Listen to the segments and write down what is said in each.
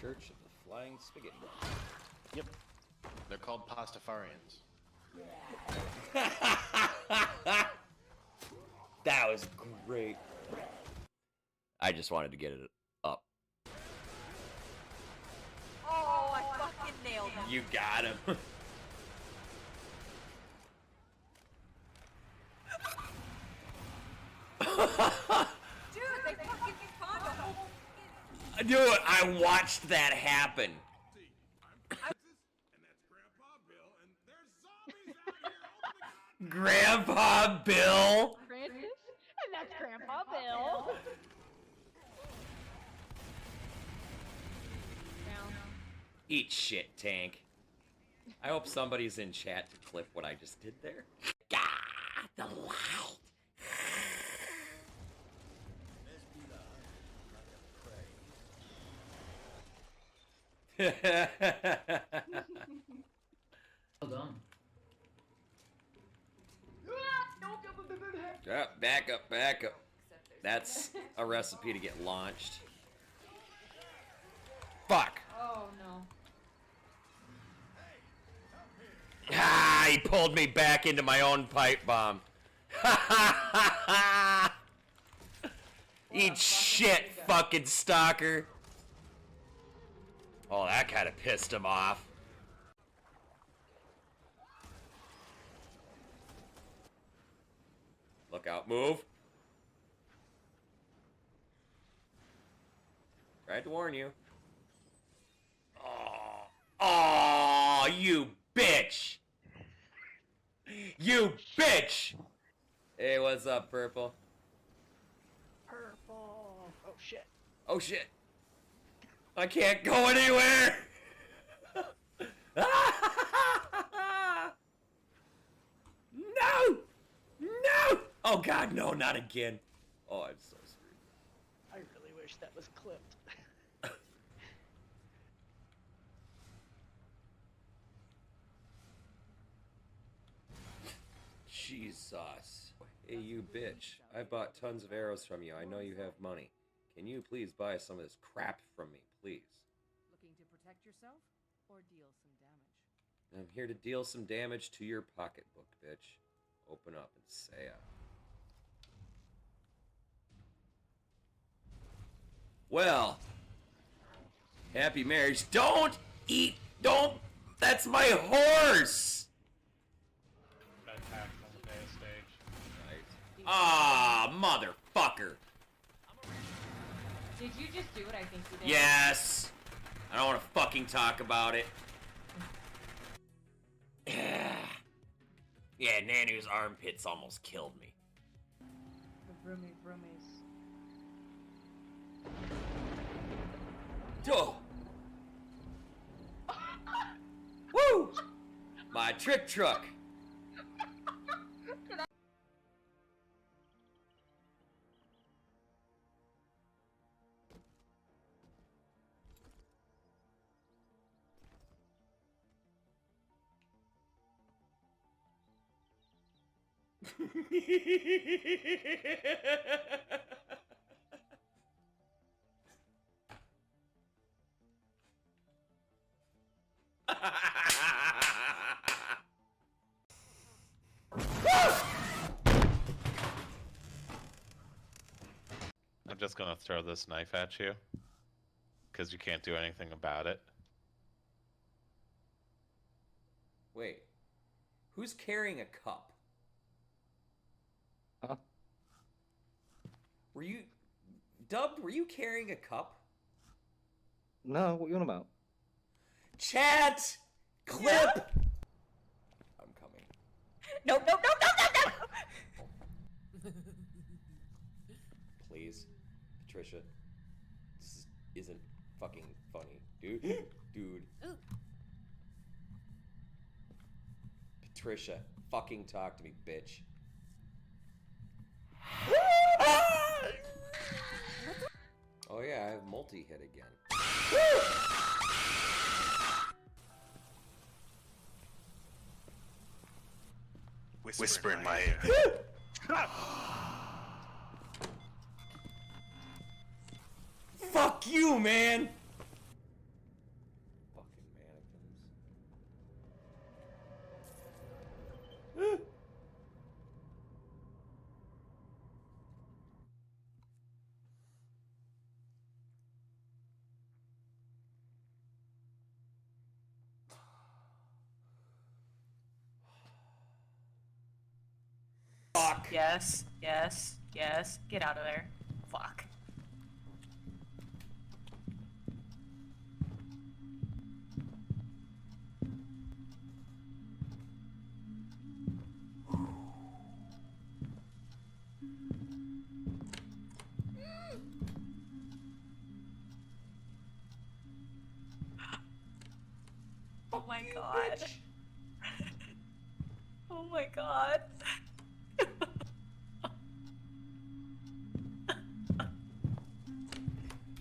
Church of the Flying Spaghetti. Yep. They're called Pastafarians. That was great. I just wanted to get it up. Oh, I fucking nailed him. You got him. Dude, they fucking caught him. Dude, I watched that happen. Grandpa Bill? Francis? And that's Grandpa Bill. Eat shit, Tank. I hope somebody's in chat to clip what I just did there. God, the light. Well done. Back up, back up. That's a recipe to get launched. Fuck. Oh no. Ah, he pulled me back into my own pipe bomb. Eat shit, fucking stalker. Oh, that kind of pissed him off. Look out, move. Tried to warn you. Oh, you bitch! You bitch! Hey, what's up, Purple? Purple. Oh shit. Oh shit. I can't go anywhere! No! No! Oh god, no, not again. Oh, I'm so screwed. I really wish that was clipped. Jesus. Hey, you bitch. I bought tons of arrows from you. I know you have money. Can you please buy some of this crap from me, please? Looking to protect yourself or deal some damage? I'm here to deal some damage to your pocketbook, bitch. Open up and say it. Well, happy marriage. Don't eat. Don't. That's my horse. Got attacked on the base stage. Right. Ah, motherfucker. Did you just do what I think you did? Yes. I don't want to fucking talk about it. Yeah, Nanu's armpits almost killed me. The broomy broomies. Oh. Woo! My trick truck. I'm just gonna throw this knife at you. Because you can't do anything about it. Wait. Who's carrying a cup? Huh? Were you... Dubbed, were you carrying a cup? No, what you on about? Chat! Clip! I'm coming. No, no, no, no, no, no! Please. Patricia. This isn't fucking funny. Dude. Dude. Ooh. Patricia. Fucking talk to me, bitch. Oh yeah, I have multi-hit again. Whisper in my ear. Fuck you, man! Yes, yes, yes. Get out of there. Fuck. Oh my god. Oh my god.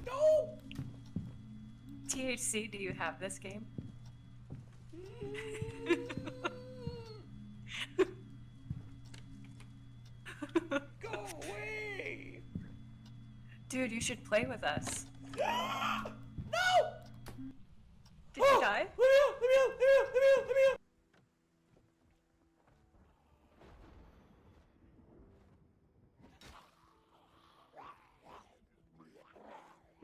No! THC, do you have this game? Go away! Dude, you should play with us. No! Did you die? Let me out! Let me out! Let me out! Let me out! Let me out!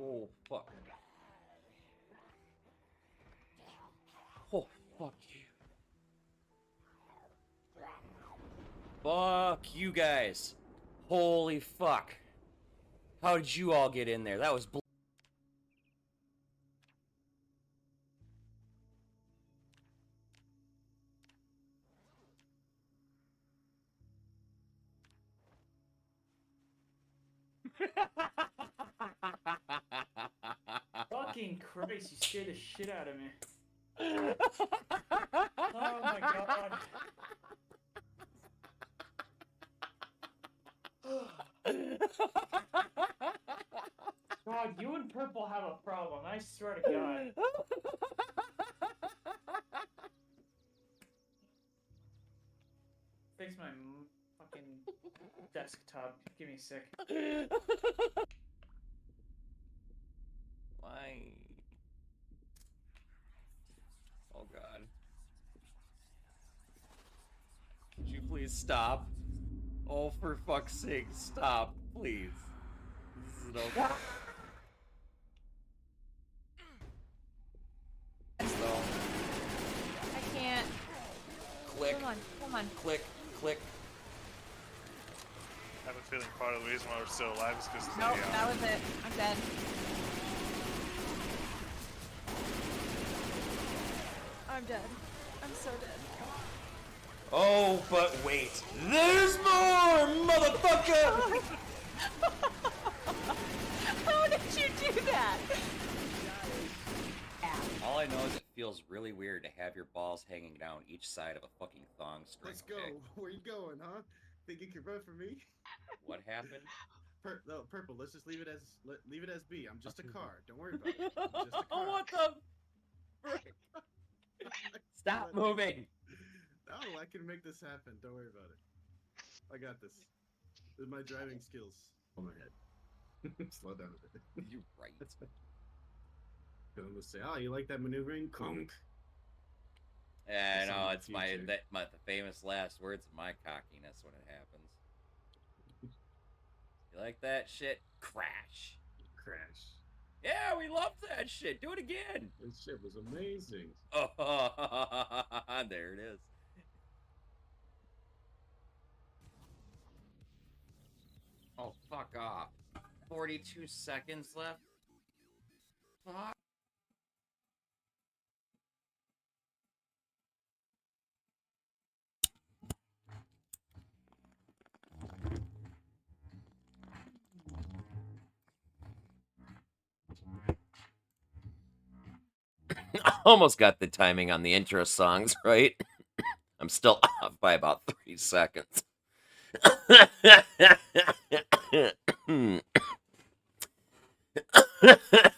Oh, fuck. Oh, fuck you. Fuck you guys. Holy fuck. How did you all get in there? That was Fucking Christ, you scared the shit out of me. Oh my god. God, you and Purple have a problem, I swear to God. Fix my fucking desktop. Give me a sec. Why? Oh god. Could you please stop? Oh, for fuck's sake, stop, please. This is no. So, I can't. click, Come on, come on. click, click. I have a feeling part of the reason why we're still alive is because Nope, that was it. I'm dead. I'm dead. I'm so dead. Oh, but wait. There's more, motherfucker! How did you do that? All I know is it feels really weird to have your balls hanging down each side of a fucking thong string. Let's go. Okay? Where you going, huh? Think you can run for me? What happened? No, Purple. Let's just leave it as B. I'm just a car. Don't worry about it. I'm just a car. What the frick? Stop moving! No, I can make this happen. Don't worry about it. I got this. With my driving skills on my head. Slow down a bit. You're right. I'm gonna say, oh, you like that maneuvering? Conk. Yeah, I know, Some it's my future. the famous last words of my cockiness when it happens. You like that shit? Crash. Crash. Yeah, we love that shit. Do it again. This shit was amazing. Oh, there it is. Oh, fuck off. 42 seconds left? Fuck. Almost got the timing on the intro songs right. I'm still off by about 3 seconds.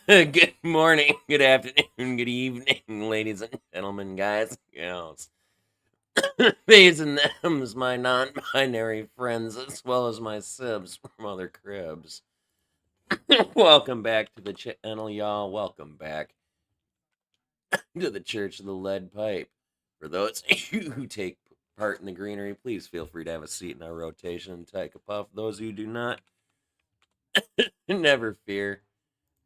Good morning, good afternoon, good evening, ladies and gentlemen, guys and gals. These and them's my non-binary friends, as well as my sibs from other cribs. Welcome back to the channel, y'all. Welcome back to the Church of the Lead Pipe. For those of you who take part in the greenery, please feel free to have a seat in our rotation and take a puff. Those who do not, never fear.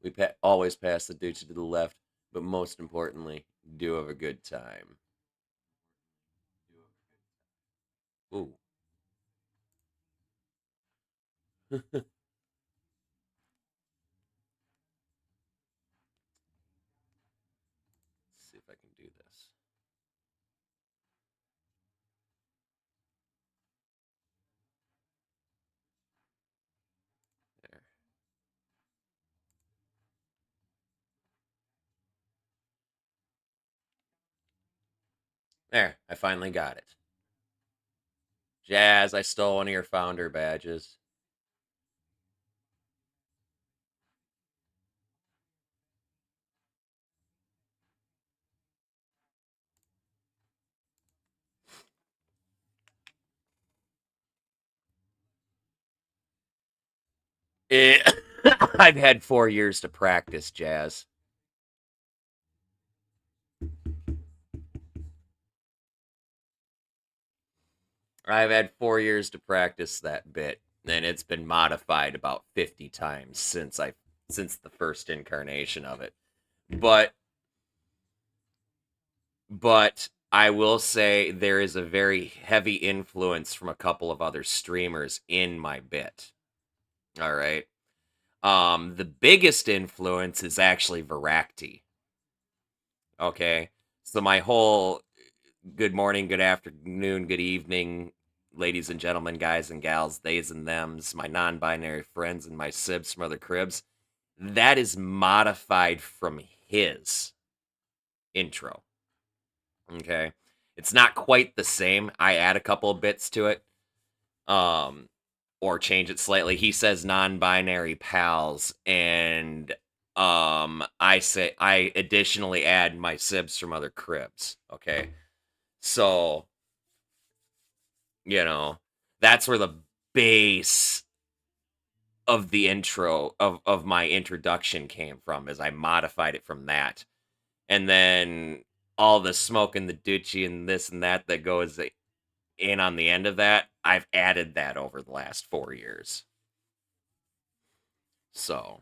We always pass the dooch to the left, but most importantly, do have a good time. Ooh. see if I can do this. There. There, I finally got it. Jazz, I stole one of your founder badges. I've had 4 years to practice, Jazz. I've had 4 years to practice that bit, and it's been modified about 50 times since the first incarnation of it. But I will say there is a very heavy influence from a couple of other streamers in my bit. All right. The biggest influence is actually Varacti. Okay. So my whole good morning, good afternoon, good evening, ladies and gentlemen, guys and gals, theys and thems, my non-binary friends and my sibs from other cribs, that is modified from his intro. Okay. It's not quite the same. I add a couple of bits to it. Or change it slightly. He says non-binary pals, and I additionally add my sibs from other cribs. Okay. So, that's where the base of the intro of my introduction came from, is I modified it from that. And then all the smoke and the Doochie and this and that goes in on the end of that, I've added that over the last 4 years. So,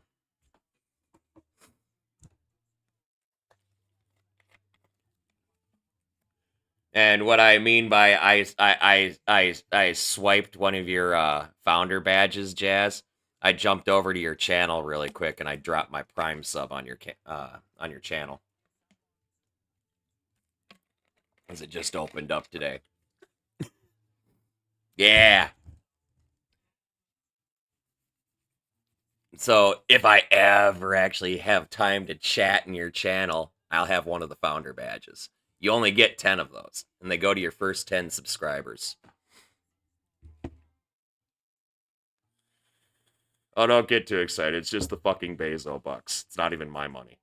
and what I mean by I swiped one of your founder badges, Jazz. I jumped over to your channel really quick and I dropped my Prime sub on your channel, as it just opened up today. Yeah. So if I ever actually have time to chat in your channel, I'll have one of the founder badges. You only get 10 of those, and they go to your first 10 subscribers. Oh, don't get too excited. It's just the fucking Bezo bucks. It's not even my money.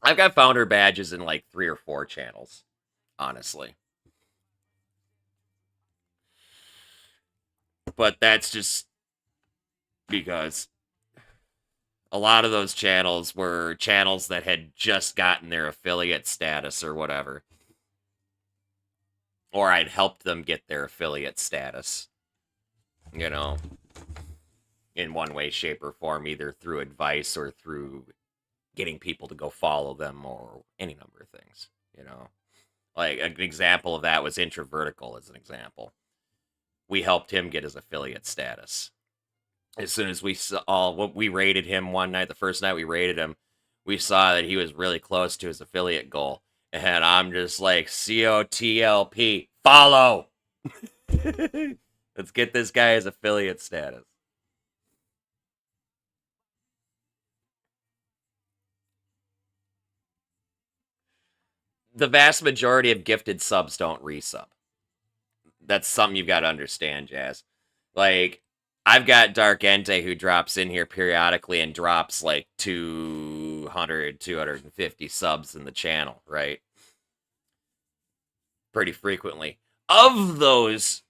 I've got founder badges in like 3 or 4 channels, honestly. But that's just because a lot of those channels were channels that had just gotten their affiliate status or whatever. Or I'd helped them get their affiliate status, in one way, shape, or form, either through advice or through getting people to go follow them or any number of things, Like, an example of that was Introvertical, as an example. We helped him get his affiliate status. As soon as we raided him one night, the first night we raided him, we saw that he was really close to his affiliate goal. And I'm just like, COTLP, follow! Let's get this guy his affiliate status. The vast majority of gifted subs don't resub. That's something you've got to understand, Jazz. Like, I've got Dark Ente who drops in here periodically and drops like 200, 250 subs in the channel, right? Pretty frequently. Of those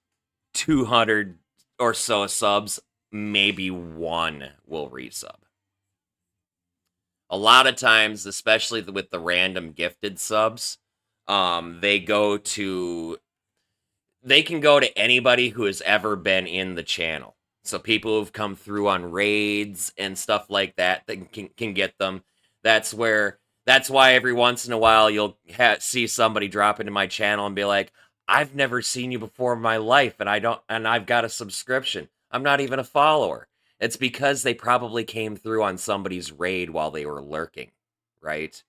200 or so subs, maybe one will resub. A lot of times, especially with the random gifted subs, they can go to anybody who has ever been in the channel. So people who've come through on raids and stuff like that can get them. That's why every once in a while you'll see somebody drop into my channel and be like, I've never seen you before in my life, and I've got a subscription. I'm not even a follower. It's because they probably came through on somebody's raid while they were lurking, right?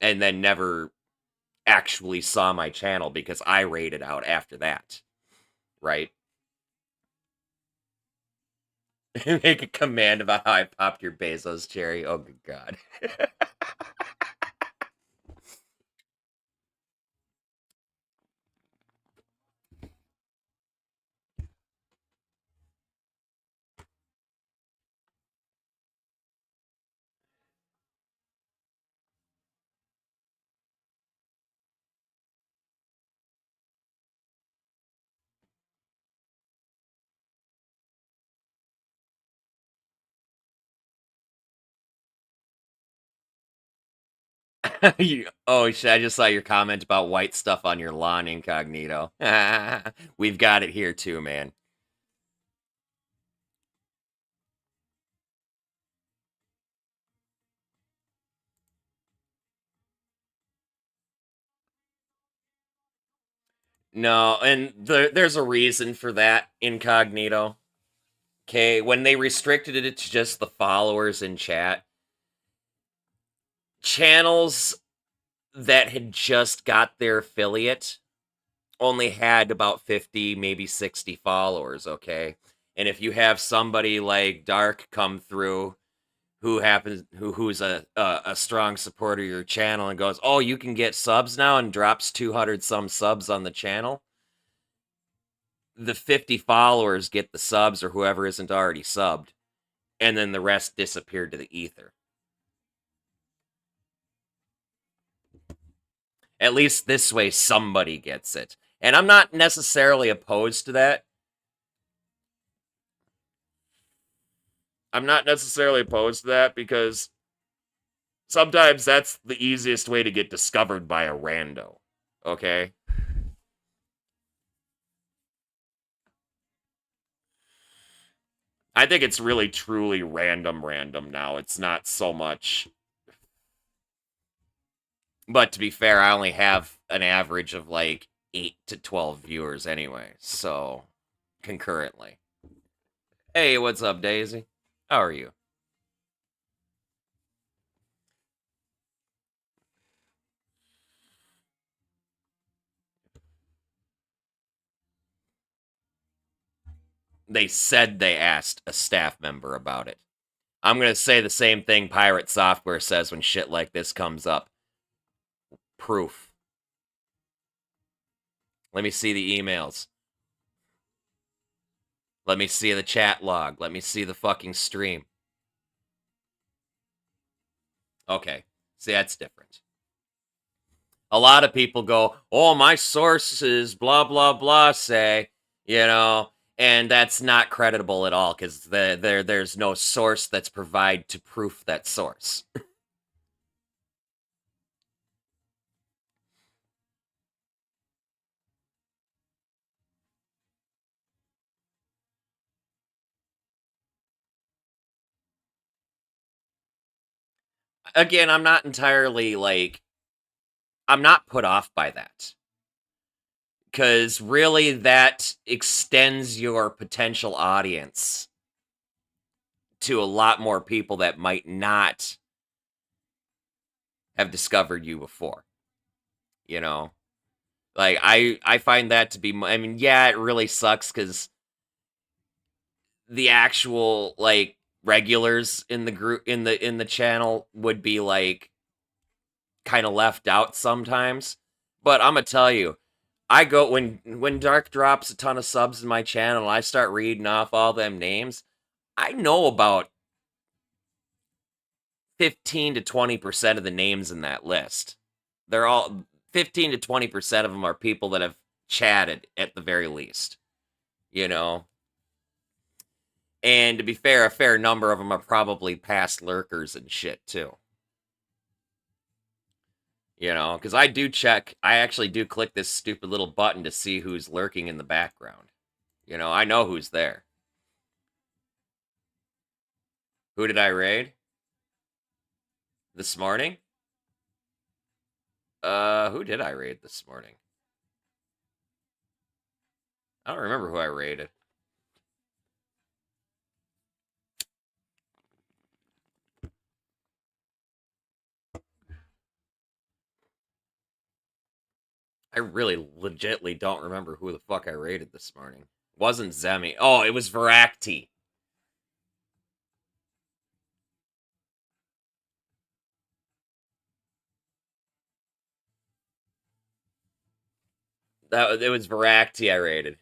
And then never actually saw my channel because I raided out after that, right? Make a command about how I popped your Bezos cherry. Oh, good God. Oh, shit, I just saw your comment about white stuff on your lawn, incognito. We've got it here too, man. No, and there's a reason for that, incognito. Okay, when they restricted it to just the followers in chat, channels that had just got their affiliate only had about 50, maybe 60 followers, okay? And if you have somebody like Dark come through who's a strong supporter of your channel and goes, "Oh, you can get subs now," and drops 200 some subs on the channel, the 50 followers get the subs or whoever isn't already subbed, and then the rest disappeared to the ether. At least this way somebody gets it. And I'm not necessarily opposed to that. I'm not necessarily opposed to that because sometimes that's the easiest way to get discovered by a rando. Okay? I think it's really truly random now. It's not so much. But to be fair, I only have an average of like 8 to 12 viewers anyway, so concurrently. Hey, what's up, Daisy? How are you? They said they asked a staff member about it. I'm going to say the same thing Pirate Software says when shit like this comes up. Proof. Let me see the emails. Let me see the chat log. Let me see the fucking stream. Okay. See, that's different. A lot of people go, "Oh, my sources, blah, blah, blah, say," and that's not creditable at all because there's no source that's provided to proof that source. Again, I'm not entirely I'm not put off by that. Because really, that extends your potential audience to a lot more people that might not have discovered you before. You know? Like, I find that to be, I mean, yeah, it really sucks because the actual, like, regulars in the group, in the channel would be, like, kind of left out sometimes. But I'm gonna tell you, I go when Dark drops a ton of subs in my channel and I start reading off all them names, I know about 15 to 20% of the names in that list. They're all 15 to 20% of them are people that have chatted at the very least, you know. And to be fair, a fair number of them are probably past lurkers and shit too. You know, because I actually do click this stupid little button to see who's lurking in the background. You know, I know who's there. Who did I raid? This morning? Who did I raid this morning? I don't remember who I raided. I really legitly don't remember who the fuck I raided this morning. It wasn't Zemi. Oh, it was Varacti. It was Varacti I raided.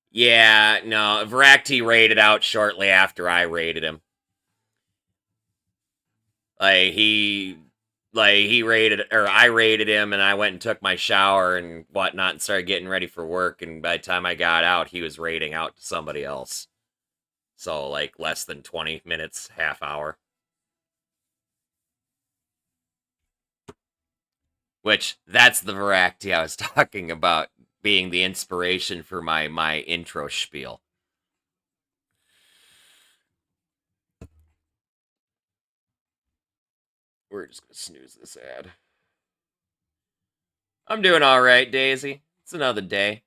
Yeah, no, Varacti raided out shortly after I raided him. He raided, or I raided him, and I went and took my shower and whatnot and started getting ready for work, and by the time I got out, he was raiding out to somebody else. So, like, less than 20 minutes, half hour. Which, that's the Varacti I was talking about being the inspiration for my intro spiel. We're just gonna snooze this ad. I'm doing alright, Daisy. It's another day.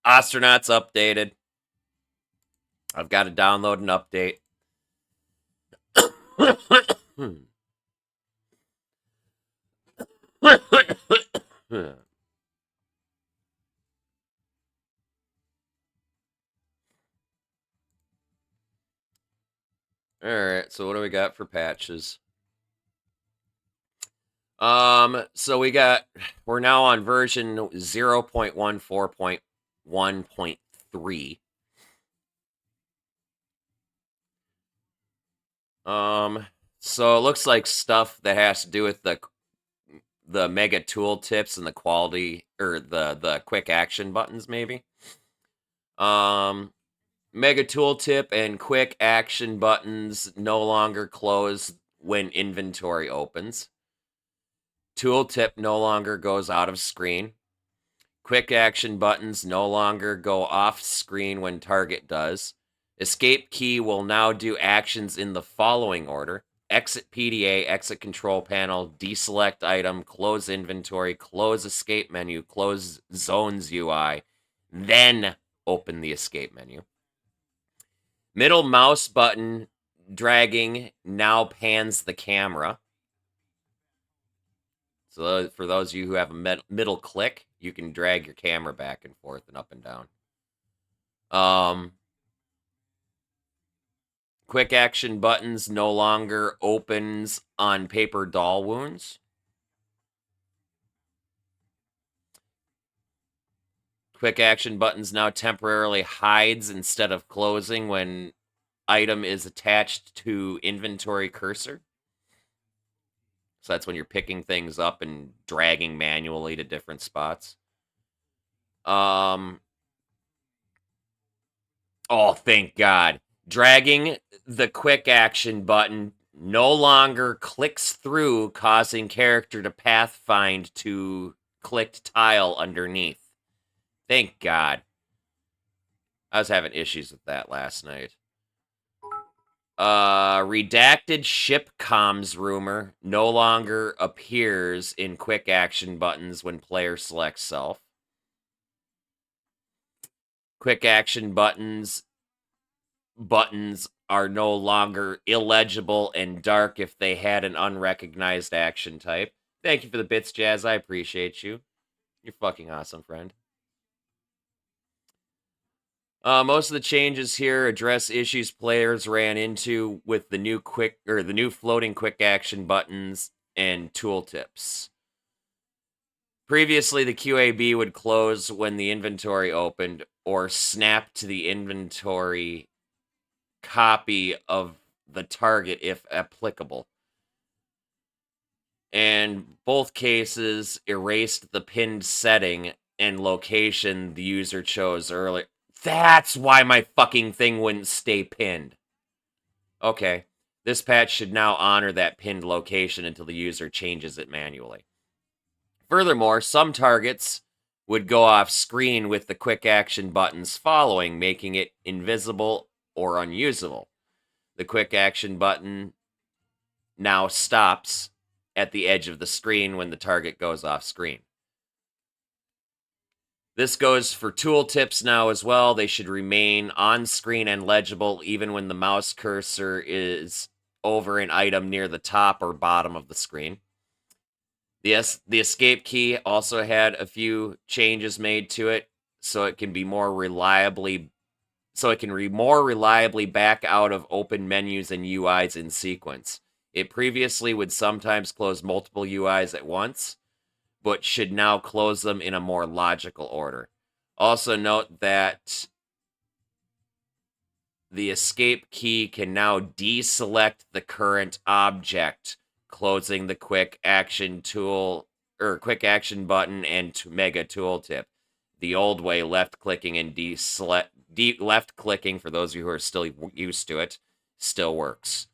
Ostranauts updated. I've got to download an update. Alright, so what do we got for patches? So we're now on version 0.14.1.3. So it looks like stuff that has to do with the mega tool tips and the quality, or the quick action buttons, maybe. Mega tooltip and quick action buttons no longer close when inventory opens. Tooltip no longer goes out of screen. Quick action buttons no longer go off screen when target does. Escape key will now do actions in the following order: exit PDA, exit control panel, deselect item, close inventory, close escape menu, close zones UI, then open the escape menu. Middle mouse button dragging now pans the camera. So for those of you who have a middle click, you can drag your camera back and forth and up and down. Quick action buttons no longer opens on paper doll wounds. Quick action buttons now temporarily hides instead of closing when item is attached to inventory cursor. So that's when you're picking things up and dragging manually to different spots. Oh, thank God. Dragging the quick action button no longer clicks through, causing character to pathfind to clicked tile underneath. Thank God. I was having issues with that last night. Redacted ship comms rumor no longer appears in quick action buttons when player selects self. Quick action buttons are no longer illegible and dark if they had an unrecognized action type. Thank you for the bits, Jazz. I appreciate you. You're fucking awesome, friend. Most of the changes here address issues players ran into with the new floating quick action buttons and tooltips. Previously, the QAB would close when the inventory opened or snap to the inventory copy of the target if applicable. And both cases erased the pinned setting and location the user chose earlier. That's why my fucking thing wouldn't stay pinned. Okay. This patch should now honor that pinned location until the user changes it manually. Furthermore, some targets would go off screen with the quick action buttons following, making it invisible or unusable. The quick action button now stops at the edge of the screen when the target goes off screen. This goes for tooltips now as well. They should remain on screen and legible even when the mouse cursor is over an item near the top or bottom of the screen. The escape key also had a few changes made to it so it can more reliably back out of open menus and UIs in sequence. It previously would sometimes close multiple UIs at once, but should now close them in a more logical order. Also note that the escape key can now deselect the current object, closing the quick action button and mega tooltip. The old way, left clicking and left clicking, for those of you who are still used to it, still works.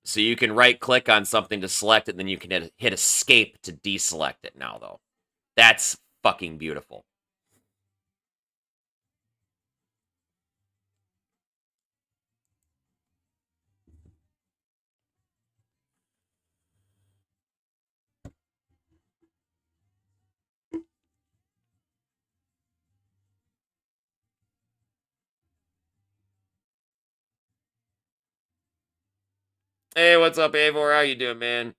So you can right click on something to select it, and then you can hit escape to deselect it now, though. That's fucking beautiful. Hey, what's up, Avor? How you doing, man?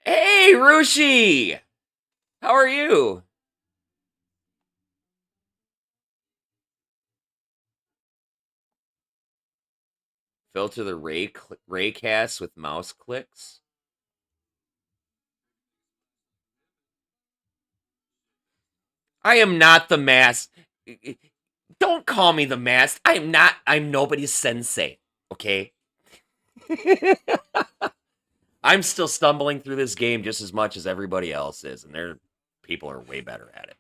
Hey, Rushi! How are you? Filter the raycast with mouse clicks. I am not the mask. Don't call me the mask. I'm not. I'm nobody's sensei. Okay? I'm still stumbling through this game just as much as everybody else is, and people are way better at it.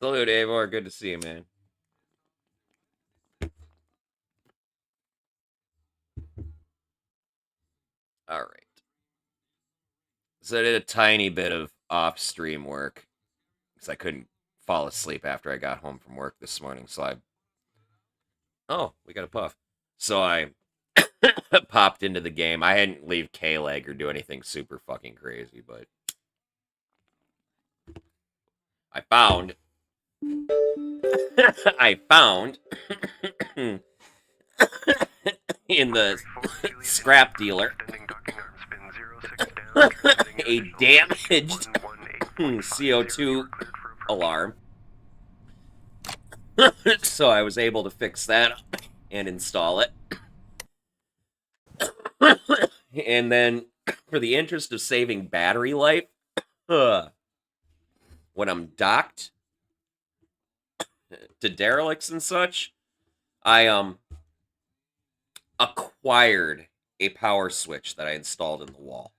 Salute, Avor. Good to see you, man. All right. So I did a tiny bit of off-stream work because I couldn't fall asleep after I got home from work this morning. Oh, we got a puff. So I popped into the game. I hadn't leave K-Leg or do anything super fucking crazy, but I found in the scrap dealer a damaged CO2 alarm. So I was able to fix that and install it. And then, for the interest of saving battery life, when I'm docked to derelicts and such, I acquired a power switch that I installed in the wall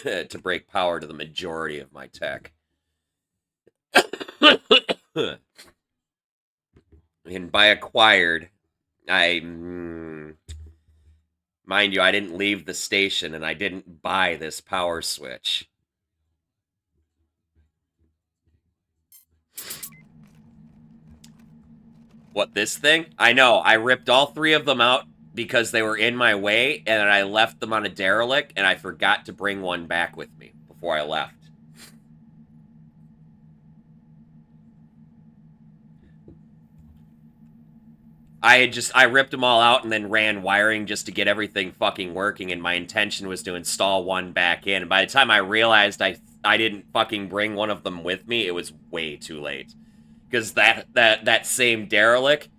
to break power to the majority of my tech. And by acquired, mind you, I didn't leave the station and I didn't buy this power switch. What, this thing? I know. I ripped all 3 of them out because they were in my way, and I left them on a derelict, and I forgot to bring one back with me before I left. I ripped them all out and then ran wiring just to get everything fucking working, and my intention was to install one back in. And by the time I realized I didn't fucking bring one of them with me, it was way too late. Because that same derelict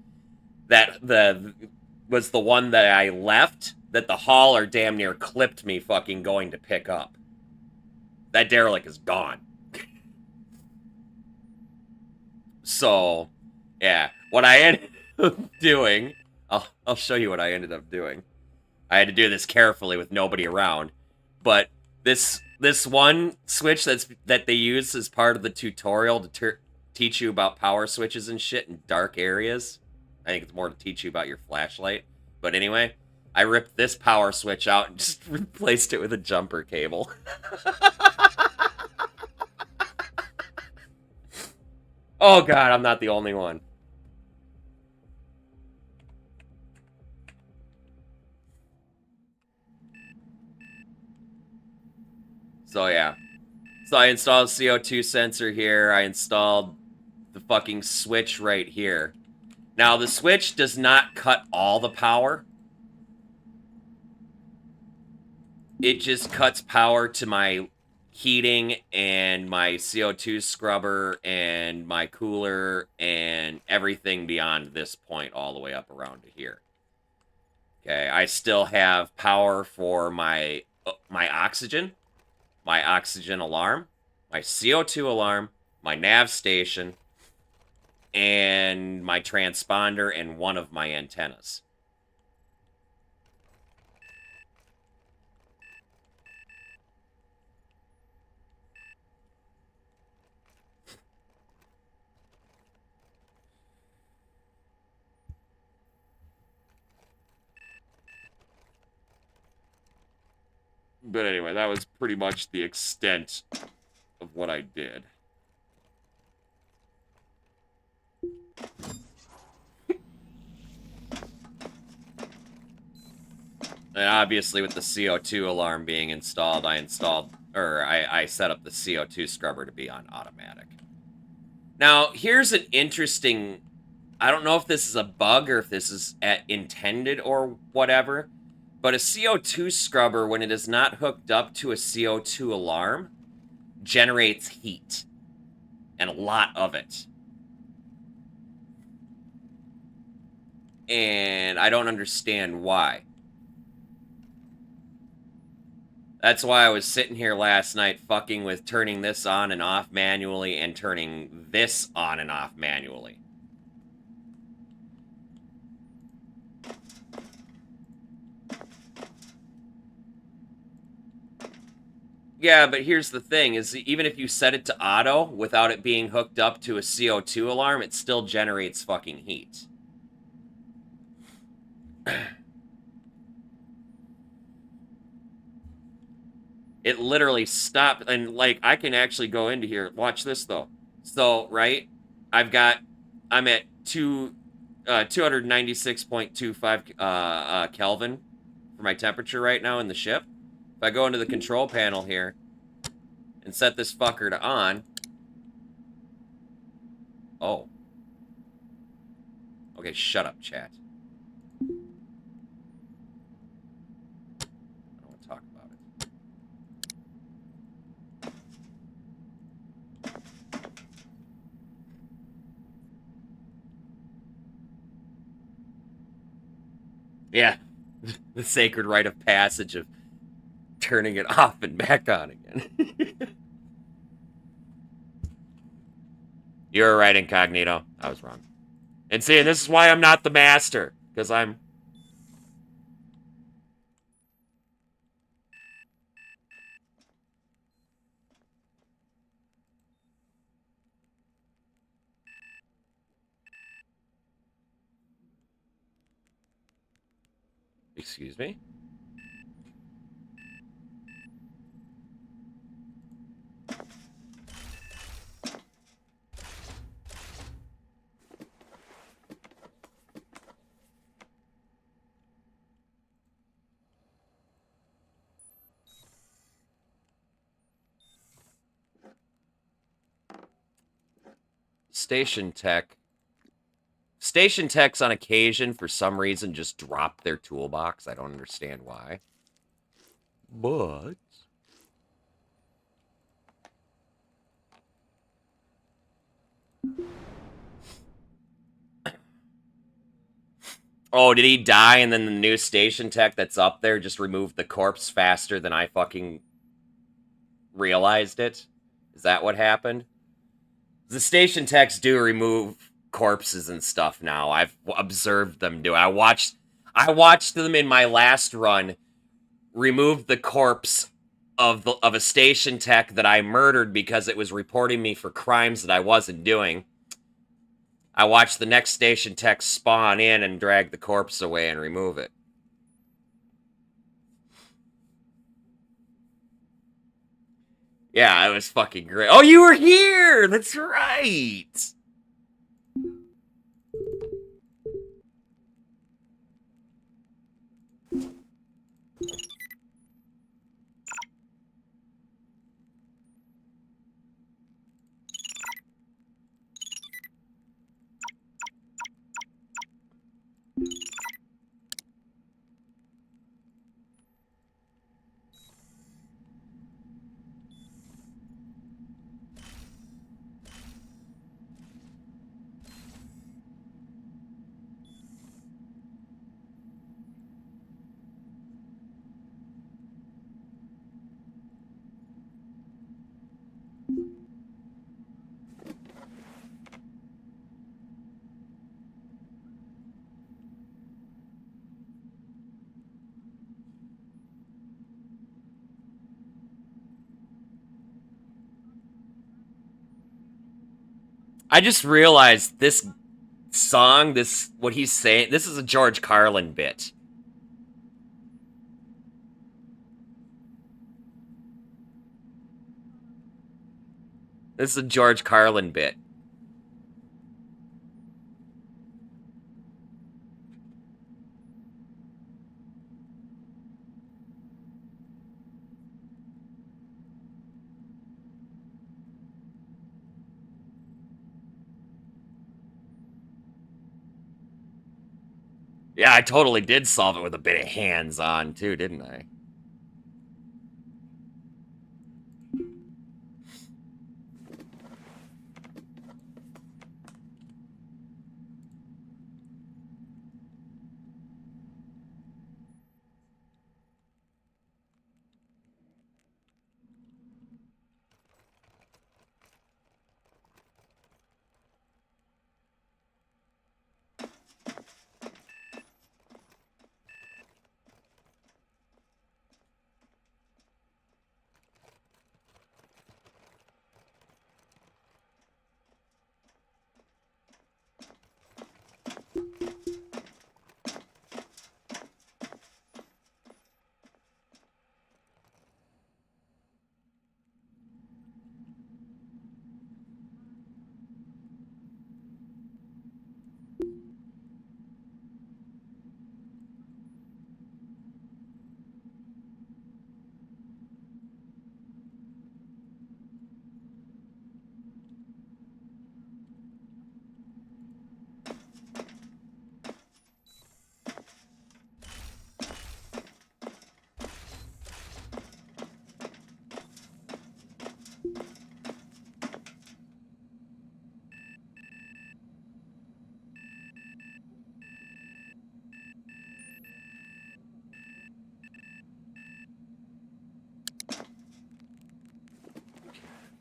was the one that I left that the hauler damn near clipped me fucking going to pick up. That derelict is gone. So, yeah. What I ended up doing, I'll show you what I ended up doing. I had to do this carefully with nobody around. But this one switch that they use as part of the tutorial to teach you about power switches and shit in dark areas. I think it's more to teach you about your flashlight. But anyway, I ripped this power switch out and just replaced it with a jumper cable. Oh god, I'm not the only one. So yeah. So I installed a CO2 sensor here. I installed the fucking switch right here. Now, the switch does not cut all the power. It just cuts power to my heating and my CO2 scrubber and my cooler and everything beyond this point all the way up around to here. Okay, I still have power for my oxygen alarm, my CO2 alarm, my nav station, and my transponder and one of my antennas. But anyway, that was pretty much the extent of what I did. And obviously with the CO2 alarm being installed, I set up the CO2 scrubber to be on automatic. Now, here's an interesting, I don't know if this is a bug or if this is intended or whatever, but a CO2 scrubber, when it is not hooked up to a CO2 alarm, generates heat. And a lot of it. And I don't understand why. That's why I was sitting here last night fucking with turning this on and off manually and turning this on and off manually. Yeah, but here's the thing, is even if you set it to auto without it being hooked up to a CO2 alarm, it still generates fucking heat. It literally stopped, and like I can actually go into here. Watch this though. So right, I'm at 296.25 Kelvin for my temperature right now in the ship. If I go into the control panel here and set this fucker to on, oh, okay, shut up, chat. I don't want to talk about it. Yeah, the sacred rite of passage of turning it off and back on again. You were right, Incognito. I was wrong. And see, this is why I'm not the master, because I'm... Excuse me? station tech. Station techs on occasion, for some reason, just drop their toolbox. I don't understand why. But... Oh, did he die and then the new station tech that's up there just removed the corpse faster than I fucking realized it? Is that what happened? The station techs do remove corpses and stuff now. I've observed them do. I watched them in my last run remove the corpse of a station tech that I murdered because it was reporting me for crimes that I wasn't doing. I watched the next station tech spawn in and drag the corpse away and remove it. Yeah, it was fucking great. Oh, you were here! That's right! I just realized this song, what he's saying, this is a George Carlin bit. This is a George Carlin bit. Yeah, I totally did solve it with a bit of hands-on, too, didn't I?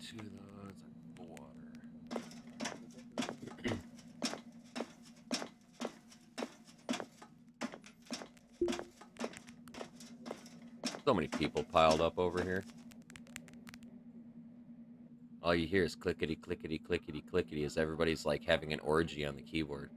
Two of those and water. So many people piled up over here. All you hear is clickety, clickety, clickety, clickety as everybody's like having an orgy on the keyboard.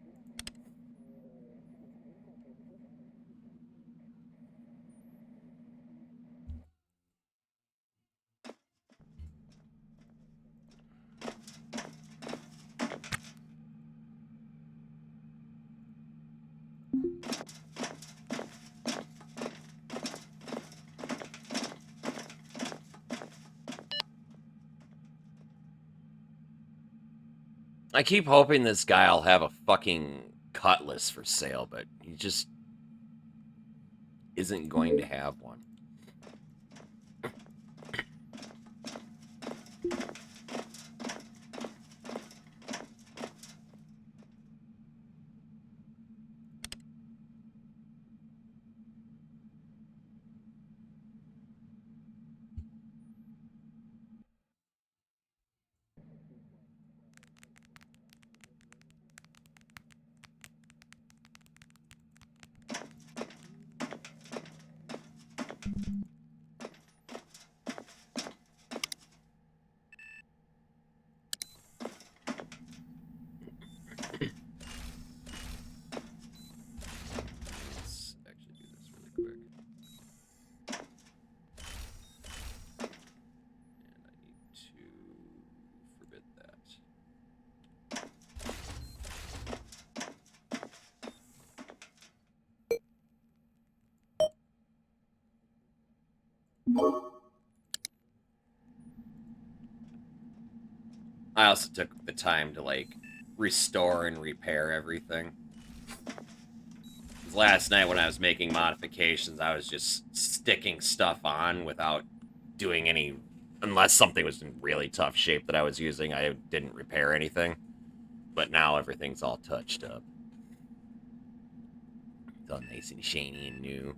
I keep hoping this guy'll have a fucking cutlass for sale, but he just isn't going to have one. Let's actually do this really quick. And I need to forbid that. I also took the time to, like, restore and repair everything. 'Cause last night when I was making modifications, I was just sticking stuff on without doing any... Unless something was in really tough shape that I was using, I didn't repair anything. But now everything's all touched up. It's all nice and shiny and new.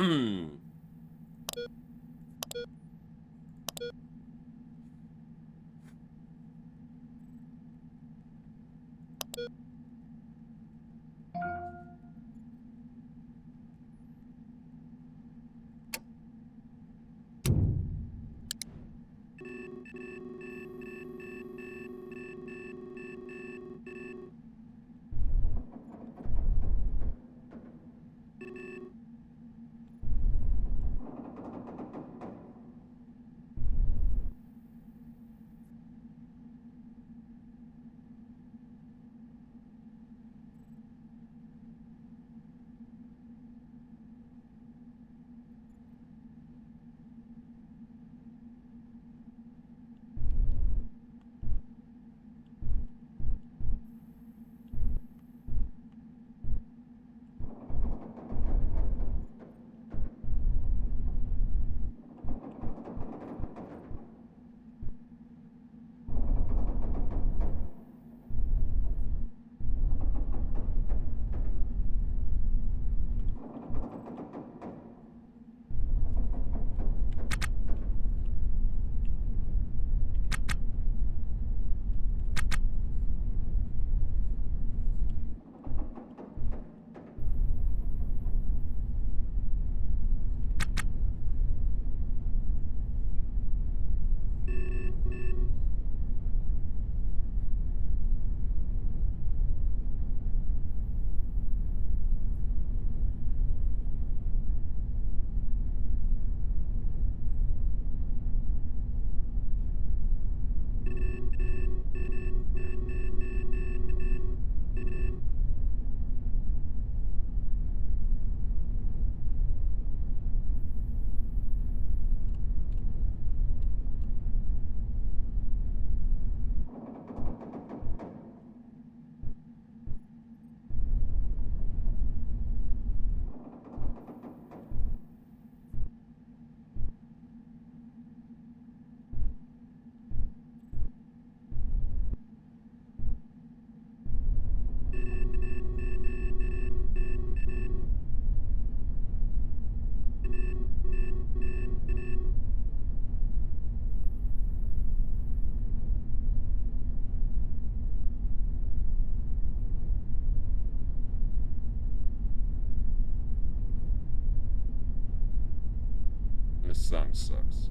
Hmm. song sucks.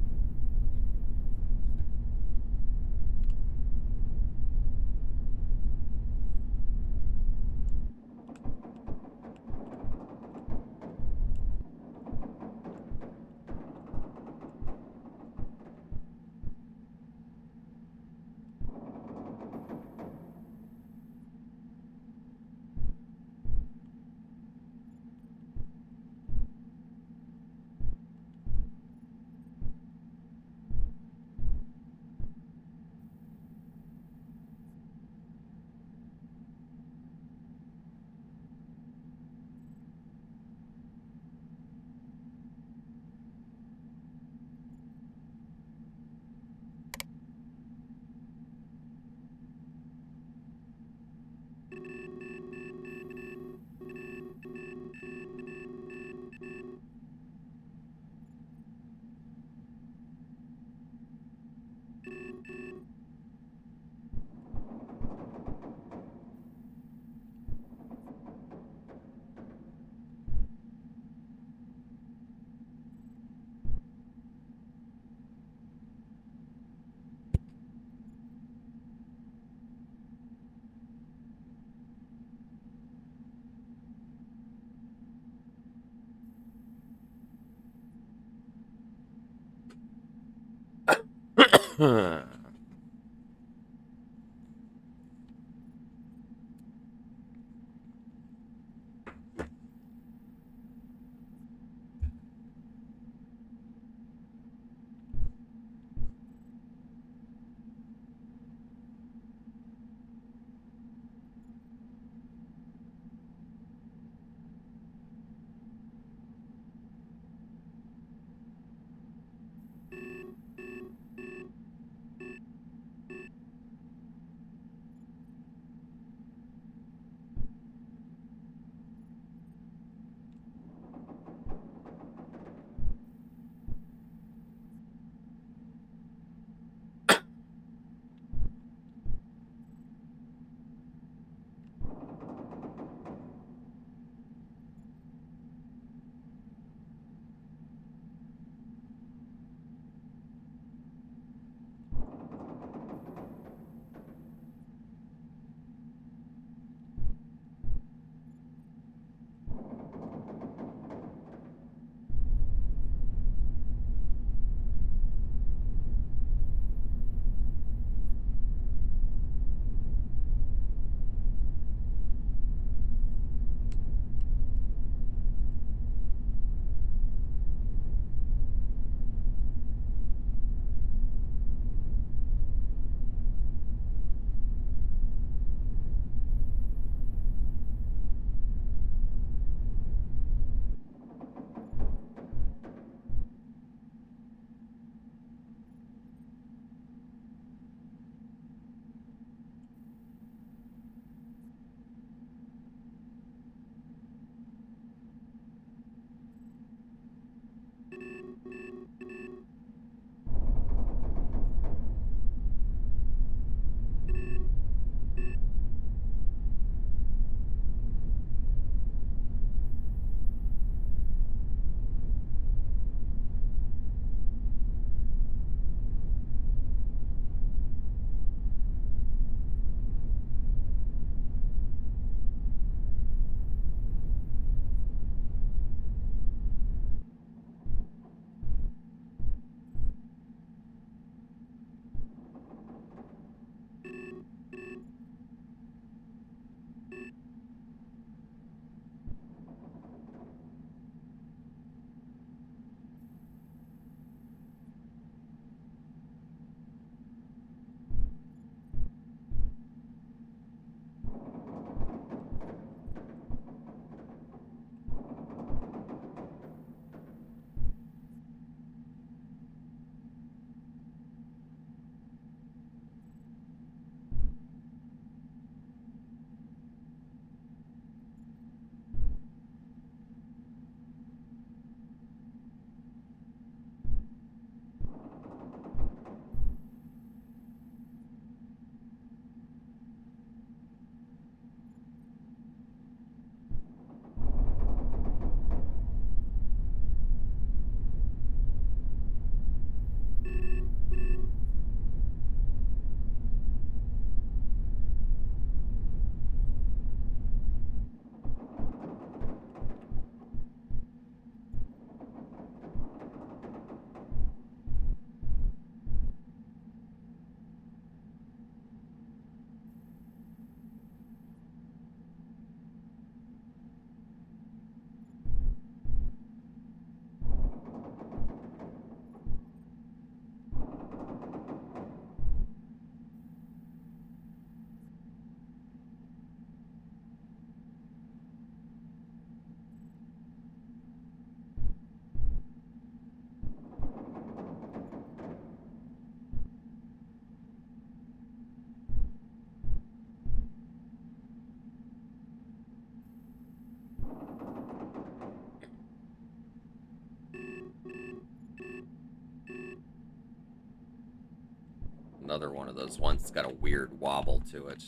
of those ones that's got a weird wobble to it.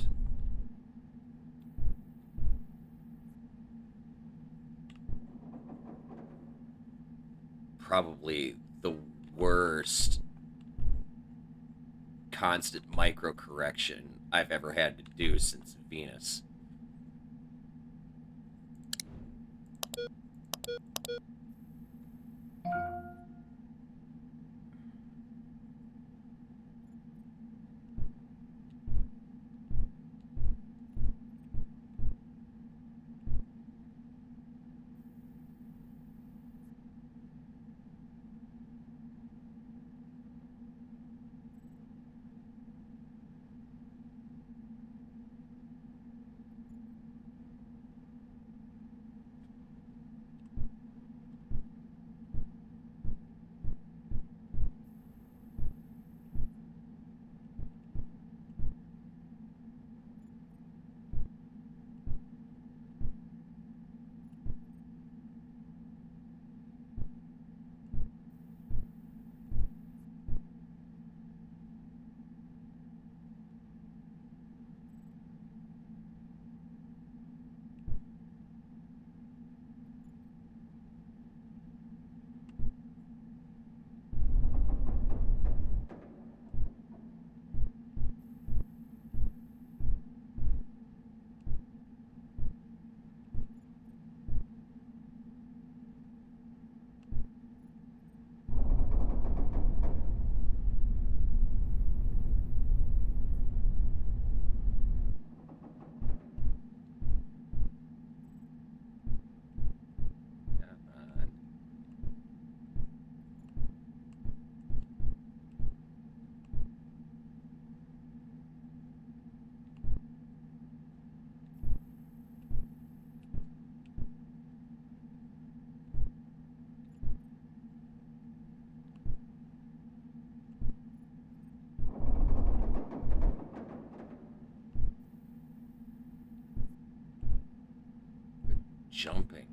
Probably the worst constant micro correction I've ever had to do since Venus. Jumping.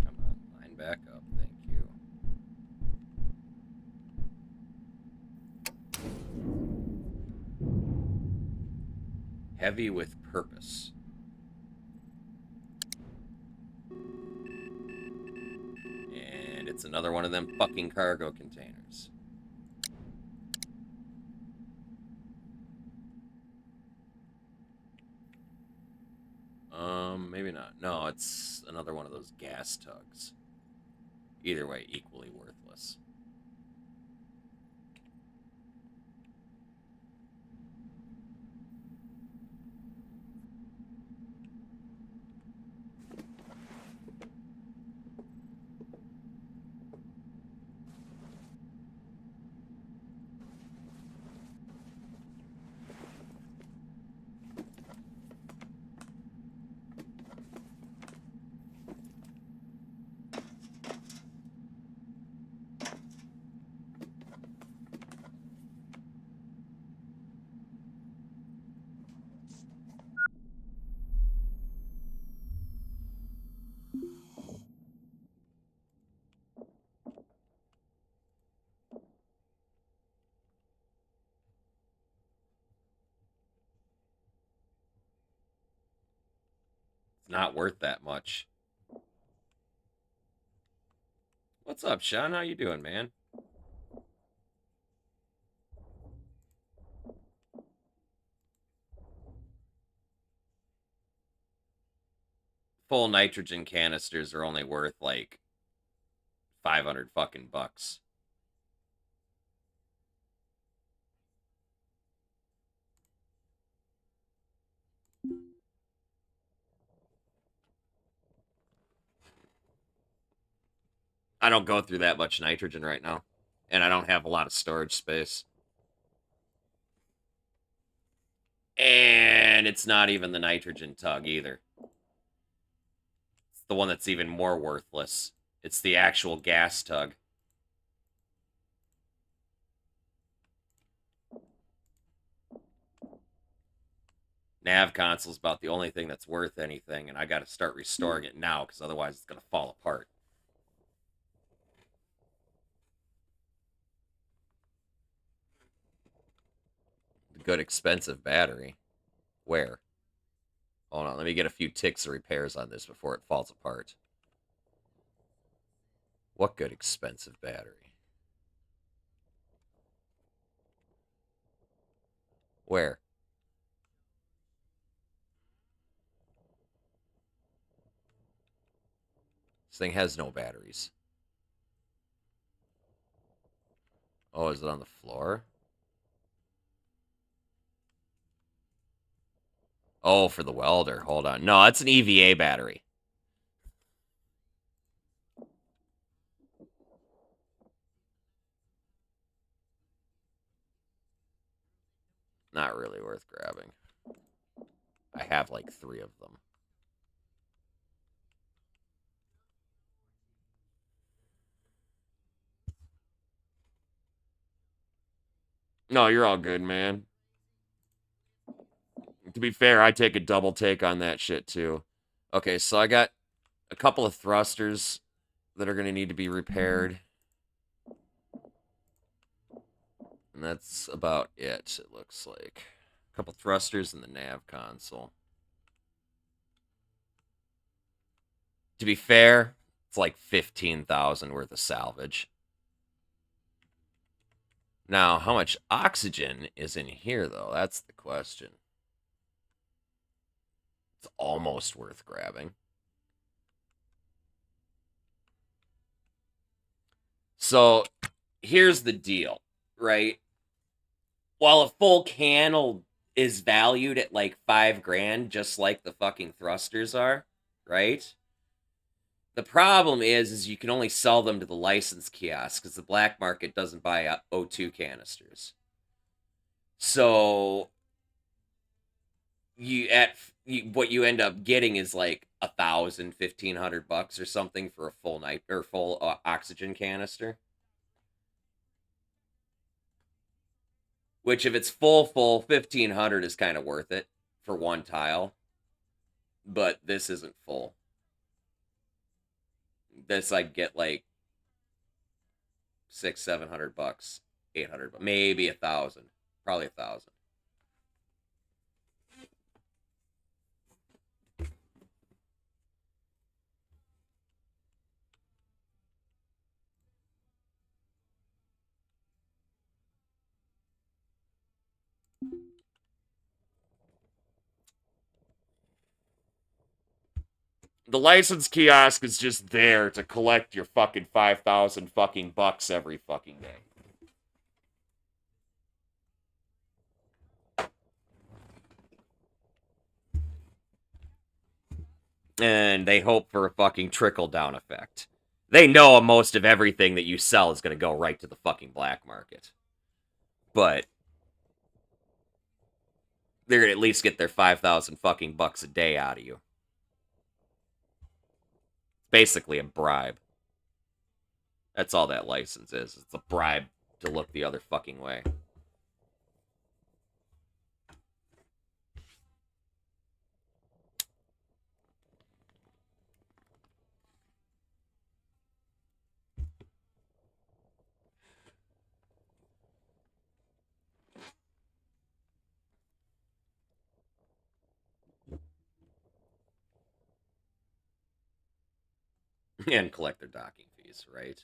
Come on, line back up, thank you. Heavy with purpose. And it's another one of them fucking cargo containers. Maybe not. No, it's another one of those gas tugs. Either way, equally worthless. It's not worth that much. What's up, Sean? How you doing, man? Full nitrogen canisters are only worth like 500 fucking bucks. I don't go through that much nitrogen right now, and I don't have a lot of storage space. And it's not even the nitrogen tug either. It's the one that's even more worthless. It's the actual gas tug. Nav console's about the only thing that's worth anything, and I gotta start restoring it now, because otherwise it's gonna fall apart. Good expensive battery. Where? Hold on, let me get a few ticks of repairs on this before it falls apart. What good expensive battery? Where? This thing has no batteries. Oh, is it on the floor? Oh, for the welder. Hold on. No, it's an EVA battery. Not really worth grabbing. I have like 3 of them. No, you're all good, man. To be fair, I take a double take on that shit too. Okay, so I got a couple of thrusters that are going to need to be repaired. And that's about it looks like. A couple thrusters in the nav console. To be fair, it's like 15,000 worth of salvage. Now, how much oxygen is in here, though? That's the question. It's almost worth grabbing. So, here's the deal, right? While a full can is valued at like 5 grand, just like the fucking thrusters are, right? The problem is you can only sell them to the license kiosk because the black market doesn't buy O2 canisters. So what you end up getting is like $1,000-$1,500 or something for a full night or full oxygen canister. Which, if it's full, 1,500 is kind of worth it for one tile. But this isn't full. This I get like $600-$700, $800, maybe 1,000, probably 1,000. The license kiosk is just there to collect your fucking 5,000 fucking bucks every fucking day. And they hope for a fucking trickle-down effect. They know most of everything that you sell is going to go right to the fucking black market. But they're going to at least get their 5,000 fucking bucks a day out of you. Basically a bribe. That's all that license is. It's a bribe to look the other fucking way. And collect their docking fees, right?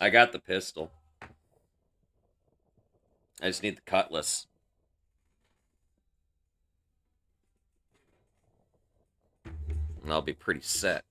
I got the pistol. I just need the cutlass. And I'll be pretty set.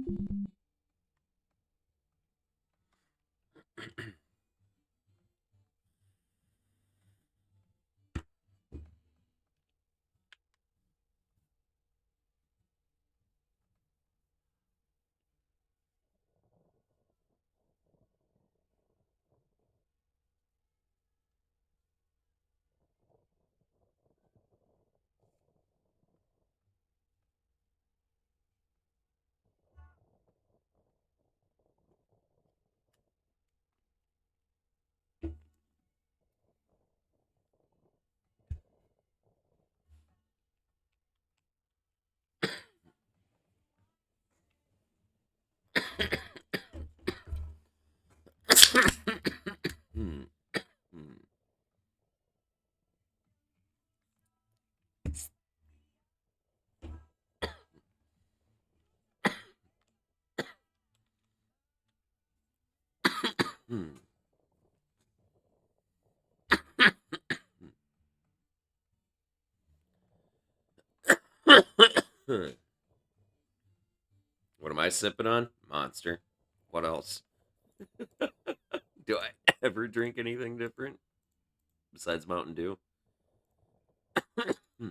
Hmm. Hmm. Hmm. What am I sipping on? Monster. What else? Do I ever drink anything different besides Mountain Dew? Hmm.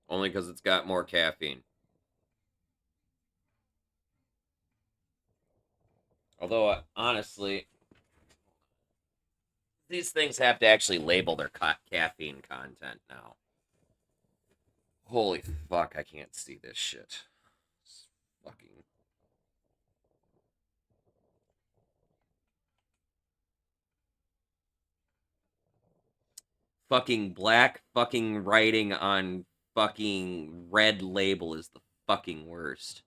Only because it's got more caffeine. Although, honestly, these things have to actually label their caffeine content now. Holy fuck, I can't see this shit. It's fucking. Fucking black fucking writing on fucking red label is the fucking worst.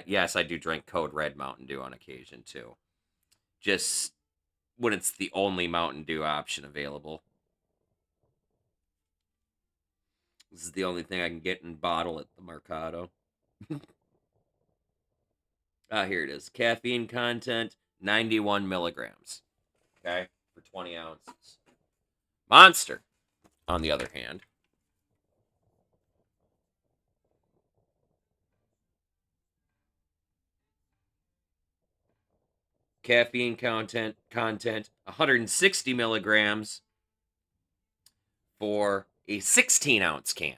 Yes, I do drink Code Red Mountain Dew on occasion too. Just when it's the only Mountain Dew option available. This is the only thing I can get in bottle at the Mercado. Here it is. Caffeine content 91 milligrams. Okay, for 20 ounces. Monster, on the other hand, caffeine content 160 milligrams for a 16-ounce can.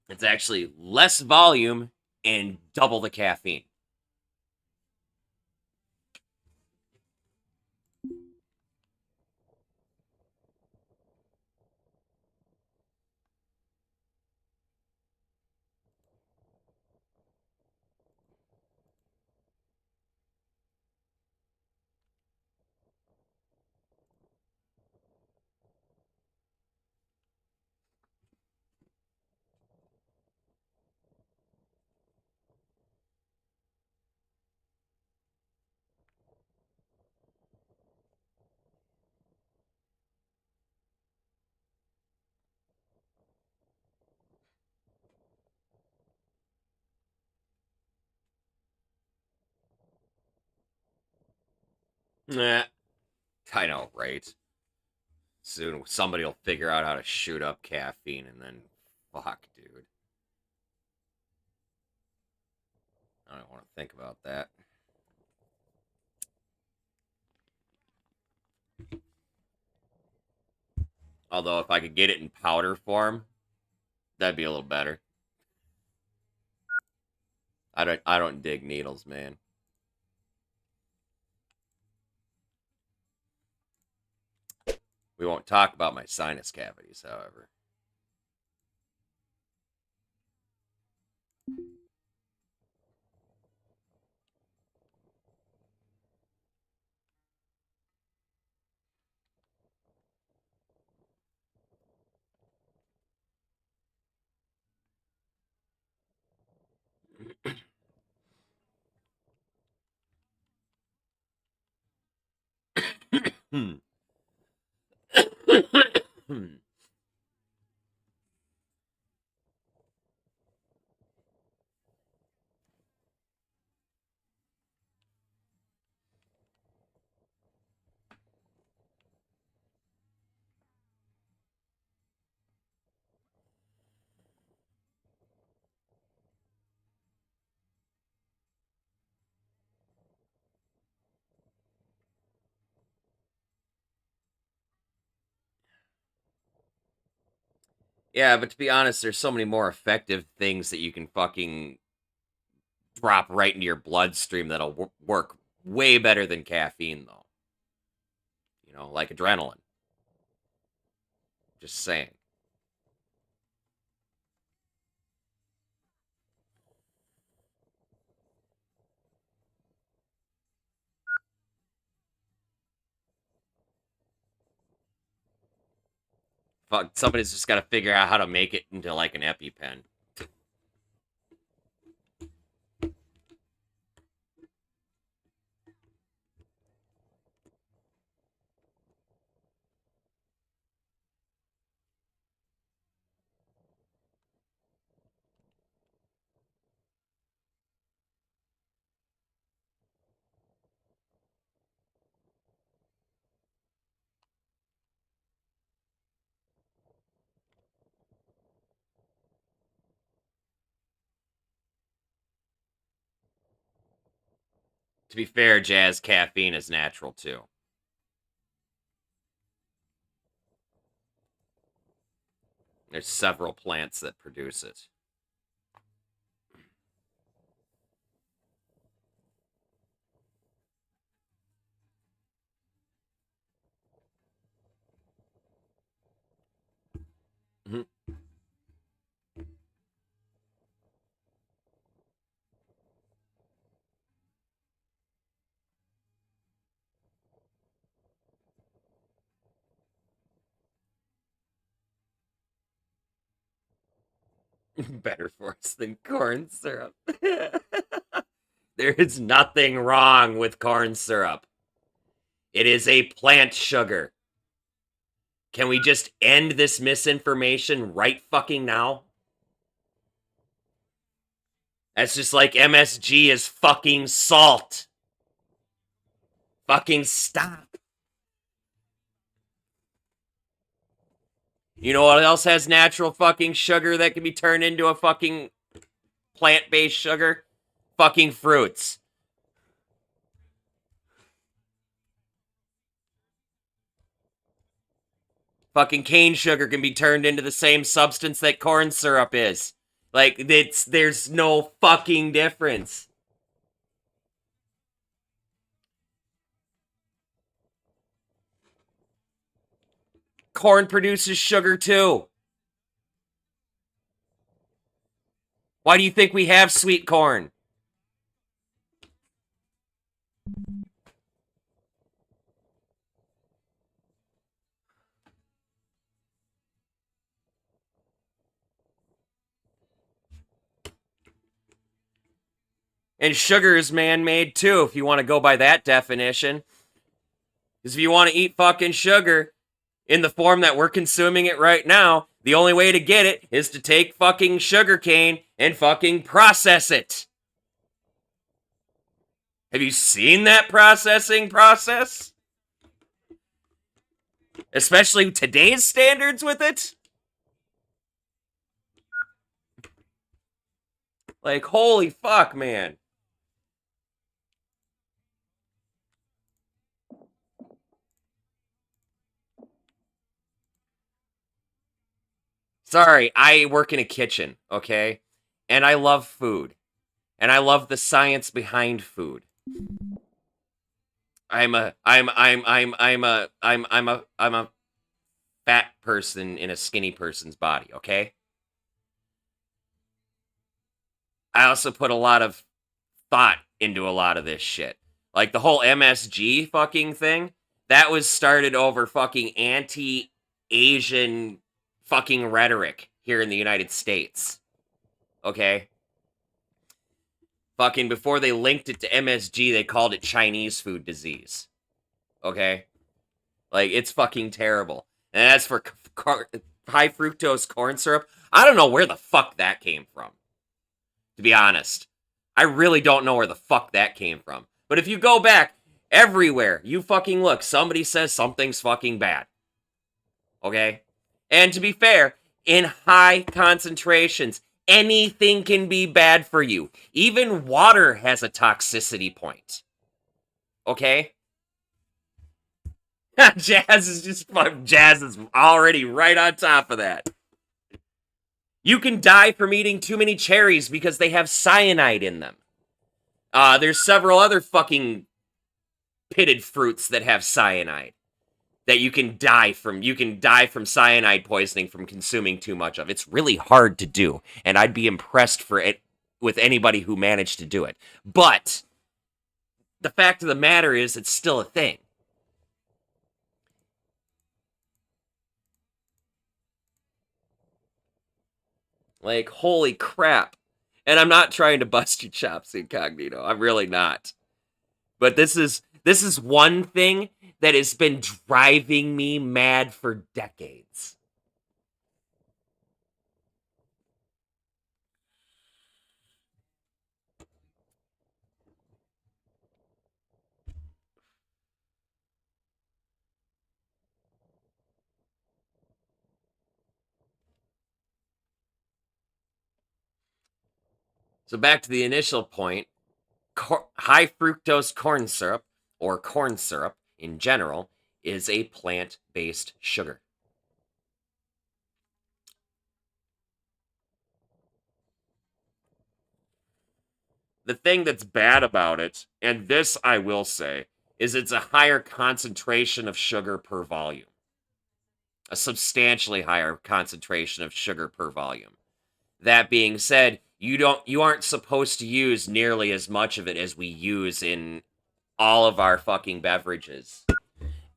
It's actually less volume and double the caffeine. Nah, I know, right? Soon somebody will figure out how to shoot up caffeine and then fuck, dude. I don't want to think about that. Although if I could get it in powder form, that'd be a little better. I don't dig needles, man. We won't talk about my sinus cavities, however. Yeah, but to be honest, there's so many more effective things that you can fucking drop right into your bloodstream that'll work way better than caffeine, though. You know, like adrenaline. Just saying. Fuck, somebody's just got to figure out how to make it into like an EpiPen. To be fair, Jazz, caffeine is natural too. There's several plants that produce it. Mhm. Better for us than corn syrup. There is nothing wrong with corn syrup. It is a plant sugar. Can we just end this misinformation right fucking now? That's just like MSG is fucking salt. Fucking stop. You know what else has natural fucking sugar that can be turned into a fucking plant-based sugar? Fucking fruits. Fucking cane sugar can be turned into the same substance that corn syrup is. Like, there's no fucking difference. Corn produces sugar too. Why do you think we have sweet corn? And sugar is man-made too, if you want to go by that definition. Because if you want to eat fucking sugar in the form that we're consuming it right now, the only way to get it is to take fucking sugar cane and fucking process it. Have you seen that processing process? Especially today's standards with it? Like, holy fuck, man. Sorry, I work in a kitchen, okay? And I love food. And I love the science behind food. I'm a fat person in a skinny person's body, okay? I also put a lot of thought into a lot of this shit. Like the whole MSG fucking thing, that was started over fucking anti-Asian fucking rhetoric here in the United States. Okay? Fucking before they linked it to MSG, they called it Chinese food disease. Okay? Like, it's fucking terrible. And as for high fructose corn syrup, I don't know where the fuck that came from. To be honest, I really don't know where the fuck that came from. But if you go back everywhere, you fucking look, somebody says something's fucking bad. Okay? And to be fair, in high concentrations, anything can be bad for you. Even water has a toxicity point. Okay? Jazz is already right on top of that. You can die from eating too many cherries because they have cyanide in them. There's several other fucking pitted fruits that have cyanide that you can die from. You can die from cyanide poisoning from consuming too much of. It's really hard to do, and I'd be impressed with anybody who managed to do it. But the fact of the matter is, it's still a thing. Like, holy crap. And I'm not trying to bust your chops, Incognito. I'm really not. But this is one thing that has been driving me mad for decades. So back to the initial point, high fructose corn syrup, or corn syrup in general, is a plant-based sugar. The thing that's bad about it, and this I will say, is it's a higher concentration of sugar per volume. A substantially higher concentration of sugar per volume. That being said, you aren't supposed to use nearly as much of it as we use in all of our fucking beverages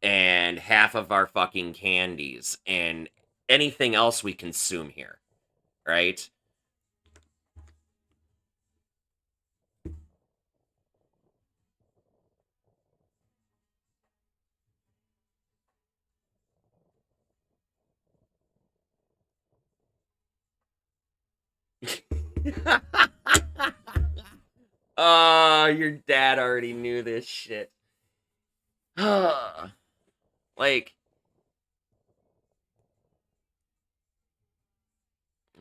and half of our fucking candies and anything else we consume here, right? Oh, your dad already knew this shit. Like,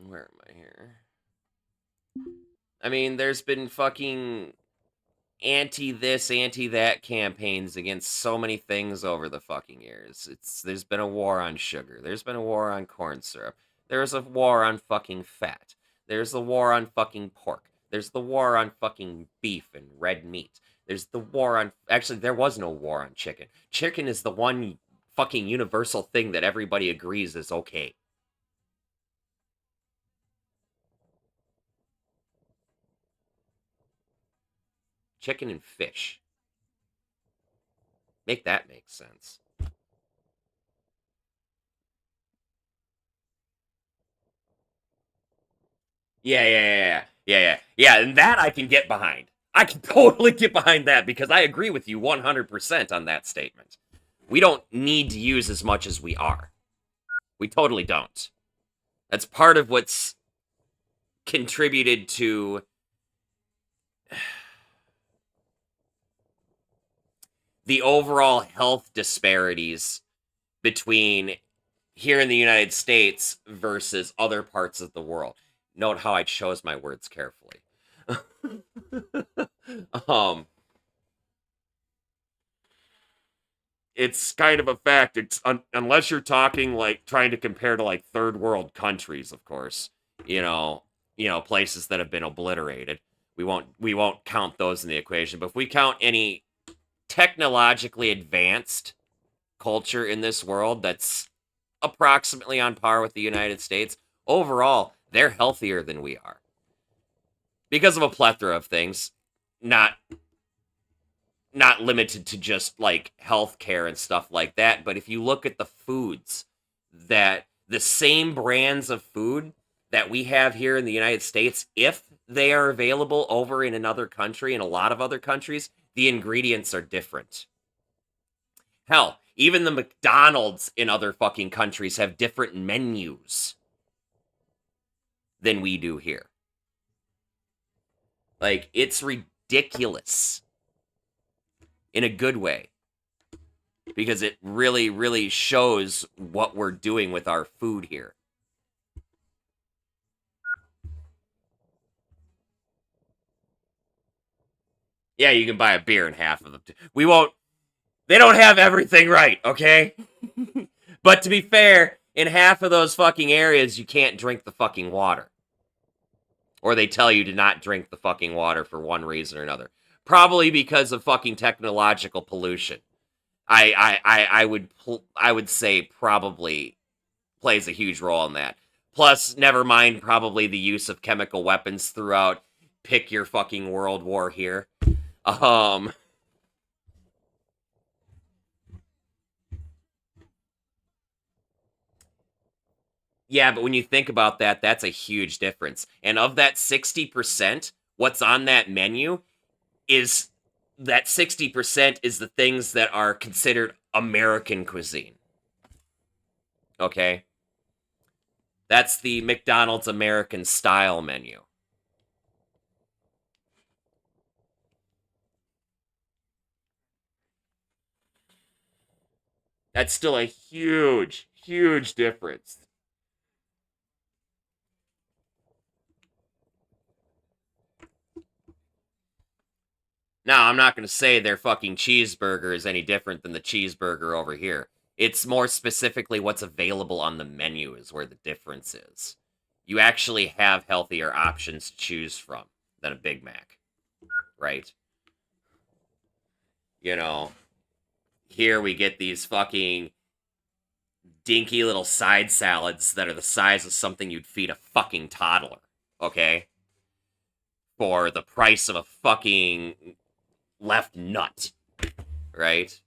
where am I here? I mean, there's been fucking anti-this, anti-that campaigns against so many things over the fucking years. There's been a war on sugar. There's been a war on corn syrup. There's a war on fucking fat. There's the war on fucking pork. There's the war on fucking beef and red meat. There's the war on... Actually, there was no war on chicken. Chicken is the one fucking universal thing that everybody agrees is okay. Chicken and fish. Make that make sense. Yeah, and that I can get behind. I can totally get behind that because I agree with you 100% on that statement. We don't need to use as much as we are. We totally don't. That's part of what's contributed to the overall health disparities between here in the United States versus other parts of the world. Note how I chose my words carefully. It's kind of a fact. It's unless you're talking like trying to compare to like third world countries, of course. You know, places that have been obliterated. We won't count those in the equation. But if we count any technologically advanced culture in this world that's approximately on par with the United States, overall, they're healthier than we are. Because of a plethora of things, not limited to just like healthcare and stuff like that, but if you look at the foods that the same brands of food that we have here in the United States, if they are available over in another country, in a lot of other countries, the ingredients are different. Hell, Even the McDonald's in other fucking countries have different menus than we do here. Like, it's ridiculous in a good way. Because it really, really shows what we're doing with our food here. Yeah, you can buy a beer in half of them. We won't... They don't have everything right, okay? But to be fair, in half of those fucking areas, you can't drink the fucking water. Or they tell you to not drink the fucking water for one reason or another. Probably because of fucking technological pollution. I would say probably plays a huge role in that. Plus, never mind probably the use of chemical weapons throughout. Pick your fucking World War here. Yeah, but when you think about that, that's a huge difference. And of that 60%, what's on that menu is that 60% is the things that are considered American cuisine. Okay? That's the McDonald's American style menu. That's still a huge, huge difference. Now, I'm not going to say their fucking cheeseburger is any different than the cheeseburger over here. It's more specifically what's available on the menu is where the difference is. You actually have healthier options to choose from than a Big Mac, right? You know, here we get these fucking dinky little side salads that are the size of something you'd feed a fucking toddler, okay? For the price of a fucking left nut, right?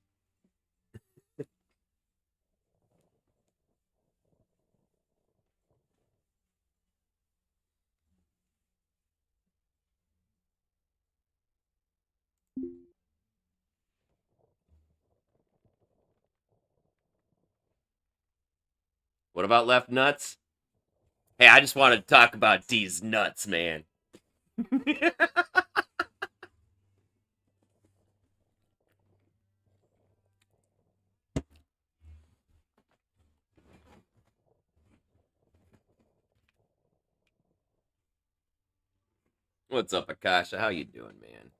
What about left nuts? Hey, I just wanted to talk about these nuts, man. What's up, Akasha? How you doing, man?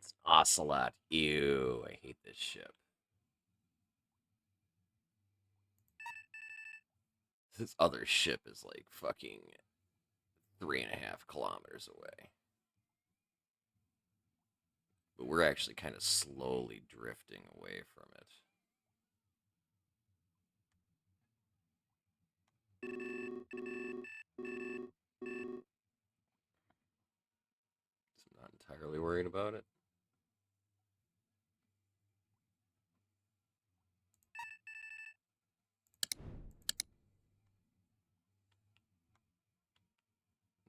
It's an ocelot. Ew, I hate this ship. This other ship is like fucking 3.5 kilometers away. But we're actually kind of slowly drifting away from it. So I'm not entirely worried about it.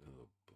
Oh boy.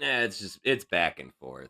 Yeah, it's back and forth.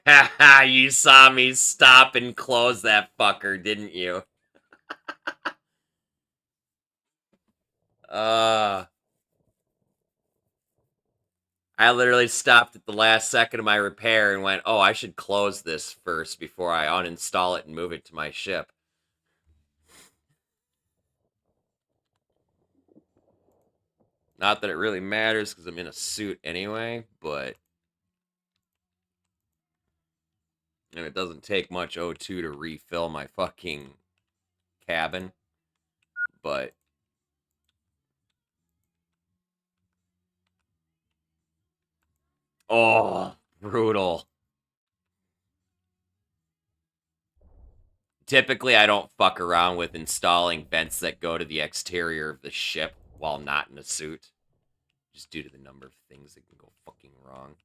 Haha, you saw me stop and close that fucker, didn't you? I literally stopped at the last second of my repair and went, oh, I should close this first before I uninstall it and move it to my ship. Not that it really matters because I'm in a suit anyway, but... And it doesn't take much O2 to refill my fucking cabin. But... Oh, brutal. Typically, I don't fuck around with installing vents that go to the exterior of the ship while not in a suit. Just due to the number of things that can go fucking wrong.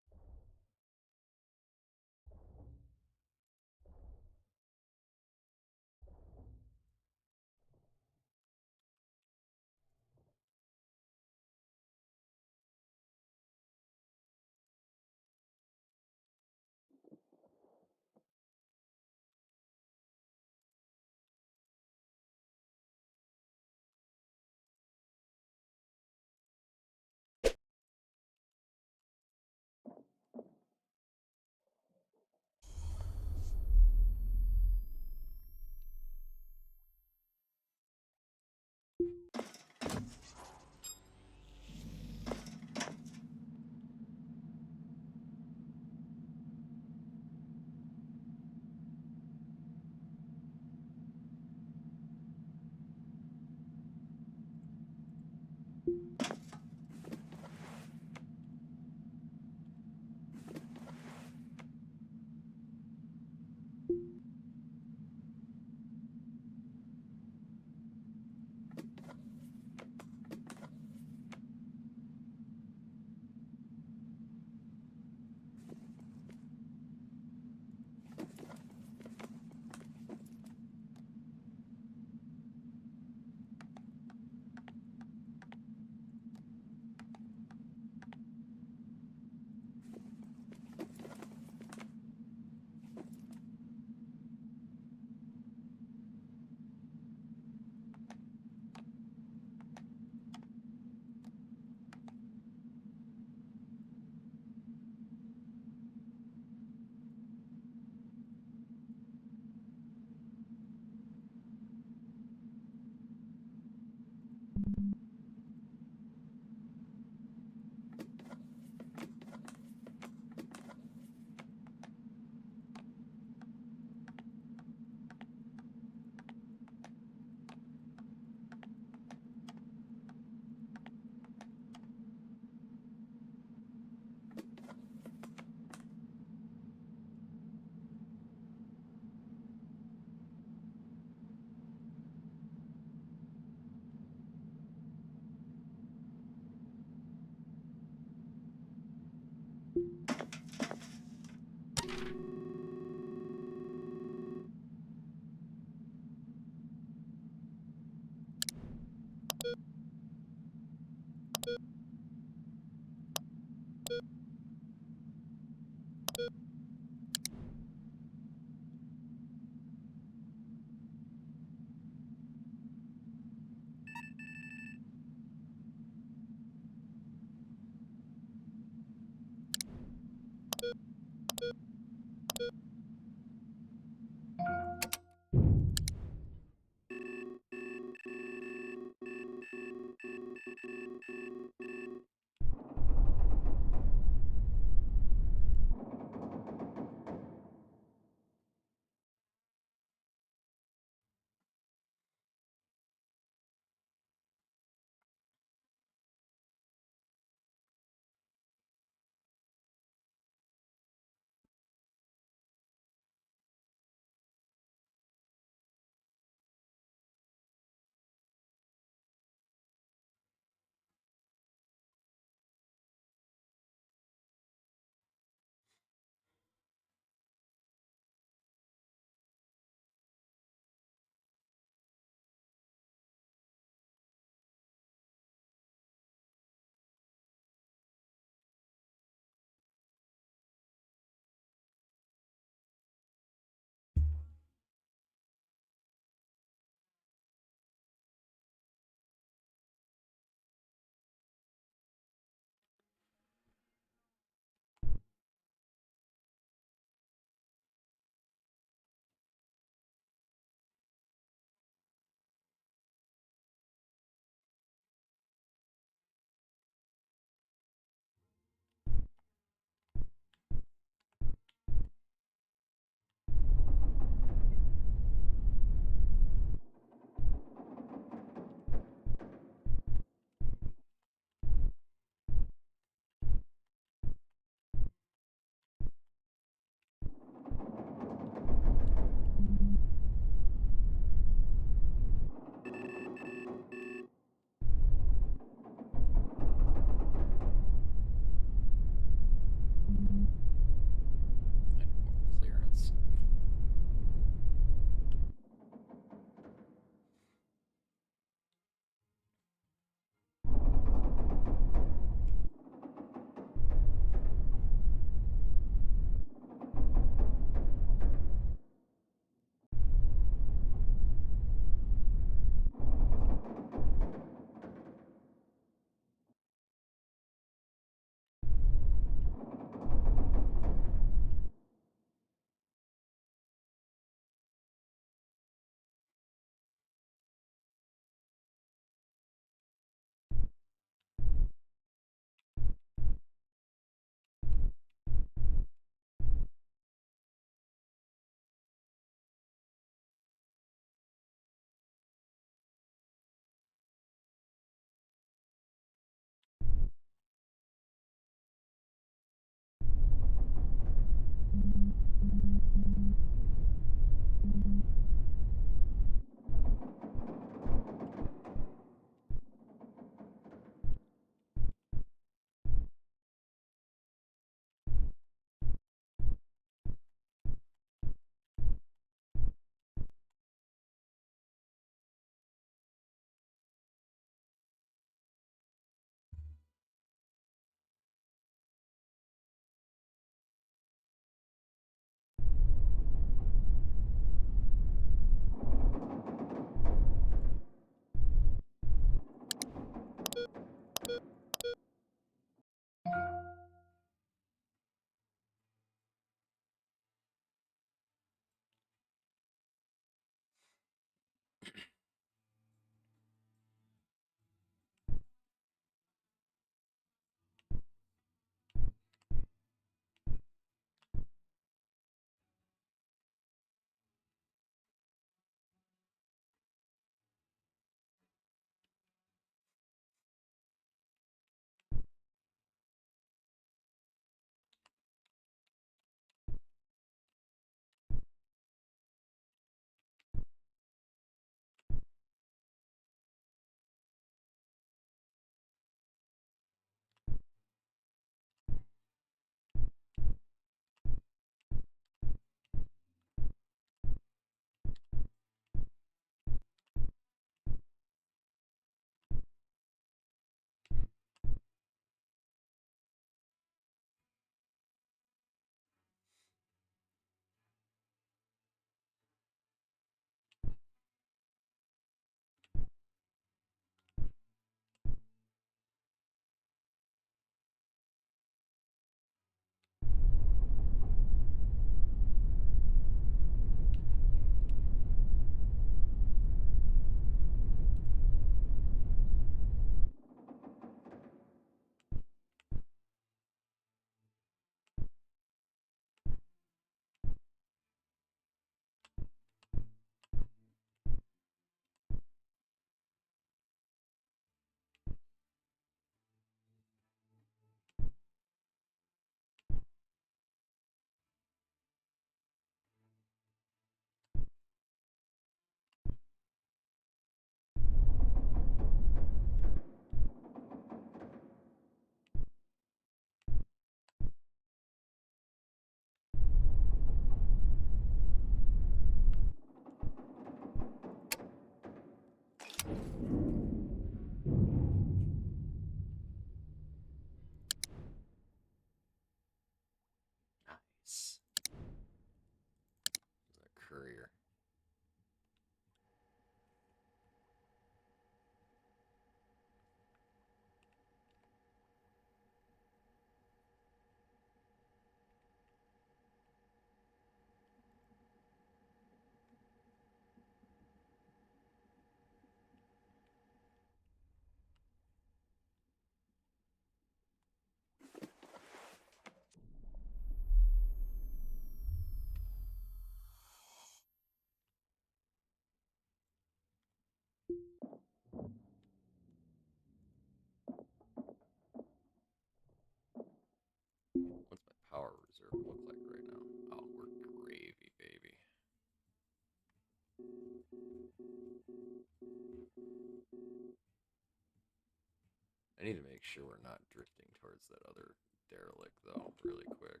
I need to make sure we're not drifting towards that other derelict, though, really quick.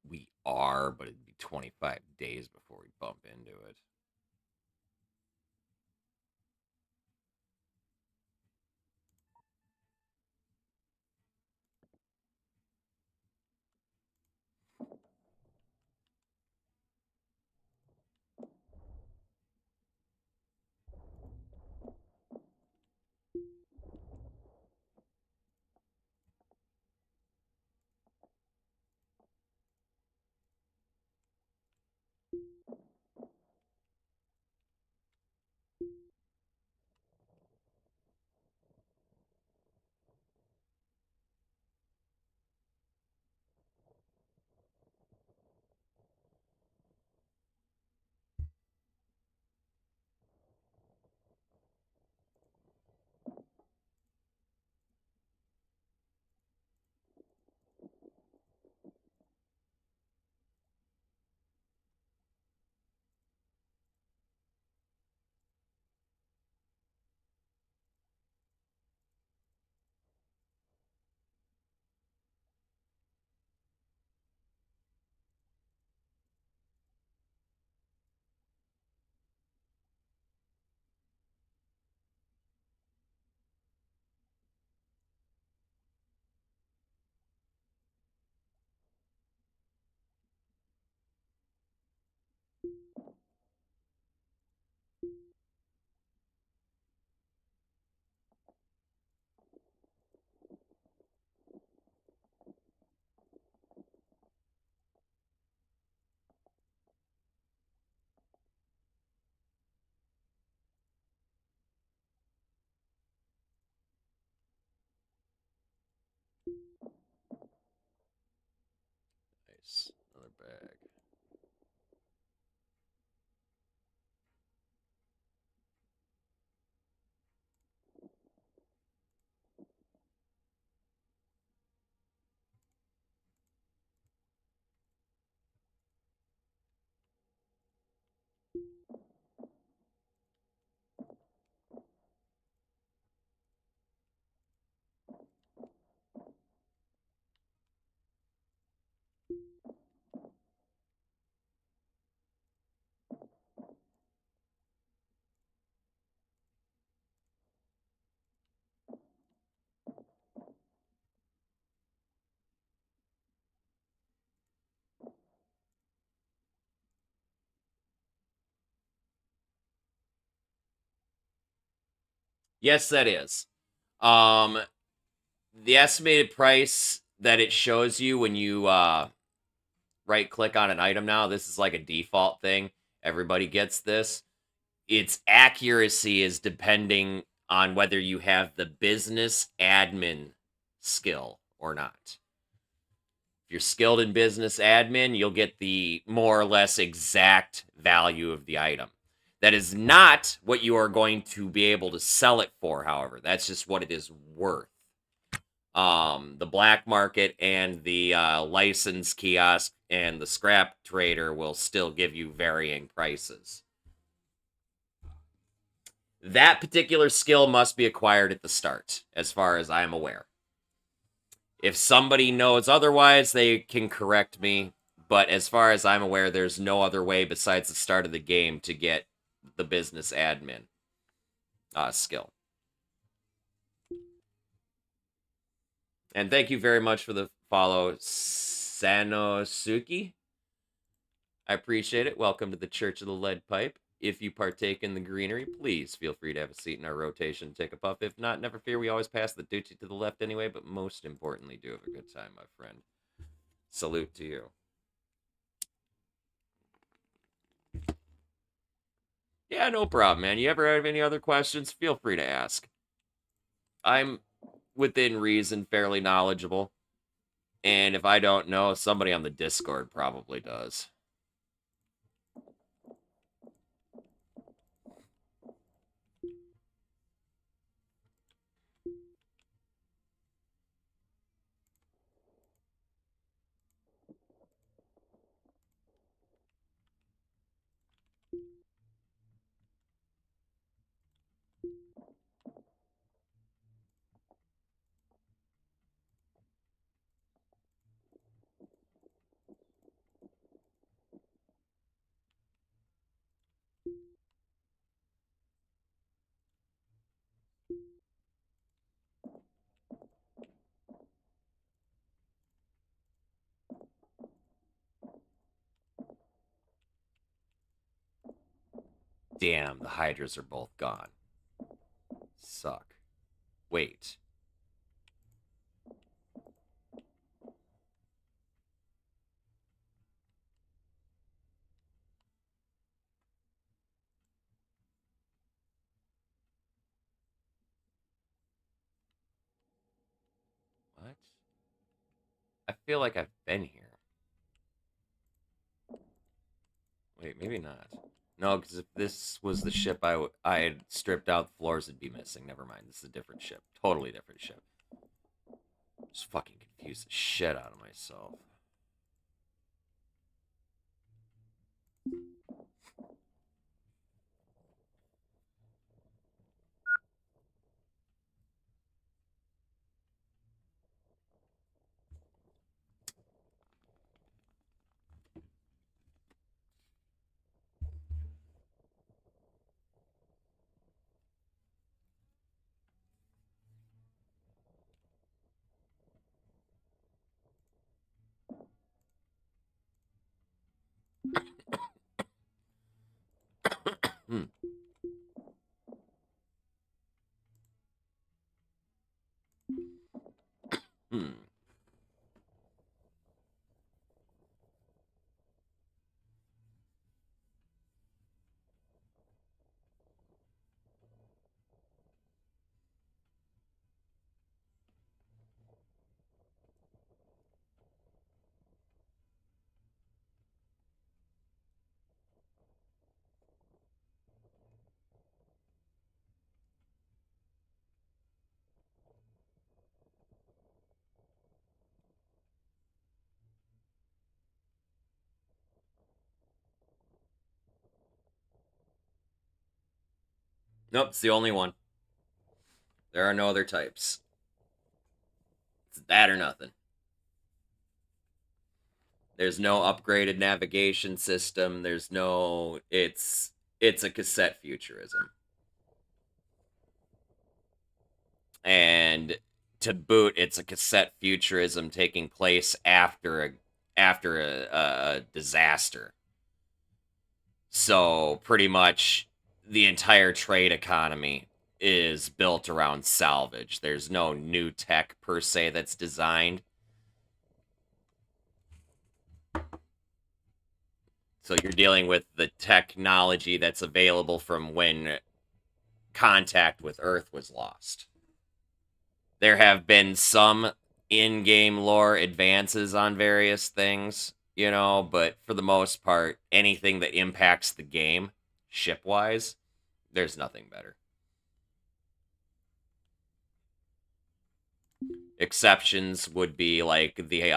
We are, but it'd be 25 days before we bump into it. Nice. Another bag. Yes, that is. The estimated price that it shows you when you right click on an item now, this is like a default thing. Everybody gets this. Its accuracy is depending on whether you have the business admin skill or not. If you're skilled in business admin, you'll get the more or less exact value of the item. That is not what you are going to be able to sell it for, however. That's just what it is worth. The black market and the license kiosk and the scrap trader will still give you varying prices. That particular skill must be acquired at the start, as far as I'm aware. If somebody knows otherwise, they can correct me. But as far as I'm aware, there's no other way besides the start of the game to get the business admin skill. And thank you very much for the follow, Sanosuke. I appreciate it. Welcome to the Church of the Lead Pipe. If you partake in the greenery, please feel free to have a seat in our rotation and take a puff. If not, never fear, we always pass the duchy to the left anyway, but most importantly, do have a good time, my friend. Salute to you. Yeah, no problem, man. You ever have any other questions, feel free to ask. I'm, within reason, fairly knowledgeable. And if I don't know, somebody on the Discord probably does. Damn, the Hydras are both gone. Suck. Wait. What? I feel like I've been here. Wait, maybe not. No, because if this was the ship I had stripped out, the floors would be missing. Never mind. This is a different ship. Totally different ship. Just fucking confused the shit out of myself. Hmm. Hmm. Nope, it's the only one. There are no other types. It's that or nothing. There's no upgraded navigation system. There's no. It's a cassette futurism. And to boot, it's a cassette futurism taking place after a disaster. So pretty much the entire trade economy is built around salvage. There's no new tech per se that's designed. So you're dealing with the technology that's available from when contact with Earth was lost. There have been some in-game lore advances on various things, you know, but for the most part, anything that impacts the game, ship-wise, there's nothing better. Exceptions would be like the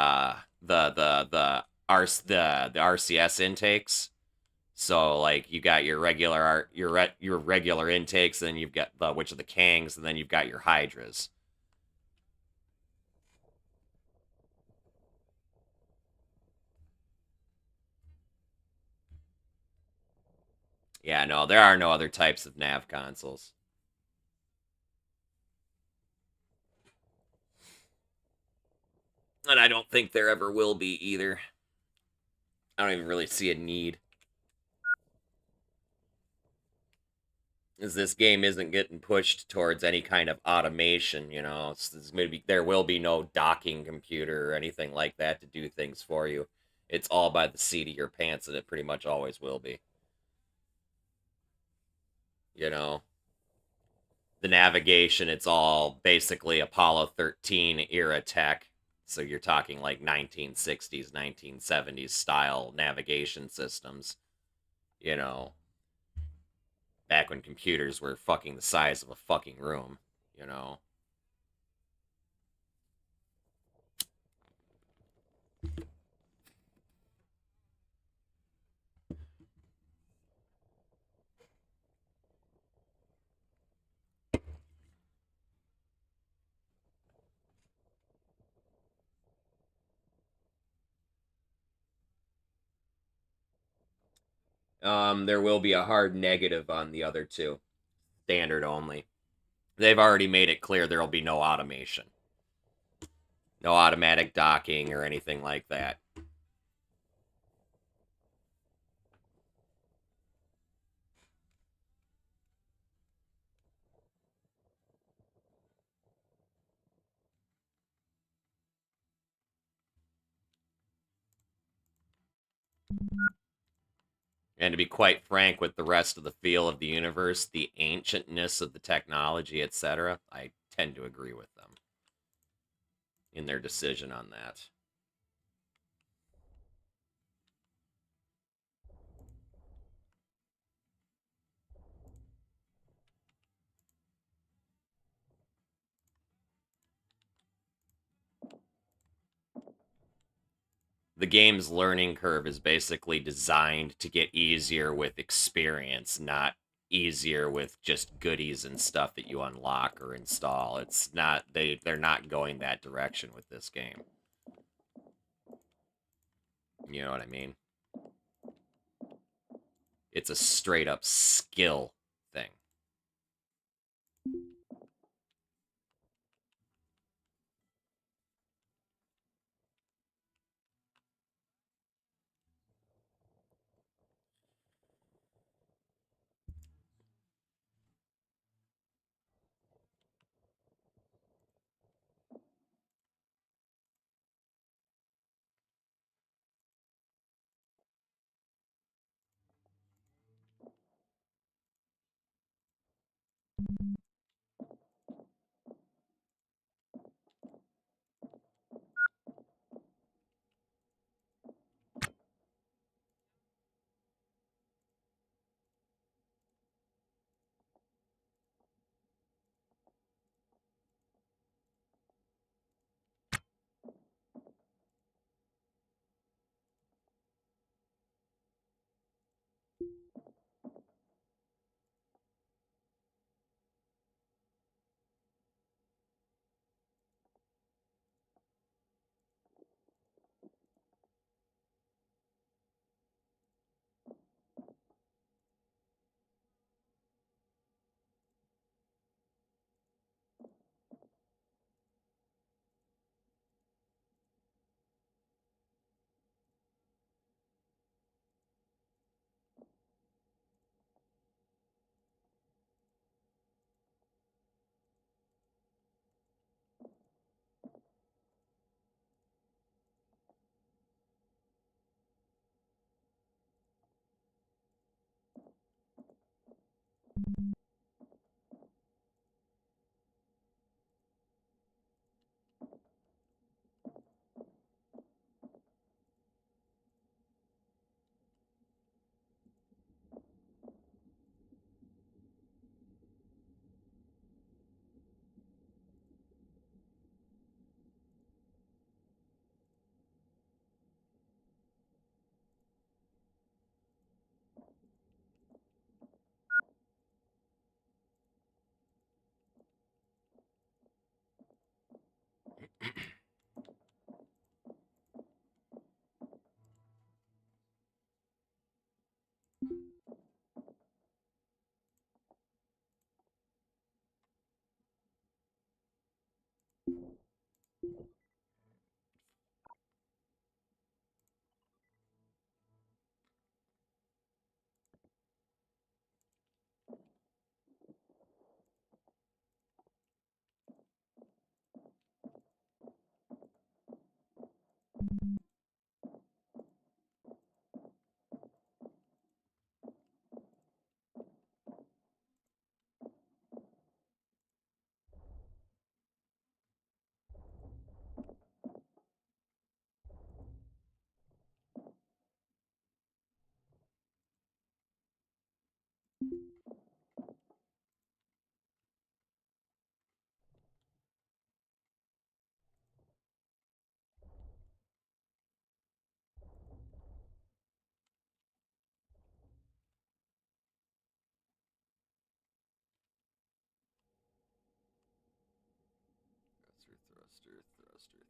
RCS intakes. So like you got your regular your regular intakes, then you've got the Witch of the Kangs, and then you've got your Hydras. Yeah, no, there are no other types of nav consoles. And I don't think there ever will be either. I don't even really see a need. As this game isn't getting pushed towards any kind of automation, you know, maybe there will be no docking computer or anything like that to do things for you. It's all by the seat of your pants, and it pretty much always will be. You know, the navigation, it's all basically Apollo 13 era tech. So you're talking like 1960s, 1970s style navigation systems, you know, back when computers were fucking the size of a fucking room, you know. There will be a hard negative on the other two. Standard only. They've already made it clear there'll be no automation. No automatic docking or anything like that. And to be quite frank with the rest of the feel of the universe, the ancientness of the technology, etc., I tend to agree with them in their decision on that. The game's learning curve is basically designed to get easier with experience, not easier with just goodies and stuff that you unlock or install. It's not they're not going that direction with this game. You know what I mean? It's a straight up skill thing.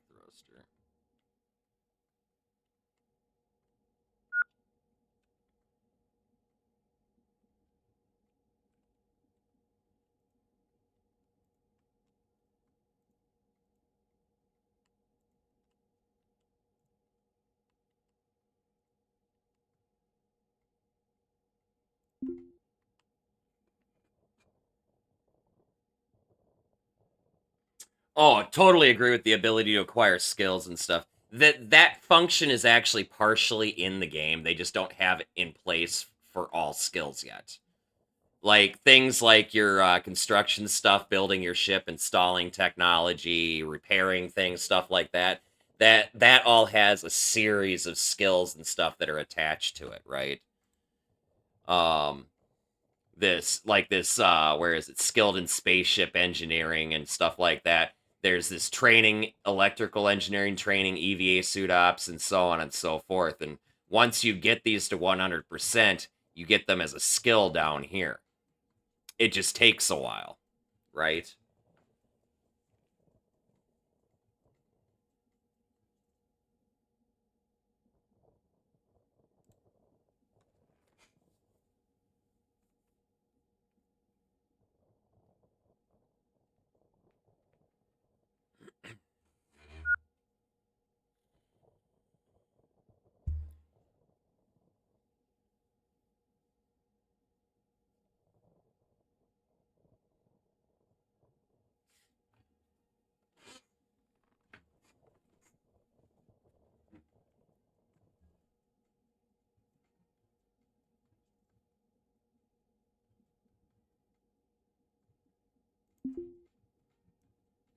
Thruster. Oh, totally agree with the ability to acquire skills and stuff. That function is actually partially in the game. They just don't have it in place for all skills yet. Like things like your construction stuff, building your ship, installing technology, repairing things, stuff like that. That all has a series of skills and stuff that are attached to it, right? Um, this where is it, skilled in spaceship engineering and stuff like that. There's this training, electrical engineering training, EVA suit ops, and so on and so forth. And once you get these to 100%, you get them as a skill down here. It just takes a while, right?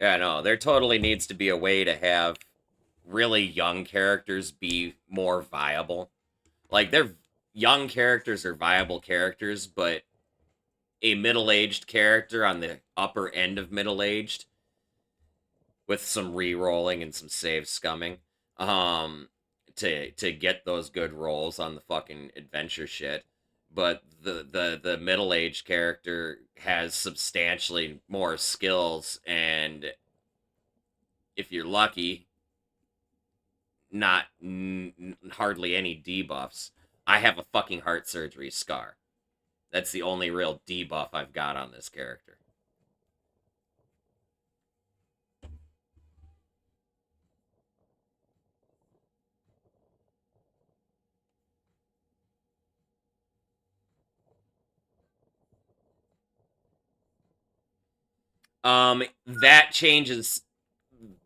Yeah, no, there totally needs to be a way to have really young characters be more viable. Like, they're young characters are viable characters, but a middle-aged character on the upper end of middle-aged with some re-rolling and some save scumming to get those good rolls on the fucking adventure shit. But the middle-aged character has substantially more skills, and if you're lucky, not hardly any debuffs. I have a fucking heart surgery scar. That's the only real debuff I've got on this character. That changes.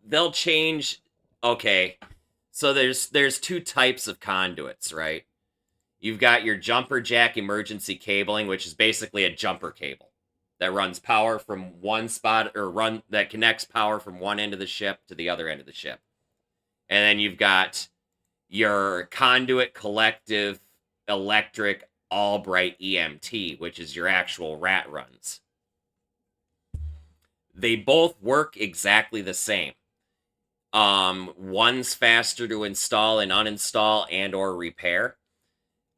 They'll change. Okay, so there's two types of conduits, right? You've got your jumper jack emergency cabling, which is basically a jumper cable that runs power from one spot that connects power from one end of the ship to the other end of the ship. And then you've got your conduit collective electric Albright EMT, which is your actual rat runs. They both work exactly the same. One's faster to install and uninstall and or repair.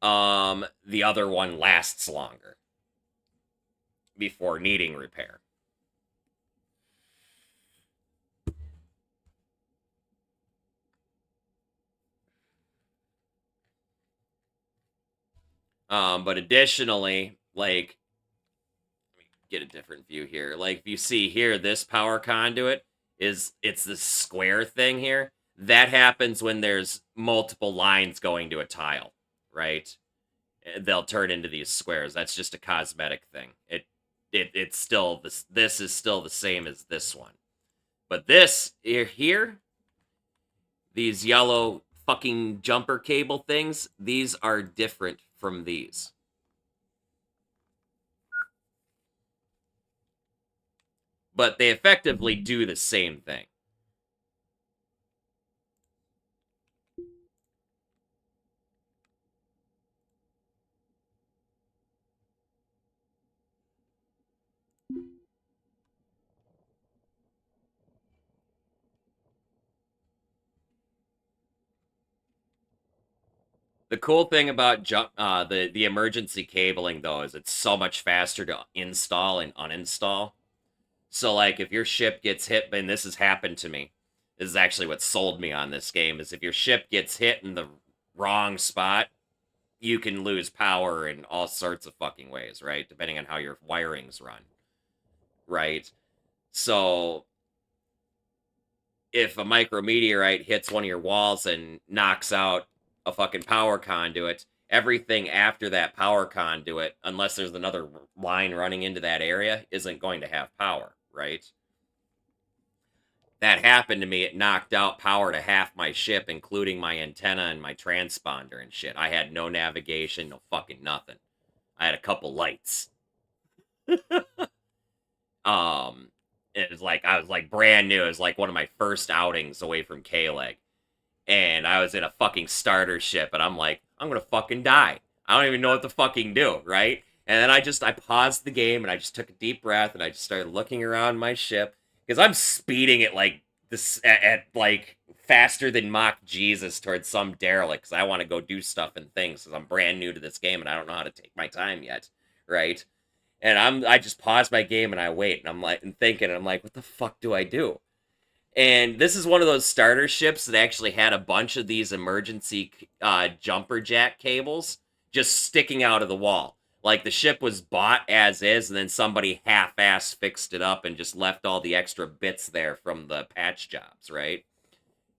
The other one lasts longer before needing repair. But additionally, like, let me get a different view here. Like, if you see here, this power conduit it's this square thing here. That happens when there's multiple lines going to a tile, right? They'll turn into these squares. That's just a cosmetic thing. It's still this is still the same as this one. But this here, these yellow fucking jumper cable things, these are different from these. But they effectively do the same thing. The cool thing about the emergency cabling, though, is it's so much faster to install and uninstall. So, like, if your ship gets hit, and this has happened to me, this is actually what sold me on this game, is if your ship gets hit in the wrong spot, you can lose power in all sorts of fucking ways, right? Depending on how your wirings run, right? So, if a micrometeorite hits one of your walls and knocks out a fucking power conduit, everything after that power conduit, unless there's another line running into that area, isn't going to have power, right? that happened to me, it knocked out power to half my ship, including my antenna and my transponder and shit. I had no navigation, no fucking nothing. I had a couple lights. It was like, I was like brand new. It was like one of my first outings away from K-Leg. And I was in a fucking starter ship, and I'm like, I'm gonna fucking die. I don't even know what to fucking do, right? And then I paused the game, and I just took a deep breath, and I just started looking around my ship, because I'm speeding at like this at like faster than Mach Jesus towards some derelict, because I want to go do stuff and things, because I'm brand new to this game, and I don't know how to take my time yet, right? And I just pause my game and I wait, and I'm like, and thinking, and I'm like, what the fuck do I do? And this is one of those starter ships that actually had a bunch of these emergency jumper jack cables just sticking out of the wall. Like, the ship was bought as is, and then somebody half-ass fixed it up and just left all the extra bits there from the patch jobs, right?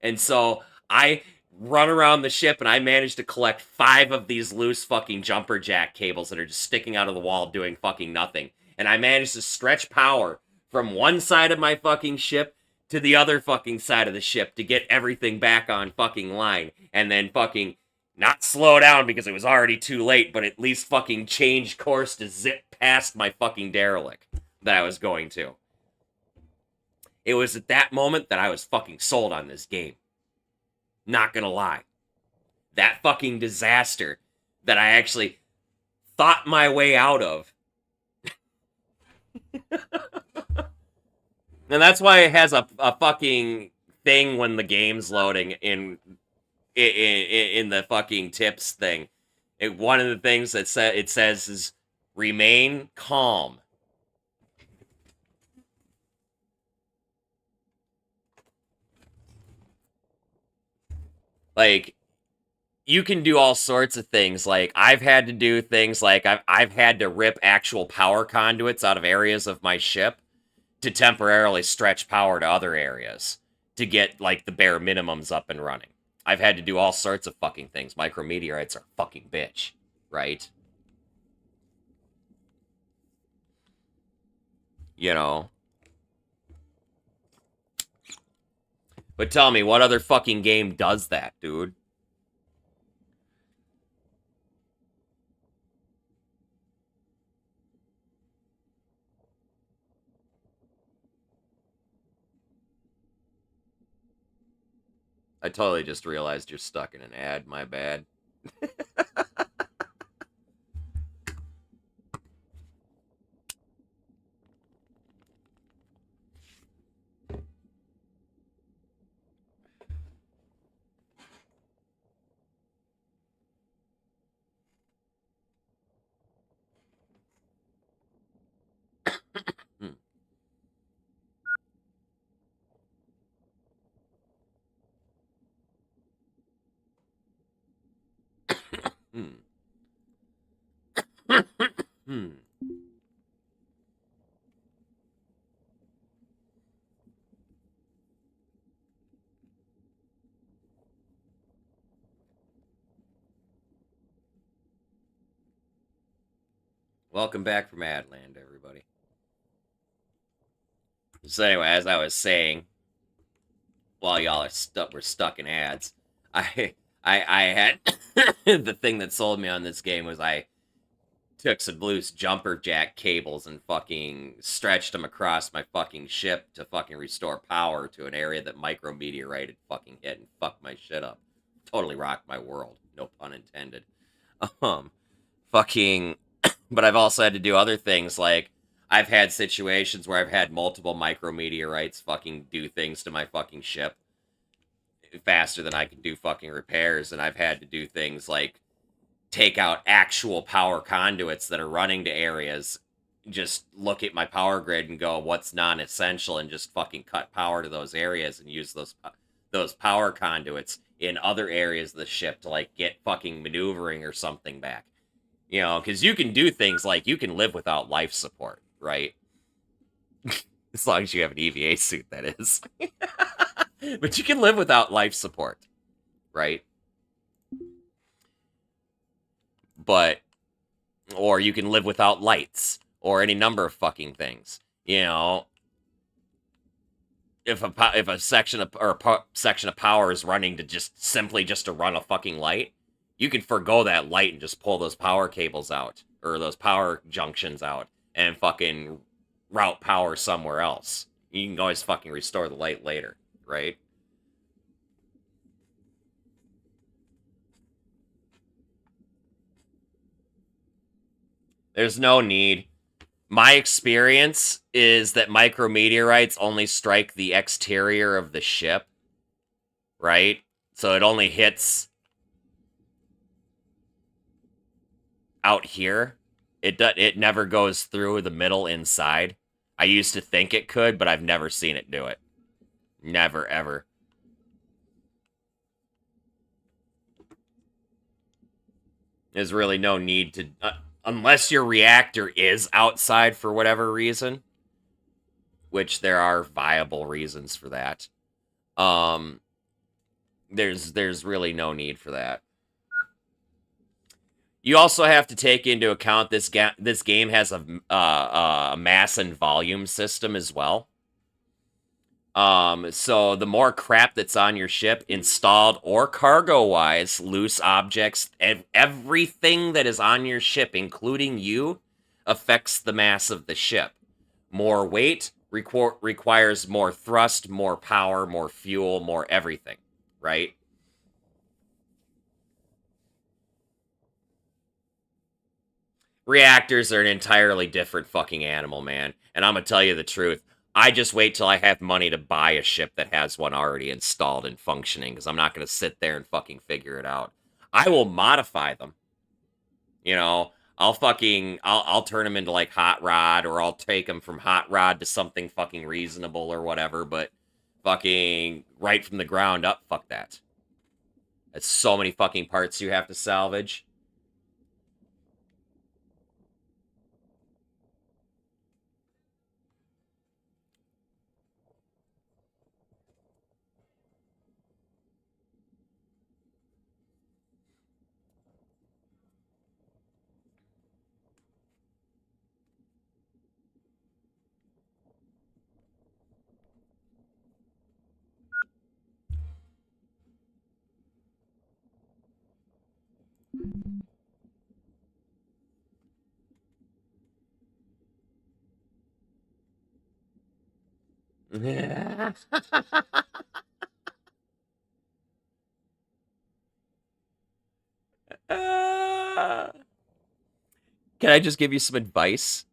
And so I run around the ship, and I managed to collect 5 of these loose fucking jumper jack cables that are just sticking out of the wall doing fucking nothing. And I managed to stretch power from one side of my fucking ship to the other fucking side of the ship to get everything back on fucking line, and then fucking not slow down because it was already too late, but at least fucking change course to zip past my fucking derelict that I was going to. It was at that moment that I was fucking sold on this game. Not gonna lie. That fucking disaster that I actually thought my way out of. And that's why it has a fucking thing when the game's loading in the fucking tips thing. One of the things that it says is remain calm. Like, you can do all sorts of things. Like, I've had to do things like I've had to rip actual power conduits out of areas of my ship to temporarily stretch power to other areas to get, like, the bare minimums up and running. I've had to do all sorts of fucking things. Micrometeorites are a fucking bitch, right? You know? But tell me, what other fucking game does that, dude? I totally just realized you're stuck in an ad, my bad. Hmm. Hmm. Hmm. Welcome back from Adland, everybody. So anyway, as I was saying, while y'all were stuck in ads, I had the thing that sold me on this game was I took some loose jumper jack cables and fucking stretched them across my fucking ship to fucking restore power to an area that micrometeorite had fucking hit and fucked my shit up. Totally rocked my world. No pun intended. Fucking, but I've also had to do other things, like I've had situations where I've had multiple micrometeorites fucking do things to my fucking ship faster than I can do fucking repairs, and I've had to do things like take out actual power conduits that are running to areas, just look at my power grid and go, what's non-essential, and just fucking cut power to those areas and use those power conduits in other areas of the ship to, like, get fucking maneuvering or something back. You know, because you can do things like you can live without life support, right? As long as you have an EVA suit, that is. But you can live without life support, right? But, or you can live without lights, or any number of fucking things, you know? if a section of section of power is running to just to run a fucking light, you can forgo that light and just pull those power cables out or those power junctions out and fucking route power somewhere else. You can always fucking restore the light later, right? There's no need. My experience is that micrometeorites only strike the exterior of the ship, right? So it only hits out here. It never goes through the middle inside. I used to think it could, but I've never seen it do it. Never, ever. There's really no need to... unless your reactor is outside for whatever reason, which there are viable reasons for that. There's really no need for that. You also have to take into account this game has a mass and volume system as well. So the more crap that's on your ship, installed or cargo-wise, loose objects, everything that is on your ship, including you, affects the mass of the ship. More weight requires more thrust, more power, more fuel, more everything, right? Reactors are an entirely different fucking animal, man. And I'm gonna tell you the truth. I just wait till I have money to buy a ship that has one already installed and functioning, because I'm not gonna sit there and fucking figure it out. I will modify them. You know, I'll turn them into like hot rod, or I'll take them from hot rod to something fucking reasonable or whatever, but fucking right from the ground up, fuck that. That's so many fucking parts you have to salvage. Can I just give you some advice?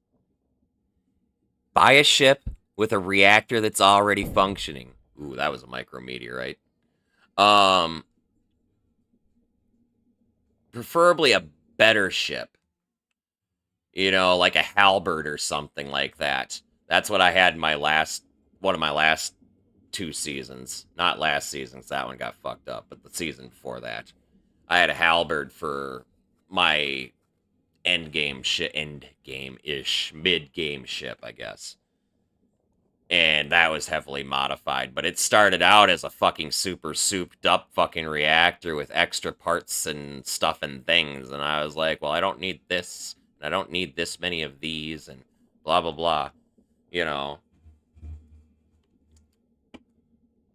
Buy a ship with a reactor that's already functioning. Ooh, that was a micrometeorite. Preferably a better ship. You know, like a halberd or something like that. That's what I had in one of my last 2 seasons. Not last season, 'cause that one got fucked up, but the season before that. I had a halberd for my mid-game ship, I guess. And that was heavily modified, but it started out as a fucking super souped up fucking reactor with extra parts and stuff and things, and I was like, well, I don't need this, and I don't need this many of these, and blah, blah, blah, you know.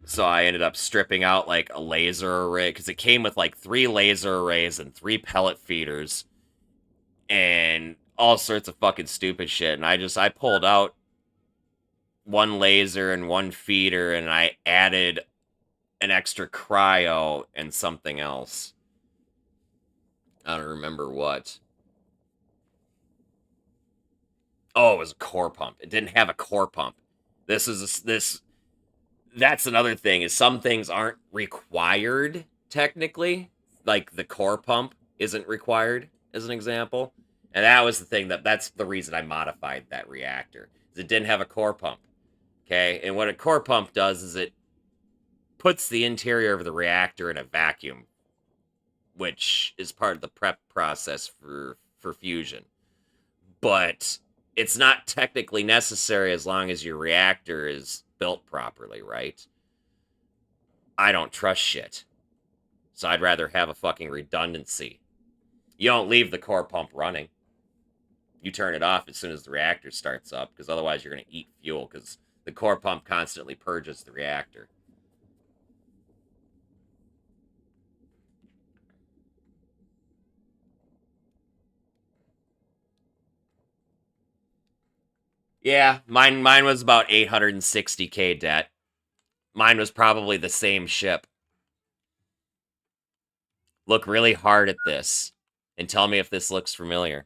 So I ended up stripping out, like, a laser array, because it came with, like, 3 laser arrays and 3 pellet feeders, and all sorts of fucking stupid shit, and I pulled out 1 laser and 1 feeder, and I added an extra cryo and something else. I don't remember what. Oh, it was a core pump. It didn't have a core pump. That's another thing, is some things aren't required, technically. Like, the core pump isn't required, as an example. And that was the thing, that's the reason I modified that reactor. Is it didn't have a core pump. Okay, and what a core pump does is it puts the interior of the reactor in a vacuum, which is part of the prep process for fusion. But it's not technically necessary as long as your reactor is built properly, right? I don't trust shit. So I'd rather have a fucking redundancy. You don't leave the core pump running. You turn it off as soon as the reactor starts up, because otherwise you're going to eat fuel, because The core pump constantly purges the reactor. Yeah, mine was about 860K debt. Mine was probably the same ship. Look really hard at this and tell me if this looks familiar.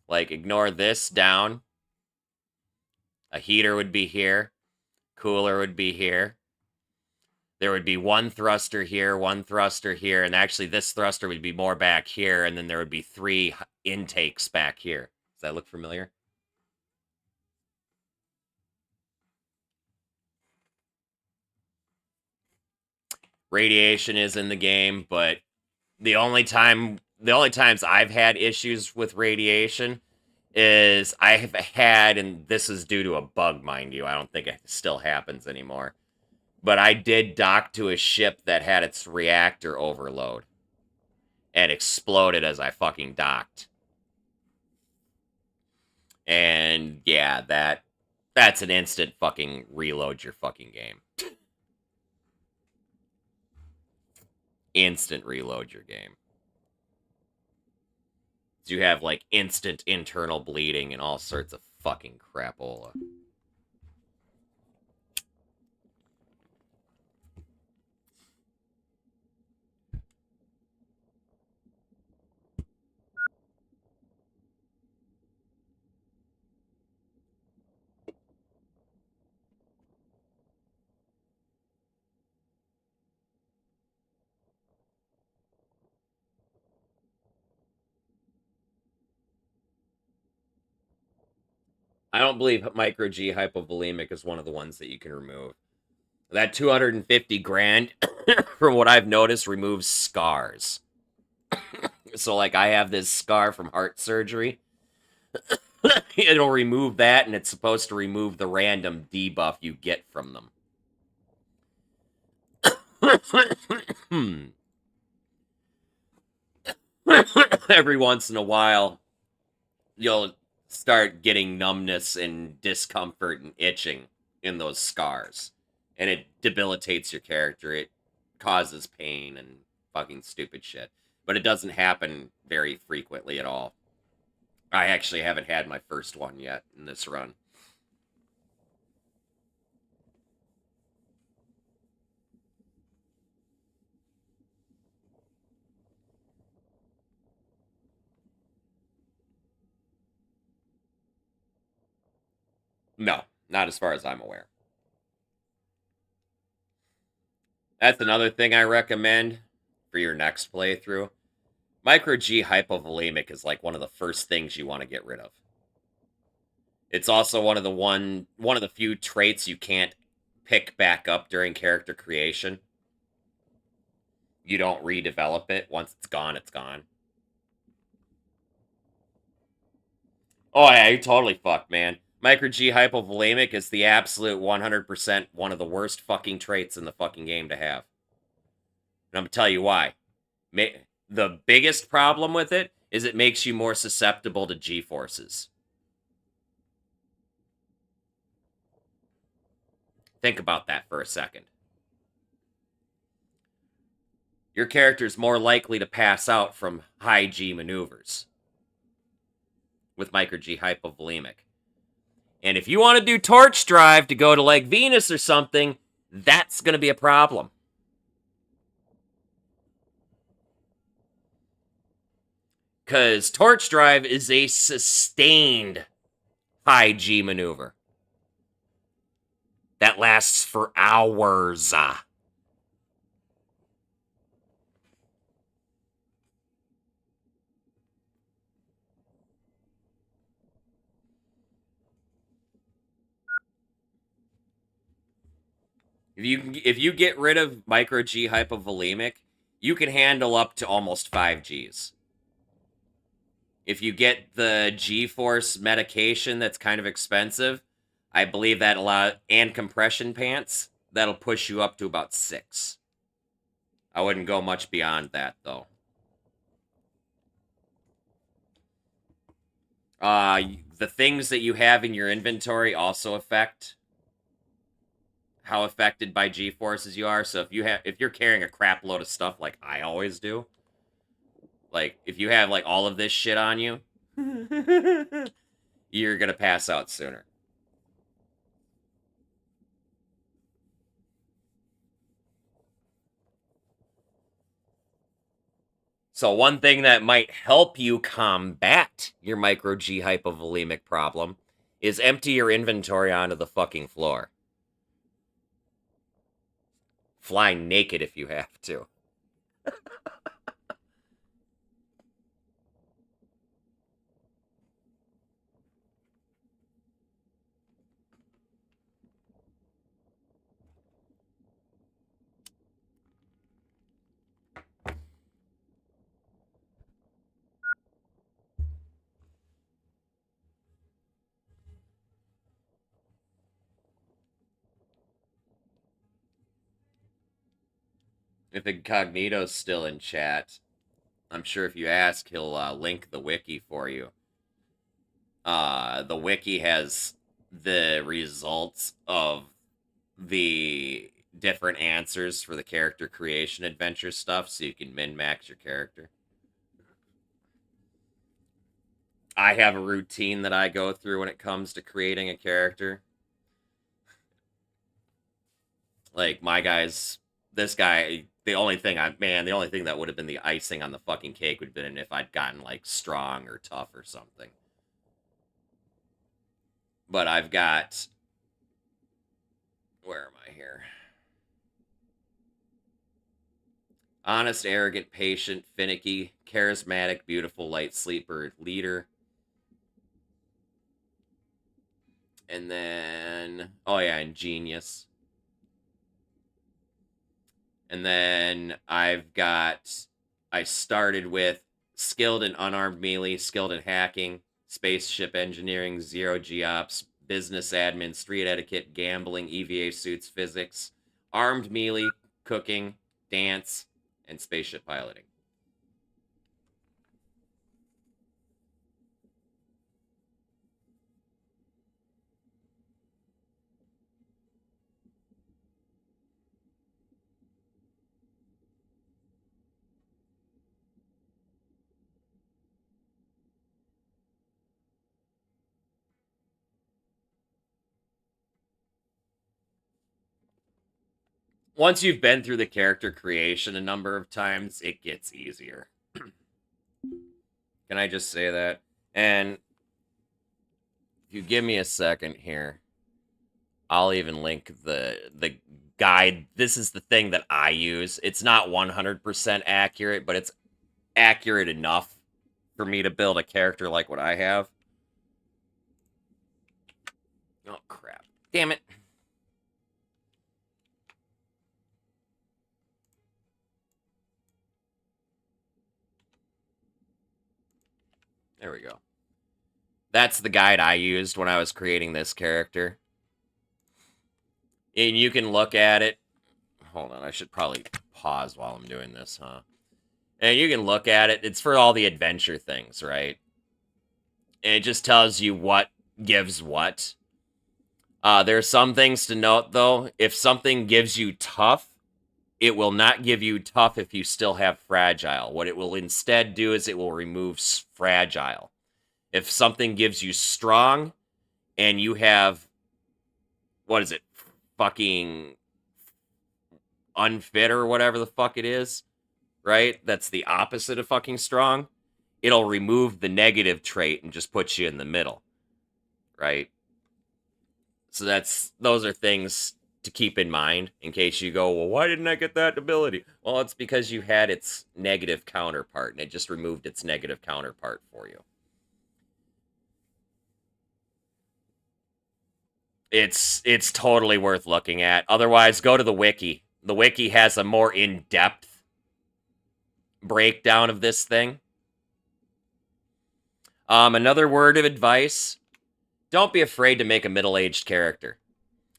Like, ignore this down. A heater would be here. Cooler would be here. There would be one thruster here, and actually this thruster would be more back here, and then there would be 3 intakes back here. Does that look familiar? Radiation is in the game, but the only times I've had issues with radiation is I have had, and this is due to a bug, mind you, I don't think it still happens anymore, but I did dock to a ship that had its reactor overload and exploded as I fucking docked. And yeah, that's an instant fucking reload your fucking game. Instant reload your game. You have like instant internal bleeding and all sorts of fucking crapola. I don't believe micro G hypovolemic is one of the ones that you can remove. That 250 grand, from what I've noticed, removes scars. So, like, I have this scar from heart surgery. It'll remove that, and it's supposed to remove the random debuff you get from them. Every once in a while, you'll start getting numbness and discomfort and itching in those scars. And it debilitates your character. It causes pain and fucking stupid shit. But it doesn't happen very frequently at all. I actually haven't had my first one yet in this run. No, not as far as I'm aware. That's another thing I recommend for your next playthrough. Micro G hypovolemic is like one of the first things you want to get rid of. It's also one of the few traits you can't pick back up during character creation. You don't redevelop it. Once it's gone, it's gone. Oh yeah, you totally fucked, man. Micro G hypovolemic is the absolute 100% one of the worst fucking traits in the fucking game to have. And I'm gonna tell you why. The biggest problem with it is it makes you more susceptible to G-forces. Think about that for a second. Your character's more likely to pass out from high G maneuvers with micro G hypovolemic. And if you want to do torch drive to go to like Venus or something, that's going to be a problem. Because torch drive is a sustained high G maneuver that lasts for hours. If you get rid of micro G hypovolemic, you can handle up to almost 5 Gs. If you get the G-force medication that's kind of expensive, I believe and compression pants, that'll push you up to about 6. I wouldn't go much beyond that, though. The things that you have in your inventory also affect how affected by G-forces you are. So if you're carrying a crap load of stuff like I always do, like if you have like all of this shit on you, you're gonna pass out sooner. So one thing that might help you combat your micro G hypovolemic problem is empty your inventory onto the fucking floor. Fly naked if you have to. If Incognito's still in chat, I'm sure if you ask, he'll link the wiki for you. The wiki has the results of the different answers for the character creation adventure stuff, so you can min-max your character. I have a routine that I go through when it comes to creating a character. Like, my guys, this guy, the only thing that would have been the icing on the fucking cake would have been if I'd gotten, like, strong or tough or something. But I've got... Where am I here? Honest, arrogant, patient, finicky, charismatic, beautiful, light sleeper, leader. And then... Oh, yeah, ingenious. And then I started with skilled in unarmed melee, skilled in hacking, spaceship engineering, zero G-ops, business admin, street etiquette, gambling, EVA suits, physics, armed melee, cooking, dance, and spaceship piloting. Once you've been through the character creation a number of times, it gets easier. Can I just say that? And if you give me a second here, I'll even link the guide. This is the thing that I use. It's not 100% accurate, but it's accurate enough for me to build a character like what I have. Oh, crap. Damn it. There we go. That's the guide I used when I was creating this character. And you can look at it. Hold on, I should probably pause while I'm doing this, huh? And you can look at it. It's for all the adventure things, right? And it just tells you what gives what. There are some things to note, though. If something gives you tough, it will not give you tough if you still have fragile. What it will instead do is it will remove fragile. If something gives you strong and you have, what is it, fucking unfit or whatever the fuck it is, right? That's the opposite of fucking strong. It'll remove the negative trait and just put you in the middle, right? So those are things to keep in mind in case you go, well, why didn't I get that ability? Well, it's because you had its negative counterpart, and it just removed its negative counterpart for you. It's totally worth looking at. Otherwise, go to the wiki. The wiki has a more in-depth breakdown of this thing. Another word of advice, don't be afraid to make a middle-aged character.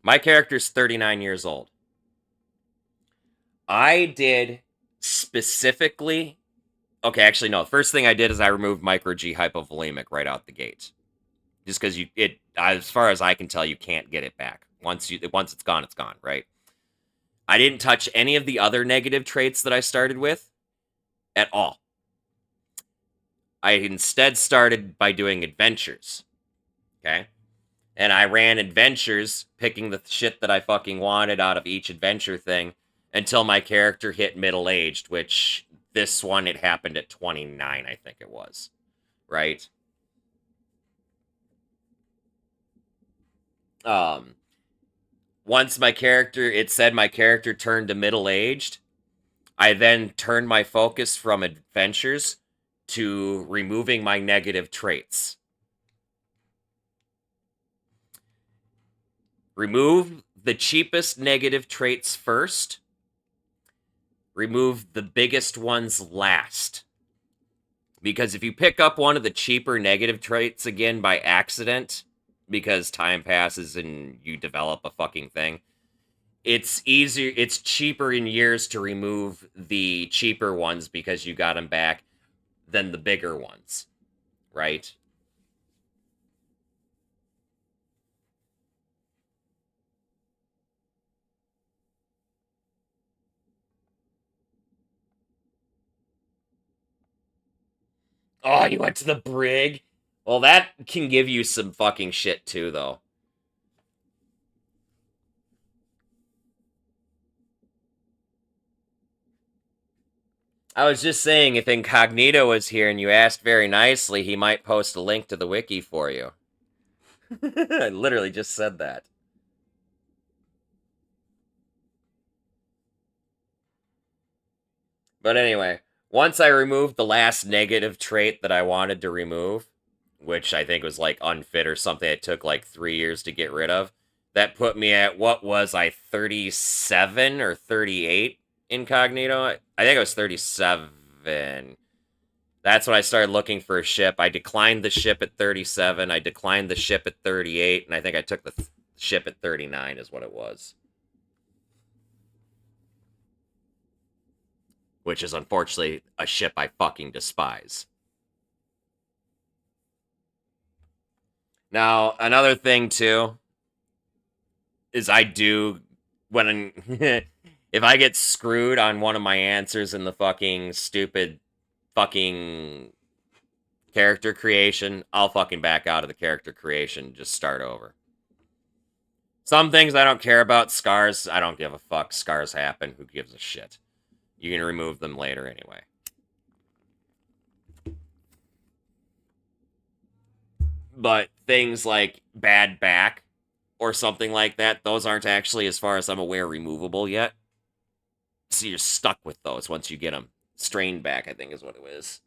My character's 39 years old. I did specifically... Okay, actually, no. First thing I did is I removed Micro G Hypovolemic right out the gate. Just because as far as I can tell, you can't get it back. Once it's gone, right? I didn't touch any of the other negative traits that I started with at all. I instead started by doing adventures. Okay? And I ran adventures, picking the shit that I fucking wanted out of each adventure thing until my character hit middle-aged, which this one, it happened at 29, I think it was. Right? Once it said my character turned to middle-aged, I then turned my focus from adventures to removing my negative traits. Remove the cheapest negative traits first. Remove the biggest ones last. Because if you pick up one of the cheaper negative traits again by accident, because time passes and you develop a fucking thing, it's cheaper in years to remove the cheaper ones because you got them back than the bigger ones, right? Oh, you went to the brig? Well, that can give you some fucking shit too, though. I was just saying, if Incognito was here and you asked very nicely, he might post a link to the wiki for you. I literally just said that. But anyway, once I removed the last negative trait that I wanted to remove, which I think was like unfit or something it took like 3 years to get rid of, that put me at, what was I, 37 or 38 Incognito? I think I was 37. That's when I started looking for a ship. I declined the ship at 37. I declined the ship at 38. And I think I took the ship at 39 is what it was. Which is unfortunately a ship I fucking despise. Now, another thing too is I do when if I get screwed on one of my answers in the fucking stupid fucking character creation, I'll fucking back out of the character creation and just start over. Some things I don't care about. Scars, I don't give a fuck. Scars happen. Who gives a shit? You can remove them later anyway. But things like bad back or something like that, those aren't actually, as far as I'm aware, removable yet. So you're stuck with those once you get them. Strained back, I think is what it is.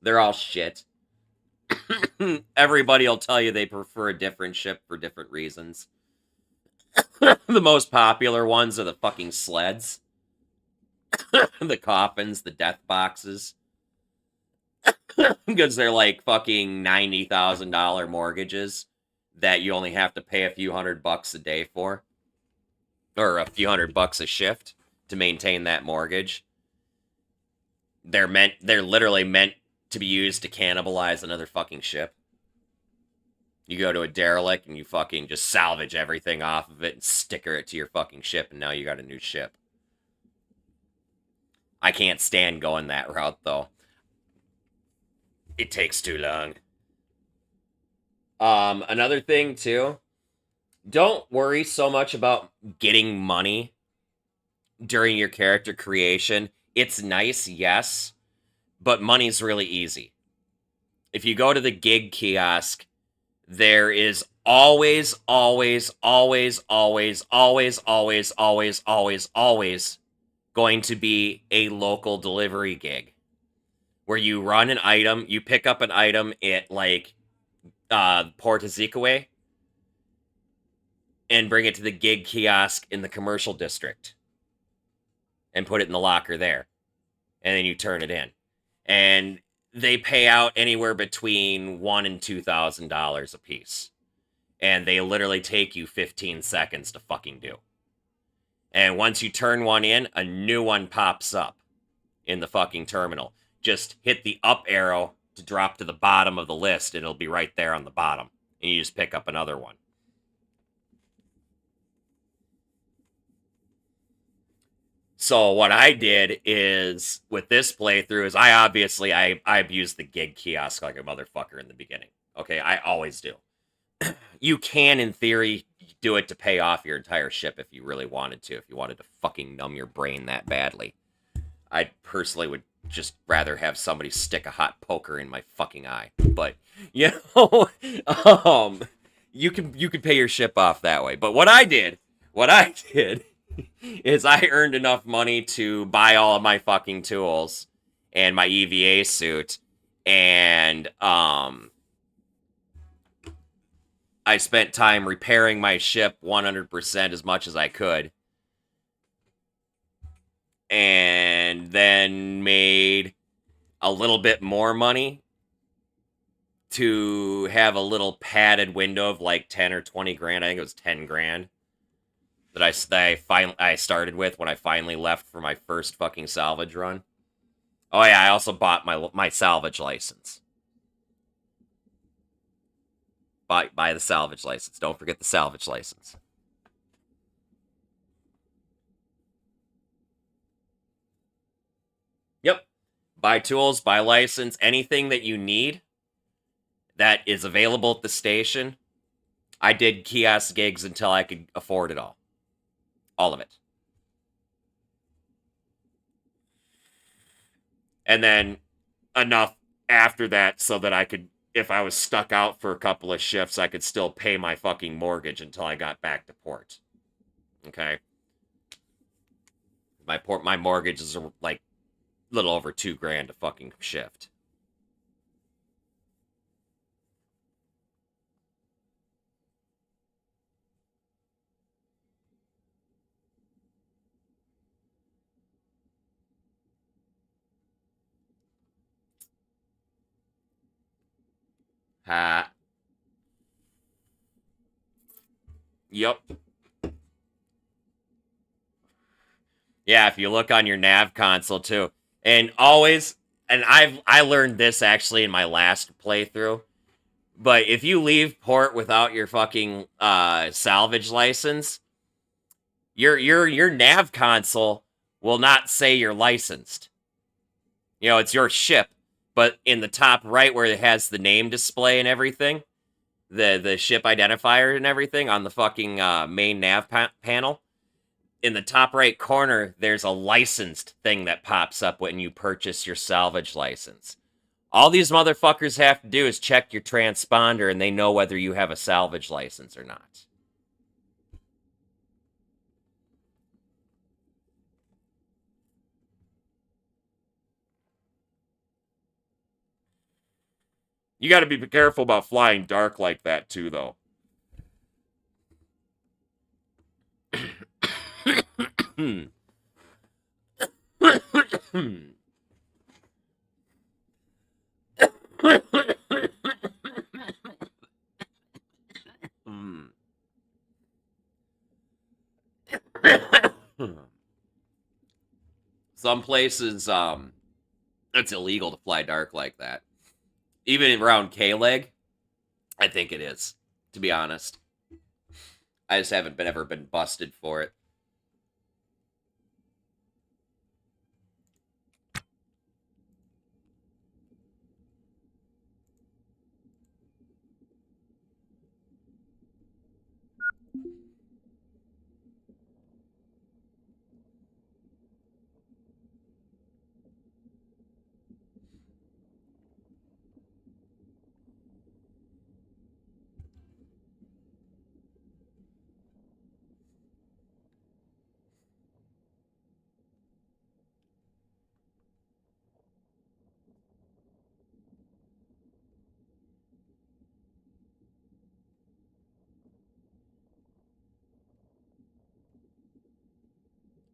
They're all shit. Everybody will tell you they prefer a different ship for different reasons. The most popular ones are the fucking sleds. The coffins, the death boxes. Because they're like fucking $90,000 mortgages that you only have to pay a few $100 a day for. Or a few $100 a shift to maintain that mortgage. They're literally meant to be used to cannibalize another fucking ship. You go to a derelict and you fucking just salvage everything off of it and sticker it to your fucking ship, and now you got a new ship. I can't stand going that route, though. It takes too long. Another thing, too. Don't worry so much about getting money during your character creation. It's nice, yes, but money's really easy. If you go to the gig kiosk, there is always going to be a local delivery gig where you run an item, you pick up an item at like Port Ezekwe and bring it to the gig kiosk in the commercial district and put it in the locker there. And then you turn it in. And they pay out anywhere between $1,000 and $2,000 a piece. And they literally take you 15 seconds to fucking do. And once you turn one in, a new one pops up in the fucking terminal. Just hit the up arrow to drop to the bottom of the list, and it'll be right there on the bottom. And you just pick up another one. So what I did is, with this playthrough, is I abused the gig kiosk like a motherfucker in the beginning. Okay, I always do. You can, in theory, do it to pay off your entire ship if you really wanted to, if you wanted to fucking numb your brain that badly. I personally would just rather have somebody stick a hot poker in my fucking eye. But, you know, you can pay your ship off that way. But what I did is I earned enough money to buy all of my fucking tools and my EVA suit, and I spent time repairing my ship 100% as much as I could, and then made a little bit more money to have a little padded window of like 10 or 20 grand. I think it was 10 grand that I started with when I finally left for my first fucking salvage run. Oh yeah, I also bought my salvage license. Buy the salvage license. Don't forget the salvage license. Yep. Buy tools, buy license, anything that you need that is available at the station. I did kiosk gigs until I could afford it all. All of it. And then enough after that so that I could, if I was stuck out for a couple of shifts, I could still pay my fucking mortgage until I got back to port. Okay? My mortgage is like a little over $2,000 a fucking shift. Yep. Yeah, if you look on your nav console too. And always, and I learned this actually in my last playthrough, but if you leave port without your fucking salvage license, your nav console will not say you're licensed. You know, it's your ship, but in the top right where it has the name display and everything, the ship identifier and everything on the fucking main nav panel, in the top right corner, there's a licensed thing that pops up when you purchase your salvage license. All these motherfuckers have to do is check your transponder and they know whether you have a salvage license or not. You got to be careful about flying dark like that too, though. Some places, it's illegal to fly dark like that. Even around K-Leg, I think it is, to be honest. I just haven't ever been busted for it.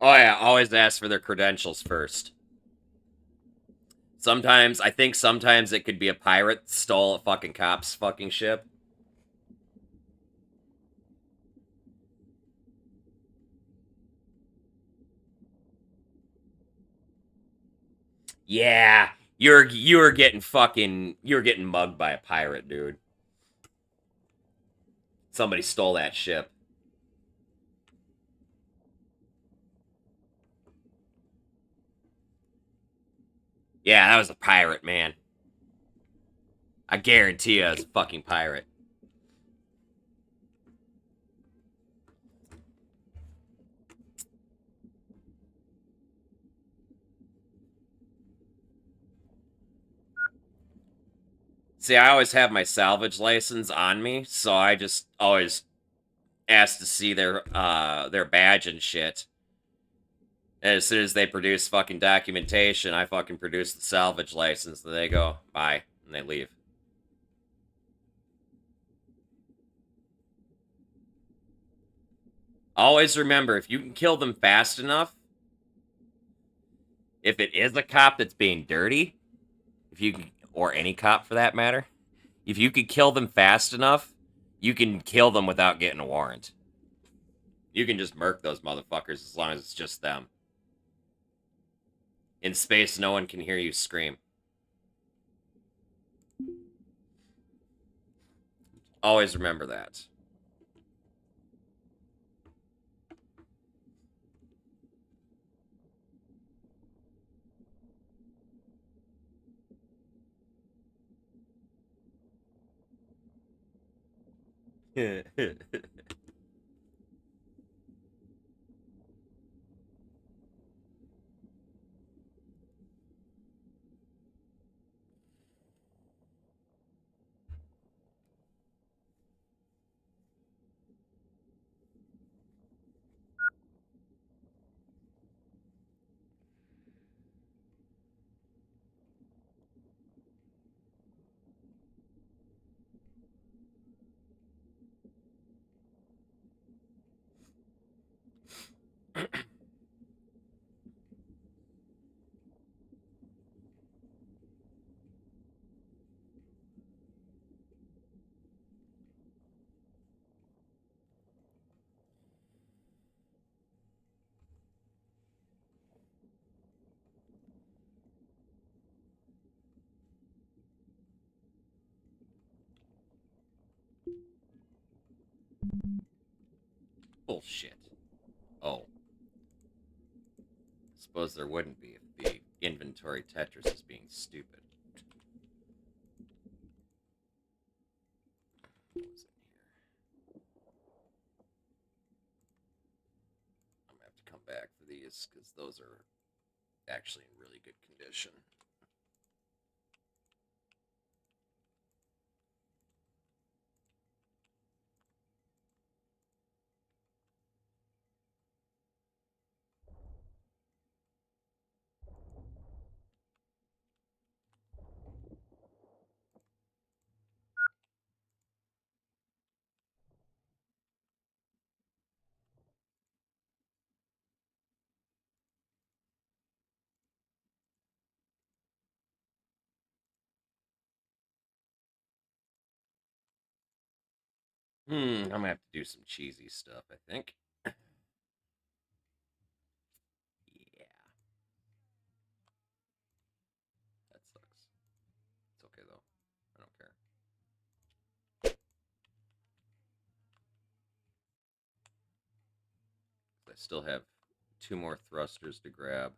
Oh yeah, always ask for their credentials first. Sometimes, I think sometimes it could be a pirate stole a fucking cop's fucking ship. Yeah, you're getting mugged by a pirate, dude. Somebody stole that ship. Yeah, that was a pirate, man. I guarantee you it was a fucking pirate. See, I always have my salvage license on me, so I just always ask to see their badge and shit. And as soon as they produce fucking documentation, I fucking produce the salvage license, and they go, bye, and they leave. Always remember, if you can kill them fast enough, if it is a cop that's being dirty, if you can, or any cop for that matter, if you can kill them fast enough, you can kill them without getting a warrant. You can just murk those motherfuckers as long as it's just them. In space, no one can hear you scream. Always remember that. Bullshit. Oh. Suppose there wouldn't be if the inventory Tetris is being stupid. What was in here? I'm gonna have to come back for these because those are actually in really good condition. I'm gonna have to do some cheesy stuff, I think. Yeah. That sucks. It's okay though. I don't care. I still have 2 more thrusters to grab.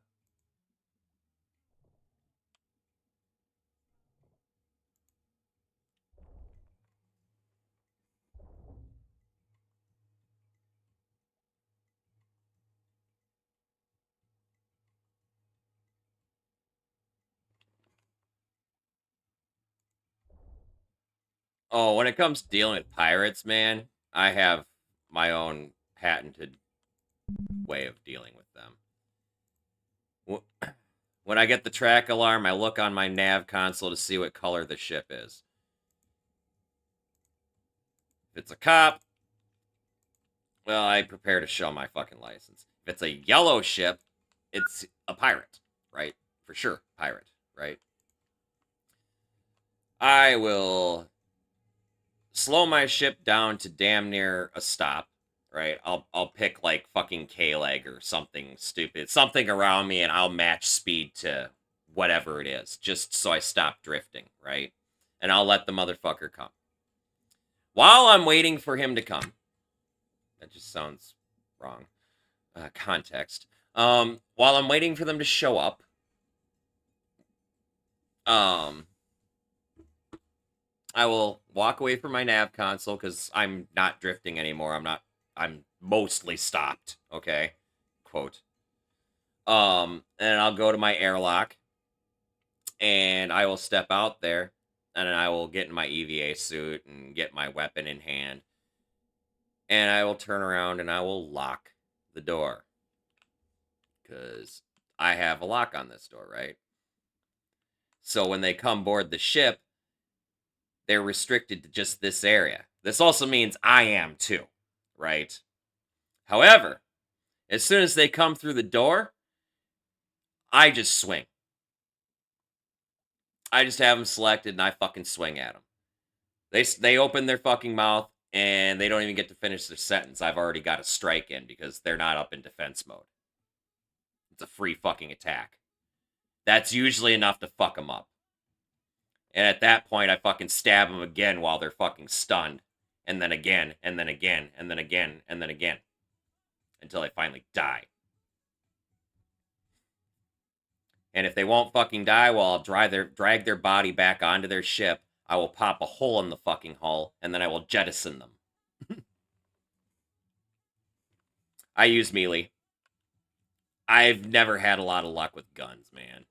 Oh, when it comes to dealing with pirates, man, I have my own patented way of dealing with them. When I get the track alarm, I look on my nav console to see what color the ship is. If it's a cop, well, I prepare to show my fucking license. If it's a yellow ship, it's a pirate, right? For sure, pirate, right? I will slow my ship down to damn near a stop, right? I'll pick like fucking K-leg or something stupid, something around me, and I'll match speed to whatever it is, just so I stop drifting, right? And I'll let the motherfucker come. While I'm waiting for him to come, that just sounds wrong. Context. While I'm waiting for them to show up, I will walk away from my nav console because I'm not drifting anymore. I'm mostly stopped. Okay. Quote. And I'll go to my airlock and I will step out there and I will get in my EVA suit and get my weapon in hand. And I will turn around and I will lock the door. Because I have a lock on this door, right? So when they come board the ship, they're restricted to just this area. This also means I am too, right? However, as soon as they come through the door, I just swing. I just have them selected and I fucking swing at them. They open their fucking mouth and they don't even get to finish their sentence. I've already got a strike in because they're not up in defense mode. It's a free fucking attack. That's usually enough to fuck them up. And at that point, I fucking stab them again while they're fucking stunned. And then again, and then again, and then again, and then again. Until they finally die. And if they won't fucking die, well, I'll drag their body back onto their ship. I will pop a hole in the fucking hull, and then I will jettison them. I use melee. I've never had a lot of luck with guns, man.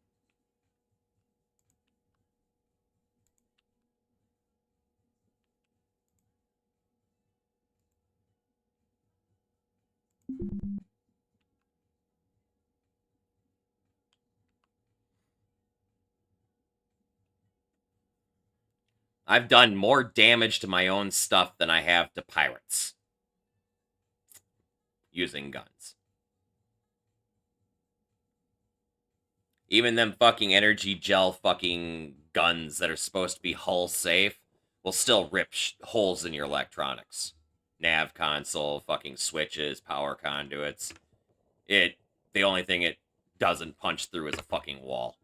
I've done more damage to my own stuff than I have to pirates. Using guns. Even them fucking energy gel fucking guns that are supposed to be hull safe will still rip holes in your electronics. Nav console, fucking switches, power conduits. The only thing it doesn't punch through is a fucking wall.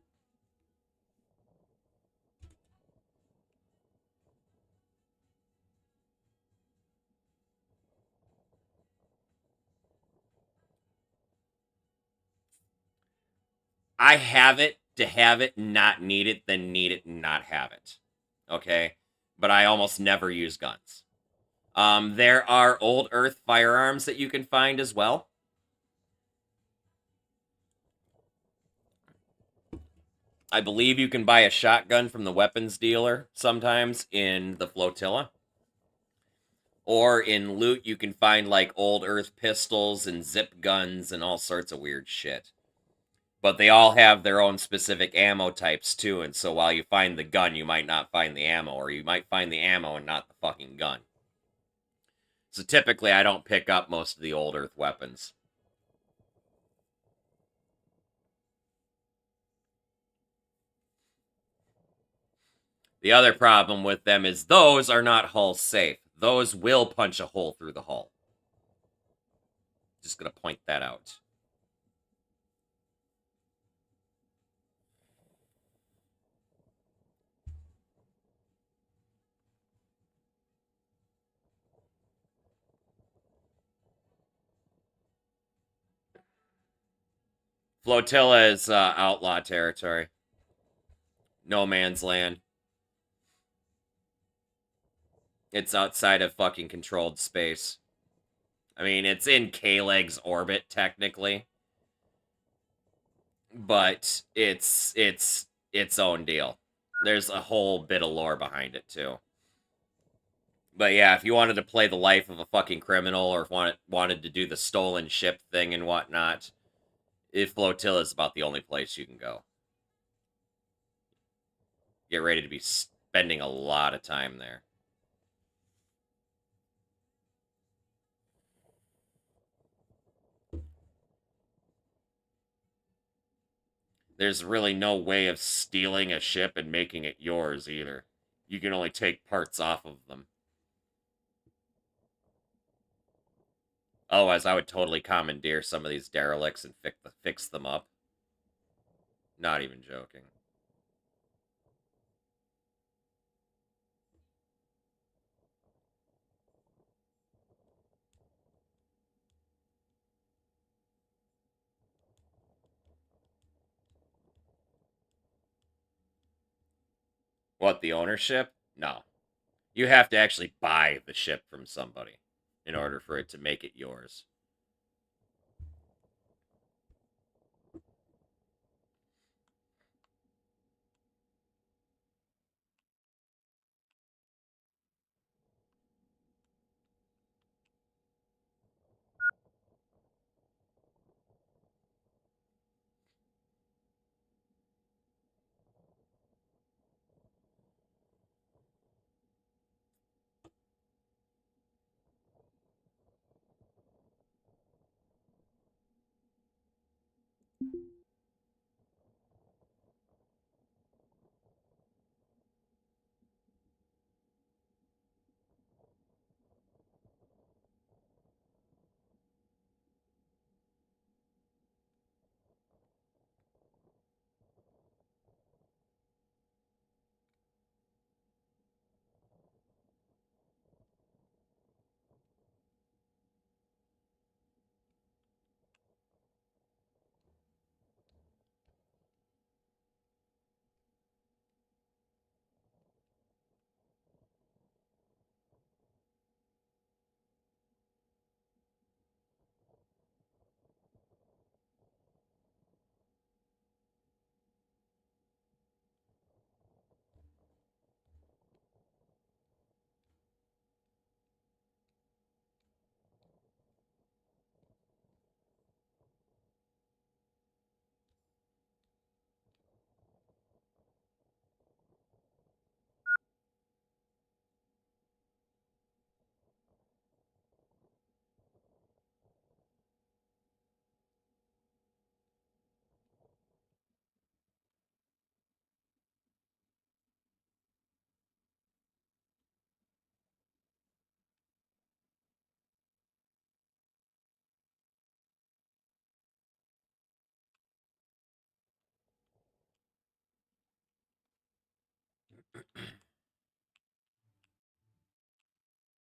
I have it to have it, not need it, then need it and not have it. Okay? But I almost never use guns. There are old Earth firearms that you can find as well. I believe you can buy a shotgun from the weapons dealer sometimes in the flotilla. Or in loot, you can find like old Earth pistols and zip guns and all sorts of weird shit. But they all have their own specific ammo types too, and so while you find the gun, you might not find the ammo, or you might find the ammo and not the fucking gun. So typically, I don't pick up most of the old Earth weapons. The other problem with them is those are not hull safe. Those will punch a hole through the hull. Just gonna point that out. Flotilla is outlaw territory. No man's land. It's outside of fucking controlled space. I mean, it's in K-Leg's orbit, technically. But it's its own deal. There's a whole bit of lore behind it, too. But yeah, if you wanted to play the life of a fucking criminal, or wanted to do the stolen ship thing and whatnot, Flotilla is about the only place you can go. Get ready to be spending a lot of time there. There's really no way of stealing a ship and making it yours, either. You can only take parts off of them. Otherwise, I would totally commandeer some of these derelicts and fix them up. Not even joking. What, the ownership? No. You have to actually buy the ship from somebody in order for it to make it yours.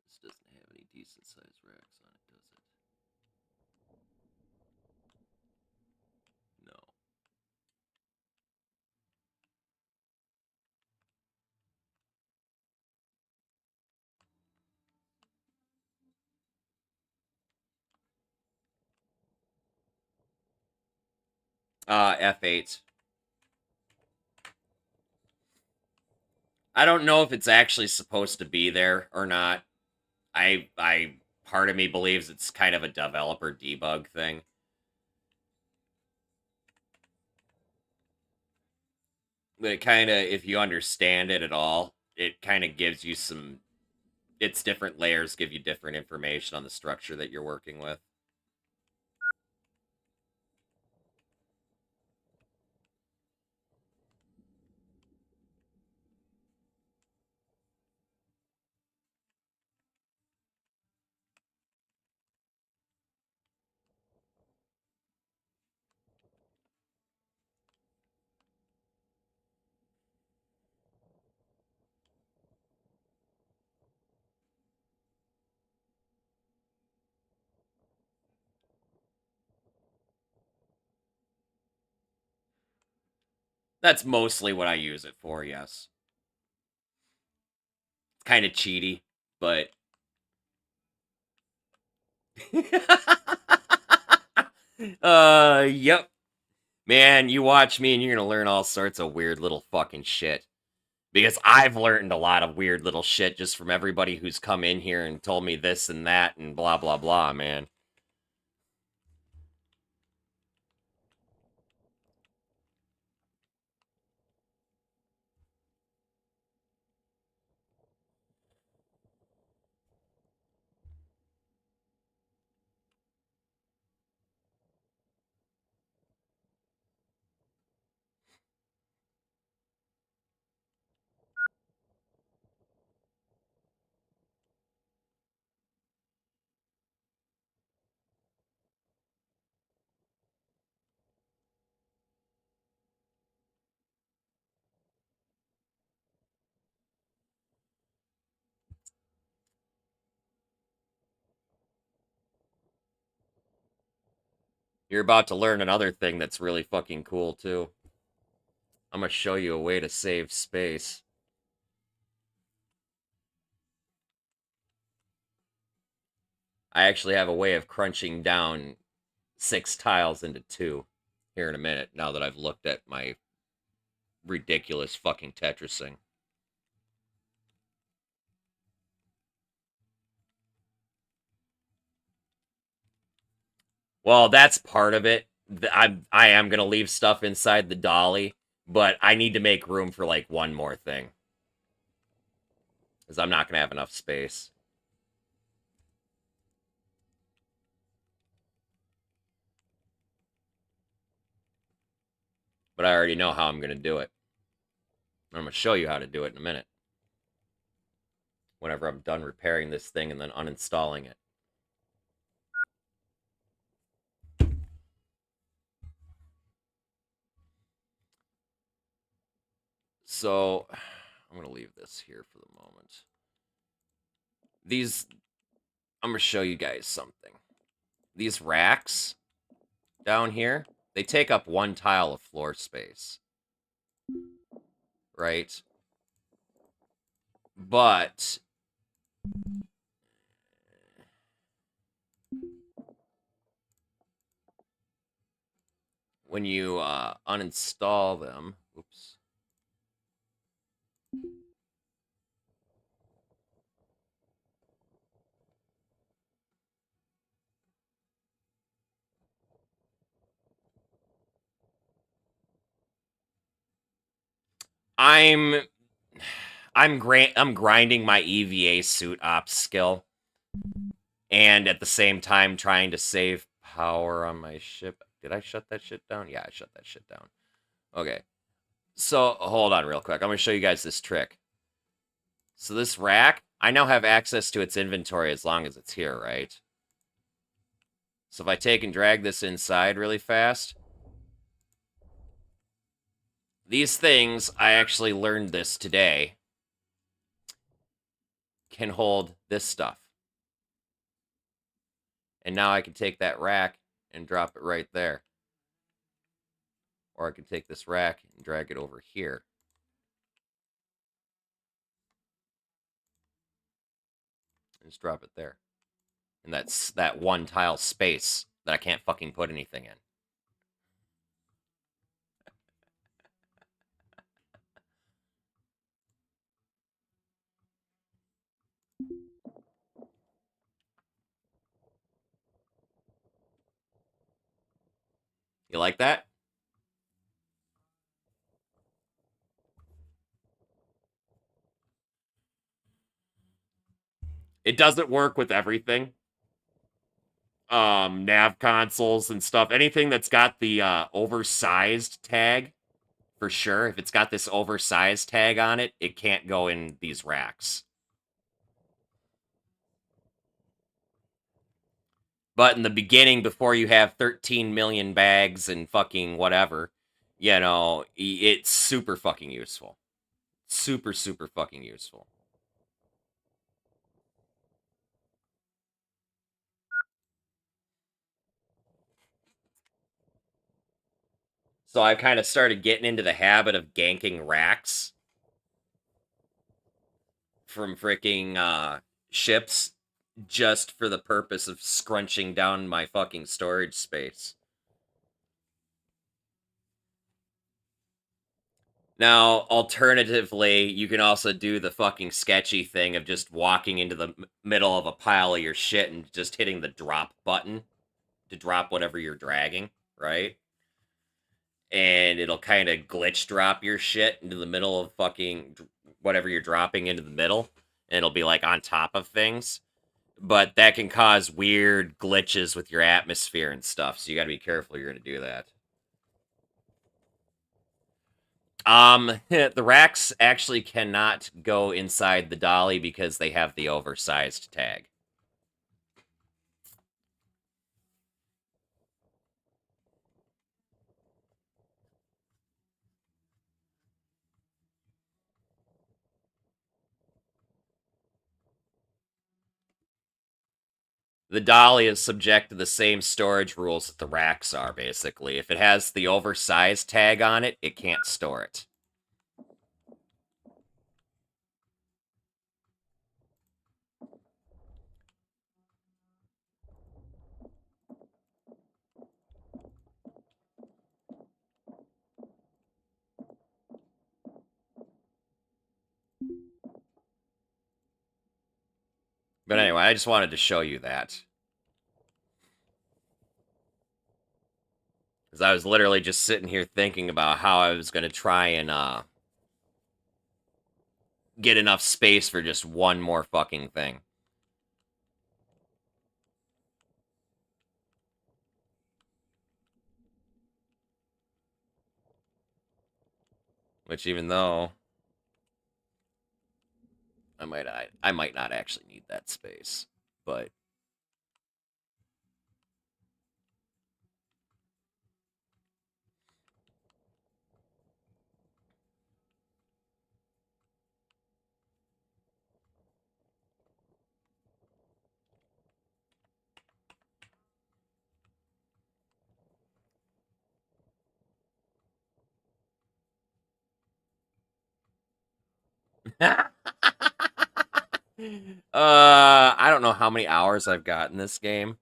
This doesn't have any decent sized racks on it, does it? No. F8. I don't know if it's actually supposed to be there or not. I part of me believes it's kind of a developer debug thing. But it kind of, if you understand it at all, it kind of gives you some, its different layers give you different information on the structure that you're working with. That's mostly what I use it for, yes. It's kind of cheaty, but... Yep. Man, you watch me and you're gonna learn all sorts of weird little fucking shit. Because I've learned a lot of weird little shit just from everybody who's come in here and told me this and that and blah blah blah, man. You're about to learn another thing that's really fucking cool, too. I'm gonna show you a way to save space. I actually have a way of crunching down 6 tiles into 2 here in a minute, now that I've looked at my ridiculous fucking Tetrising. Well, that's part of it. I am gonna leave stuff inside the dolly, but I need to make room for like one more thing, because I'm not gonna have enough space. But I already know how I'm gonna do it. I'm gonna show you how to do it in a minute. Whenever I'm done repairing this thing and then uninstalling it. So, I'm going to leave this here for the moment. I'm going to show you guys something. These racks down here, they take up 1 tile of floor space. Right? But when you uninstall them, oops. I'm grinding my EVA suit ops skill, and at the same time trying to save power on my ship. Did I shut that shit down? Yeah, I shut that shit down. Okay. So, hold on real quick. I'm going to show you guys this trick. So this rack, I now have access to its inventory as long as it's here, right? So if I take and drag this inside really fast, these things, I actually learned this today, can hold this stuff. And now I can take that rack and drop it right there. Or I can take this rack and drag it over here. And just drop it there. And that's that 1 tile space that I can't fucking put anything in. You like that? It doesn't work with everything. Nav consoles and stuff. Anything that's got the oversized tag, for sure. If it's got this oversized tag on it, it can't go in these racks. But in the beginning, before you have 13 million bags and fucking whatever, you know, it's super fucking useful. Super, super fucking useful. So I've kind of started getting into the habit of ganking racks from freaking ships just for the purpose of scrunching down my fucking storage space. Now, alternatively, you can also do the fucking sketchy thing of just walking into the middle of a pile of your shit and just hitting the drop button to drop whatever you're dragging, right? And it'll kind of glitch drop your shit into the middle of fucking whatever you're dropping into the middle, and it'll be like on top of things. But that can cause weird glitches with your atmosphere and stuff, so you gotta be careful you're gonna do that. The racks actually cannot go inside the dolly because they have the oversized tag. The dolly is subject to the same storage rules that the racks are, basically. If it has the oversized tag on it, it can't store it. But anyway, I just wanted to show you that. Because I was literally just sitting here thinking about how I was going to try and get enough space for just one more fucking thing. Which, even though I might not actually need that space, but I don't know how many hours I've got in this game,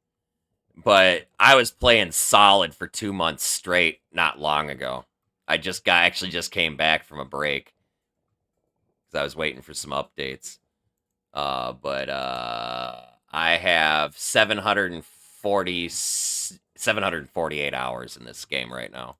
but I was playing solid for 2 months straight not long ago. I actually just came back from a break because I was waiting for some updates. But I have 748 hours in this game right now.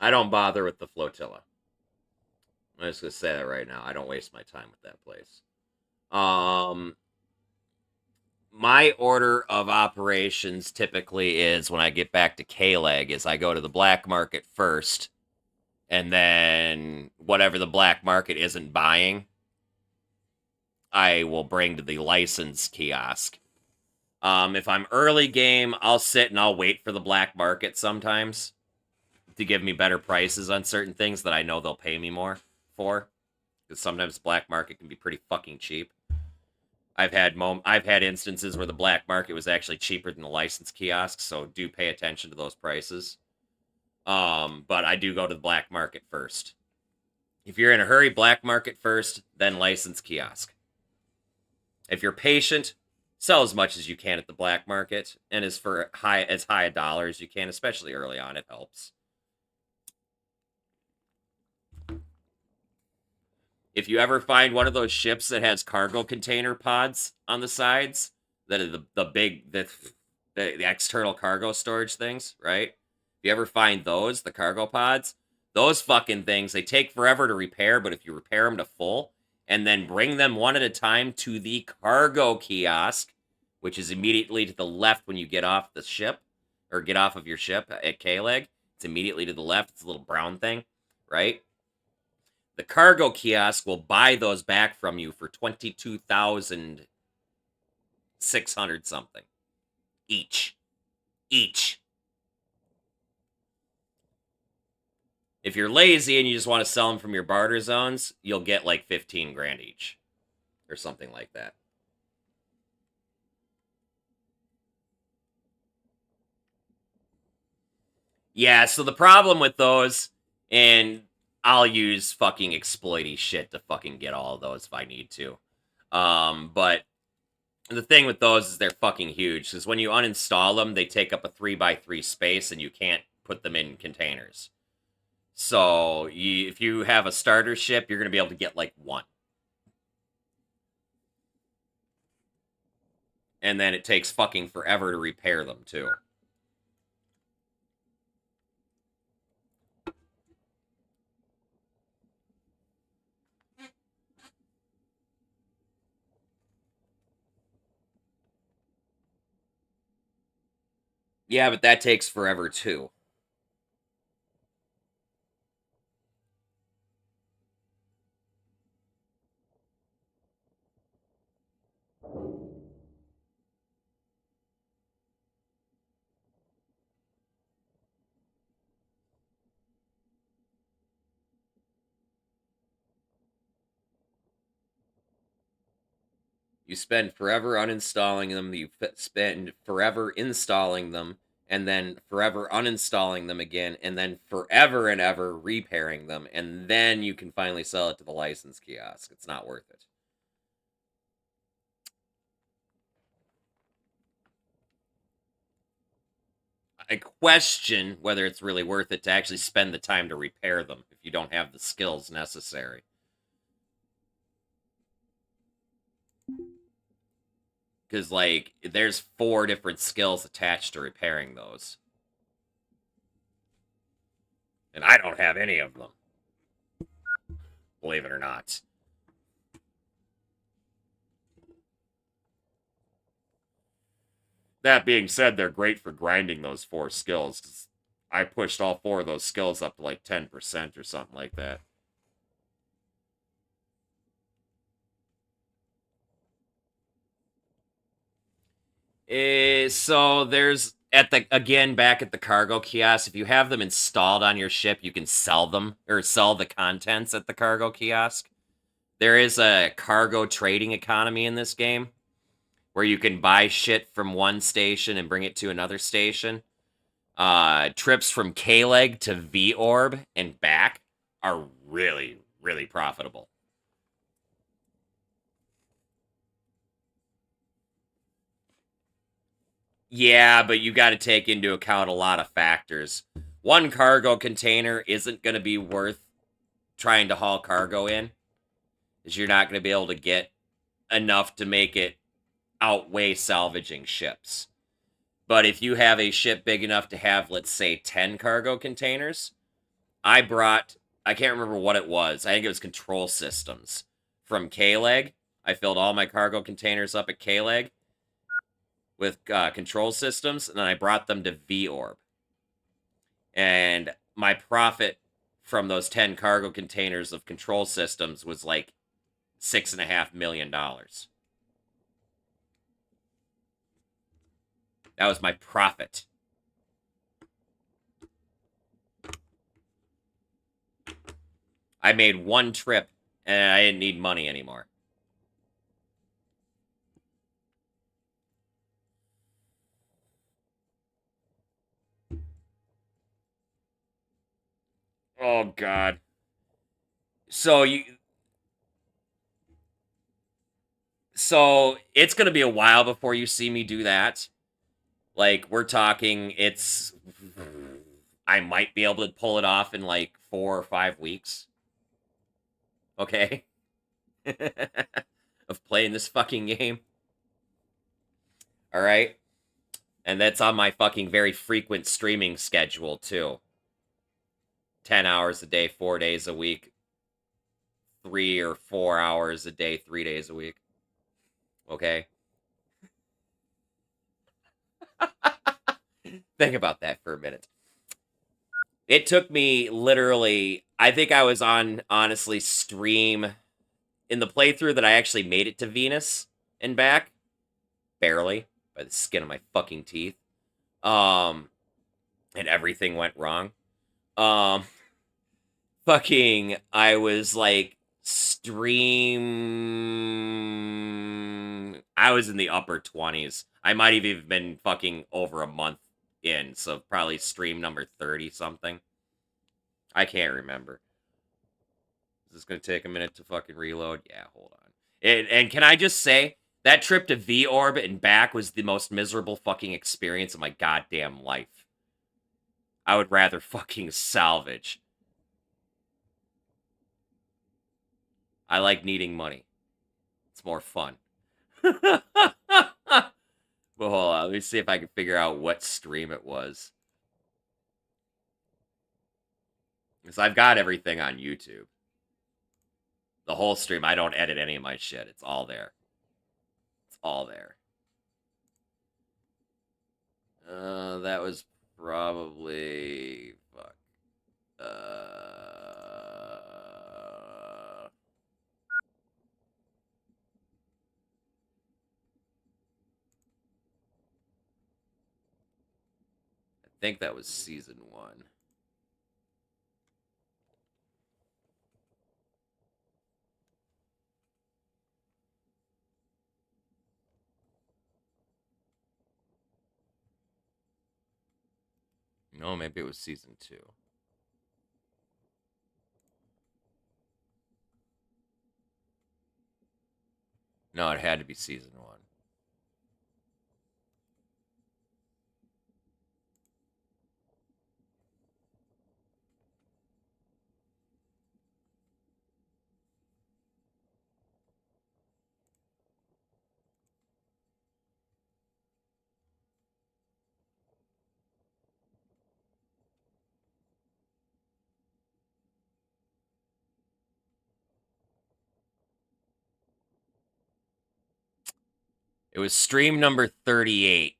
I don't bother with the flotilla. I'm just gonna say that right now. I don't waste my time with that place. My order of operations typically is when I get back to K-Leg is I go to the black market first, and then whatever the black market isn't buying, I will bring to the license kiosk. If I'm early game, I'll sit and I'll wait for the black market sometimes to give me better prices on certain things that I know they'll pay me more for. Because sometimes black market can be pretty fucking cheap. I've had instances where the black market was actually cheaper than the license kiosk, so do pay attention to those prices. But I do go to the black market first. If you're in a hurry, black market first, then license kiosk. If you're patient, sell as much as you can at the black market, and as high a dollar as you can, especially early on, it helps. If you ever find one of those ships that has cargo container pods on the sides, that are the external cargo storage things, right? If you ever find those, the cargo pods, those fucking things, they take forever to repair, but if you repair them to full, and then bring them one at a time to the cargo kiosk, which is immediately to the left when you get off the ship, or get off of your ship at K-Leg, it's immediately to the left, it's a little brown thing, right? The cargo kiosk will buy those back from you for 22,600 something each. If you're lazy and you just want to sell them from your barter zones, you'll get like 15 grand each or something like that. Yeah, so the problem with those, and I'll use fucking exploity shit to fucking get all of those if I need to. But the thing with those is they're fucking huge, because when you uninstall them, they take up a 3x3 space, and you can't put them in containers. So if you have a starter ship, you're going to be able to get like one. And then it takes fucking forever to repair them, too. Yeah, but that takes forever, too. You spend forever uninstalling them, you spend forever installing them, and then forever uninstalling them again, and then forever and ever repairing them, and then you can finally sell it to the license kiosk. It's not worth it. I question whether it's really worth it to actually spend the time to repair them if you don't have the skills necessary. Because, like, there's 4 different skills attached to repairing those. And I don't have any of them. Believe it or not. That being said, they're great for grinding those 4 skills, because I pushed all 4 of those skills up to, like, 10% or something like that. So there's back at the cargo kiosk, if you have them installed on your ship, you can sell them or sell the contents at the cargo kiosk. There is a cargo trading economy in this game where you can buy shit from one station and bring it to another station. Trips from K-Leg to V-Orb and back are really, really profitable. Yeah, but you got to take into account a lot of factors. One cargo container isn't going to be worth trying to haul cargo in, because you're not going to be able to get enough to make it outweigh salvaging ships. But if you have a ship big enough to have, let's say, 10 cargo containers, I can't remember what it was. I think it was control systems from K-Leg. I filled all my cargo containers up at K-Leg with control systems, and then I brought them to V-Orb. And my profit from those 10 cargo containers of control systems was like $6.5 million. That was my profit. I made one trip, and I didn't need money anymore. Oh, God. So it's going to be a while before you see me do that. Like, we're talking, I might be able to pull it off in like 4 or 5 weeks. Okay? Of playing this fucking game. Alright? And that's on my fucking very frequent streaming schedule, too. 10 hours a day, 4 days a week. 3 or 4 hours a day, 3 days a week. Okay? Think about that for a minute. It took me literally, I think I was on, honestly, stream in the playthrough that I actually made it to Venus and back. Barely. By the skin of my fucking teeth. And everything went wrong. Fucking, I was like, I was in the upper 20s. I might have even been fucking over a month in, so probably stream number 30 something. I can't remember. Is this gonna take a minute to fucking reload? Yeah, hold on. And can I just say, that trip to V-Orbit and back was the most miserable fucking experience of my goddamn life. I would rather fucking salvage. I like needing money. It's more fun. But hold on, let me see if I can figure out what stream it was. Because I've got everything on YouTube. The whole stream, I don't edit any of my shit. It's all there. It's all there. That was probably... Fuck. I think that was season 1. No, maybe it was season 2. No, it had to be season 1. It was stream number 38.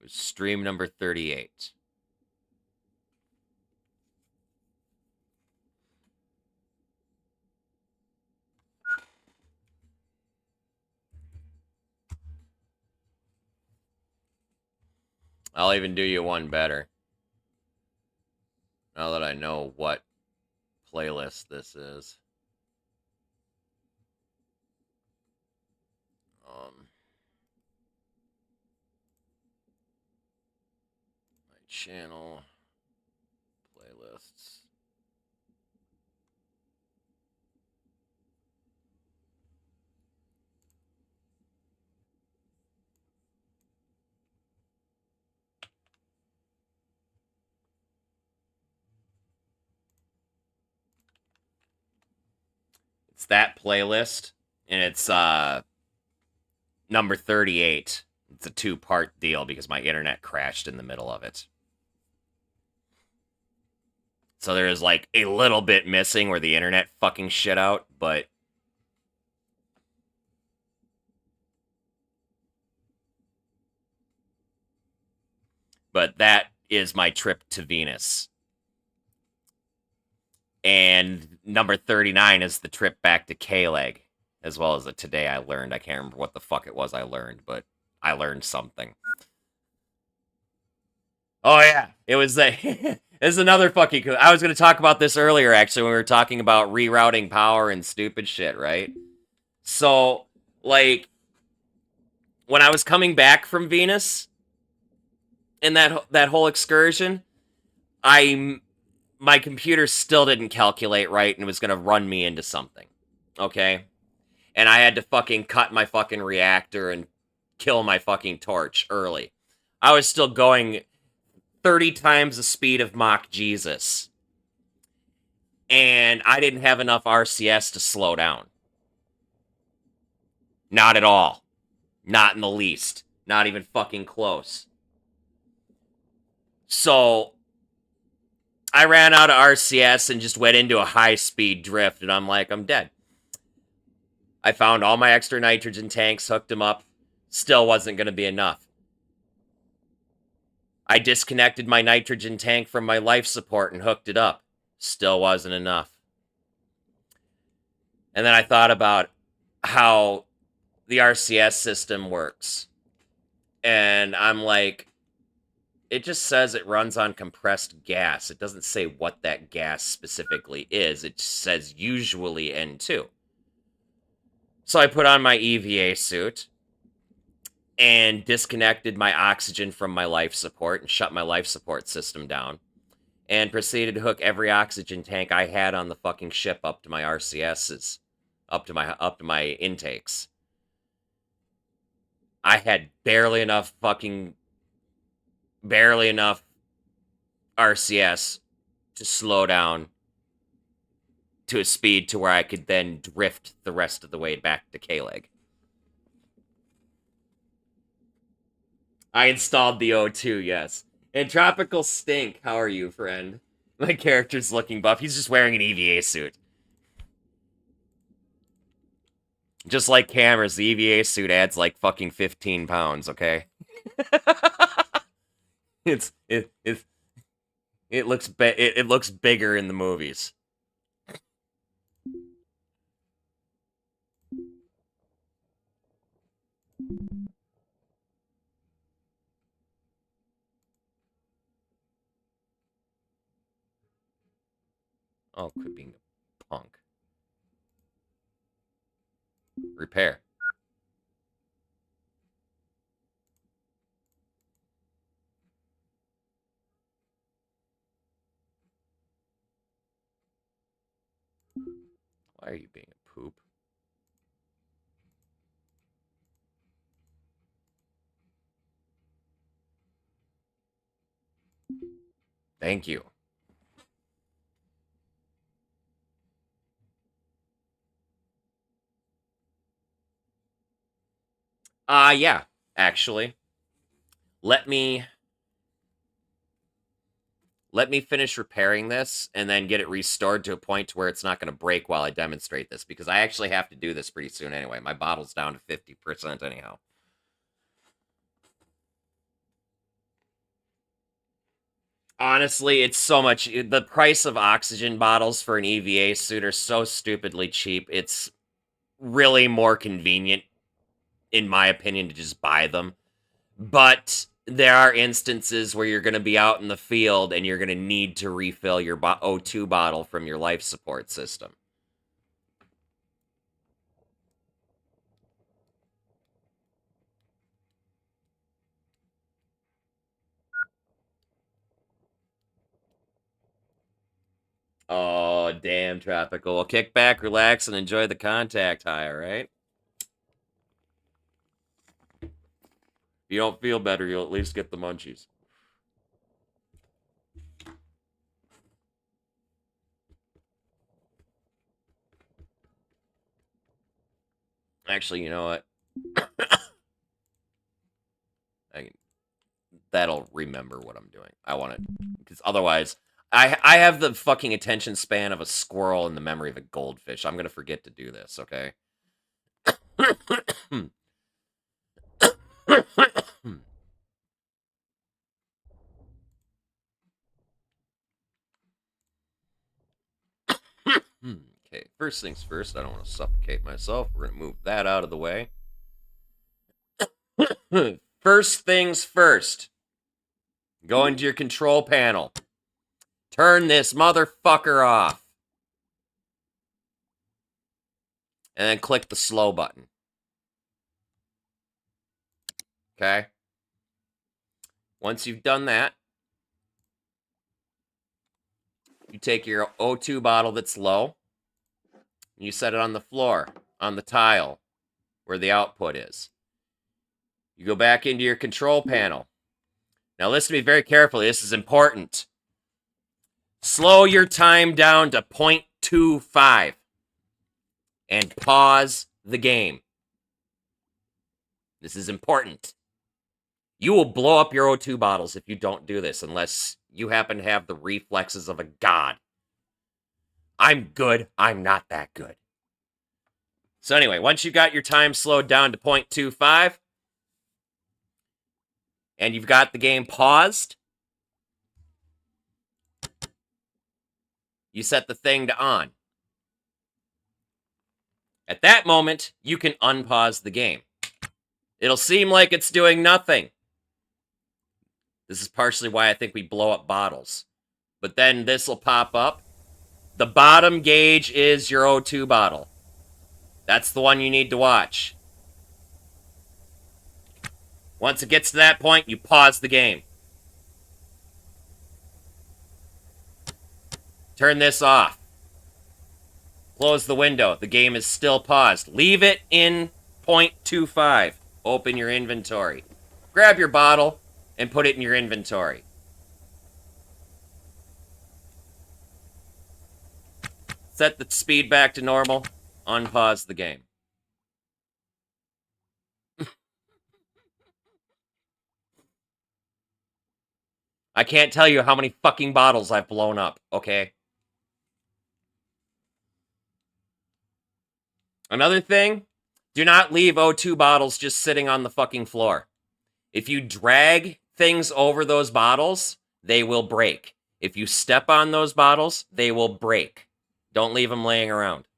It was stream number 38. I'll even do you one better. Now that I know what playlist this is. My channel playlists. It's that playlist, and it's number 38. It's a 2-part deal because my internet crashed in the middle of it. So there's like a little bit missing where the internet fucking shit out, but that is my trip to Venus. And number 39 is the trip back to K-Leg, as well as the today I learned. I can't remember what the fuck it was I learned, but I learned something. Oh, yeah. It was this is another fucking... I was going to talk about this earlier, actually, when we were talking about rerouting power and stupid shit, right? So, like, when I was coming back from Venus, in that whole excursion, my computer still didn't calculate right and was going to run me into something. Okay? And I had to fucking cut my fucking reactor and kill my fucking torch early. I was still going 30 times the speed of Mach Jesus. And I didn't have enough RCS to slow down. Not at all. Not in the least. Not even fucking close. So I ran out of RCS and just went into a high-speed drift, and I'm like, I'm dead. I found all my extra nitrogen tanks, hooked them up. Still wasn't going to be enough. I disconnected my nitrogen tank from my life support and hooked it up. Still wasn't enough. And then I thought about how the RCS system works. And I'm like, it just says it runs on compressed gas. It doesn't say what that gas specifically is. It says usually N2. So I put on my EVA suit and disconnected my oxygen from my life support and shut my life support system down and proceeded to hook every oxygen tank I had on the fucking ship up to my RCSs, up to my intakes. I had barely enough RCS to slow down to a speed to where I could then drift the rest of the way back to K-Leg. I installed the O2, yes. And Tropical Stink, how are you, friend? My character's looking buff. He's just wearing an EVA suit. Just like cameras, the EVA suit adds like fucking 15 pounds, okay? it looks bigger in the movies. Oh, quit being a punk. Repair. Why are you being a poop? Thank you. Yeah, actually. Let me finish repairing this and then get it restored to a point where it's not going to break while I demonstrate this, because I actually have to do this pretty soon anyway. My bottle's down to 50% anyhow. Honestly, it's so much. The price of oxygen bottles for an EVA suit are so stupidly cheap. It's really more convenient, in my opinion, to just buy them. But there are instances where you're going to be out in the field and you're going to need to refill your O2 bottle from your life support system. Oh, damn, Tropical. Well, kick back, relax, and enjoy the contact high, alright? If you don't feel better, you'll at least get the munchies. Actually, you know what? That'll remember what I'm doing. I want it. Because otherwise, I have the fucking attention span of a squirrel and the memory of a goldfish. I'm going to forget to do this, okay? Okay, first things first, I don't want to suffocate myself. We're going to move that out of the way. First things first. Go into your control panel. Turn this motherfucker off. And then click the slow button. Okay? Once you've done that, you take your O2 bottle that's low, and you set it on the floor, on the tile, where the output is. You go back into your control panel. Now listen to me very carefully, this is important. Slow your time down to 0.25 and pause the game. This is important. You will blow up your O2 bottles if you don't do this, unless you happen to have the reflexes of a god. I'm good. I'm not that good. So anyway, once you got your time slowed down to 0.25, and you've got the game paused, you set the thing to on. At that moment, you can unpause the game. It'll seem like it's doing nothing. This is partially why I think we blow up bottles. But then this will pop up. The bottom gauge is your O2 bottle. That's the one you need to watch. Once it gets to that point, you pause the game. Turn this off. Close the window. The game is still paused. Leave it in 0.25. Open your inventory. Grab your bottle and put it in your inventory. Set the speed back to normal. Unpause the game. I can't tell you how many fucking bottles I've blown up, okay? Another thing, do not leave O2 bottles just sitting on the fucking floor. If you drag things over those bottles, they will break. If you step on those bottles, they will break. Don't leave them laying around.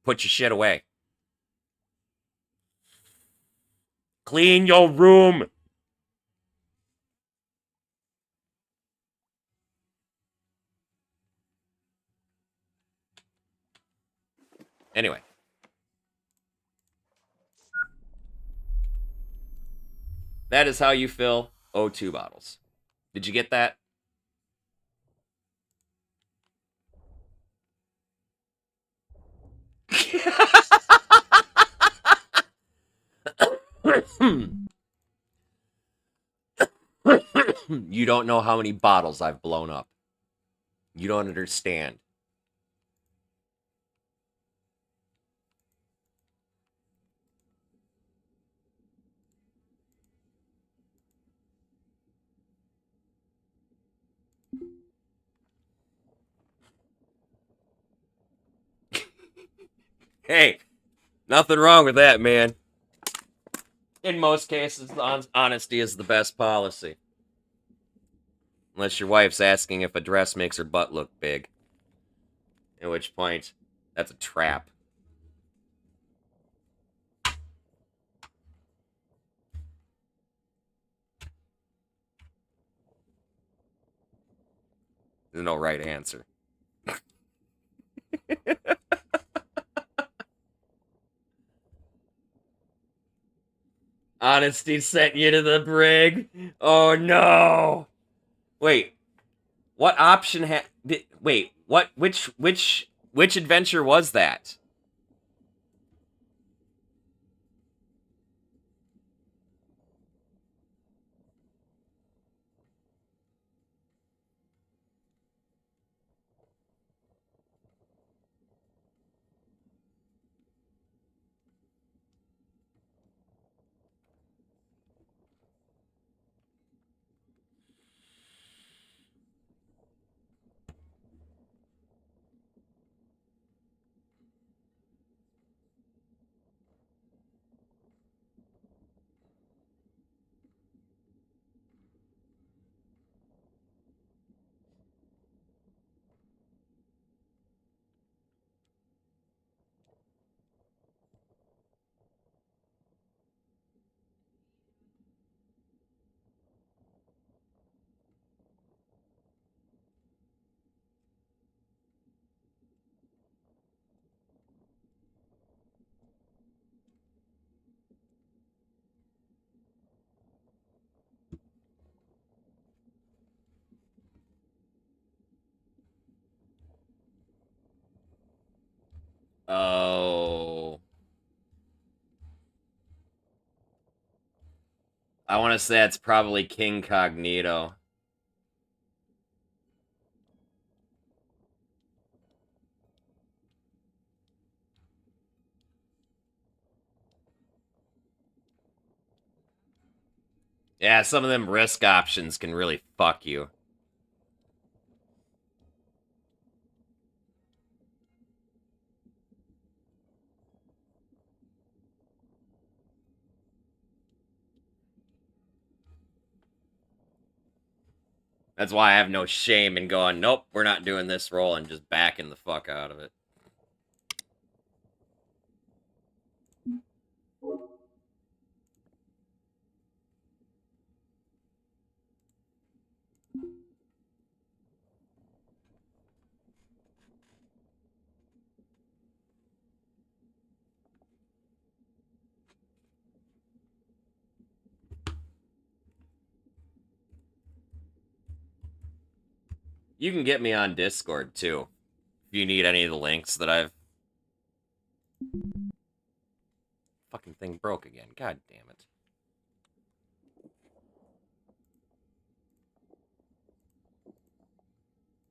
Put your shit away. Clean your room. Anyway. That is how you fill O2 bottles. Did you get that? You don't know how many bottles I've blown up. You don't understand. Hey, nothing wrong with that, man. In most cases, honesty is the best policy. Unless your wife's asking if a dress makes her butt look big. At which point, that's a trap. There's no right answer. Honesty sent you to the brig. Oh no. Wait. What option had wait, what which adventure was that? Oh. I want to say it's probably King Cognito. Yeah, some of them risk options can really fuck you. That's why I have no shame in going, nope, we're not doing this roll, and just backing the fuck out of it. You can get me on Discord too. If you need any of the links that I've... Fucking thing broke again. God damn it.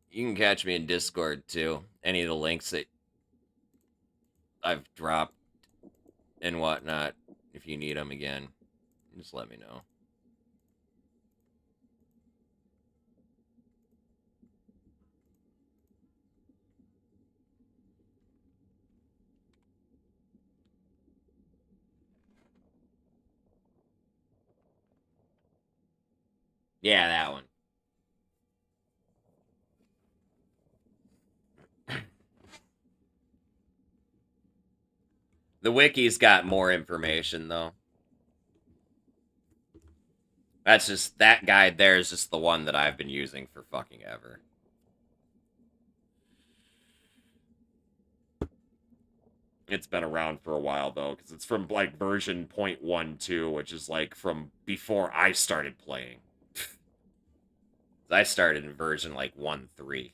You can catch me in Discord too. Any of the links that I've dropped and whatnot. If you need them again, just let me know. Yeah, that one. The wiki's got more information, though. That's just, that guide there is just the one that I've been using for fucking ever. It's been around for a while, though, because it's from, like, version 0.12, which is, like, from before I started playing. I started in version, like, 1.3.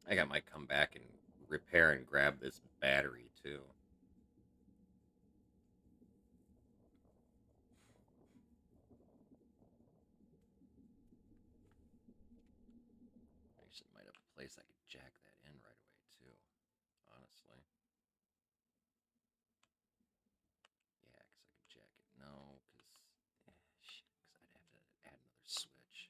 I think I might come back and repair and grab this battery, too. actually might have a place I could jack that in right away too. Honestly. Yeah, because I could jack it. No, because shit, because I'd have to add another switch.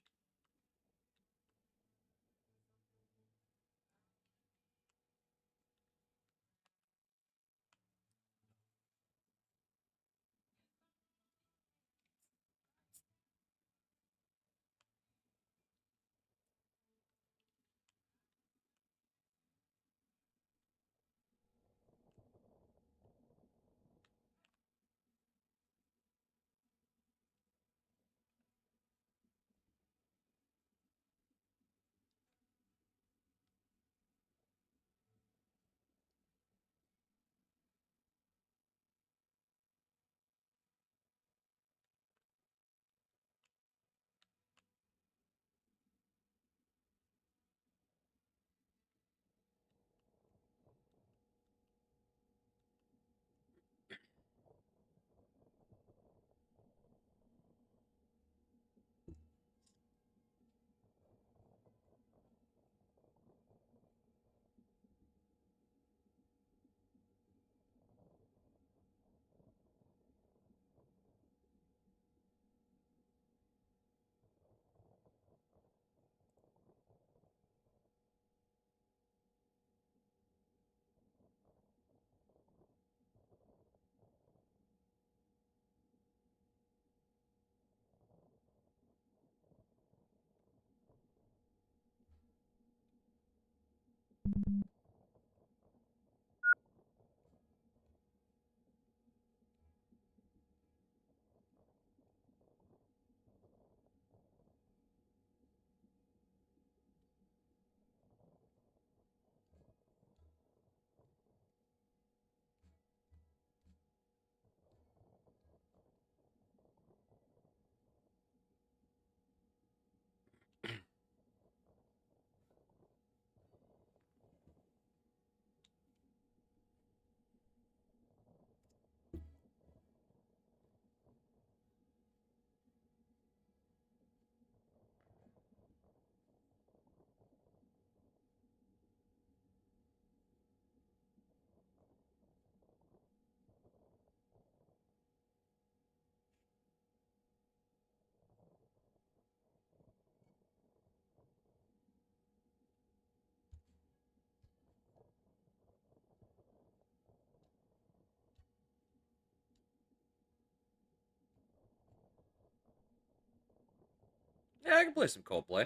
Yeah, I can play some Coldplay.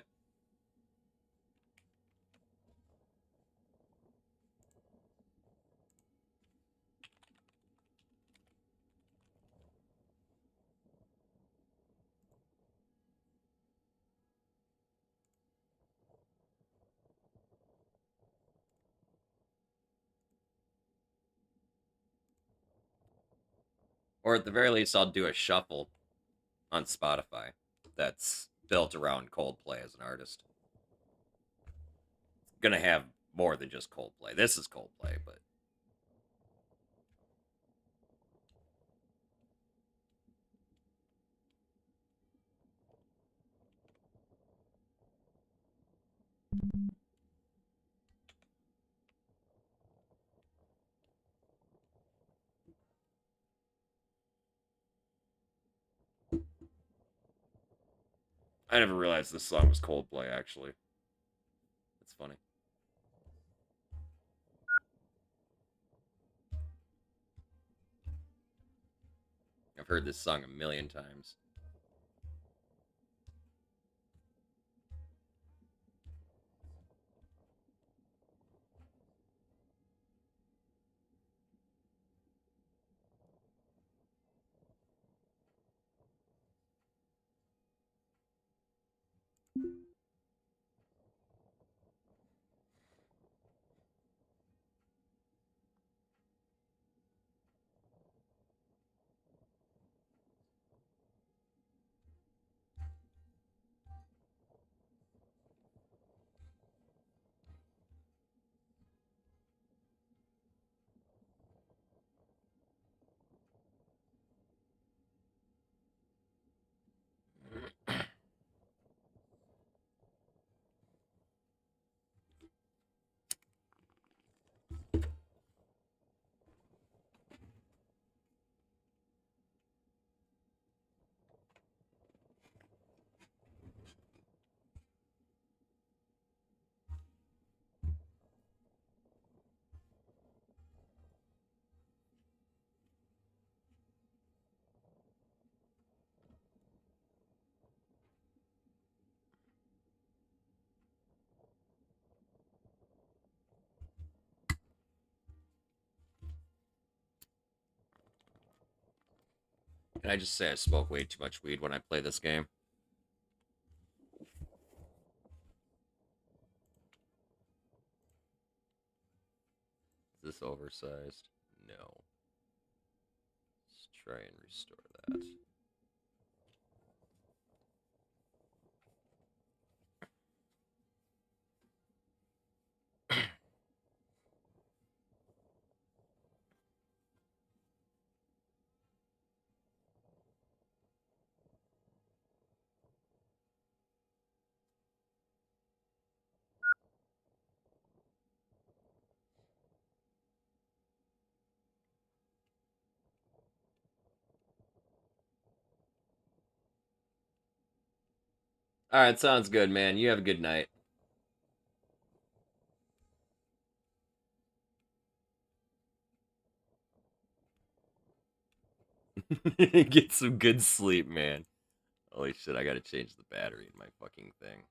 Or at the very least, I'll do a shuffle on Spotify that's built around Coldplay as an artist. It's gonna have more than just Coldplay. This is Coldplay, but I never realized this song was Coldplay, actually. It's funny. I've heard this song a million times. Can I just say I smoke way too much weed when I play this game? Is this oversized? No. Let's try and restore that. All right, sounds good, man. You have a good night. Get some good sleep, man. Holy shit, I gotta change the battery in my fucking thing.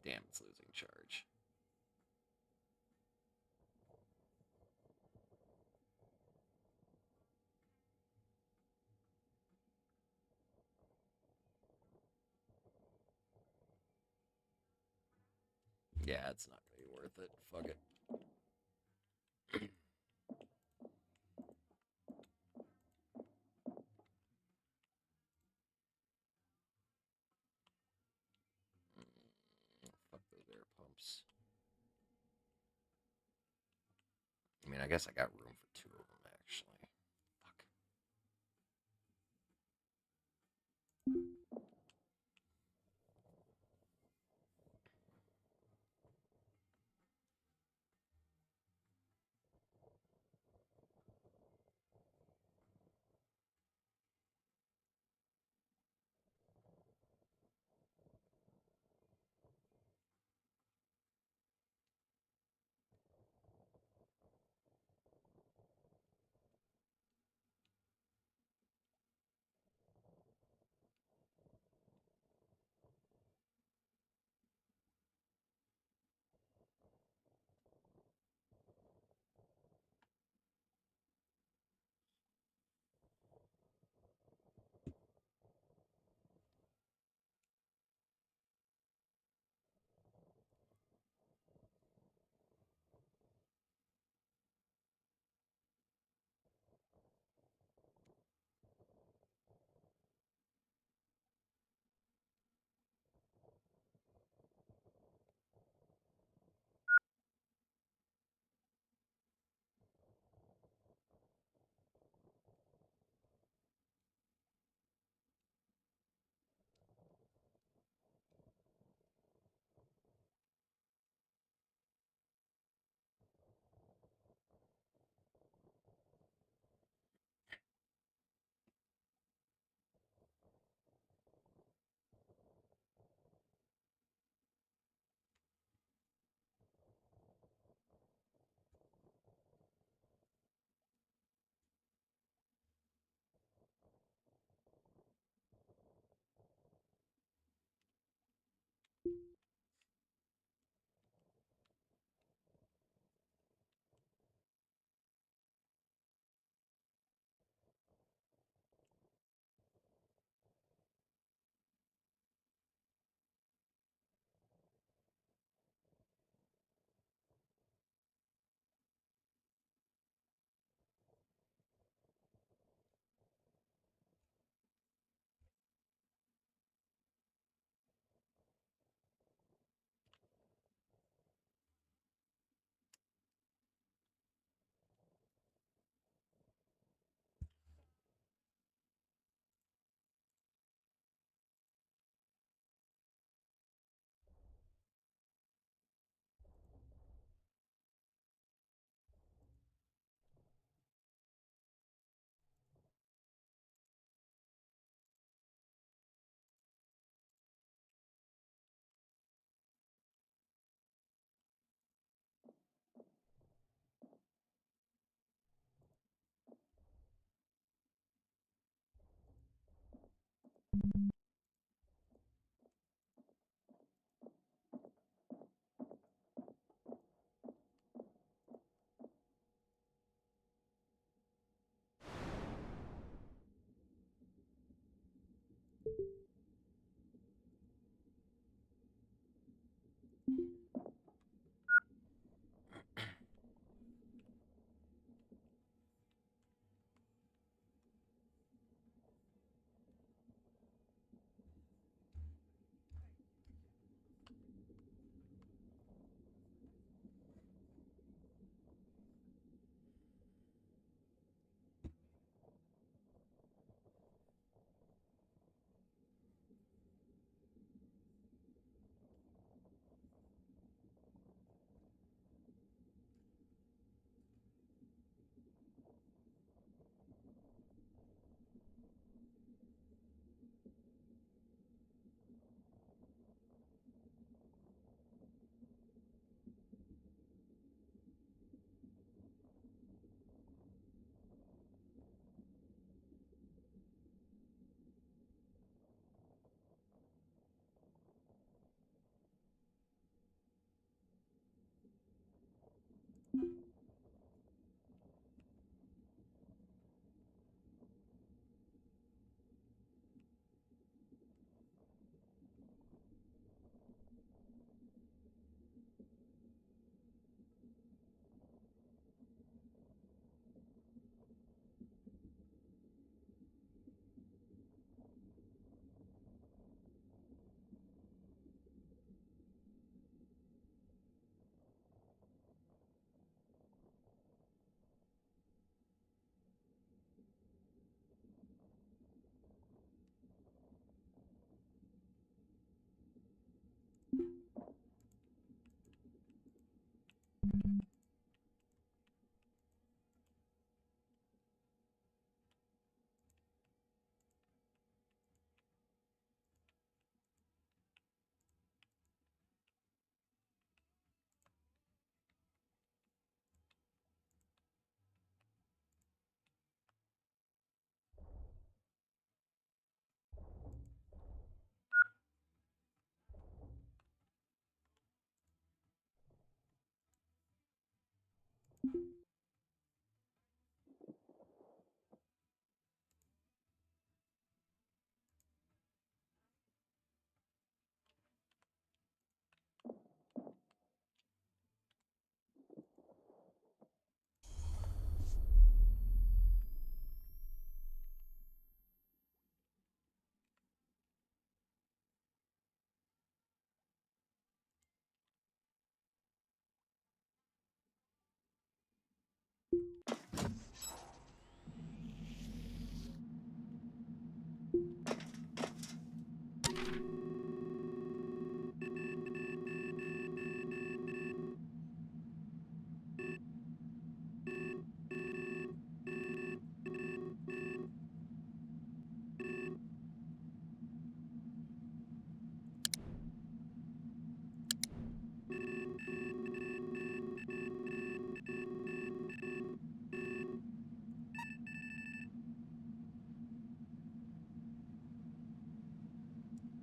Damn, it's losing charge. Yeah, it's not gonna be worth it. Fuck it. Fuck those air pumps. I mean, I guess I got room for two of them, actually. Fuck.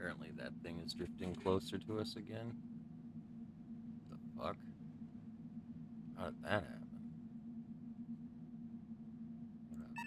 Apparently that thing is drifting closer to us again. The fuck? How did that happen? Whatever.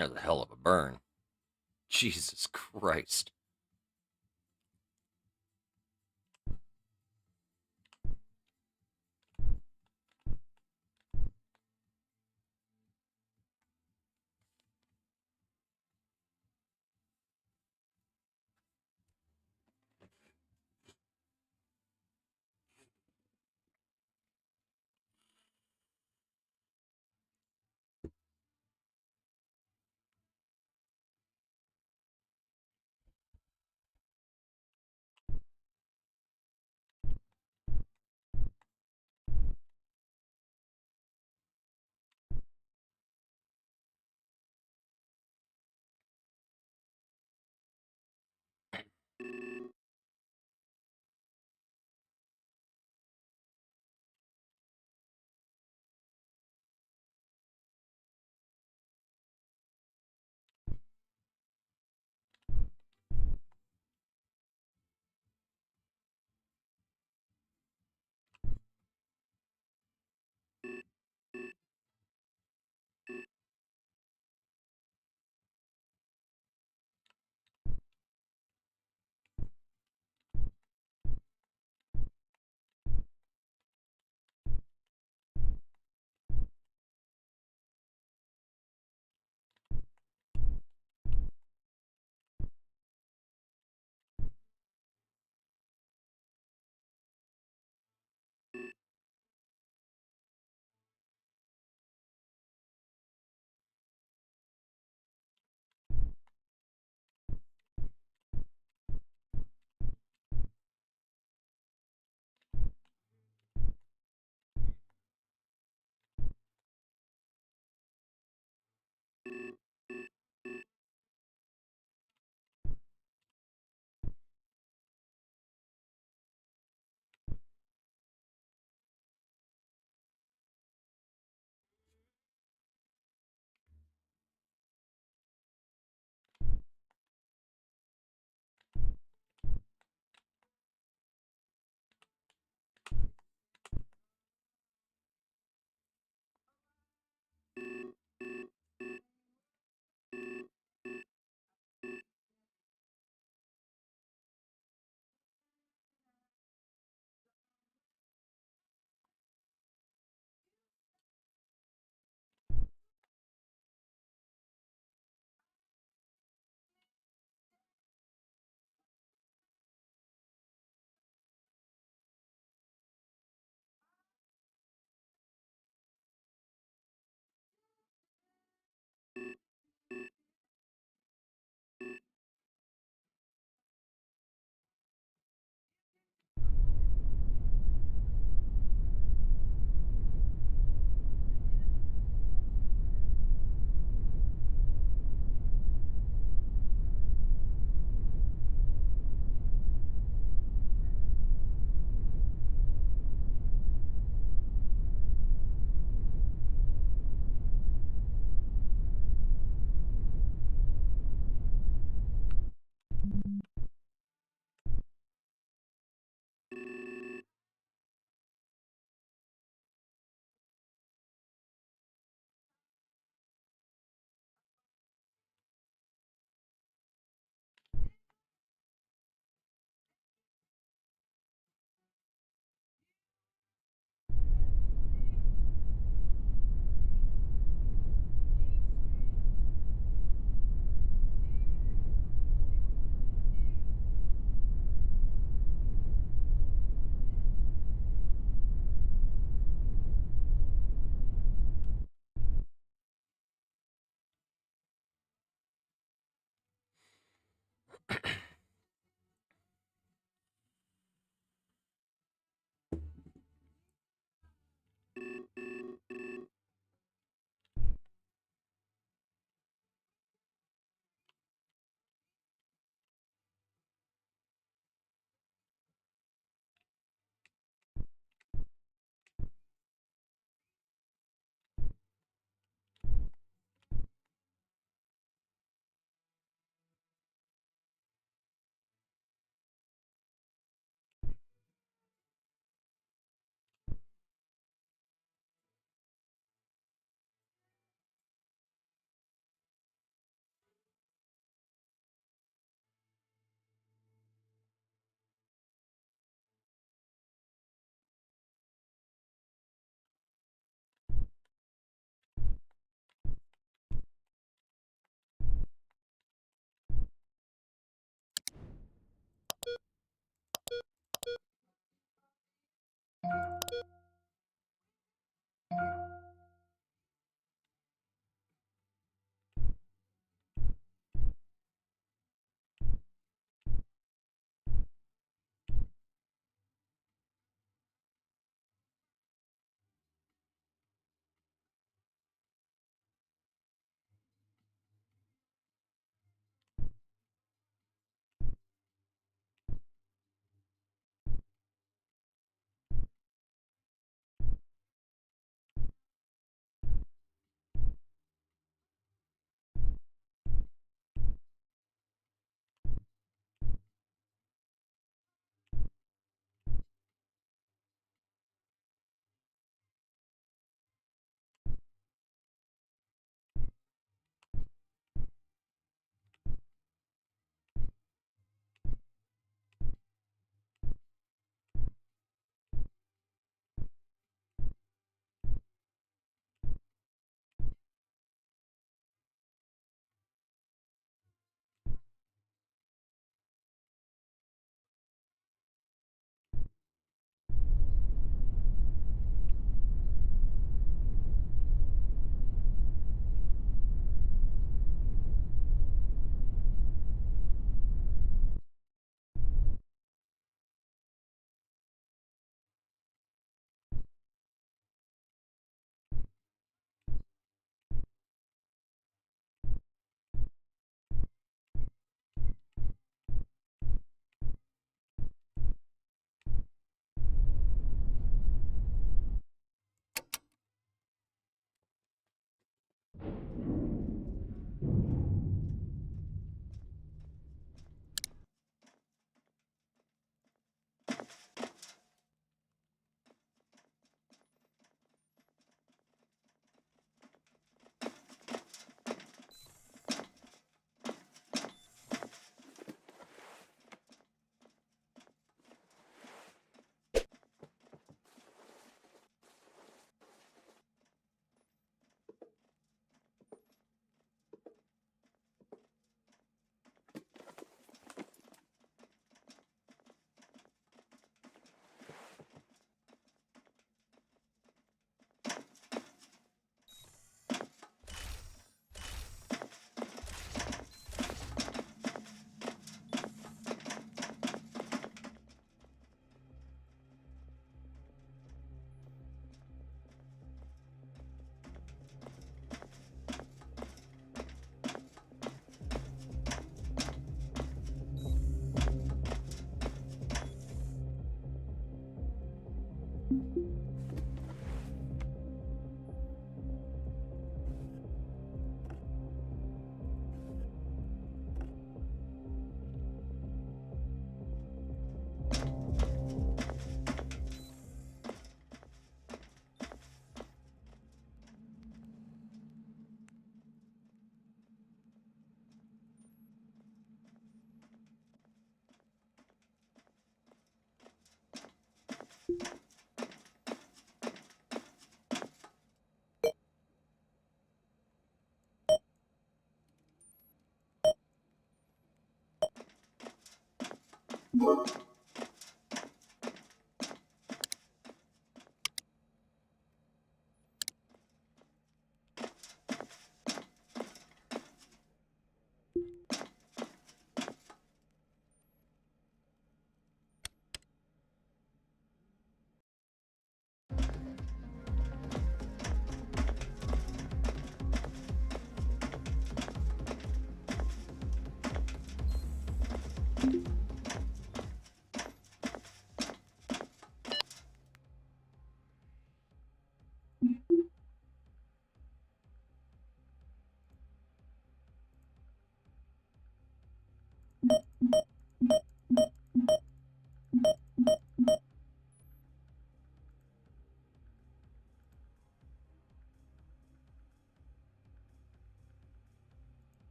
That's a hell of a burn. Jesus Christ.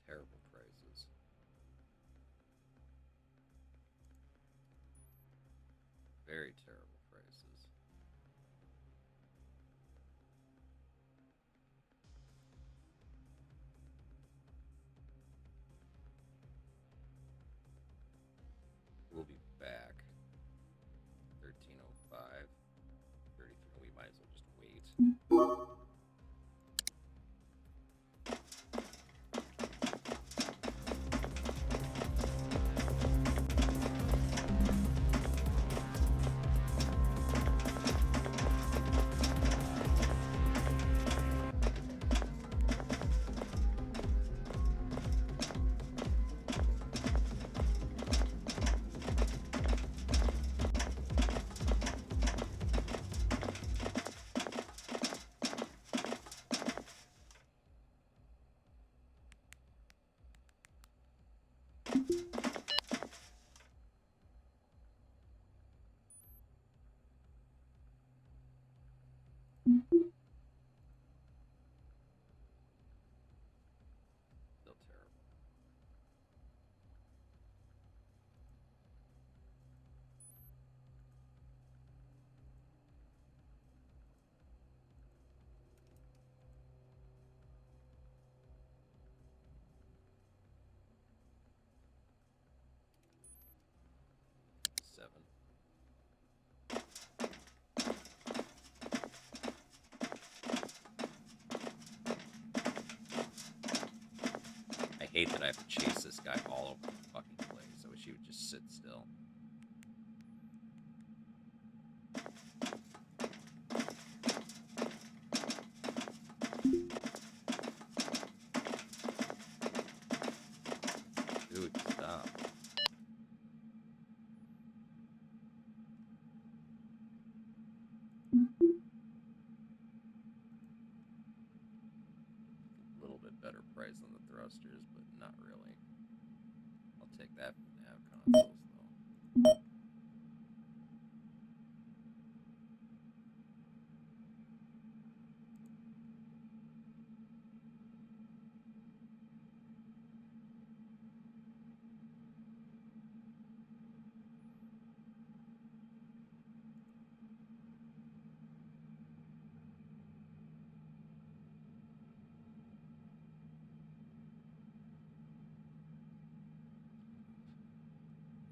Terrible prices. Very terrible prices. We'll be back. 13:05. 33. We might as well just wait. Still terrible. Seven. I hate that I have to chase this guy all over the fucking place. I wish he would just sit still. Dude, stop. A little bit better price on the thrusters, but not really. I'll take that from nav consoles, though.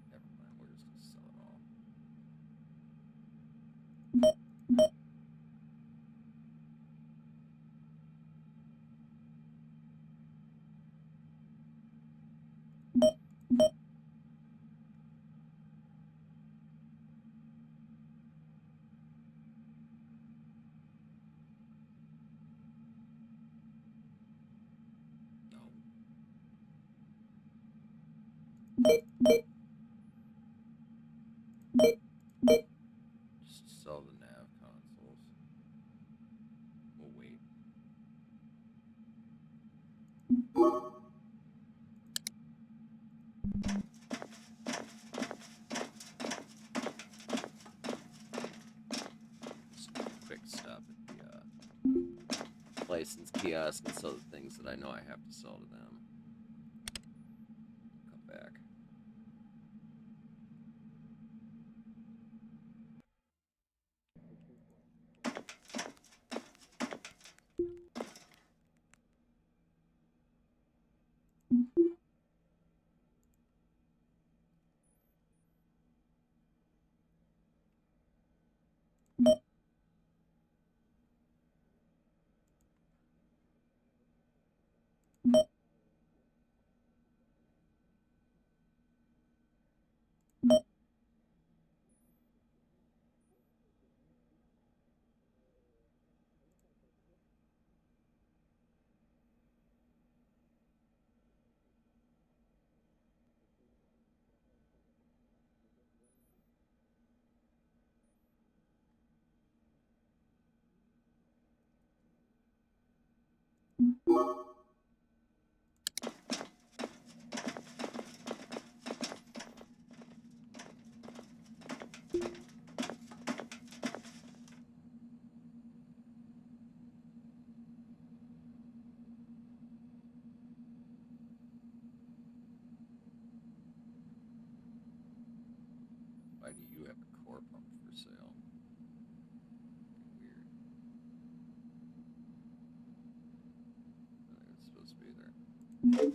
Never mind, we're just gonna sell it all. No. Just sell the nav consoles. We'll wait. Just a quick stop at the license kiosk and sell the things that I know I have to sell to them. Come back. Why do you have a core pump for sale? Weird. It's supposed to be there.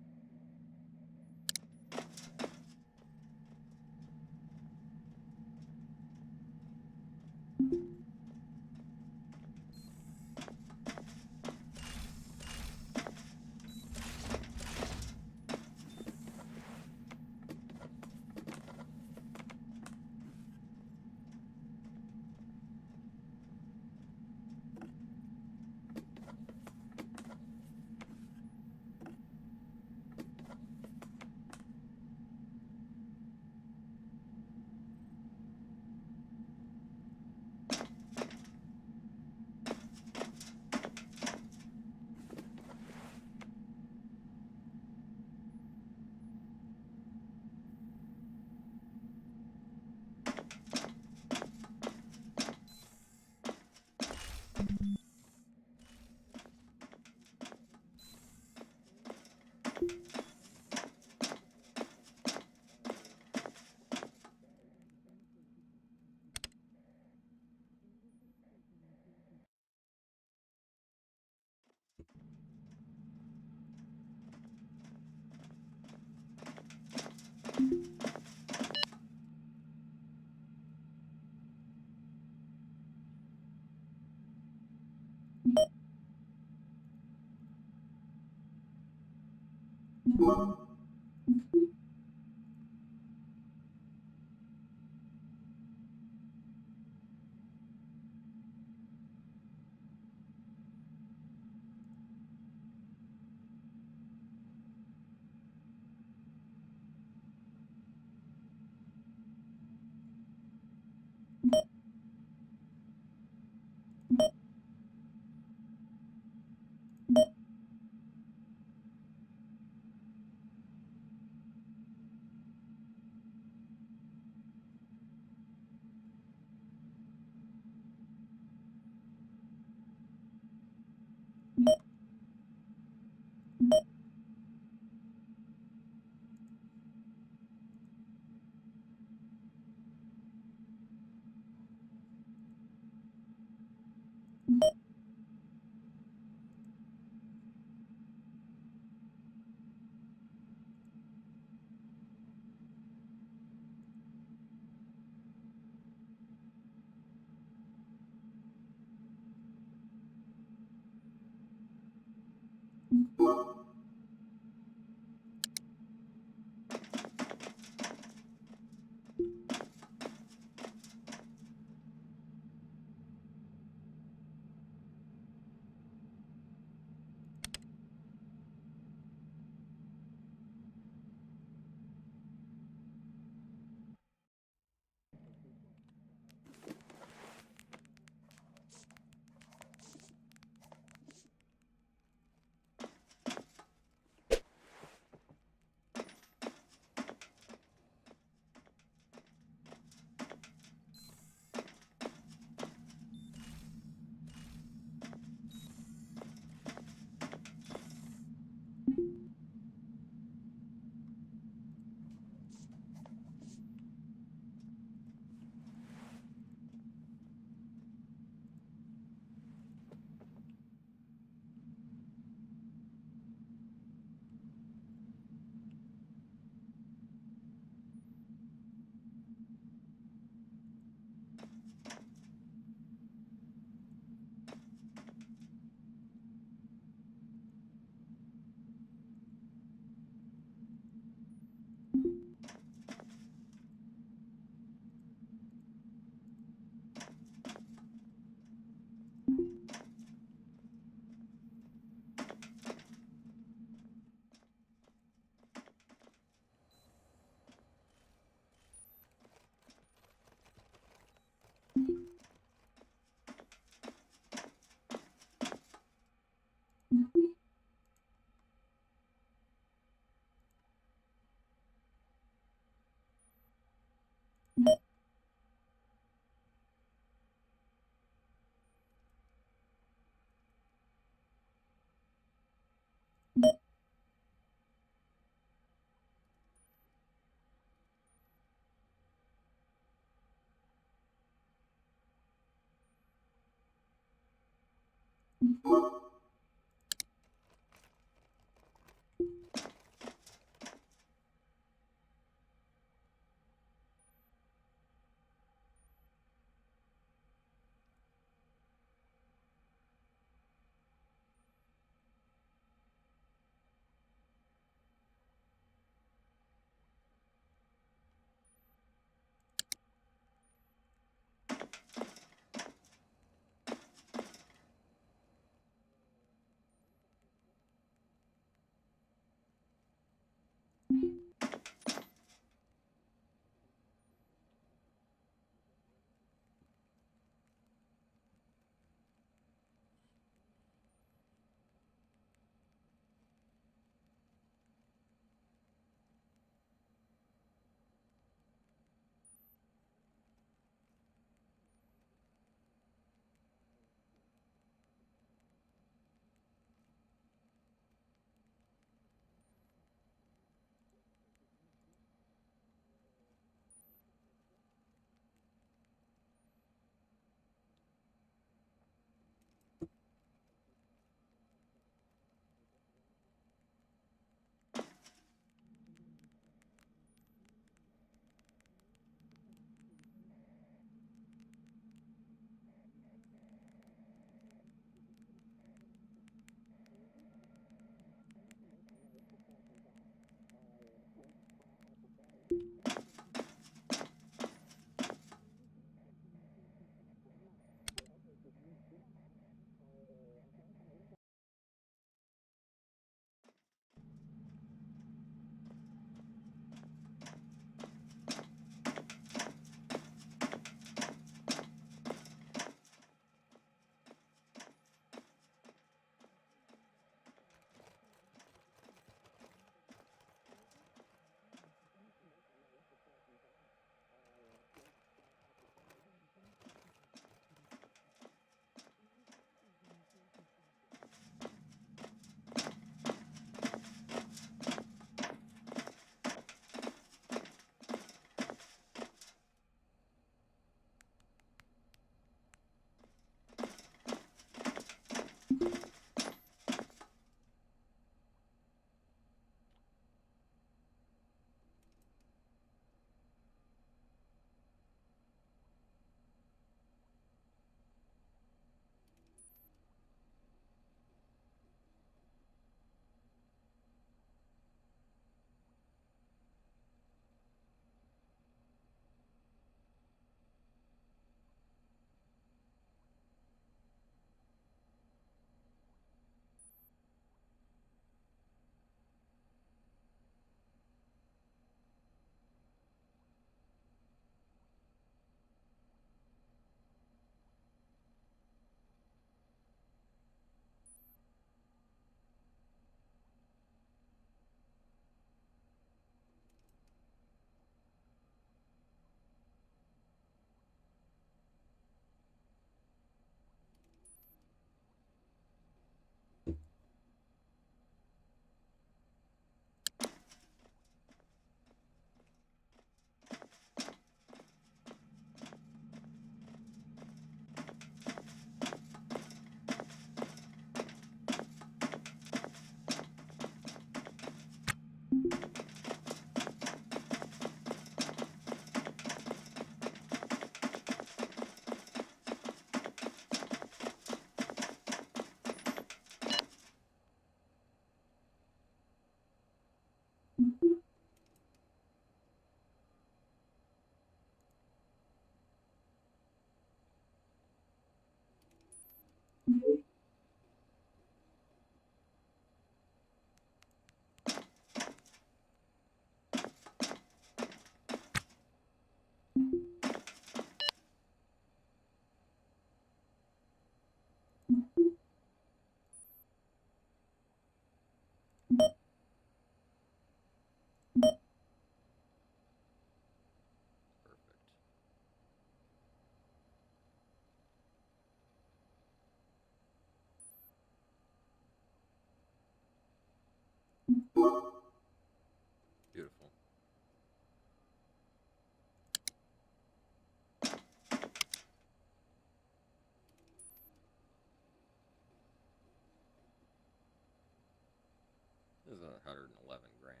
411 grand.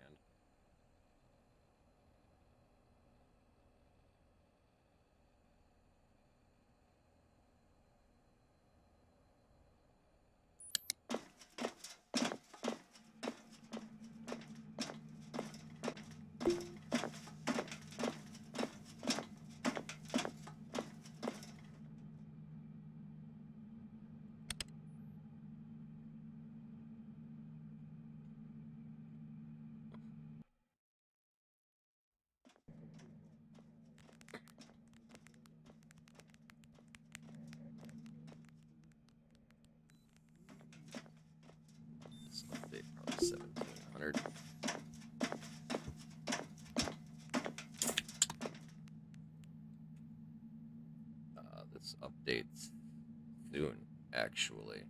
This update probably 1700. This updates soon, actually.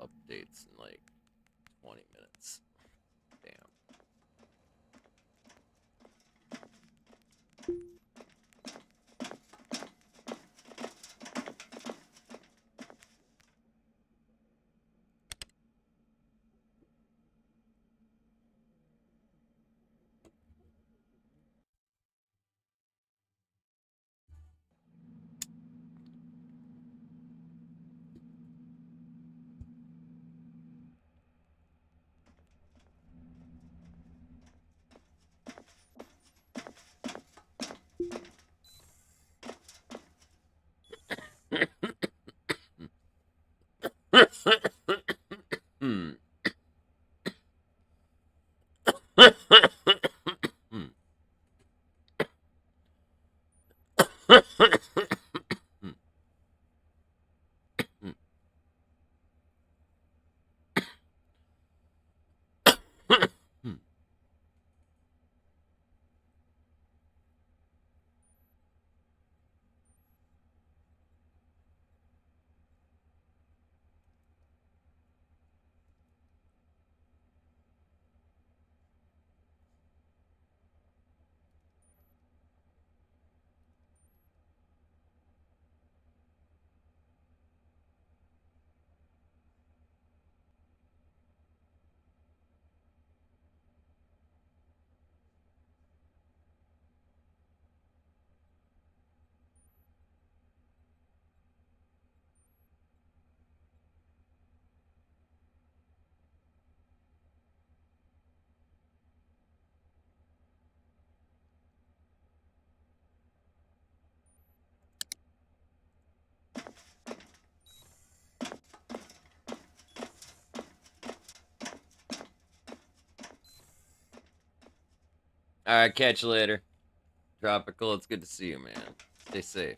Updates in like 20 minutes. Damn. Hmm. All right, catch you later. Tropical, it's good to see you, man. Stay safe.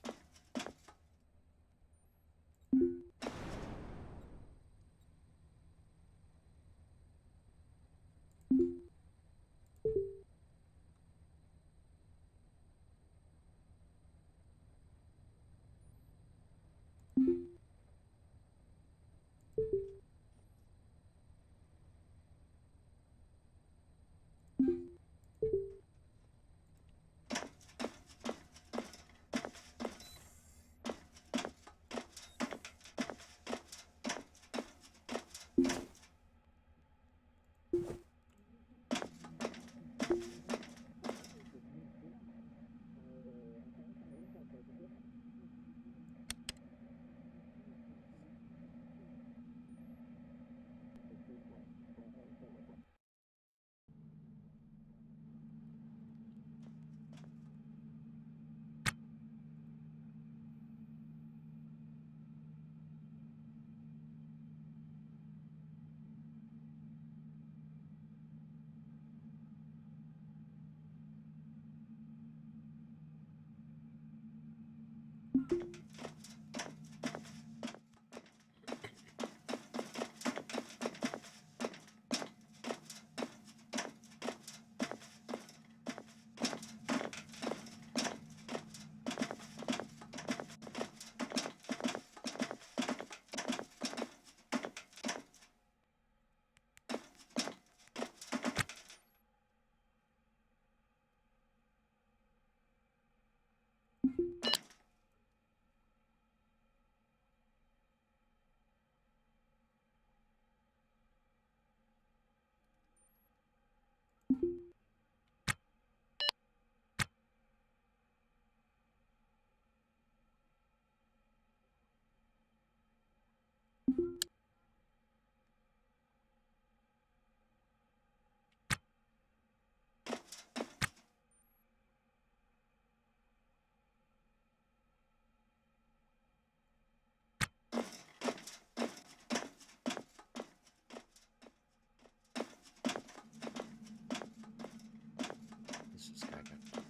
This is guy got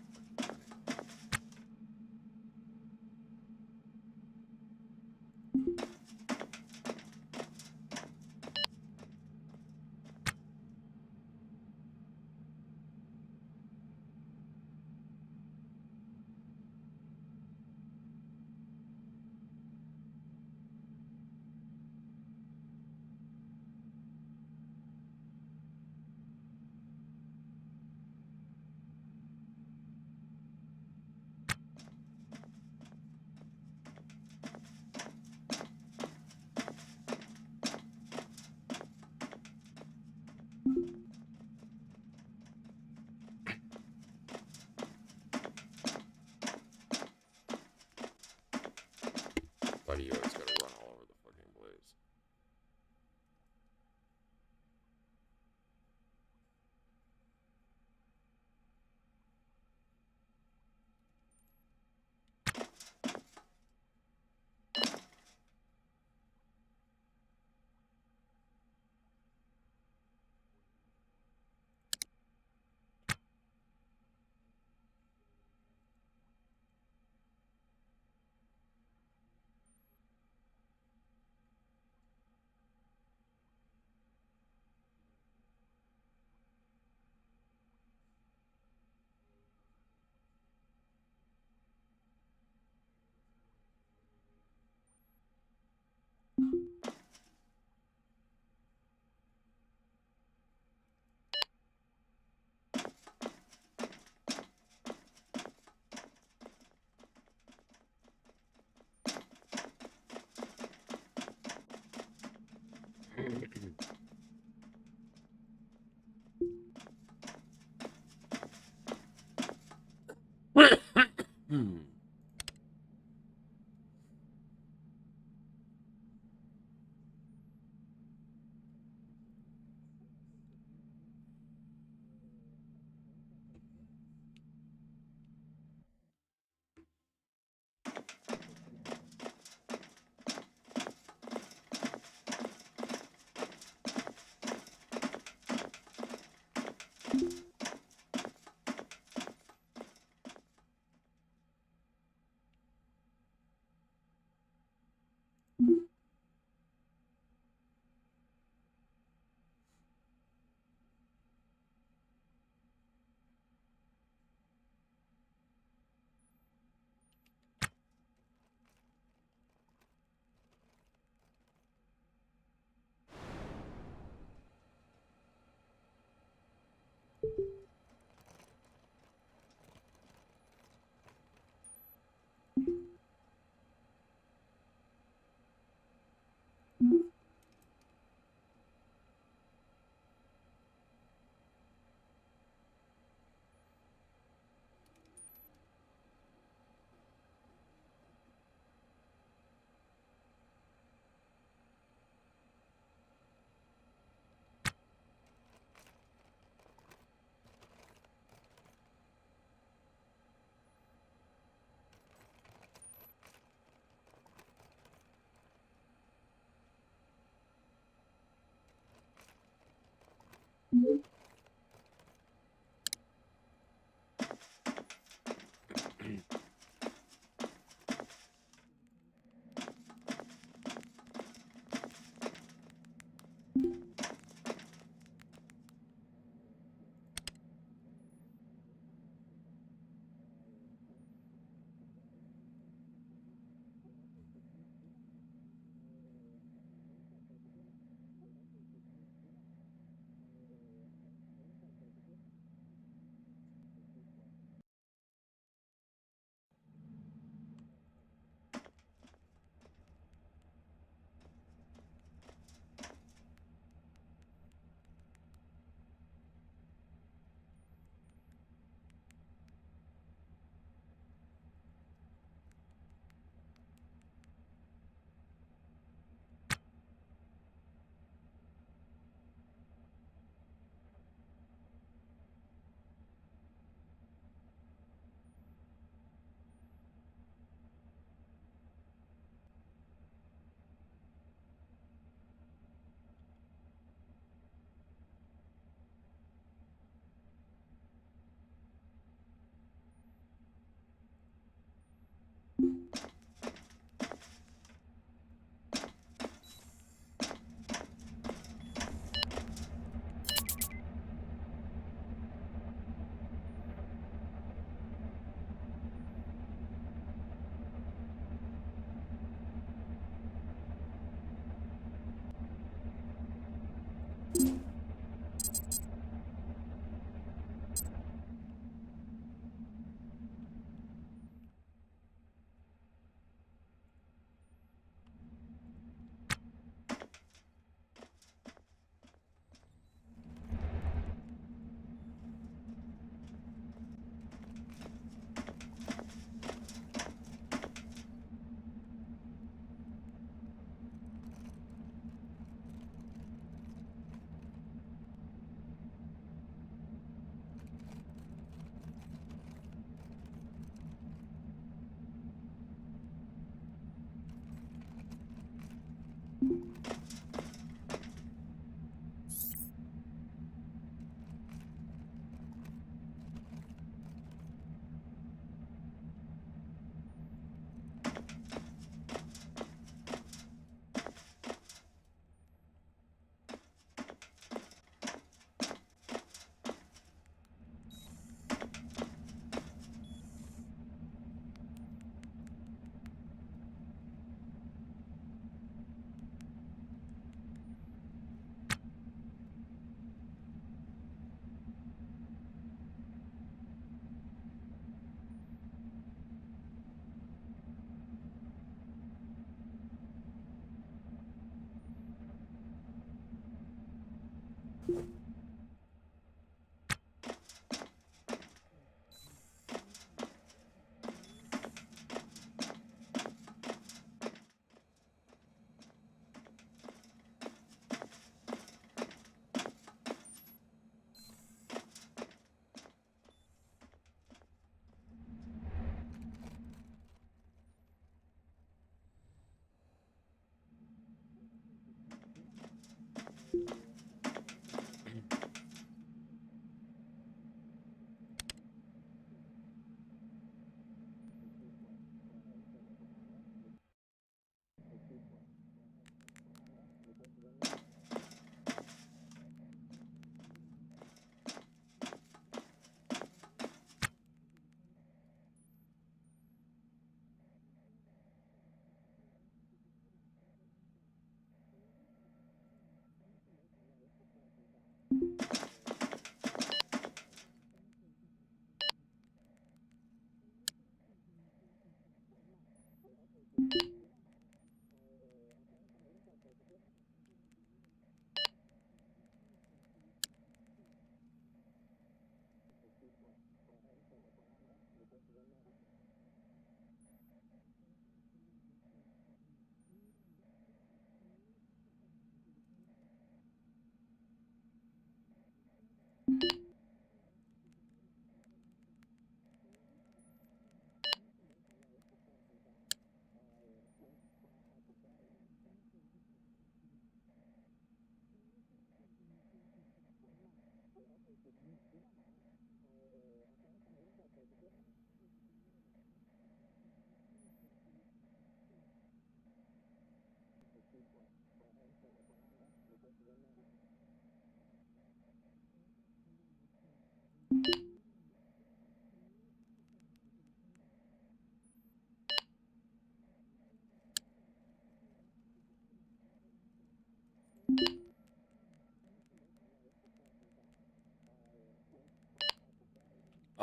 Buddy, you always gotta run all over the fucking place. Hmm.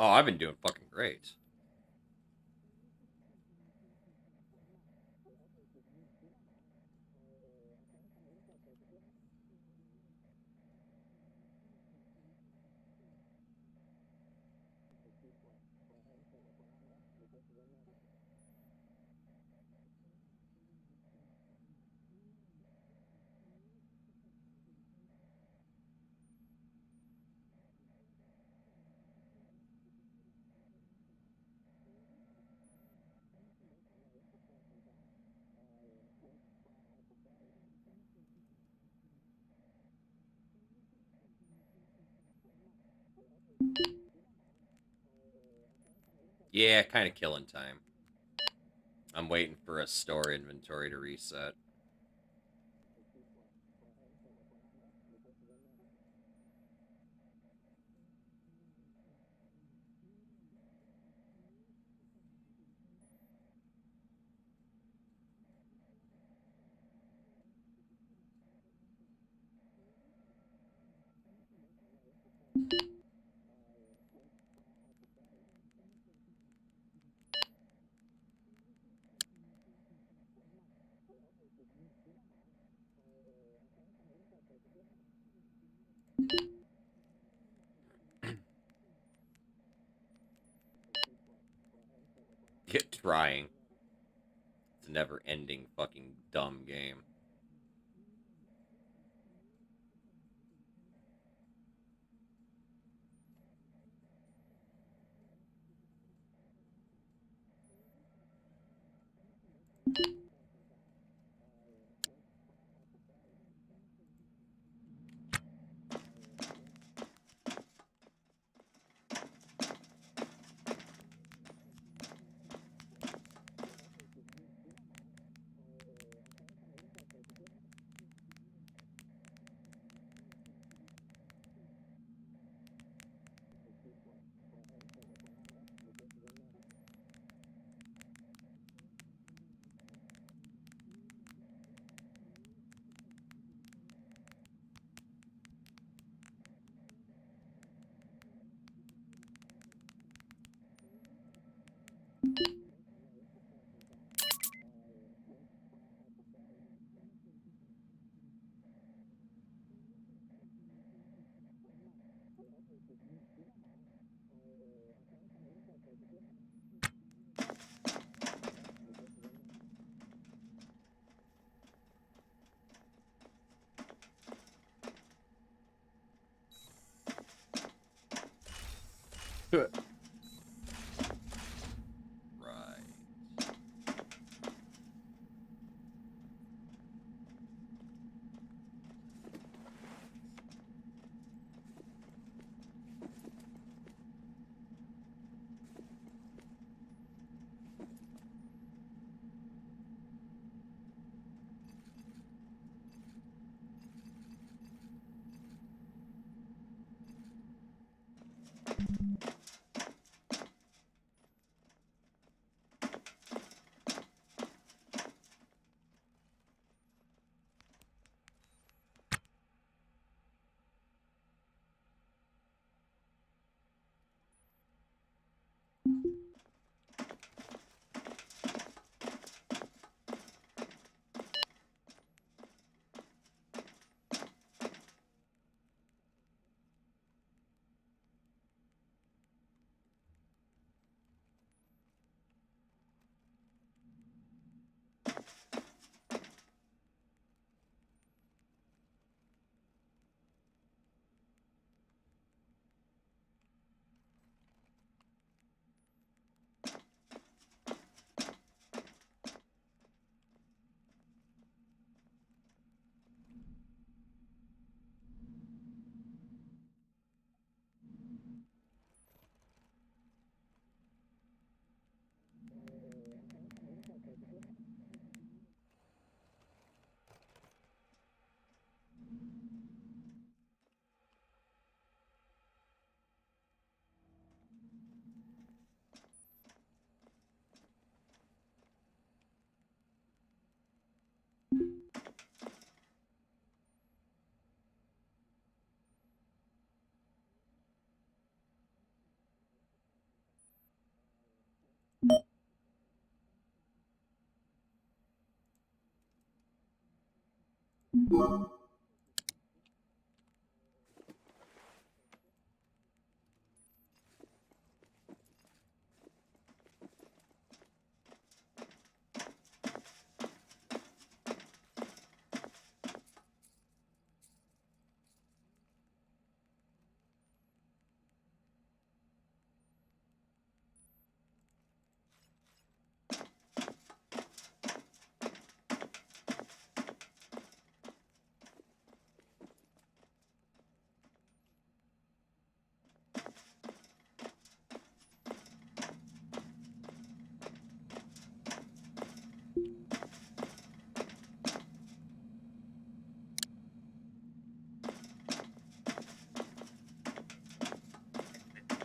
Oh, I've been doing fucking great. Yeah, kind of killing time. I'm waiting for a store inventory to reset. Get trying. It's a never-ending fucking dumb game. Right.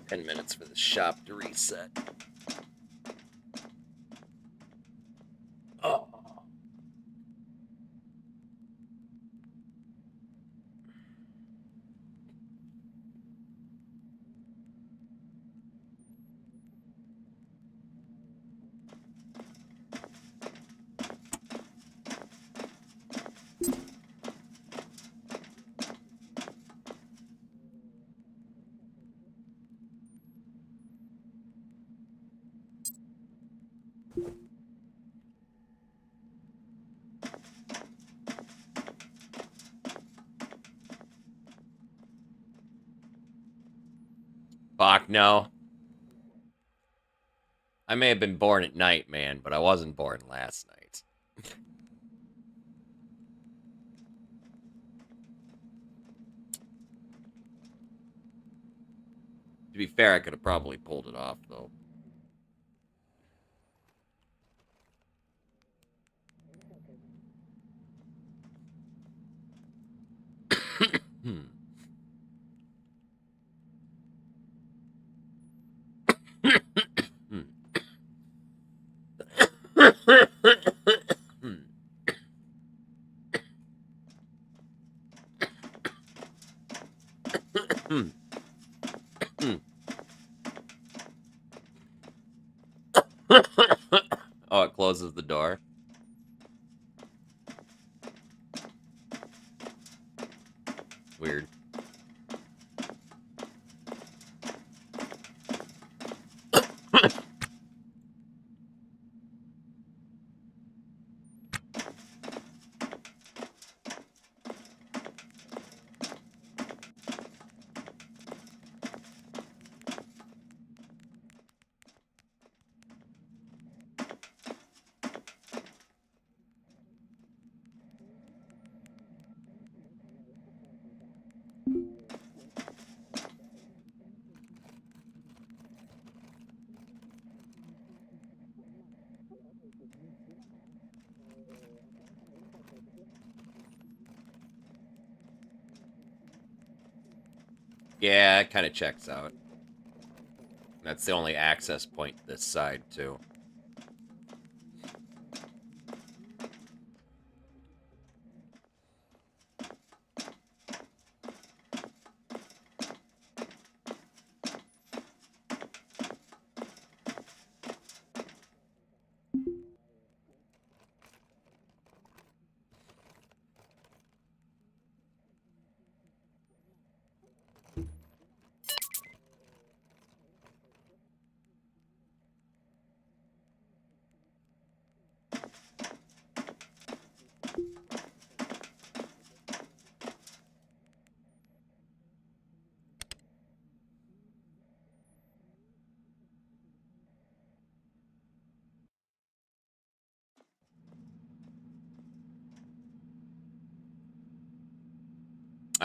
10 minutes for the shop to reset. Oh. Fuck no. I may have been born at night, man, but I wasn't born last night. To be fair, I could have probably pulled it off, though. Hmm. Oh, it closes the door. Weird. Yeah, it kind of checks out. That's the only access point this side, too.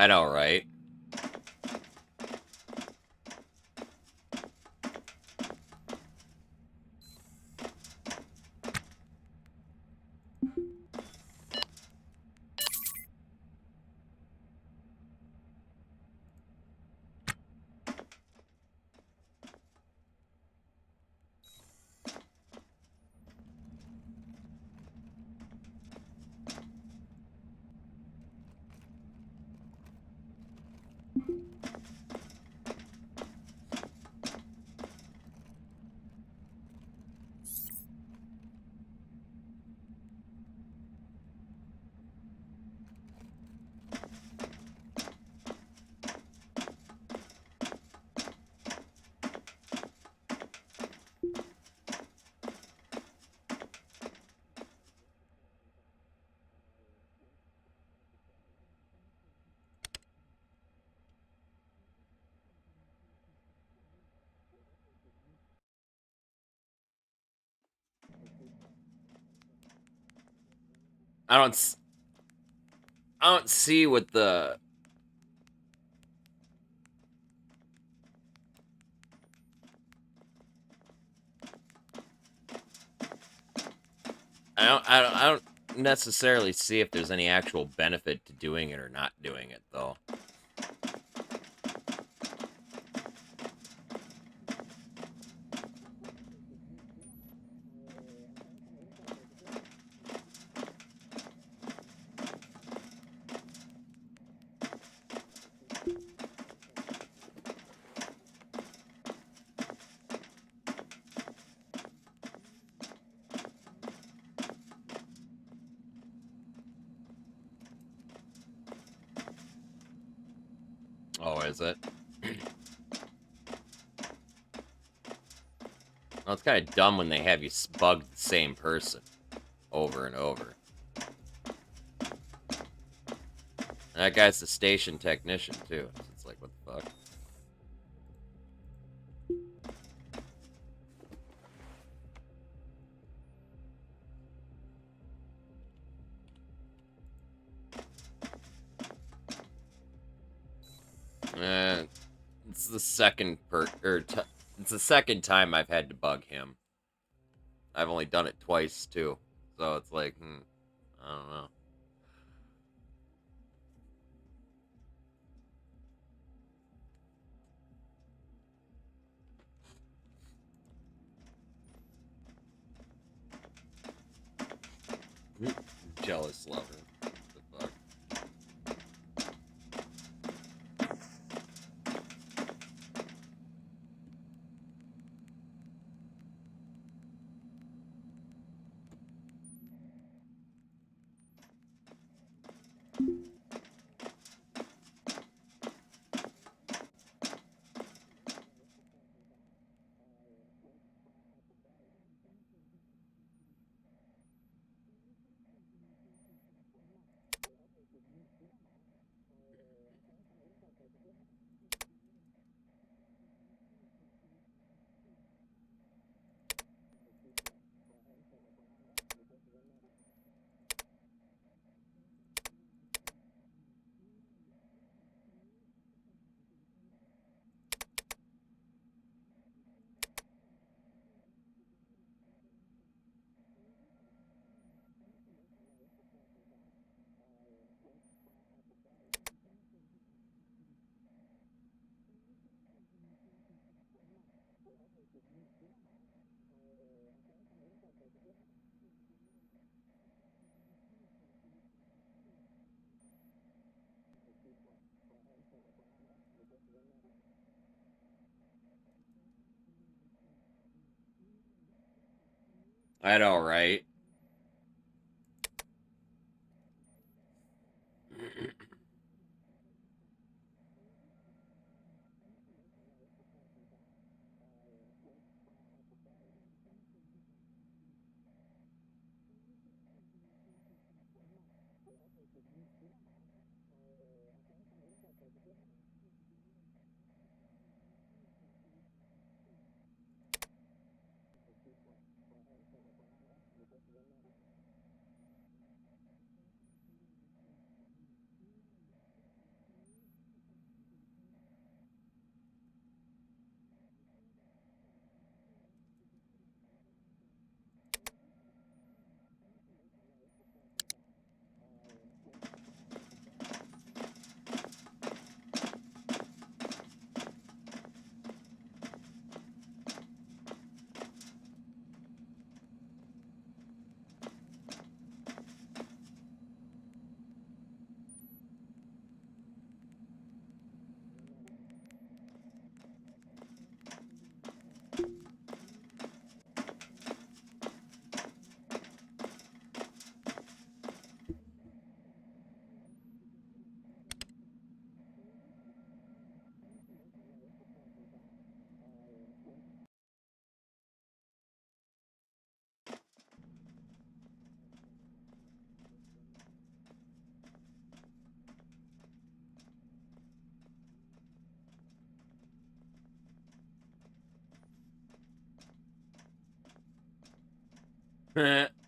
I know, right? I don't see what the... I don't necessarily see if there's any actual benefit to doing it or not doing it, though. Oh, is it? Well, it's kind of dumb when they have you bug the same person over and over. And that guy's the station technician, too. So it's like, what the fuck? It's the second it's the second time I've had to bug him. I've only done it twice too, so it's like, I don't know. Jealous lover. What the fuck? I know, right?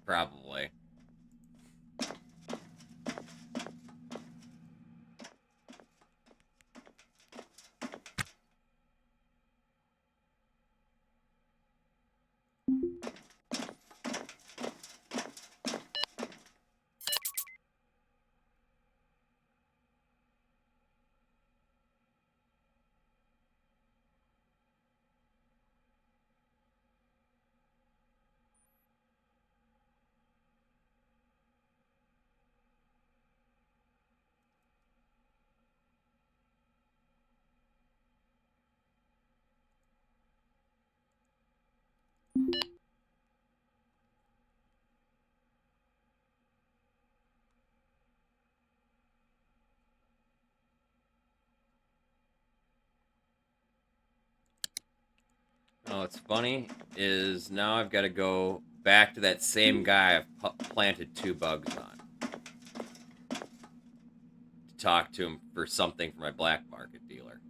Probably. Oh, what's funny is now I've got to go back to that same guy I've planted 2 bugs on to talk to him for something for my black market dealer.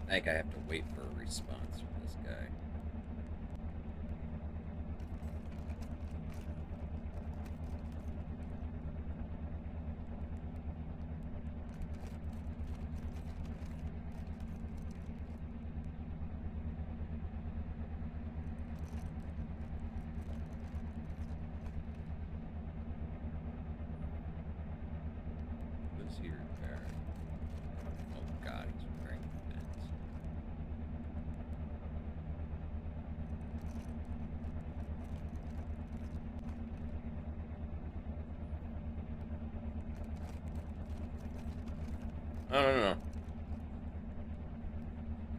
I think I have to wait for a response from this guy. Who's here? Oh God, he's wearing pants. I don't know.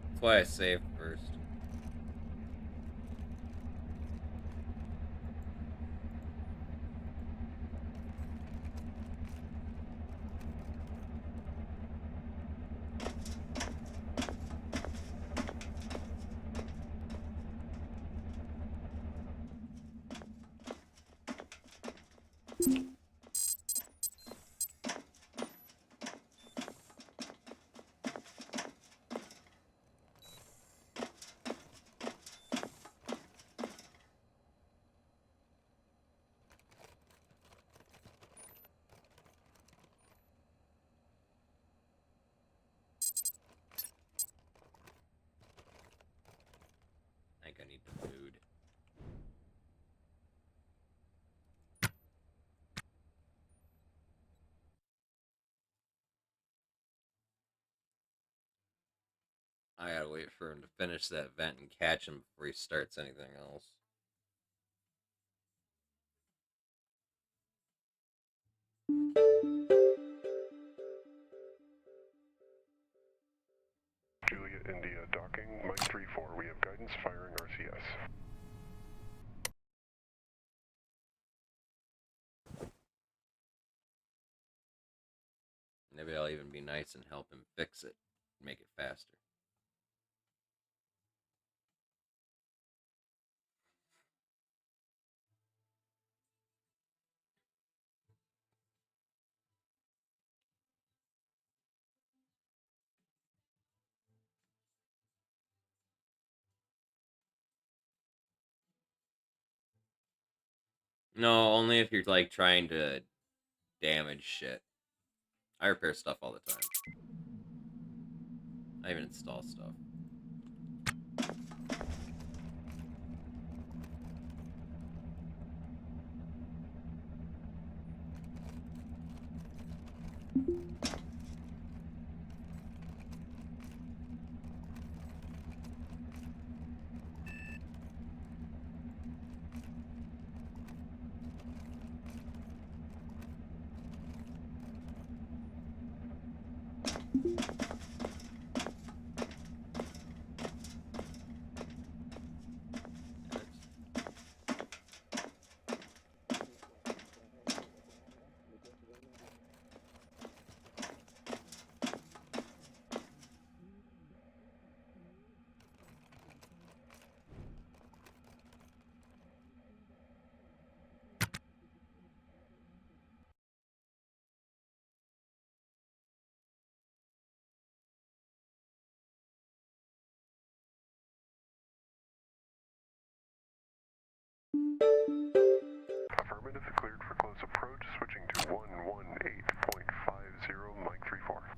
That's why I saved first. I think I need the food. I gotta wait for him to finish that vent and catch him before he starts anything else. Juliet India docking, Mike 3-4. We have guidance firing RCS. Maybe I'll even be nice and help him fix it, make it faster. No, only if you're like trying to damage shit. I repair stuff all the time. I even install stuff. Affirmative, cleared for close approach, switching to 118.50, Mike 34.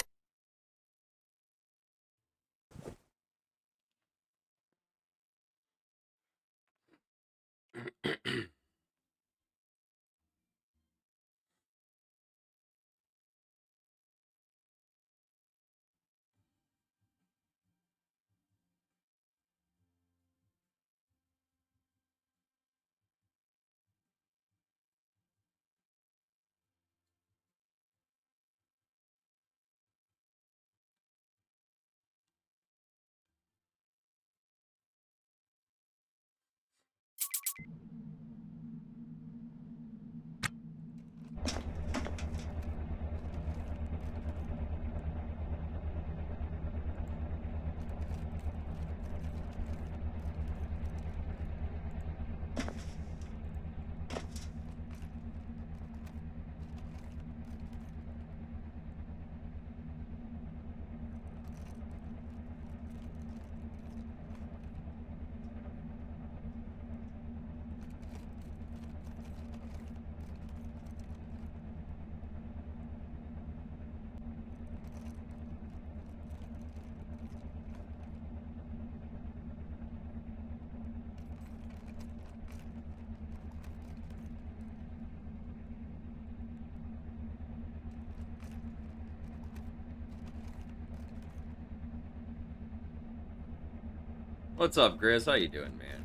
What's up, Grizz? How you doing, man?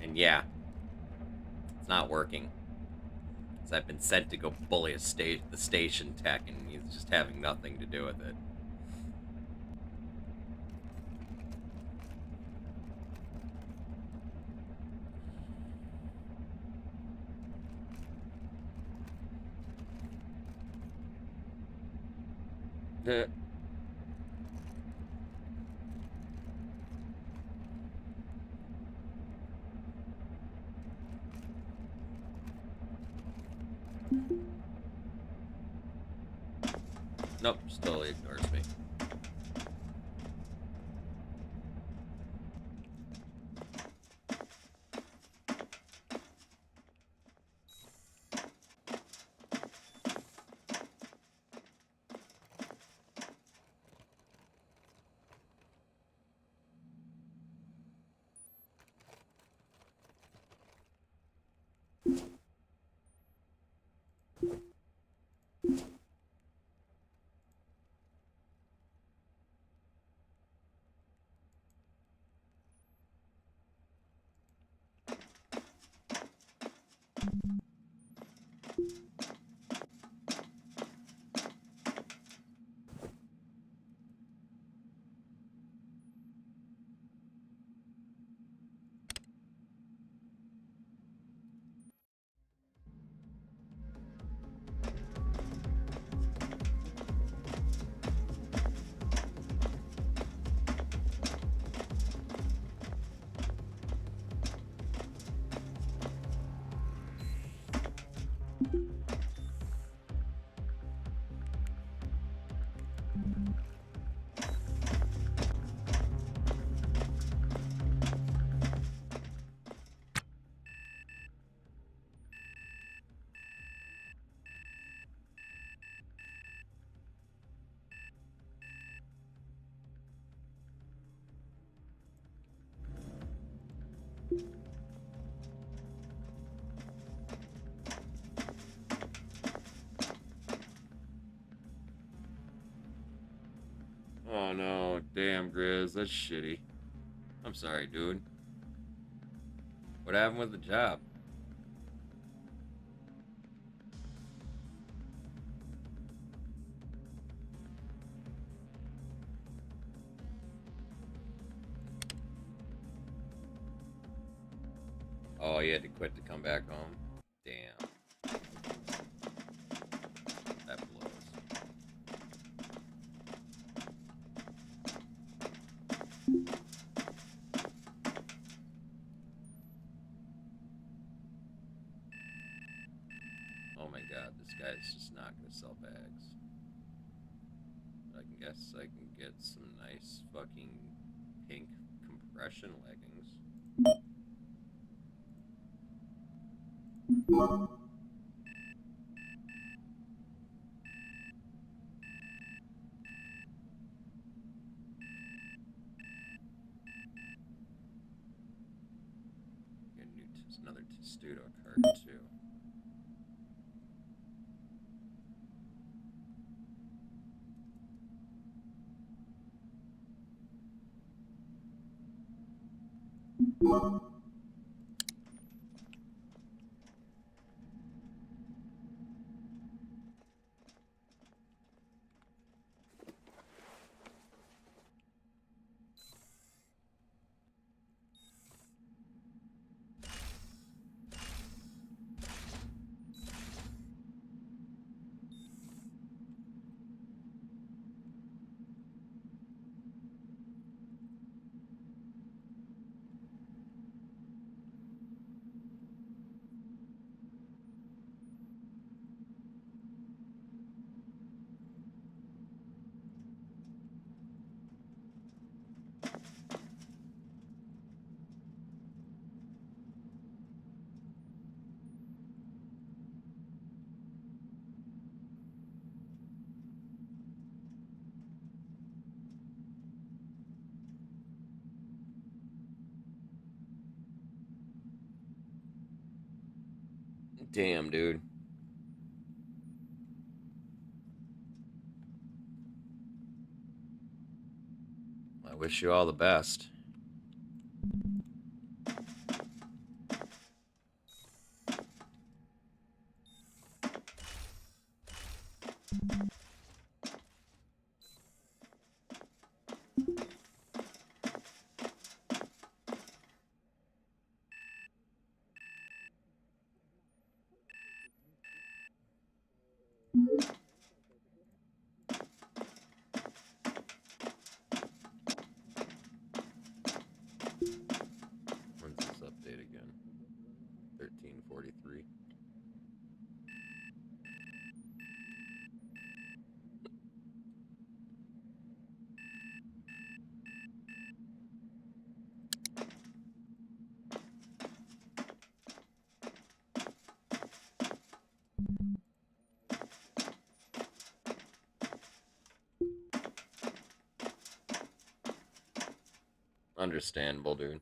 And yeah, it's not working. So I've been sent to go bully the station tech, and he's just having nothing to do with it. Nope, just totally ignores me. no. Damn, Grizz. That's shitty. I'm sorry, dude. What happened with the job? Oh, you had to quit to come back home? Damn. That blows. Oh my god, this guy's just not gonna sell bags. I can guess I can get some nice fucking pink compression leggings. Get a new another Testudo card too. Damn, dude. I wish you all the best. When's this update again? 1343. Understandable, dude.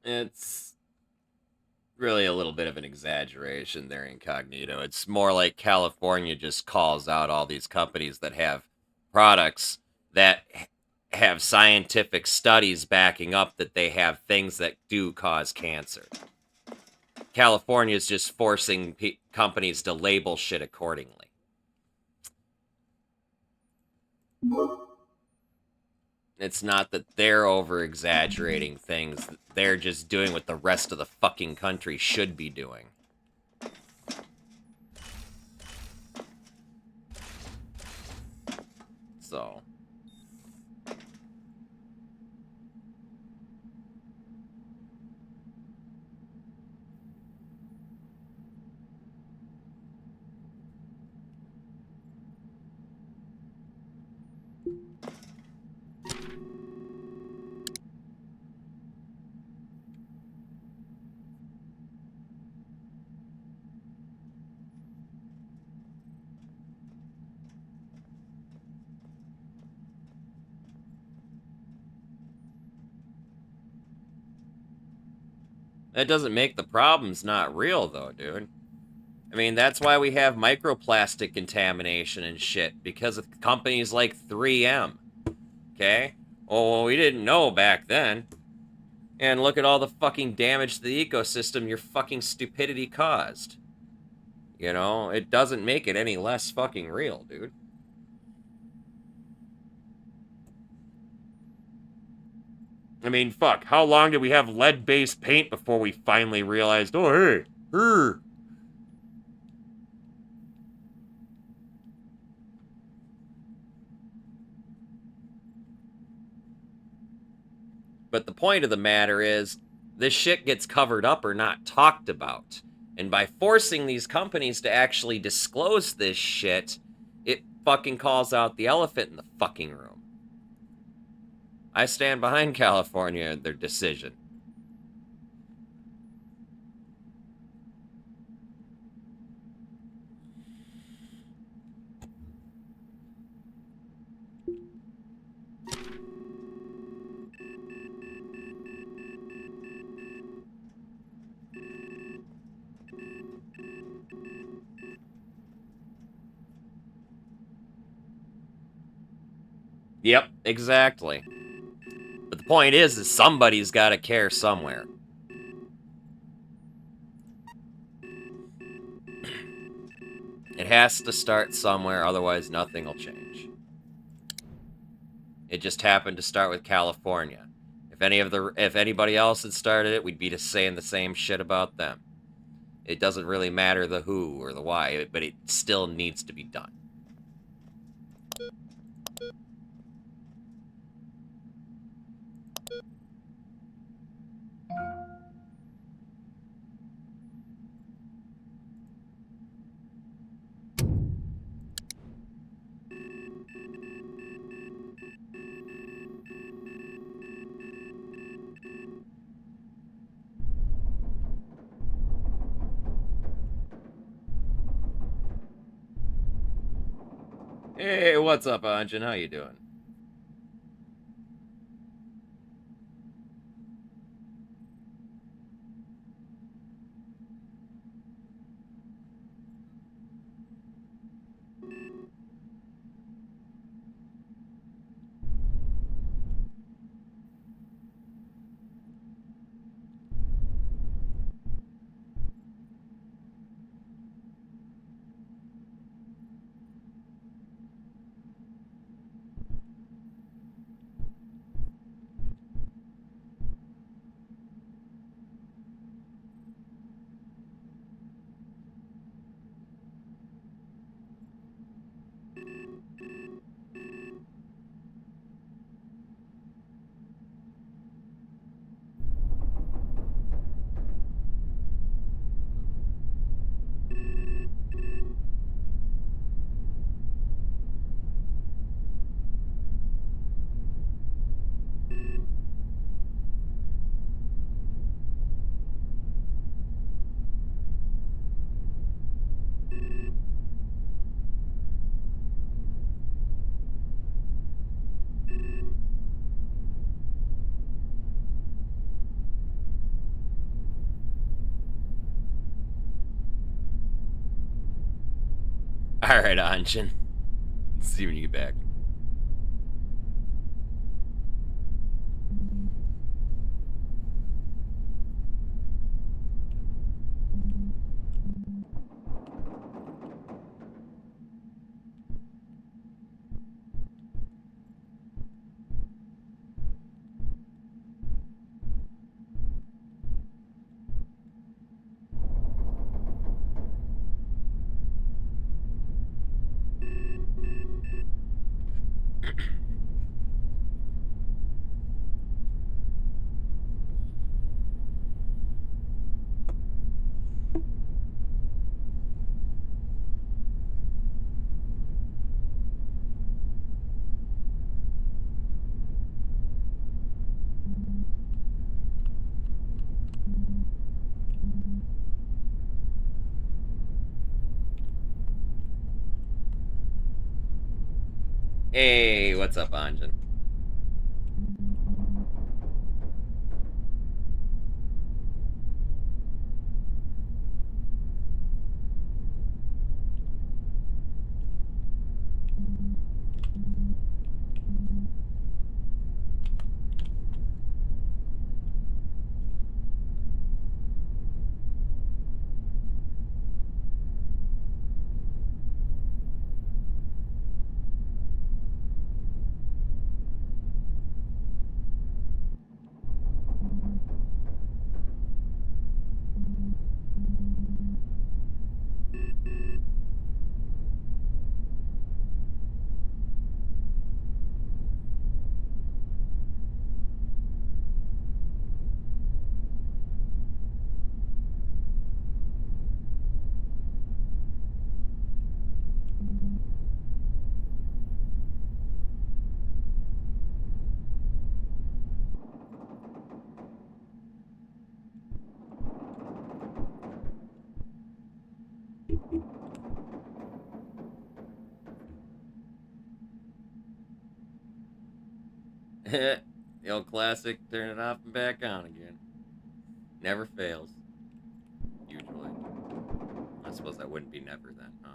It's really a little bit of an exaggeration there, Incognito. It's more like California just calls out all these companies that have products that have scientific studies backing up that they have things that do cause cancer. California is just forcing companies to label shit accordingly. It's not that they're over-exaggerating things. They're just doing what the rest of the fucking country should be doing. So... That doesn't make the problems not real, though, dude. I mean, that's why we have microplastic contamination and shit, because of companies like 3M. Okay? Oh, well, we didn't know back then. And look at all the fucking damage to the ecosystem your fucking stupidity caused. You know, it doesn't make it any less fucking real, dude. I mean, fuck, how long did we have lead-based paint before we finally realized, oh, hey, But the point of the matter is, this shit gets covered up or not talked about. And by forcing these companies to actually disclose this shit, it fucking calls out the elephant in the fucking room. I stand behind California and their decision. Yep, exactly. But the point is somebody's got to care somewhere. It has to start somewhere, otherwise nothing will change. It just happened to start with California. If anybody else had started it, we'd be just saying the same shit about them. It doesn't really matter the who or the why, but it still needs to be done. Hey, what's up, Anjan? How you doing? Alright, Anjan. See you when you get back. Hey, what's up, Anjan? The old classic, turn it off and back on again. Never fails. Usually. I suppose that wouldn't be never then, huh?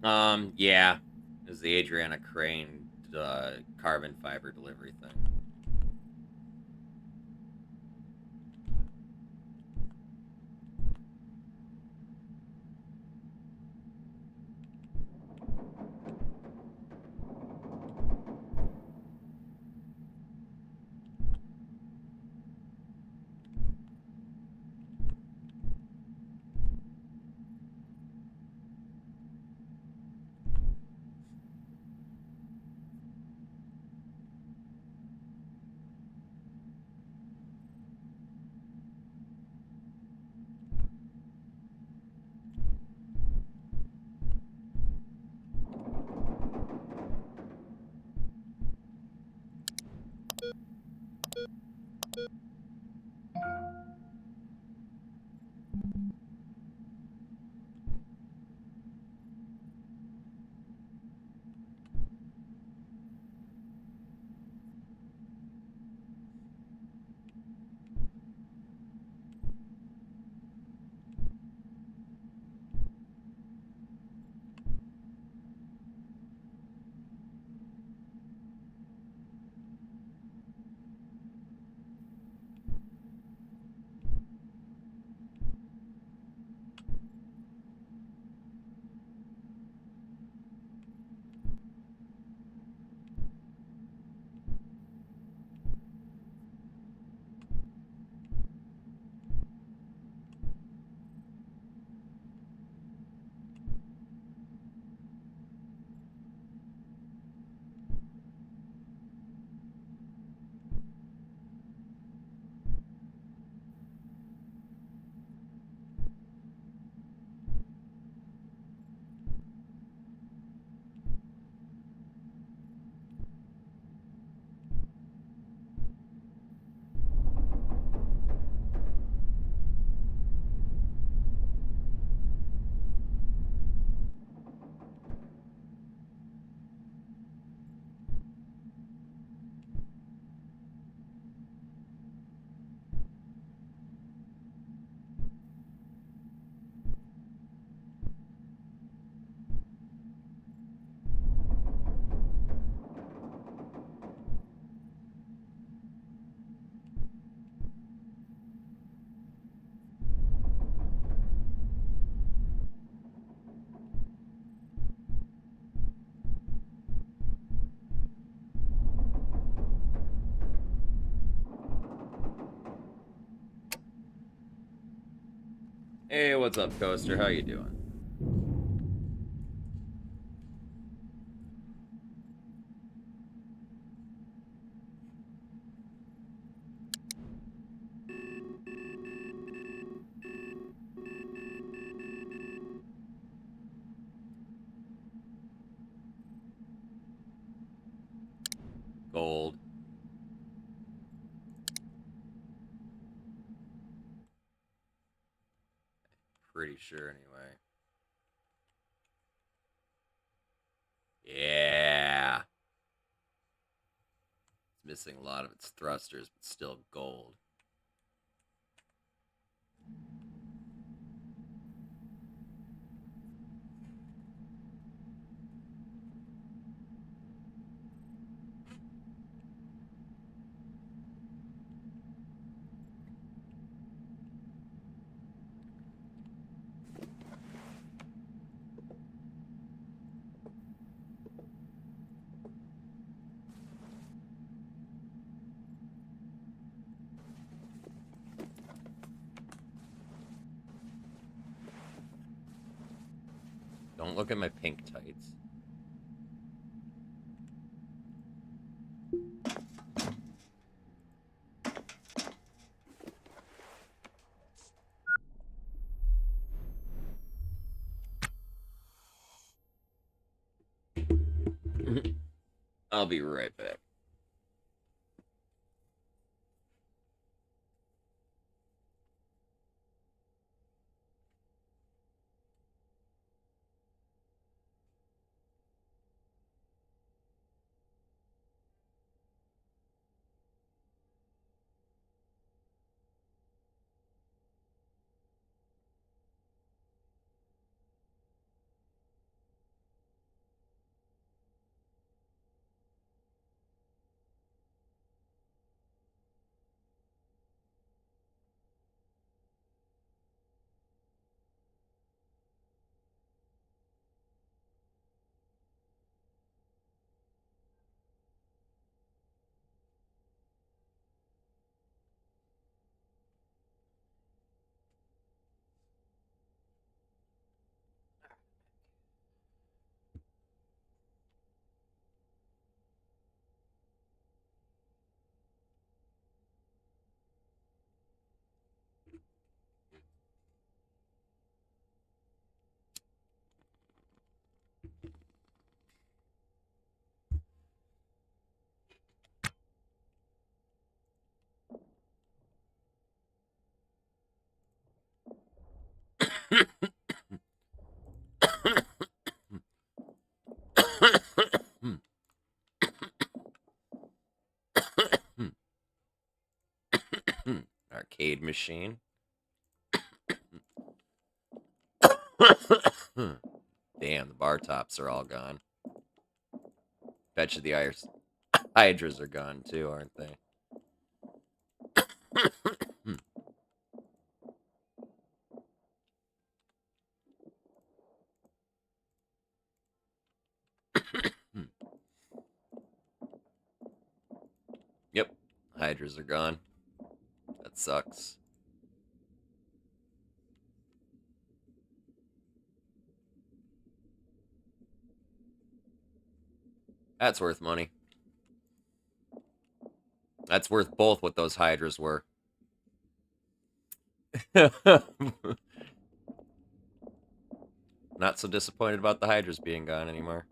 Yeah. It was the Adriana Crane carbon fiber delivery thing. Hey, what's up, Coaster? How you doing? Gold. Pretty sure, anyway. Yeah. It's missing a lot of its thrusters, but still gold. Don't look at my pink tights. I'll be right back. machine. Damn, the bar tops are all gone. Bet you the hydras are gone too, aren't they? Yep, hydras are gone. That sucks. That's worth money. That's worth both what those hydras were. Not so disappointed about the hydras being gone anymore.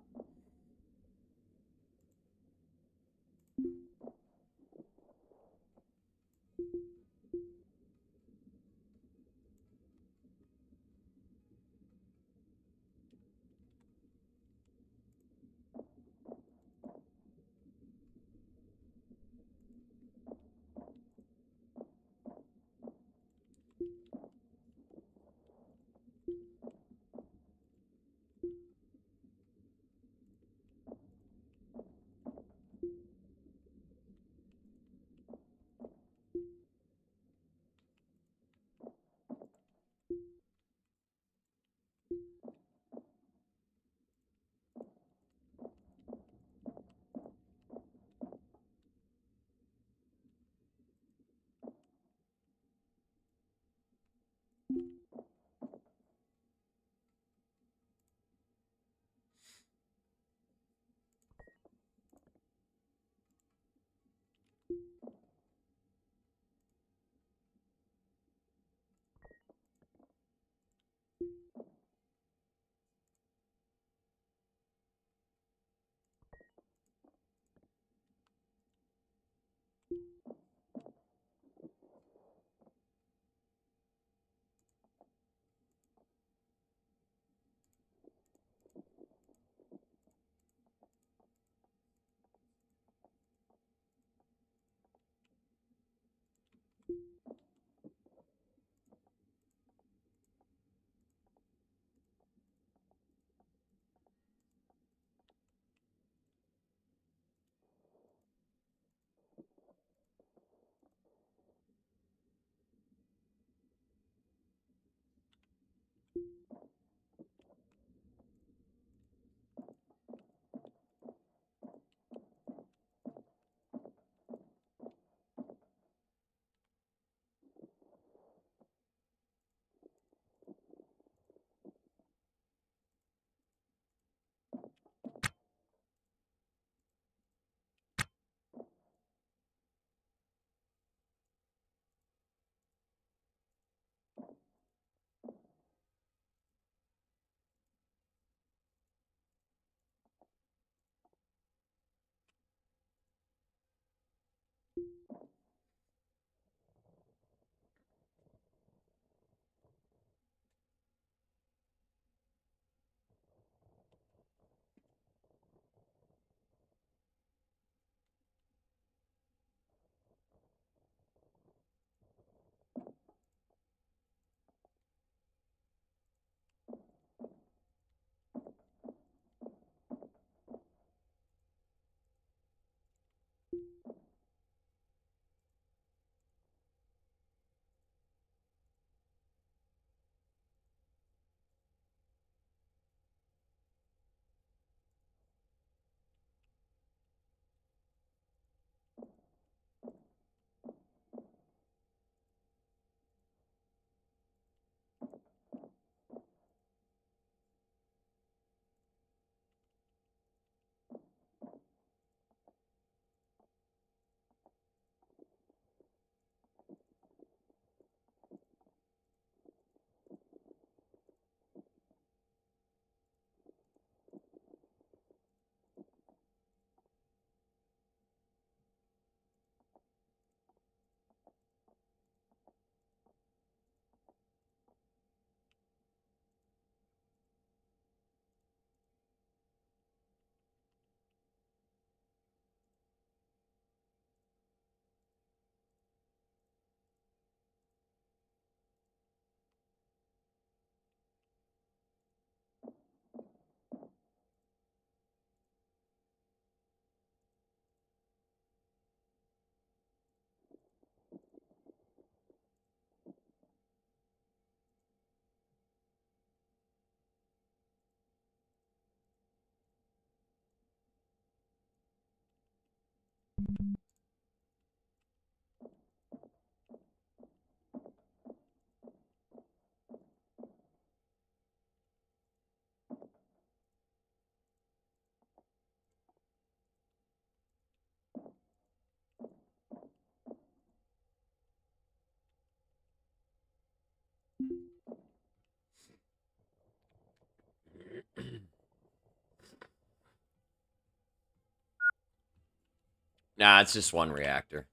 Nah, it's just one reactor.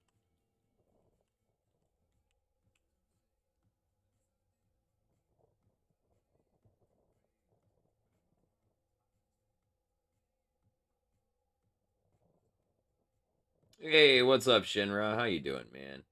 Hey, what's up, Shinra? How you doing, man?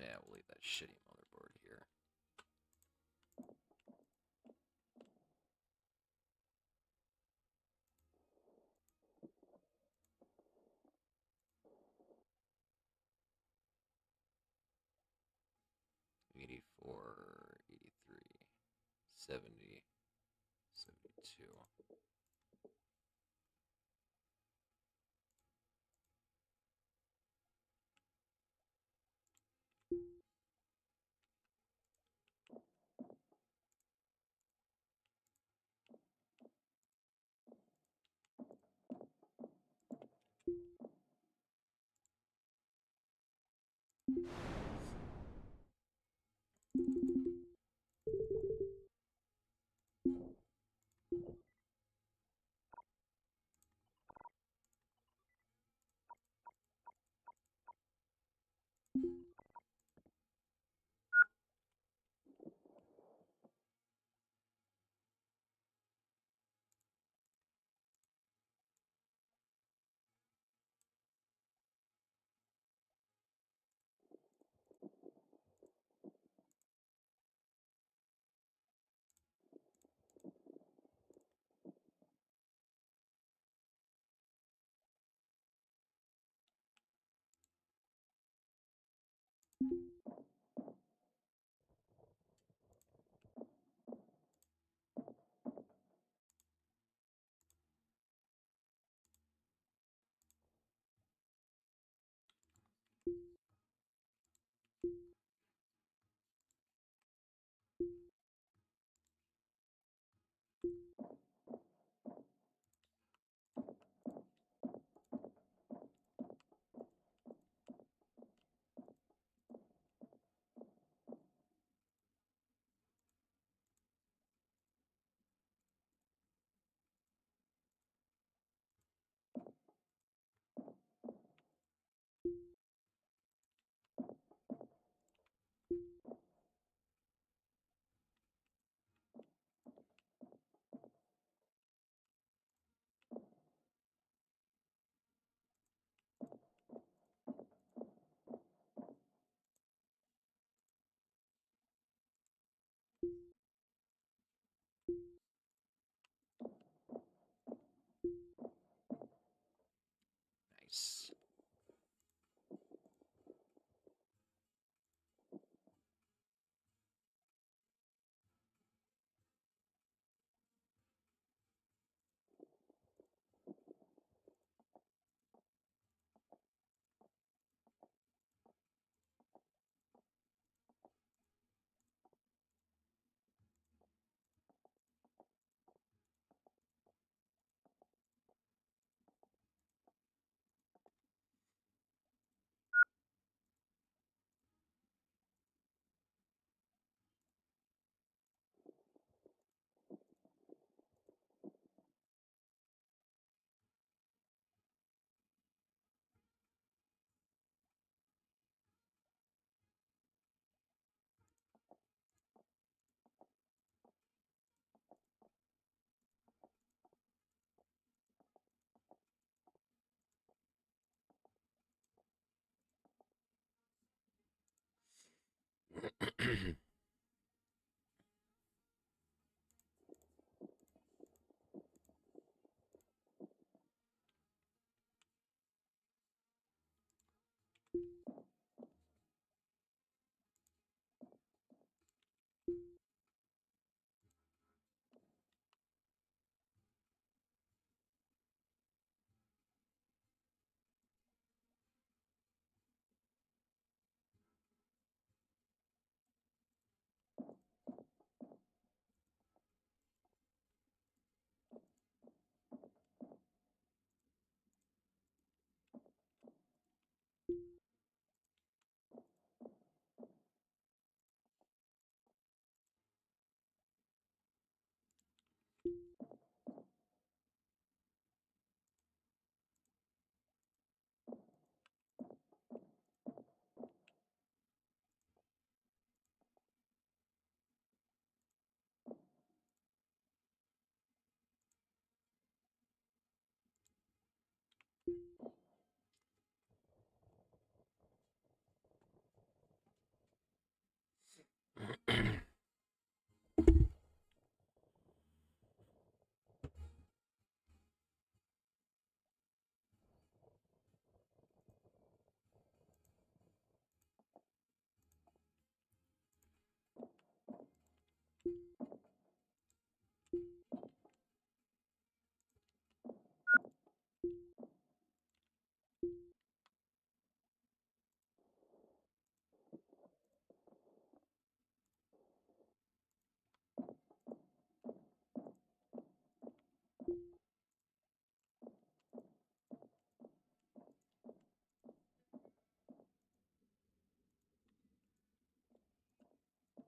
Yeah, we'll leave that shitty motherboard here. '84, '83, '70, '72.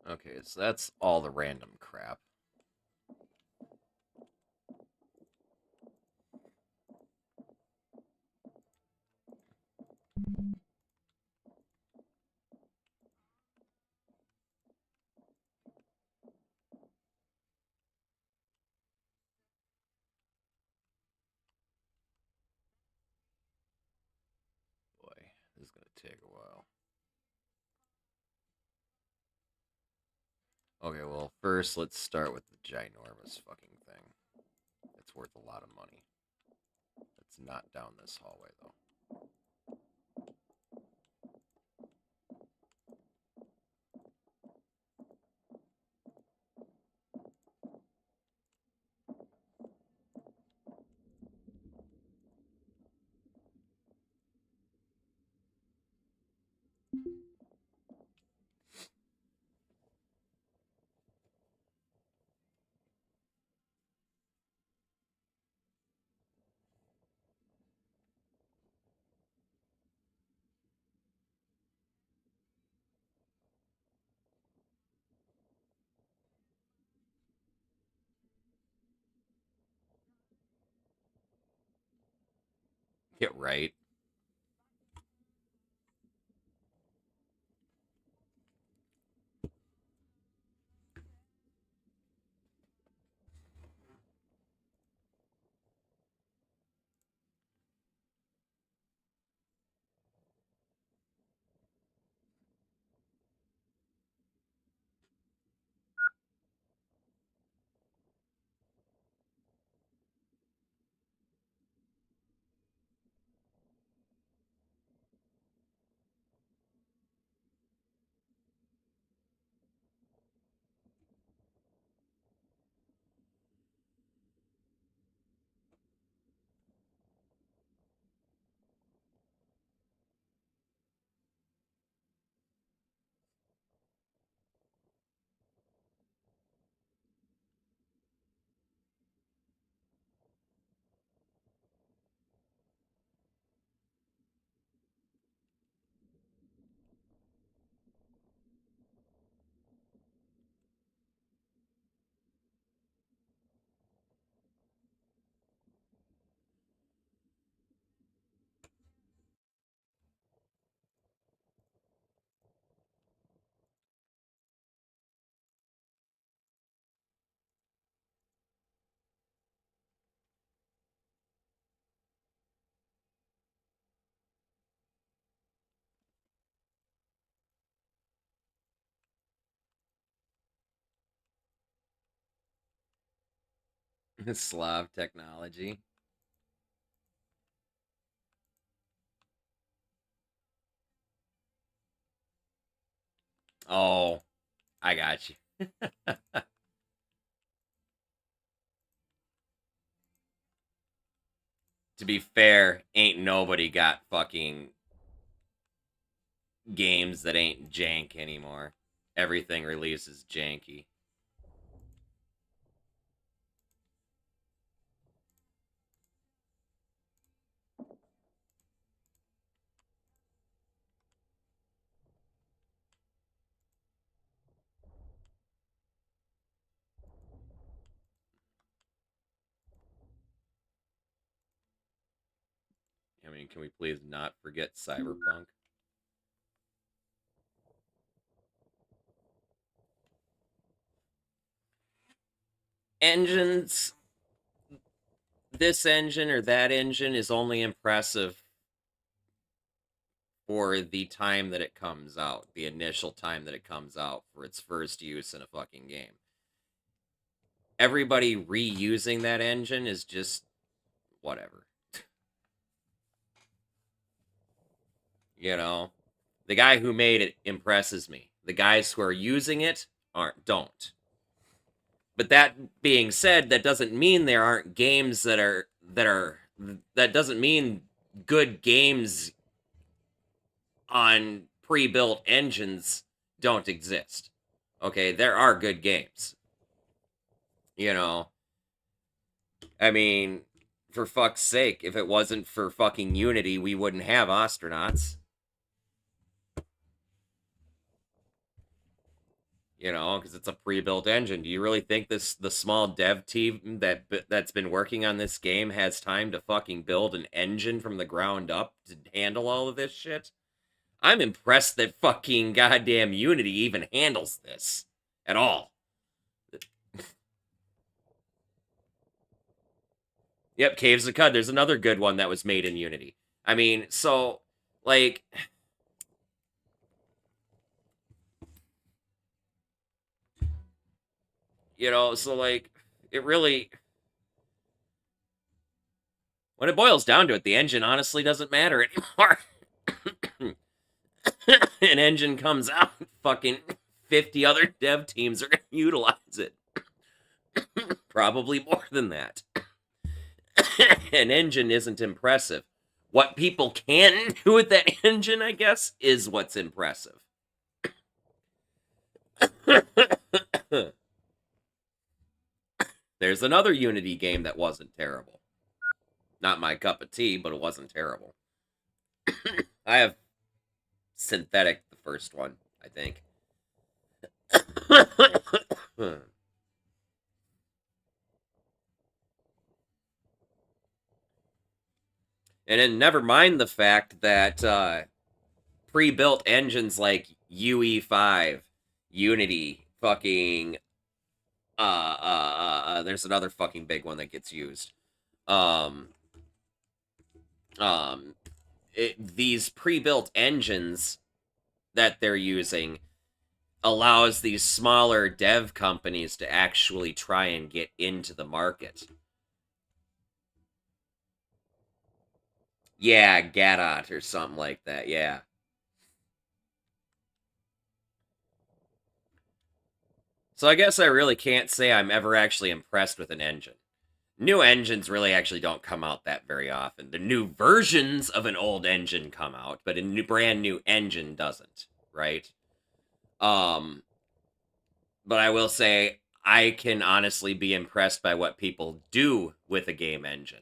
Okay, so that's all the random crap. Boy, this is gonna take a while. Okay, well, first let's start with the ginormous fucking thing. It's worth a lot of money. It's not down this hallway, though. Get right. Slav technology. Oh, I got you. To be fair, ain't nobody got fucking games that ain't jank anymore. Everything releases janky. I mean, can we please not forget Cyberpunk? Engines, this engine or that engine is only impressive for the time that it comes out, the initial time that it comes out for its first use in a fucking game. Everybody reusing that engine is just whatever. You know, the guy who made it impresses me. The guys who are using it don't. But that being said, that doesn't mean there aren't games that doesn't mean good games on pre-built engines don't exist. Okay, there are good games. You know, I mean, for fuck's sake, if it wasn't for fucking Unity, we wouldn't have Ostranauts. You know, because it's a pre-built engine. Do you really think the small dev team that's been working on this game has time to fucking build an engine from the ground up to handle all of this shit? I'm impressed that fucking goddamn Unity even handles this at all. Yep, Caves of Cud. There's another good one that was made in Unity. I mean, so, like, you know, so, like, it really, when it boils down to it, the engine honestly doesn't matter anymore. An engine comes out, fucking 50 other dev teams are going to utilize it. Probably more than that. An engine isn't impressive. What people can do with that engine, I guess, is what's impressive. There's another Unity game that wasn't terrible. Not my cup of tea, but it wasn't terrible. I have Synthetic, the first one, I think. And then never mind the fact that pre-built engines like UE5, Unity, fucking there's another fucking big one that gets used. These pre-built engines that they're using allows these smaller dev companies to actually try and get into the market. Yeah, Gadot or something like that, yeah. So I guess I really can't say I'm ever actually impressed with an engine. New engines really actually don't come out that very often. The new versions of an old engine come out, but a brand new engine doesn't, right? But I will say I can honestly be impressed by what people do with a game engine.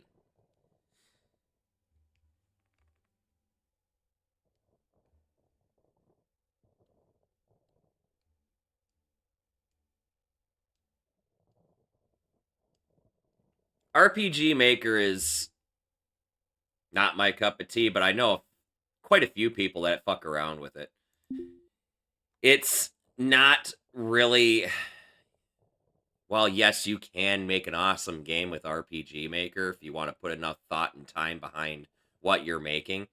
RPG Maker is not my cup of tea, but I know quite a few people that fuck around with it. It's not really... Well, yes, you can make an awesome game with RPG Maker if you want to put enough thought and time behind what you're making.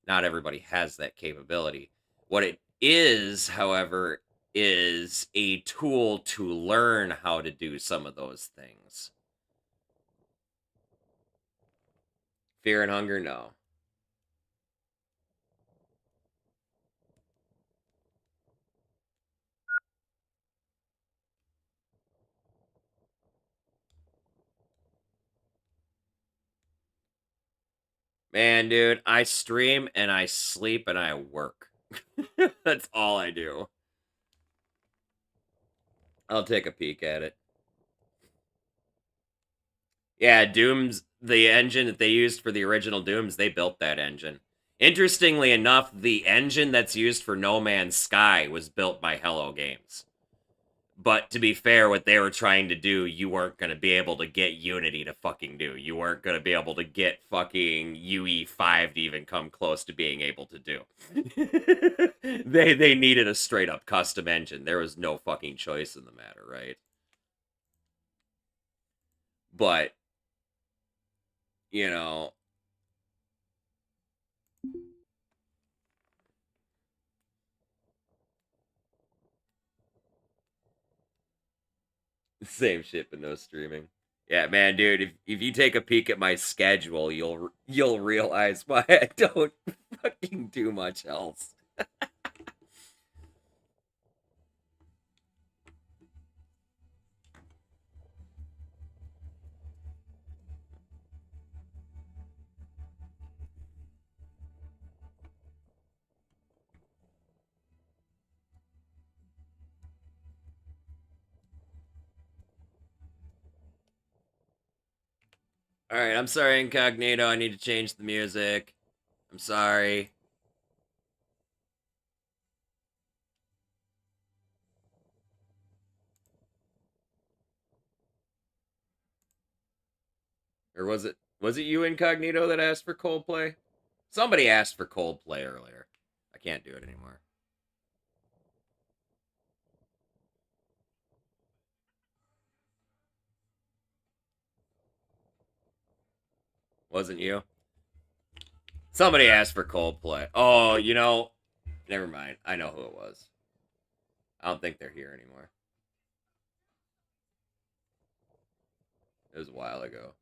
Not everybody has that capability. What it is, however, is a tool to learn how to do some of those things. Fear and Hunger, no. Man, dude, I stream and I sleep and I work. That's all I do. I'll take a peek at it. Yeah, Doom's, the engine that they used for the original Dooms, they built that engine. Interestingly enough, the engine that's used for No Man's Sky was built by Hello Games. But to be fair, what they were trying to do, you weren't going to be able to get Unity to fucking do. You weren't going to be able to get fucking UE5 to even come close to being able to do. They needed a straight up custom engine. There was no fucking choice in the matter, right? But, you know, same shit, but no streaming. Yeah, man, dude, if you take a peek at my schedule, you'll realize why I don't fucking do much else. Alright, I'm sorry, Incognito. I need to change the music. I'm sorry. Or was it you, Incognito, that asked for Coldplay? Somebody asked for Coldplay earlier. I can't do it anymore. Wasn't you? Somebody asked for Coldplay. Oh, you know, never mind. I know who it was. I don't think they're here anymore. It was a while ago.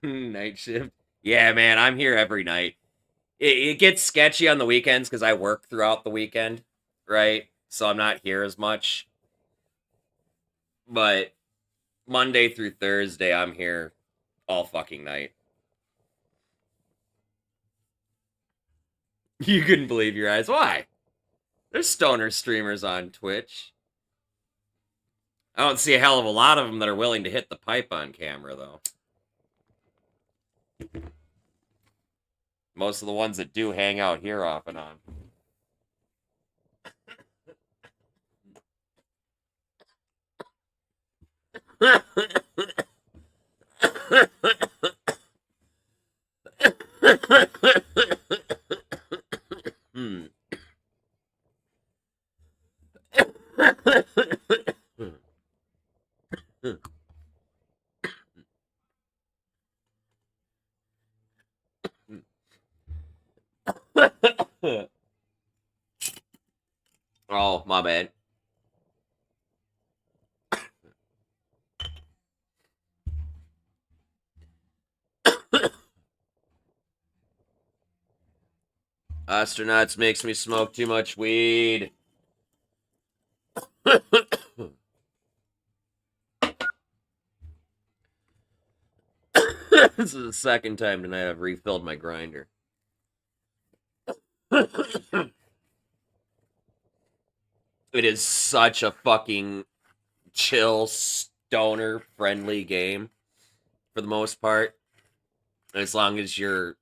Night shift. Yeah, man, I'm here every night. It gets sketchy on the weekends because I work throughout the weekend, right? So I'm not here as much. But Monday through Thursday, I'm here all fucking night. You couldn't believe your eyes. Why? There's stoner streamers on Twitch. I don't see a hell of a lot of them that are willing to hit the pipe on camera, though. Most of the ones that do hang out here off and on. Hmm. Oh, my bad. Ostranauts makes me smoke too much weed. This is the second time tonight I've refilled my grinder. It is such a fucking chill, stoner-friendly game for the most part. As long as you're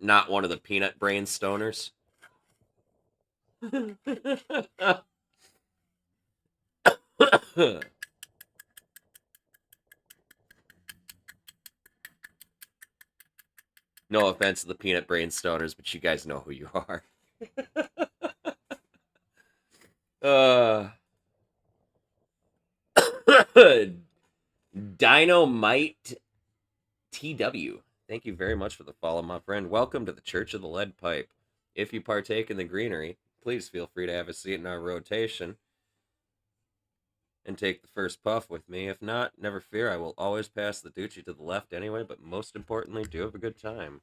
not one of the peanut brain stoners. No offense to the peanut brain stoners, but you guys know who you are. Dynamite TW. Thank you very much for the follow, my friend. Welcome to the Church of the Lead Pipe. If you partake in the greenery, please feel free to have a seat in our rotation and take the first puff with me. If not, never fear, I will always pass the doochie to the left anyway, but most importantly, do have a good time.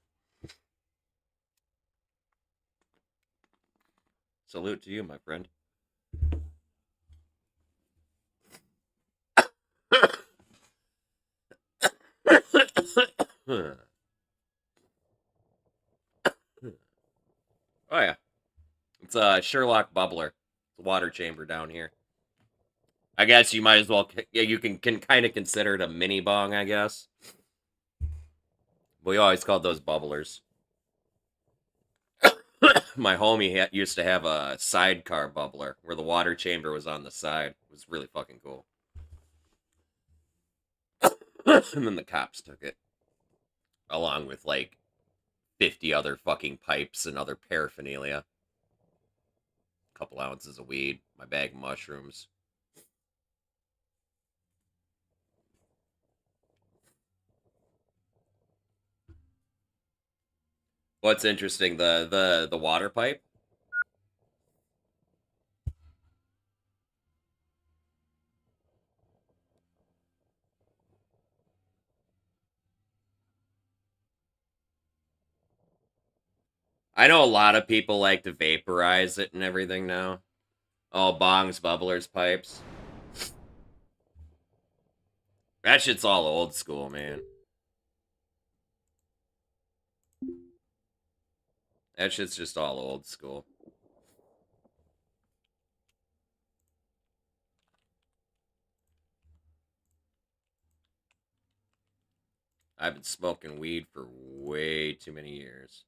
Salute to you, my friend. Oh yeah, it's a Sherlock bubbler. It's a water chamber down here. I guess you might as well. Yeah, you can kind of consider it a mini bong, I guess. We always called those bubblers. My homie used to have a sidecar bubbler where the water chamber was on the side. It was really fucking cool. And then the cops took it, along with like 50 other fucking pipes and other paraphernalia. A couple ounces of weed, my bag of mushrooms. What's interesting, the water pipe? I know a lot of people like to vaporize it and everything now. Oh, bongs, bubblers, pipes. That shit's all old school, man. That shit's just all old school. I've been smoking weed for way too many years.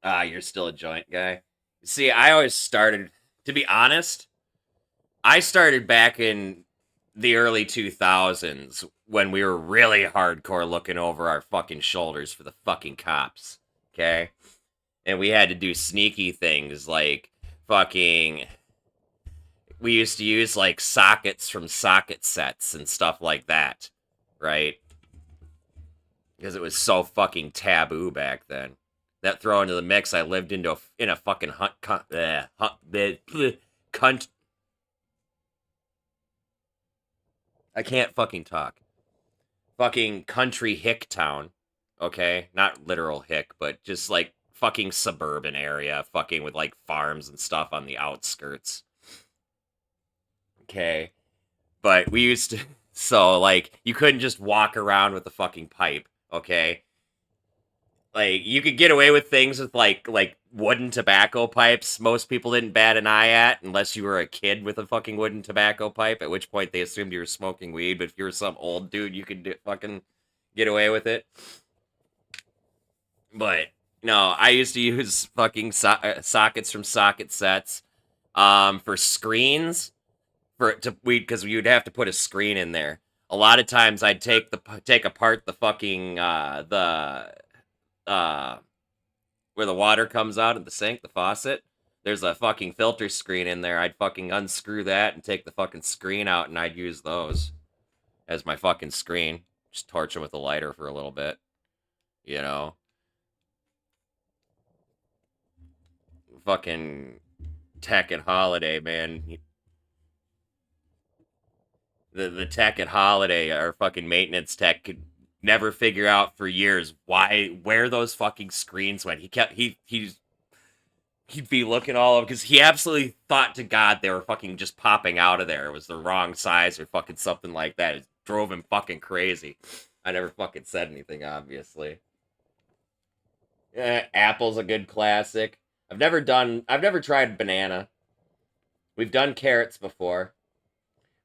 Ah, you're still a joint guy? See, I always started, to be honest, I started back in the early 2000s when we were really hardcore looking over our fucking shoulders for the fucking cops, okay? And we had to do sneaky things like fucking... We used to use, like, sockets from socket sets and stuff like that, right? Because it was so fucking taboo back then. That throw into the mix, I lived in a fucking cunt. I can't fucking talk. Fucking country hick town, okay? Not literal hick, but just like fucking suburban area, fucking with like farms and stuff on the outskirts. Okay. But we used to, so like, you couldn't just walk around with a fucking pipe, okay? Like, you could get away with things with like wooden tobacco pipes. Most people didn't bat an eye at unless you were a kid with a fucking wooden tobacco pipe, at which point they assumed you were smoking weed. But if you were some old dude, you could fucking get away with it. But no, I used to use fucking sockets from socket sets for screens because you'd have to put a screen in there. A lot of times I'd take apart the fucking where the water comes out of the sink, the faucet. There's a fucking filter screen in there. I'd fucking unscrew that and take the fucking screen out, and I'd use those as my fucking screen. Just torch them with a lighter for a little bit, you know. Fucking tech and Holiday, man. The tech at Holiday, our fucking maintenance tech, could never figure out for years where those fucking screens went. He'd be looking all over because he absolutely thought to God they were fucking just popping out of there. It was the wrong size or fucking something like that. It drove him fucking crazy. I never fucking said anything, obviously. Apple's a good classic. I've never tried banana. We've done carrots before.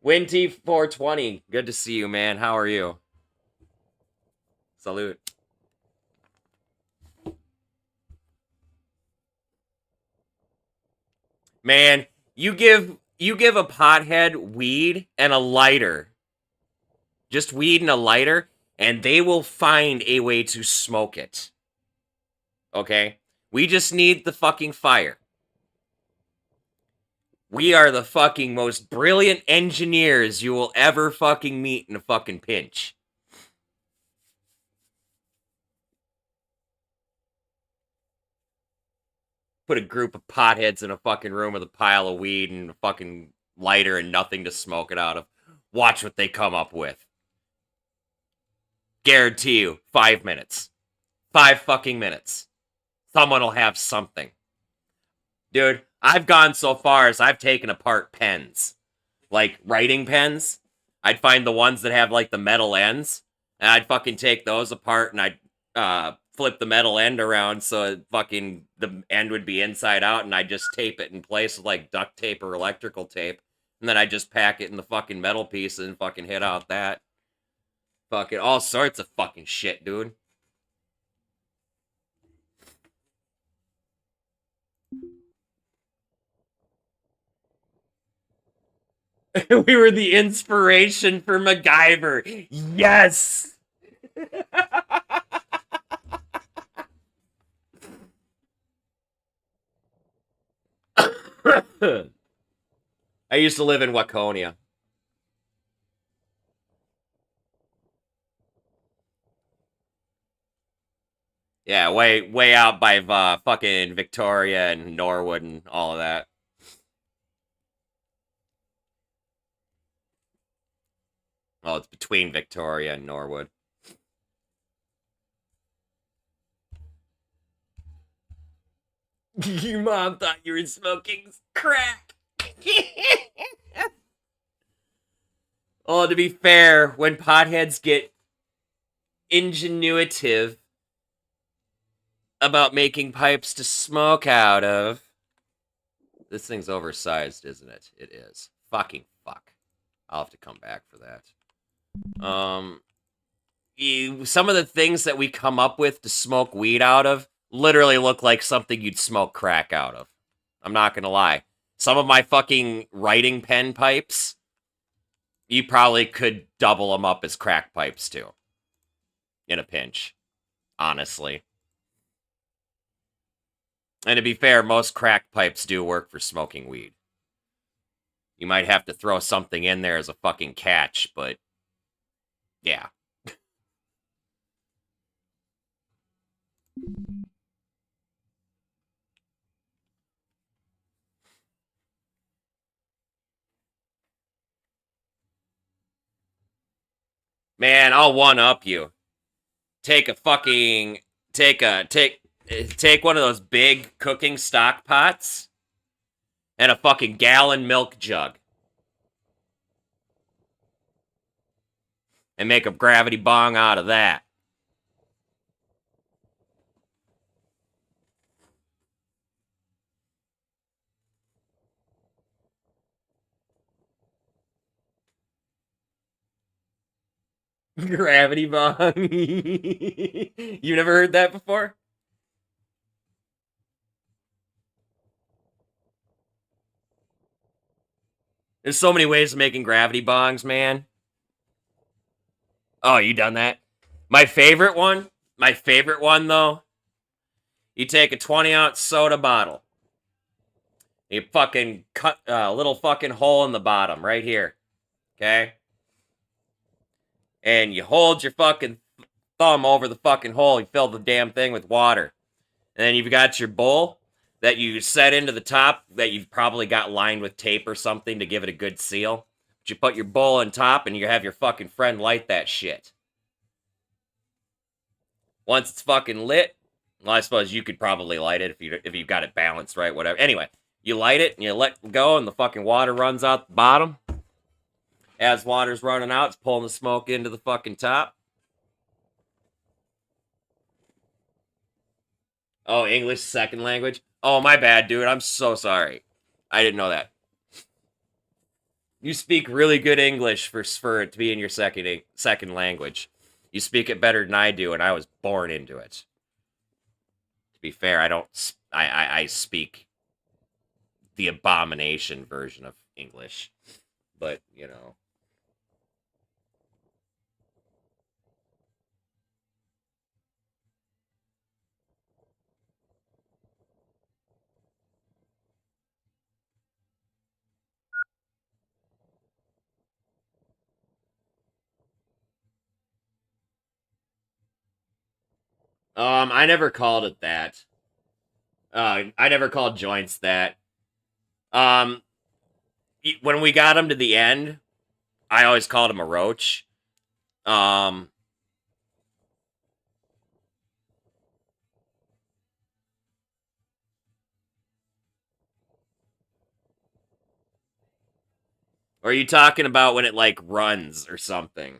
Winty 420, good to see you, man. How are you? Salute. Man, you give a pothead weed and a lighter. Just weed and a lighter, and they will find a way to smoke it. Okay? We just need the fucking fire. We are the fucking most brilliant engineers you will ever fucking meet in a fucking pinch. Put a group of potheads in a fucking room with a pile of weed and a fucking lighter and nothing to smoke it out of. Watch what they come up with. Guarantee you, 5 minutes. 5 fucking minutes. Someone will have something. Dude, I've gone so far as I've taken apart pens. Like, writing pens. I'd find the ones that have, like, the metal ends. And I'd fucking take those apart and I'd flip the metal end around so fucking the end would be inside out, and I'd just tape it in place with, like, duct tape or electrical tape. And then I'd just pack it in the fucking metal piece and fucking hit out that. Fucking all sorts of fucking shit, dude. We were the inspiration for MacGyver. Yes! I used to live in Waconia. Yeah, way out by fucking Victoria and Norwood and all of that. Well, it's between Victoria and Norwood. Your mom thought you were smoking crack. Oh, to be fair, when potheads get ingenuitive about making pipes to smoke out of. This thing's oversized, isn't it? It is. Fucking fuck. I'll have to come back for that. Some of the things that we come up with to smoke weed out of literally look like something you'd smoke crack out of. I'm not gonna lie. Some of my fucking writing pen pipes, you probably could double them up as crack pipes too. In a pinch. Honestly. And to be fair, most crack pipes do work for smoking weed. You might have to throw something in there as a fucking catch, but yeah. Man, I'll one up you. Take a fucking take one of those big cooking stock pots and a fucking gallon milk jug. And make a gravity bong out of that. Gravity bong. You never heard that before? There's so many ways of making gravity bongs, man. Oh, you done that? My favorite one though, you take a 20-ounce soda bottle. You fucking cut a little fucking hole in the bottom right here. Okay? And you hold your fucking thumb over the fucking hole. You fill the damn thing with water. And then you've got your bowl that you set into the top that you've probably got lined with tape or something to give it a good seal. But you put your bowl on top and you have your fucking friend light that shit. Once it's fucking lit, well, I suppose you could probably light it if you've got it balanced right, whatever. Anyway, you light it and you let go and the fucking water runs out the bottom. As water's running out, it's pulling the smoke into the fucking top. Oh, English second language? Oh, my bad, dude. I'm so sorry. I didn't know that. You speak really good English for it to be in your second language. You speak it better than I do, and I was born into it. To be fair, I speak the abomination version of English. But, you know. I never called it that. I never called joints that. Um, when we got him to the end, I always called him a roach. Or are you talking about when it, like, runs or something?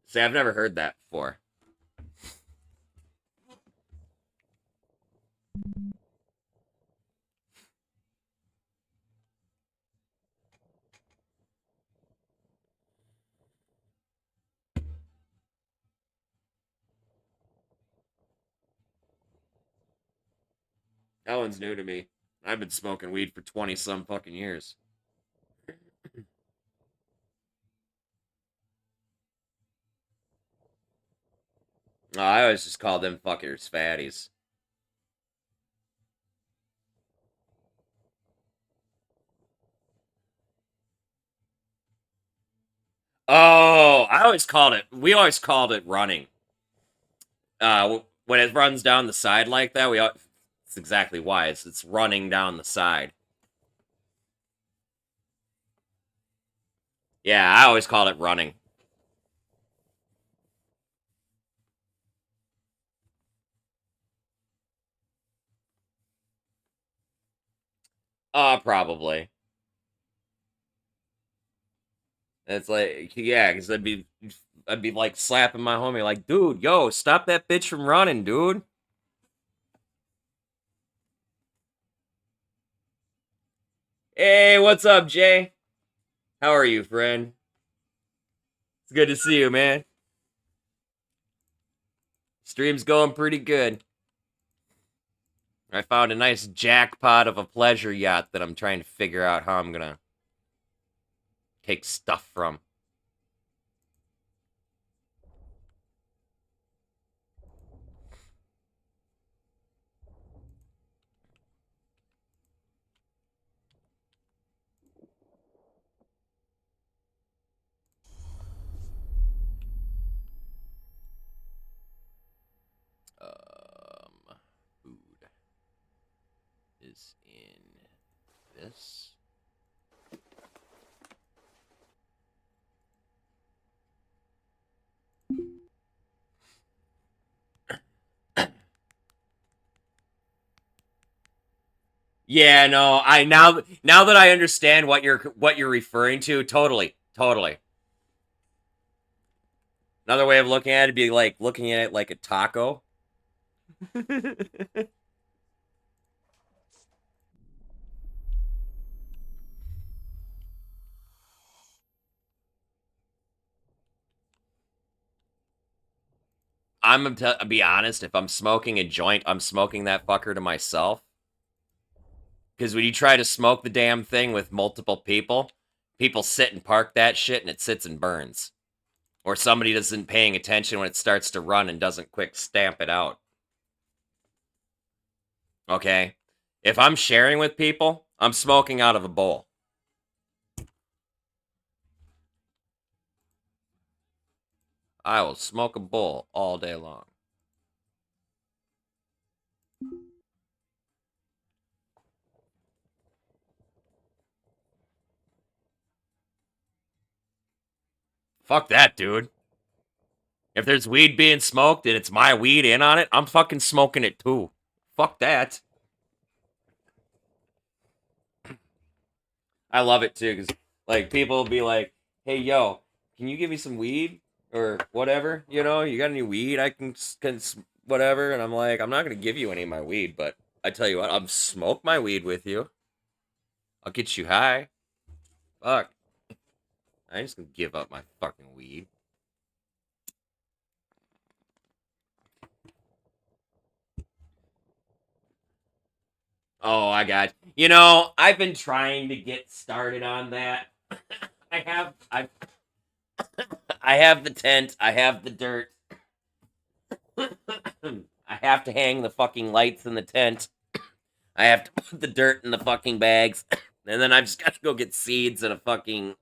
See, I've never heard that before. That one's new to me. I've been smoking weed for 20-some fucking years. I always just called them fuckers fatties. Oh, we always called it running. When it runs down the side like that, it's exactly why. It's running down the side. Yeah, I always called it running. Probably. It's like, yeah, because I'd be like slapping my homie, like, dude, yo, stop that bitch from running, dude. Hey, what's up, Jay? How are you, friend? It's good to see you, man. Stream's going pretty good. I found a nice jackpot of a pleasure yacht that I'm trying to figure out how I'm gonna take stuff from. Food is in this. Yeah, no, I now that I understand what you're referring to, totally. Another way of looking at it would be like looking at it like a taco. I'm gonna be honest, if I'm smoking a joint, I'm smoking that fucker to myself. Because when you try to smoke the damn thing with multiple people, people sit and park that shit and it sits and burns. Or somebody isn't paying attention when it starts to run and doesn't quick stamp it out. Okay? If I'm sharing with people, I'm smoking out of a bowl. I will smoke a bowl all day long. Fuck that, dude. If there's weed being smoked and it's my weed in on it, I'm fucking smoking it too. Fuck that. I love it too, because like people will be like, "Hey, yo, can you give me some weed or whatever? You know, you got any weed? I can whatever." And I'm like, I'm not gonna give you any of my weed, but I tell you what, I'll smoke my weed with you. I'll get you high. Fuck, I ain't just gonna give up my fucking weed. Oh, I got. You know, I've been trying to get started on that. I have the tent. I have the dirt. I have to hang the fucking lights in the tent. I have to put the dirt in the fucking bags. And then I've just got to go get seeds and a fucking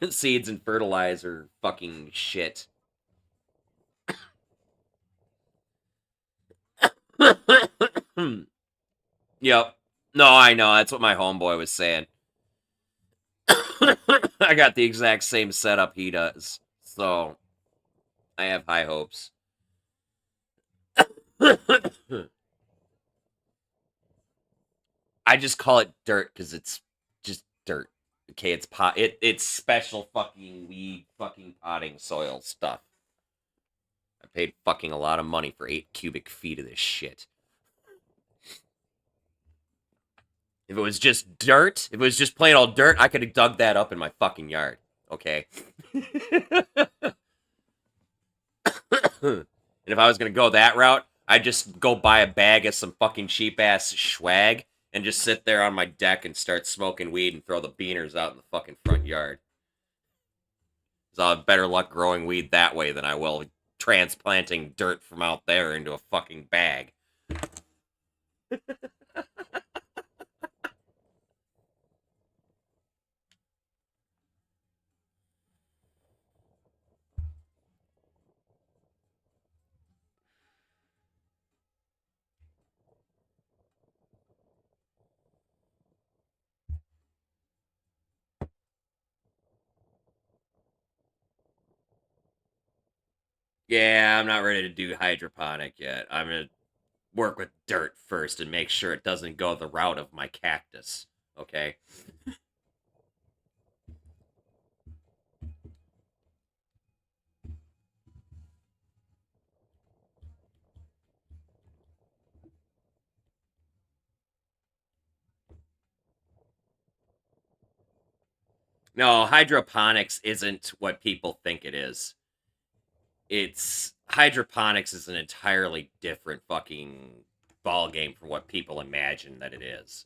seeds and fertilizer fucking shit. Yep. No, I know. That's what my homeboy was saying. I got the exact same setup he does. So I have high hopes. I just call it dirt because it's just dirt. Okay, it's it's special fucking weed fucking potting soil stuff. I paid fucking a lot of money for 8 cubic feet of this shit. If it was just dirt, if it was just plain old dirt, I could have dug that up in my fucking yard. Okay. And if I was gonna go that route, I'd just go buy a bag of some fucking cheap ass swag and just sit there on my deck and start smoking weed and throw the beaners out in the fucking front yard. So I'll have better luck growing weed that way than I will transplanting dirt from out there into a fucking bag. Yeah, I'm not ready to do hydroponic yet. I'm gonna work with dirt first and make sure it doesn't go the route of my cactus. Okay? No, hydroponics isn't what people think it is. Hydroponics is an entirely different fucking ball game from what people imagine that it is.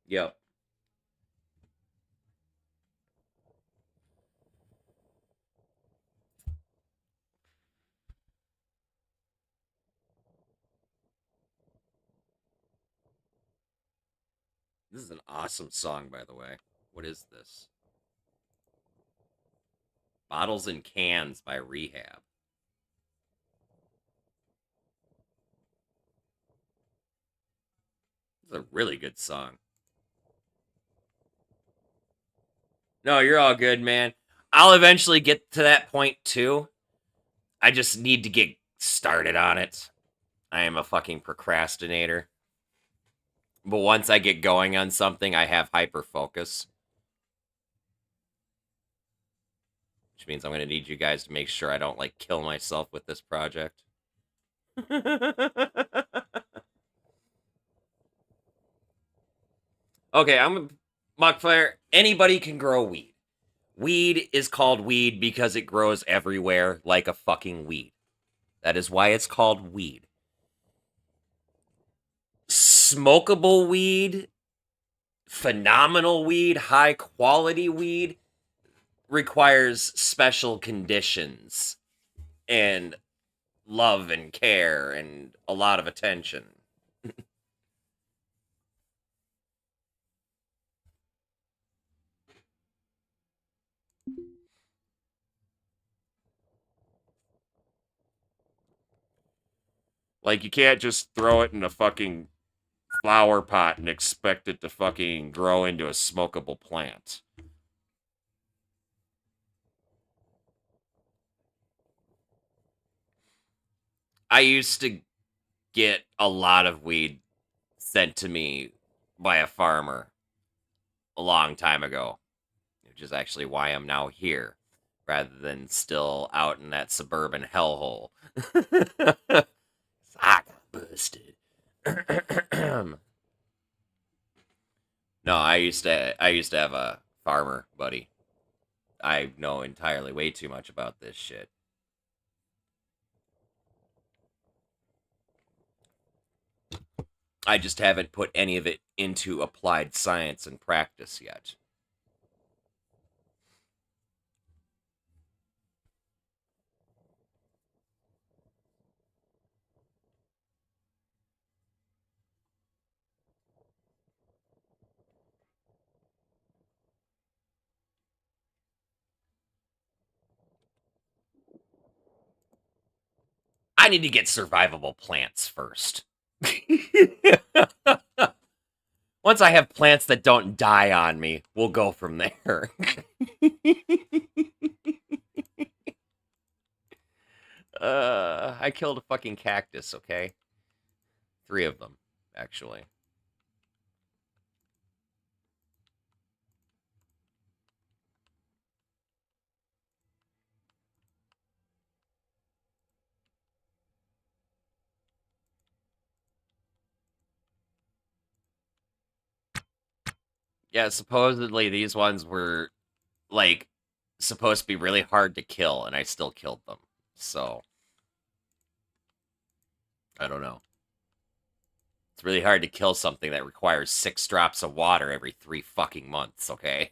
Yep. This is an awesome song, by the way. What is this? Bottles and Cans by Rehab. This is a really good song. No, you're all good, man. I'll eventually get to that point too. I just need to get started on it. I am a fucking procrastinator. But once I get going on something, I have hyper focus. Which means I'm going to need you guys to make sure I don't, like, kill myself with this project. Okay, Muckfire. Anybody can grow weed. Weed is called weed because it grows everywhere like a fucking weed. That is why it's called weed. Smokable weed, phenomenal weed, high quality weed requires special conditions and love and care and a lot of attention. Like, you can't just throw it in a fucking flower pot and expect it to fucking grow into a smokable plant. I used to get a lot of weed sent to me by a farmer a long time ago, which is actually why I'm now here rather than still out in that suburban hellhole. I got busted. No, I used to have a farmer buddy. I know entirely way too much about this shit. I just haven't put any of it into applied science and practice yet. I need to get survivable plants first. Once I have plants that don't die on me, we'll go from there. I killed a fucking cactus, okay? 3 of them, actually. Yeah, supposedly these ones were, like, supposed to be really hard to kill, and I still killed them. So, I don't know. It's really hard to kill something that requires 6 drops of water every 3 fucking months, okay?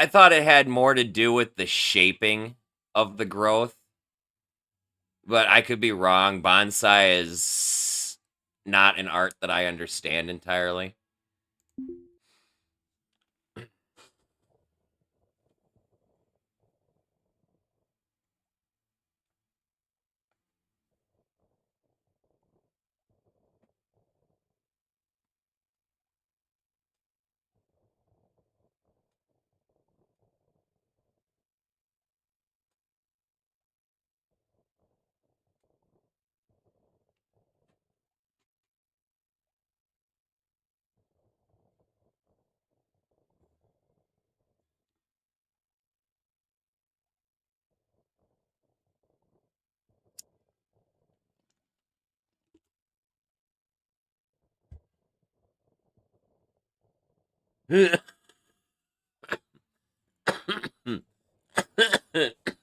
I thought it had more to do with the shaping of the growth, but I could be wrong. Bonsai is not an art that I understand entirely.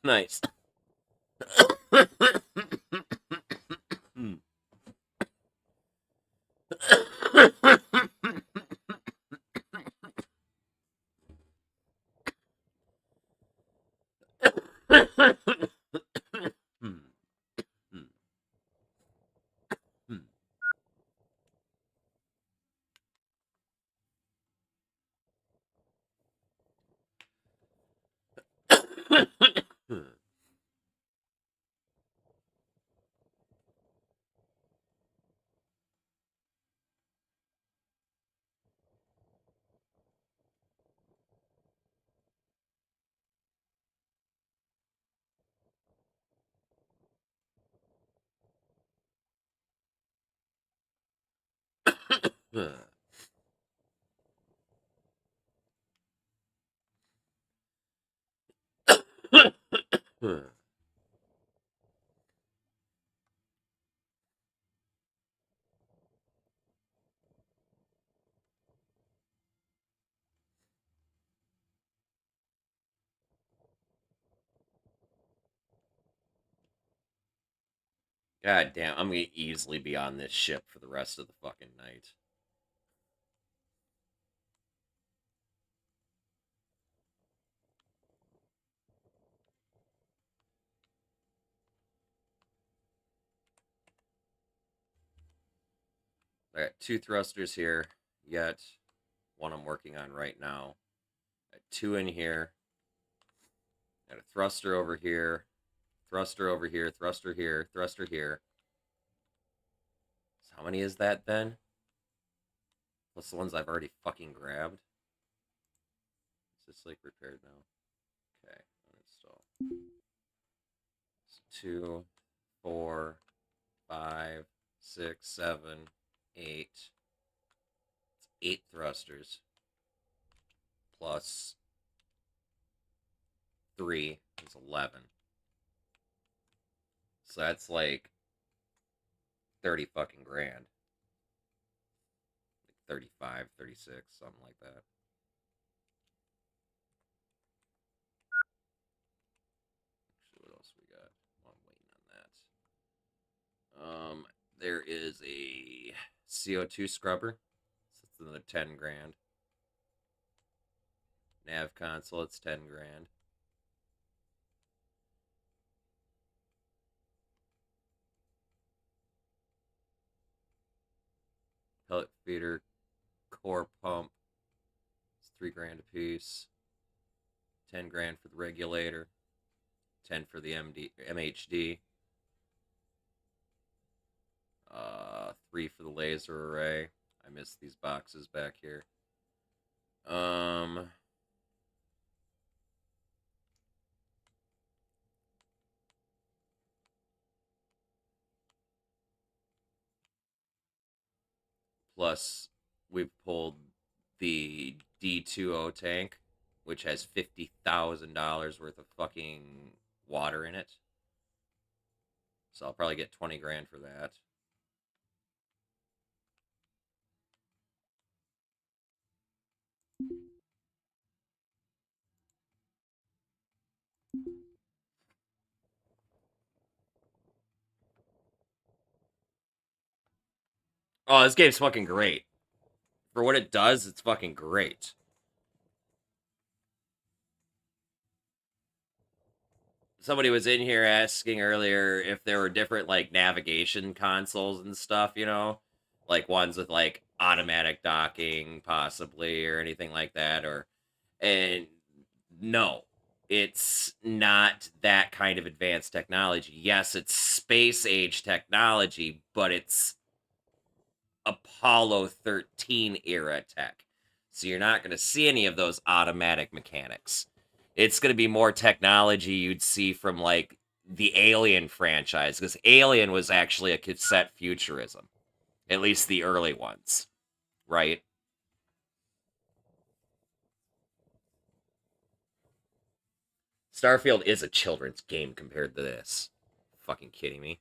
Nice. God damn, I'm gonna easily be on this ship for the rest of the fucking night. I got 2 thrusters here, yet 1 I'm working on right now. I got 2 in here. Got a thruster over here, thruster over here, thruster here, thruster here. So how many is that then? Plus the ones I've already fucking grabbed. Is this like repaired now? Okay, uninstall. So 2, 4, 5, 6, 7, 8. It's 8 thrusters. Plus 3 is 11. So that's like 30 fucking grand. Like 35, 36, something like that. Actually, what else we got? Well, I'm waiting on that. There is a CO2 scrubber. So it's another 10 grand. Nav console, it's 10 grand. Pellet feeder, core pump, it's 3 grand a piece. 10 grand for the regulator. 10 for the MHD. 3 for the laser array. I missed these boxes back here. Plus, we've pulled the D2O tank, which has $50,000 worth of fucking water in it. So I'll probably get 20 grand for that. Oh, this game's fucking great. For what it does, it's fucking great. Somebody was in here asking earlier if there were different like navigation consoles and stuff, you know, like ones with like automatic docking possibly or anything like that, or and no, it's not that kind of advanced technology. Yes, it's space age technology, but it's Apollo 13 era tech. So you're not going to see any of those automatic mechanics. It's going to be more technology you'd see from like the Alien franchise, because Alien was actually a cassette futurism, at least the early ones, right? Starfield is a children's game compared to this. Fucking kidding me?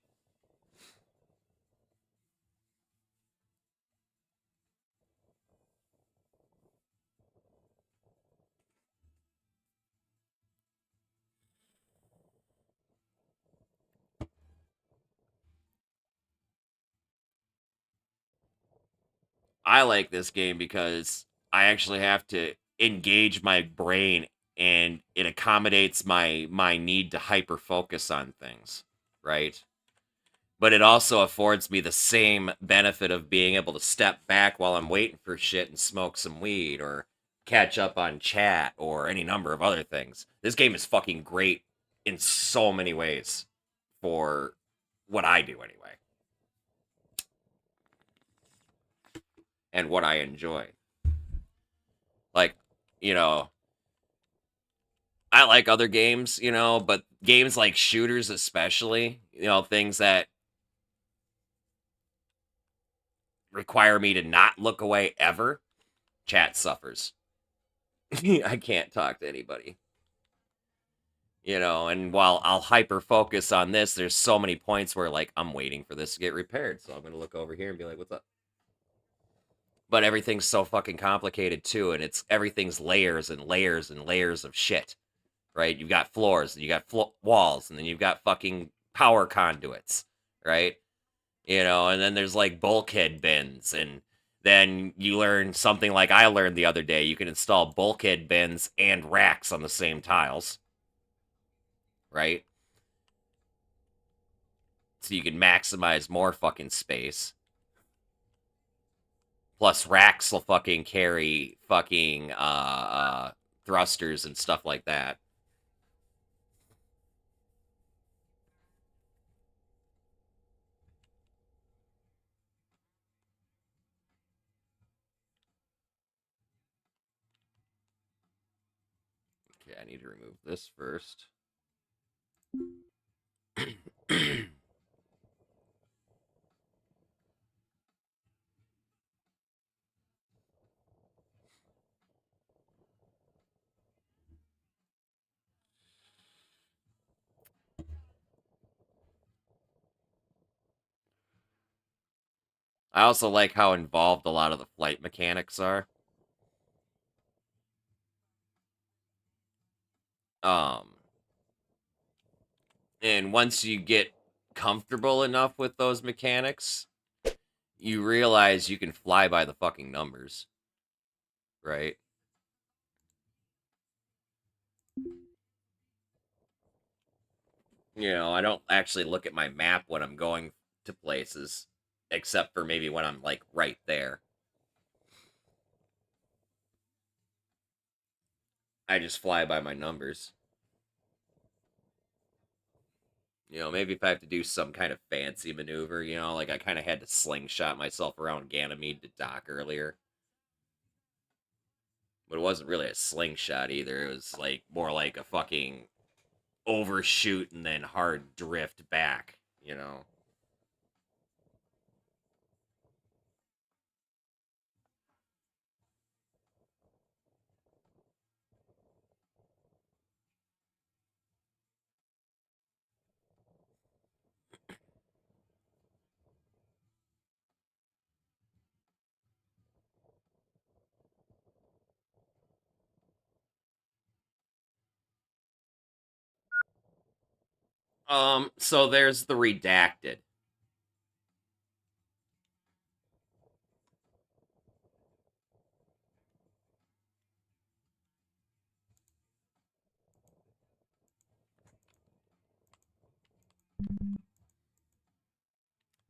I like this game because I actually have to engage my brain and it accommodates my need to hyper focus on things, right? But it also affords me the same benefit of being able to step back while I'm waiting for shit and smoke some weed or catch up on chat or any number of other things. This game is fucking great in so many ways for what I do anyway. And what I enjoy. Like, you know, I like other games, you know, but games like shooters especially, you know, things that require me to not look away ever, chat suffers. I can't talk to anybody. You know, and while I'll hyper focus on this, there's so many points where like I'm waiting for this to get repaired. So I'm gonna look over here and be like, what's up? But everything's so fucking complicated too, and it's everything's layers and layers and layers of shit. Right? You've got floors, and you got walls, and then you've got fucking power conduits, right? You know, and then there's like bulkhead bins, and then you learn something like I learned the other day. You can install bulkhead bins and racks on the same tiles, right? So you can maximize more fucking space. Plus, racks will fucking carry fucking thrusters and stuff like that. Okay, I need to remove this first. I also like how involved a lot of the flight mechanics are. Um, and once you get comfortable enough with those mechanics, you realize you can fly by the fucking numbers, right? You know, I don't actually look at my map when I'm going to places, except for maybe when I'm like right there. I just fly by my numbers. You know, maybe if I have to do some kind of fancy maneuver, you know, like I kind of had to slingshot myself around Ganymede to dock earlier. But it wasn't really a slingshot either. It was like more like a fucking overshoot and then hard drift back, you know. So there's the redacted.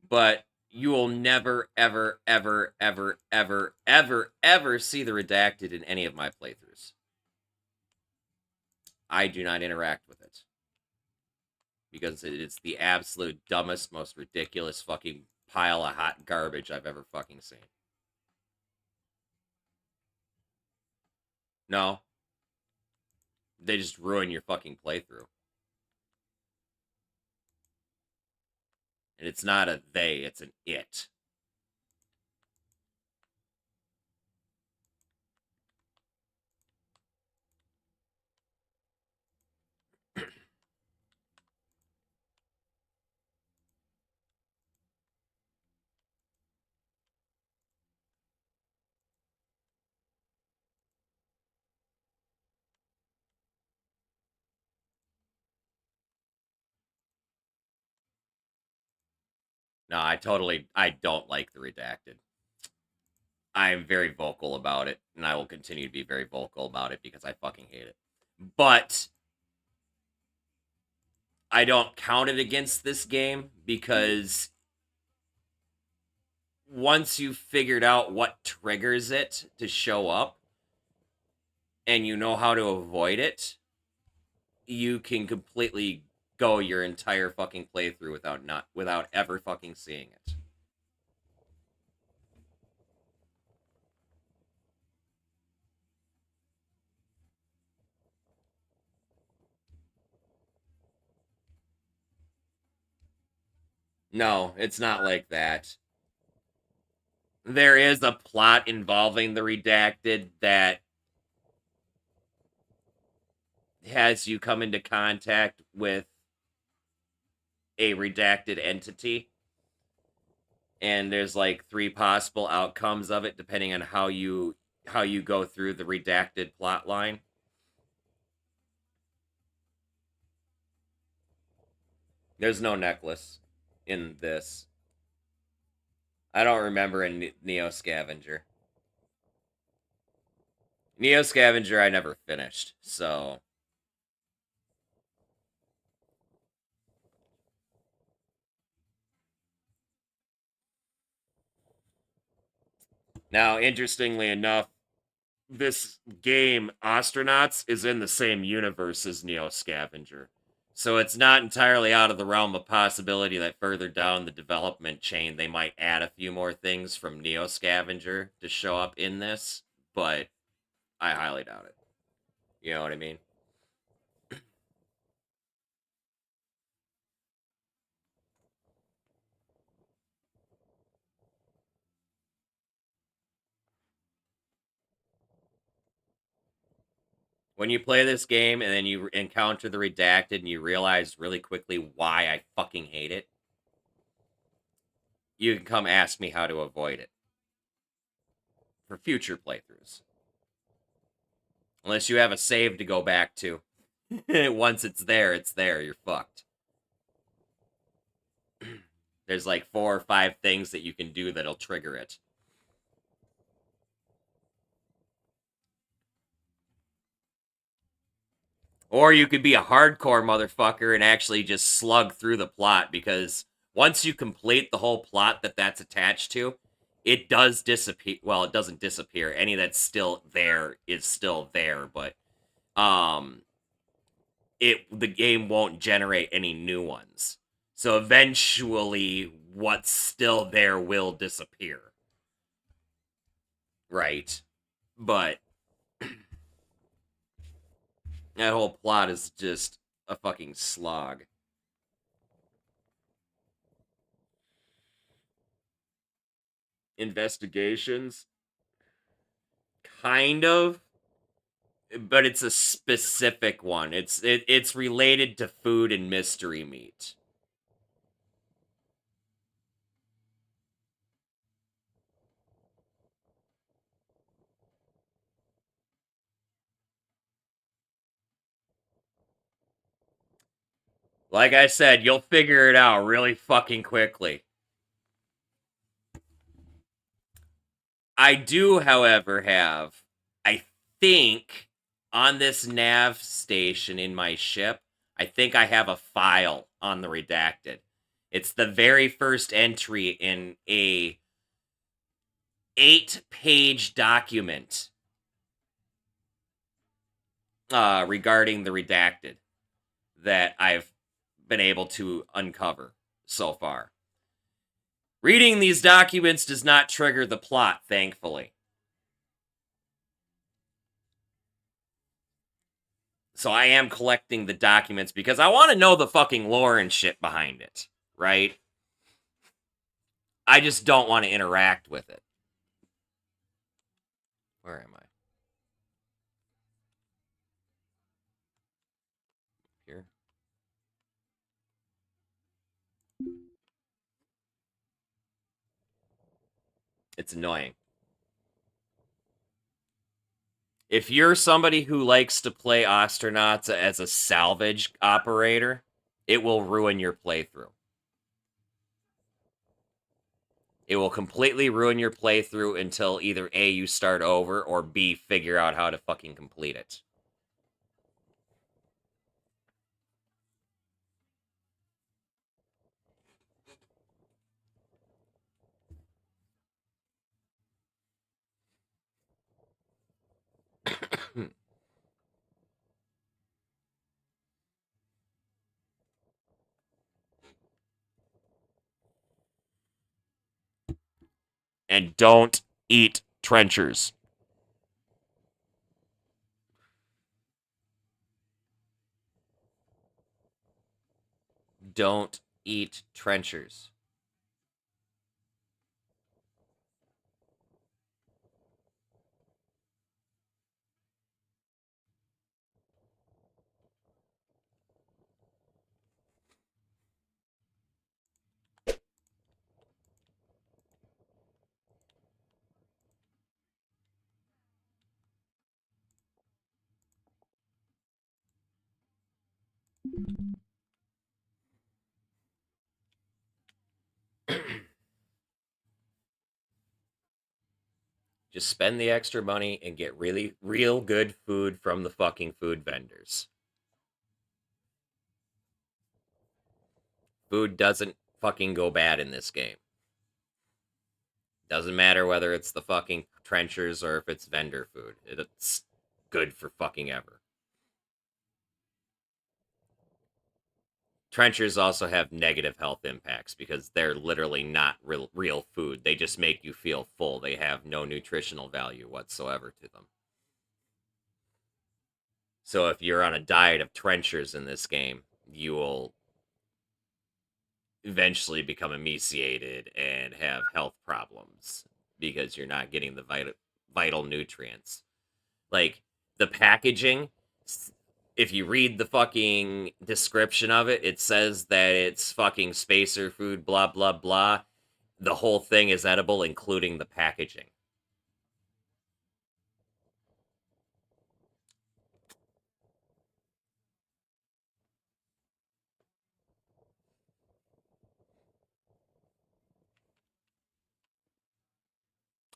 But you will never, ever, ever, ever, ever, ever, ever see the redacted in any of my playthroughs. I do not interact with it. Because it's the absolute dumbest, most ridiculous fucking pile of hot garbage I've ever fucking seen. No. They just ruin your fucking playthrough. And it's not a they, it's an it. No, I don't like the redacted. I'm very vocal about it, and I will continue to be very vocal about it because I fucking hate it. But I don't count it against this game because once you've figured out what triggers it to show up and you know how to avoid it, you can completely go your entire fucking playthrough without ever fucking seeing it. No, it's not like that. There is a plot involving the redacted that has you come into contact with a redacted entity. And there's like 3 possible outcomes of it depending on how you go through the redacted plot line. There's no necklace in this. I don't remember a Neo Scavenger. Neo Scavenger I never finished, so... Now, interestingly enough, this game, Ostranauts, is in the same universe as Neo Scavenger. So it's not entirely out of the realm of possibility that further down the development chain they might add a few more things from Neo Scavenger to show up in this, but I highly doubt it. You know what I mean? When you play this game and then you encounter the redacted and you realize really quickly why I fucking hate it, you can come ask me how to avoid it for future playthroughs. Unless you have a save to go back to. Once it's there, you're fucked. There's like 4 or 5 things that you can do that'll trigger it. Or you could be a hardcore motherfucker and actually just slug through the plot, because once you complete the whole plot that's attached to, it does disappear. Well, it doesn't disappear. Any that's still there is still there, but the game won't generate any new ones. So eventually what's still there will disappear. Right. But that whole plot is just a fucking slog. Investigations? Kind of. But it's a specific one. It's related to food and mystery meat. Like I said, you'll figure it out really fucking quickly. I do, however, have, I think, on this nav station in my ship, I think I have a file on the redacted. It's the very first entry in a 8-page document regarding the redacted that I've been able to uncover so far. Reading these documents does not trigger the plot, thankfully. So I am collecting the documents because I want to know the fucking lore and shit behind it, right? I just don't want to interact with it. Where am I? Here. It's annoying. If you're somebody who likes to play Ostranauts as a salvage operator, it will ruin your playthrough. It will completely ruin your playthrough until either A, you start over, or B, figure out how to fucking complete it. And don't eat trenchers. Don't eat trenchers. Just spend the extra money and get real good food from the fucking food vendors. Food doesn't fucking go bad in this game. Doesn't matter whether it's the fucking trenchers or if it's vendor food. It's good for fucking ever. Trenchers also have negative health impacts because they're literally not real food. They just make you feel full. They have no nutritional value whatsoever to them. So if you're on a diet of trenchers in this game, you will eventually become emaciated and have health problems because you're not getting the vital nutrients. Like, the packaging, if you read the fucking description of it, it says that it's fucking spacer food, blah, blah, blah. The whole thing is edible, including the packaging.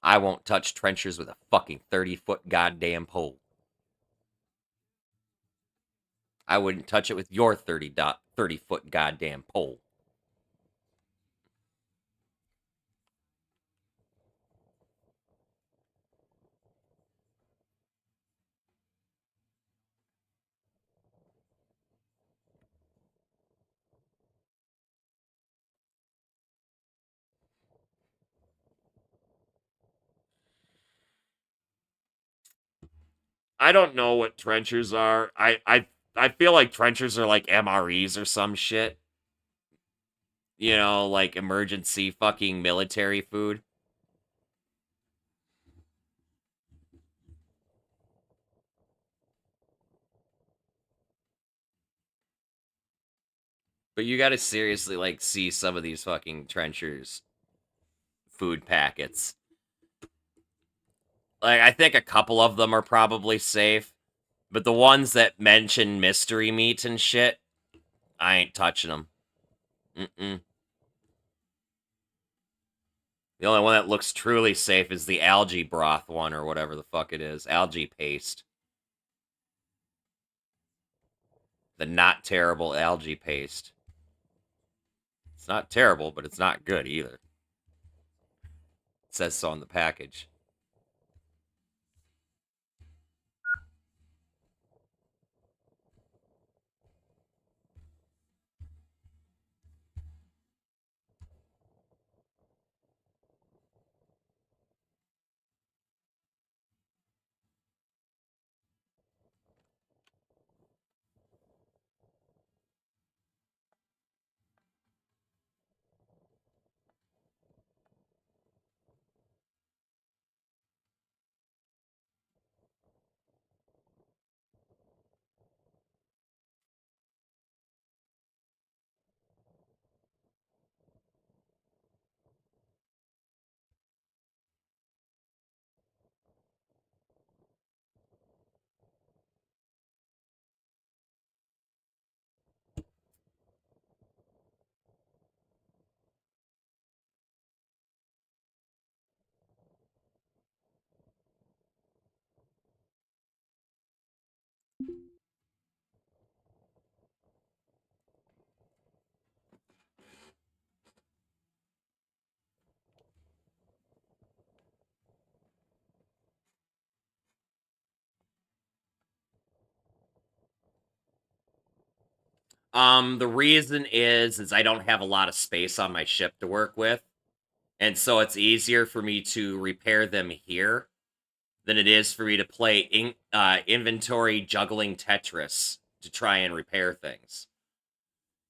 I won't touch trenchers with a fucking 30-foot goddamn pole. I wouldn't touch it with your 30-foot goddamn pole. I don't know what trenchers are. I feel like trenchers are like MREs or some shit. You know, like emergency fucking military food. But you gotta seriously, like, see some of these fucking trenchers food packets. Like, I think a couple of them are probably safe. But the ones that mention mystery meat and shit, I ain't touching them. Mm-mm. The only one that looks truly safe is the algae broth one or whatever the fuck it is. Algae paste. The not terrible algae paste. It's not terrible, but it's not good either. It says so on the package. The reason is I don't have a lot of space on my ship to work with, and so it's easier for me to repair them here than it is for me to play inventory juggling Tetris to try and repair things.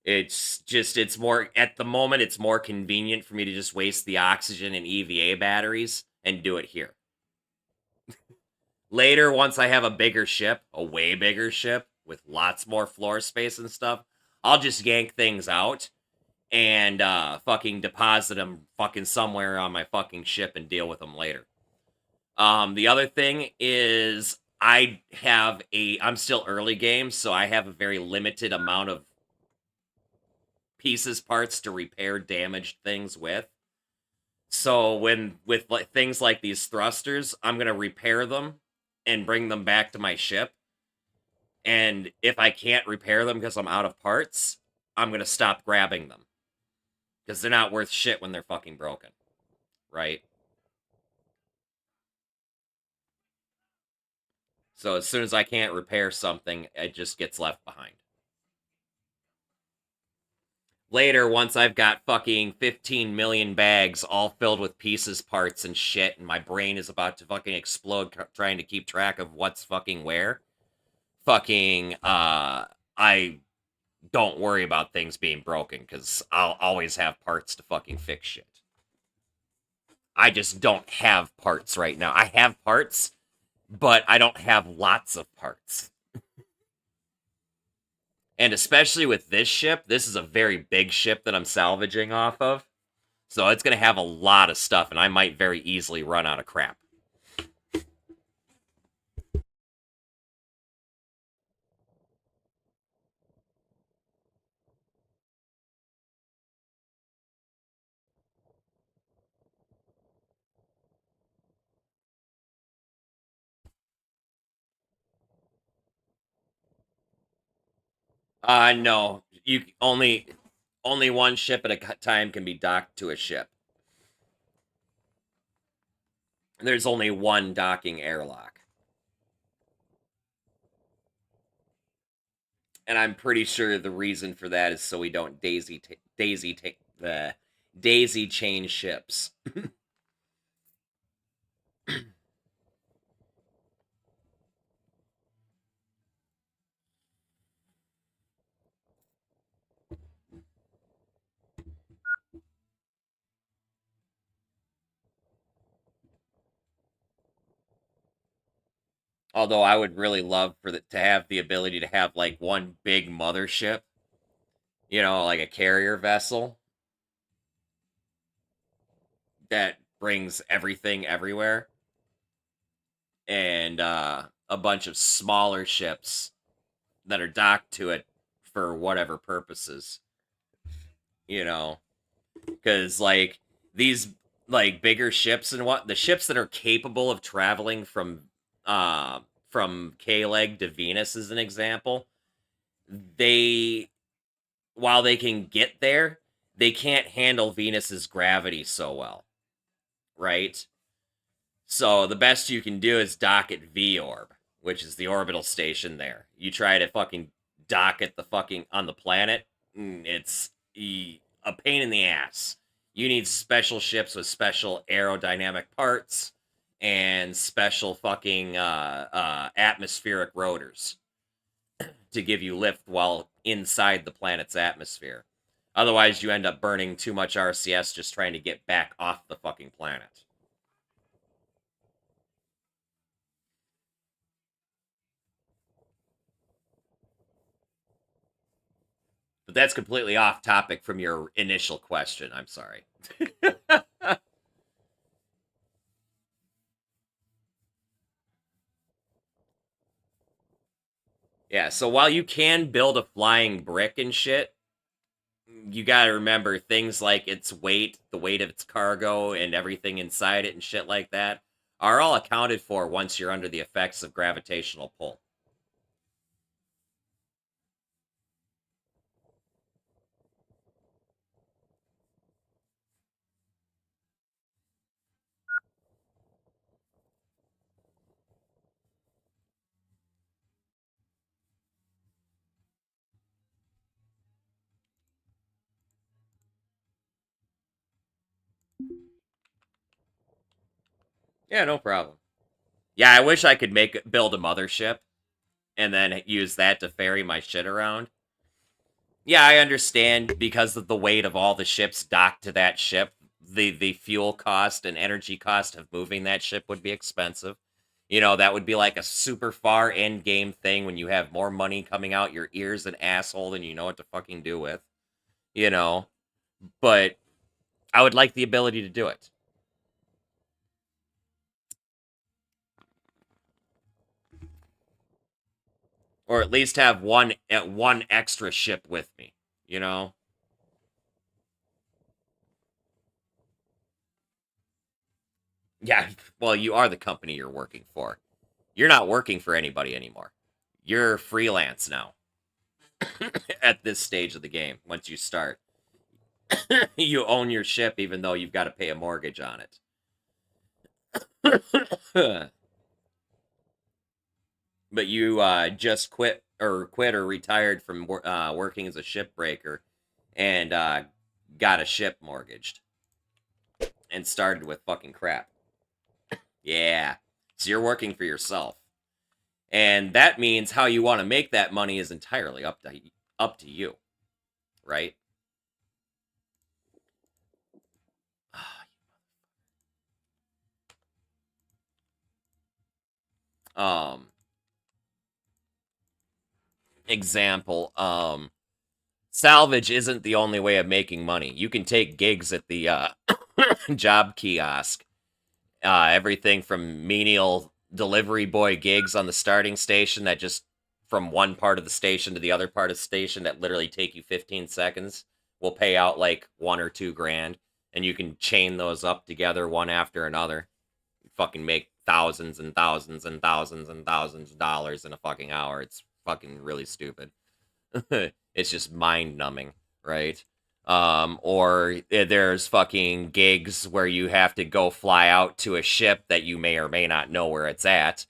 It's more, at the moment, it's more convenient for me to just waste the oxygen and EVA batteries and do it here. Later, once I have a bigger ship, a way bigger ship, with lots more floor space and stuff, I'll just yank things out and fucking deposit them fucking somewhere on my fucking ship and deal with them later. The other thing is I'm still early game, so I have a very limited amount of pieces, parts to repair damaged things with. So with things like these thrusters, I'm going to repair them and bring them back to my ship. And if I can't repair them because I'm out of parts, I'm going to stop grabbing them. Because they're not worth shit when they're fucking broken. Right? So as soon as I can't repair something, it just gets left behind. Later, once I've got fucking 15 million bags all filled with pieces, parts, and shit, and my brain is about to fucking explode trying to keep track of what's fucking where, I don't worry about things being broken, because I'll always have parts to fucking fix shit. I just don't have parts right now. I have parts, but I don't have lots of parts. And especially with this ship, this is a very big ship that I'm salvaging off of. So it's going to have a lot of stuff, and I might very easily run out of crap. No. You only one ship at a time can be docked to a ship. There's only one docking airlock. And I'm pretty sure the reason for that is so we don't daisy chain ships. Although I would really love to have the ability to have like one big mothership, you know, like a carrier vessel that brings everything everywhere, and a bunch of smaller ships that are docked to it for whatever purposes, you know, because like these like bigger ships and the ships that are capable of traveling from K-Leg to Venus, as an example, they, while they can get there, they can't handle Venus's gravity so well, right? So the best you can do is dock at V-Orb, which is the orbital station there. You try to fucking dock at the fucking, on the planet, it's a pain in the ass. You need special ships with special aerodynamic parts and special fucking atmospheric rotors to give you lift while inside the planet's atmosphere. Otherwise, you end up burning too much RCS just trying to get back off the fucking planet. But that's completely off topic from your initial question. I'm sorry. Yeah, so while you can build a flying brick and shit, you gotta remember things like its weight, the weight of its cargo, and everything inside it and shit like that are all accounted for once you're under the effects of gravitational pull. Yeah, no problem. Yeah, I wish I could build a mothership and then use that to ferry my shit around. Yeah, I understand because of the weight of all the ships docked to that ship, the fuel cost and energy cost of moving that ship would be expensive. You know, that would be like a super far end game thing when you have more money coming out your ears and asshole than you know what to fucking do with. You know, but I would like the ability to do it. Or at least have one extra ship with me, you know? Yeah, well, you are the company you're working for. You're not working for anybody anymore. You're freelance now. At this stage of the game, once you start. You own your ship even though you've got to pay a mortgage on it. But you just quit or retired from working as a shipbreaker and got a ship mortgaged and started with fucking crap. Yeah. So you're working for yourself. And that means how you want to make that money is entirely up to you, right? Example, Salvage isn't the only way of making money. You can take gigs at the job kiosk. Everything from menial delivery boy gigs on the starting station that just from one part of the station to the other part of the station that literally take you 15 seconds will pay out like $1 or $2 grand, and you can chain those up together one after another. You fucking make thousands and thousands and thousands and thousands of dollars in a fucking hour. It's fucking really stupid. It's just mind numbing, right? Or there's fucking gigs where you have to go fly out to a ship that you may or may not know where it's at,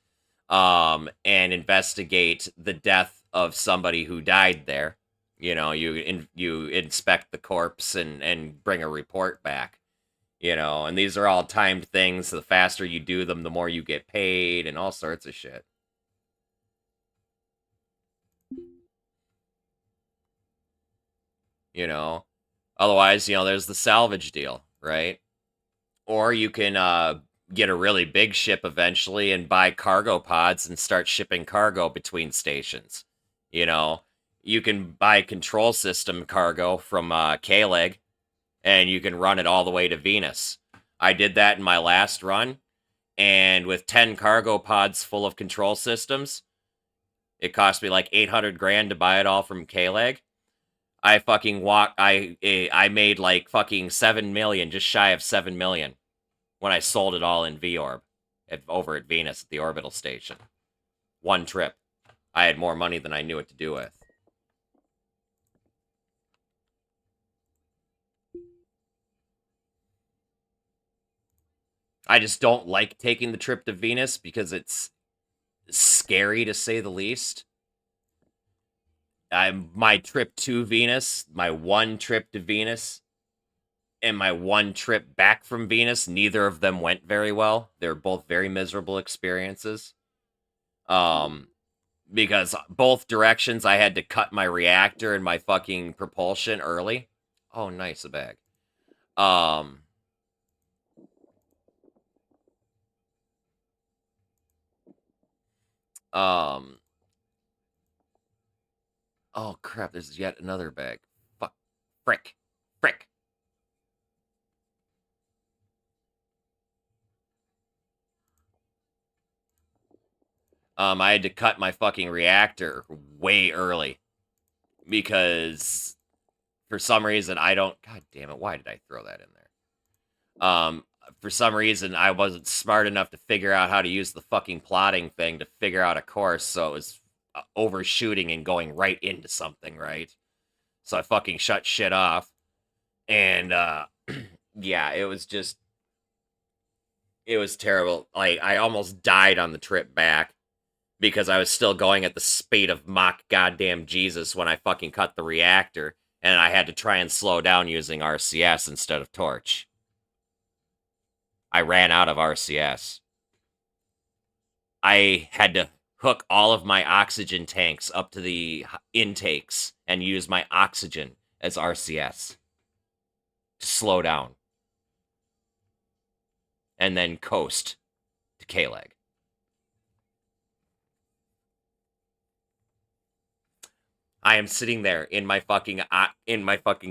and investigate the death of somebody who died there. You know, you inspect the corpse and bring a report back. You know, and these are all timed things. The faster you do them, the more you get paid, and all sorts of shit. You know, otherwise, you know, there's the salvage deal, right? Or you can get a really big ship eventually and buy cargo pods and start shipping cargo between stations. You know, you can buy control system cargo from K-Leg, and you can run it all the way to Venus. I did that in my last run, and with 10 cargo pods full of control systems, it cost me like 800 grand to buy it all from K-Leg. I fucking I made like fucking 7 million, just shy of 7 million, when I sold it all in V-Orb over at Venus at the orbital station. One trip. I had more money than I knew what to do with. I just don't like taking the trip to Venus because it's scary to say the least. My trip to Venus, my one trip to Venus, and my one trip back from Venus, neither of them went very well. They were both very miserable experiences. Because both directions I had to cut my reactor and my fucking propulsion early. Oh, nice, a bag. Oh crap, there's yet another bag. Fuck. Frick. Frick. I had to cut my fucking reactor way early. Because for some reason I don't, god damn it, why did I throw that in there? For some reason I wasn't smart enough to figure out how to use the fucking plotting thing to figure out a course, so it was overshooting and going right into something, right? So I fucking shut shit off. And yeah, it was terrible. Like I almost died on the trip back because I was still going at the speed of Mach goddamn Jesus when I fucking cut the reactor, and I had to try and slow down using RCS instead of torch. I ran out of RCS. I had to hook all of my oxygen tanks up to the intakes and use my oxygen as RCS to slow down. And then coast to K-Leg. I am sitting there in my fucking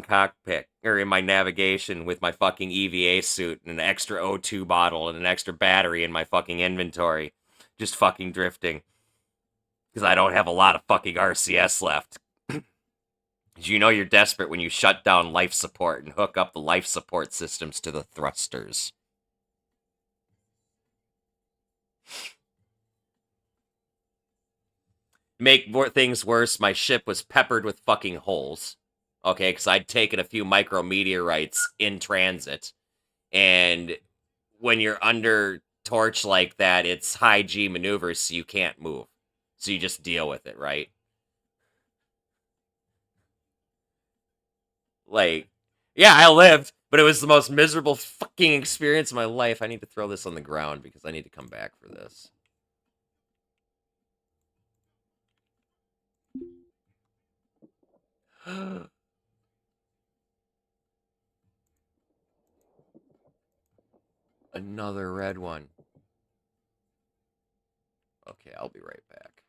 cockpit, or in my navigation with my fucking EVA suit and an extra O2 bottle and an extra battery in my fucking inventory, just fucking drifting. Because I don't have a lot of fucking RCS left. You know you're desperate when you shut down life support and hook up the life support systems to the thrusters. Make things worse, my ship was peppered with fucking holes. Okay, because I'd taken a few micrometeorites in transit. And when you're under torch like that, it's high G maneuvers, so you can't move. So you just deal with it, right? Like, yeah, I lived, but it was the most miserable fucking experience of my life. I need to throw this on the ground because I need to come back for this. Another red one. Okay, I'll be right back.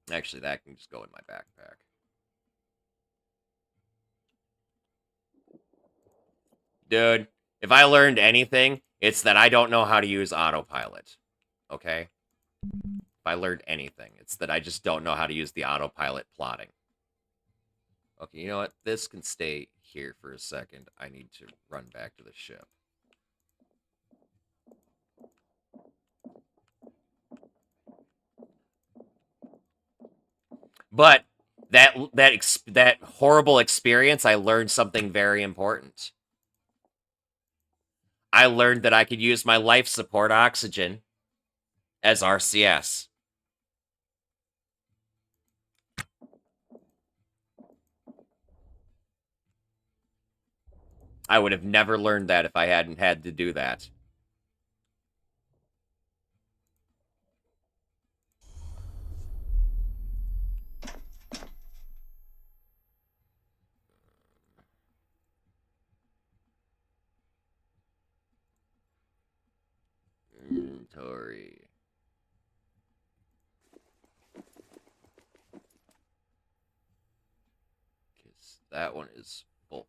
Actually, that can just go in my backpack. Dude, if I learned anything, it's that I don't know how to use autopilot. Okay? If I learned anything, it's that I just don't know how to use the autopilot plotting. Okay, you know what? This can stay here for a second. I need to run back to the ship. But that horrible experience, I learned something very important. I learned that I could use my life support oxygen as RCS. I would have never learned that if I hadn't had to do that. Inventory. That one is full.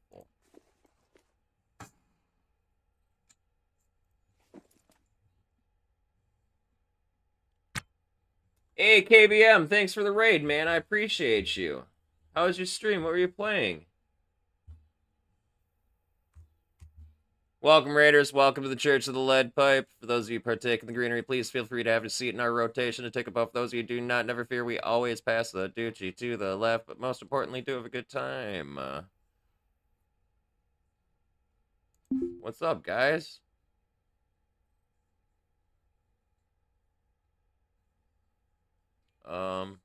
Hey, KBM, thanks for the raid, man. I appreciate you. How was your stream? What were you playing? Welcome, Raiders. Welcome to the Church of the Lead Pipe. For those of you who partake in the greenery, please feel free to have a seat in our rotation to take a puff. Those of you who do not, never fear. We always pass the doochie to the left, but most importantly, do have a good time. What's up, guys?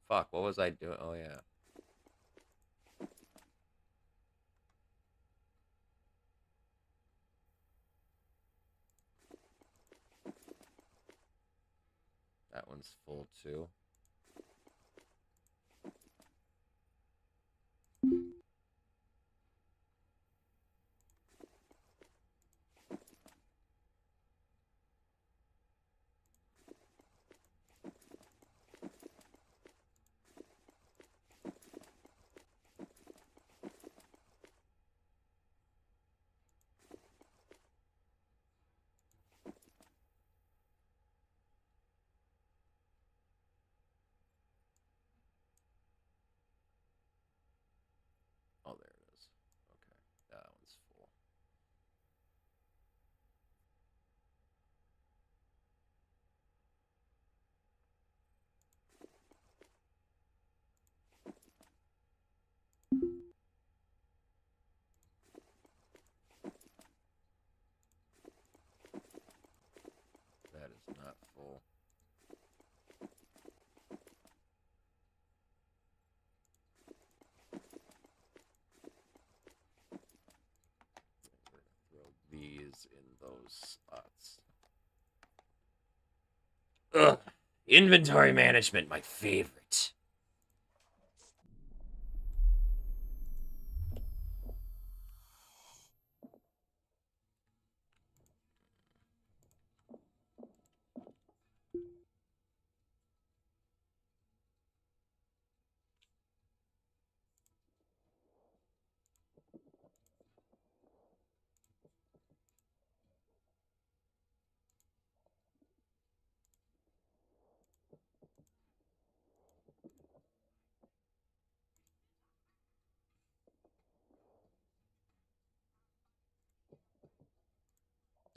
Fuck, what was I doing? Oh, yeah. That one's full, too. Oh, there it is. Okay, that one's full. That is not full. We're gonna throw these in those spots. Ugh. Inventory management, my favorite.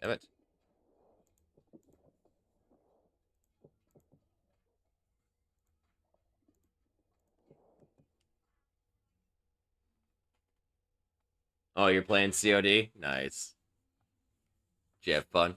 Damn it. Oh, you're playing COD? Nice. Did you have fun?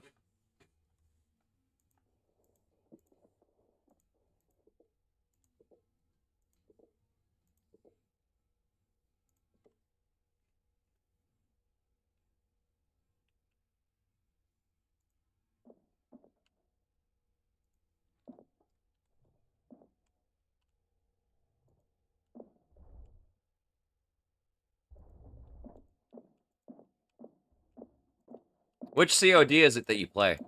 Which COD is it that you play?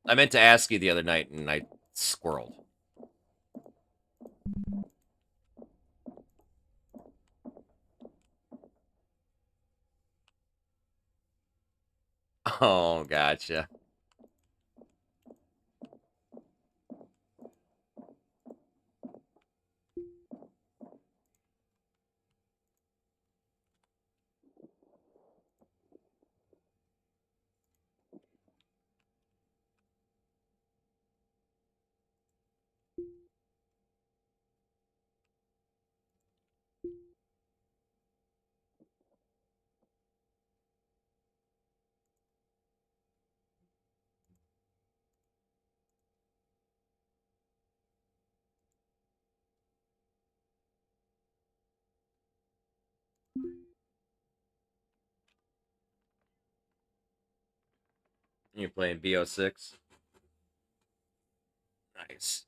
I meant to ask you the other night and I squirreled. Oh, gotcha. You're playing BO6? Nice.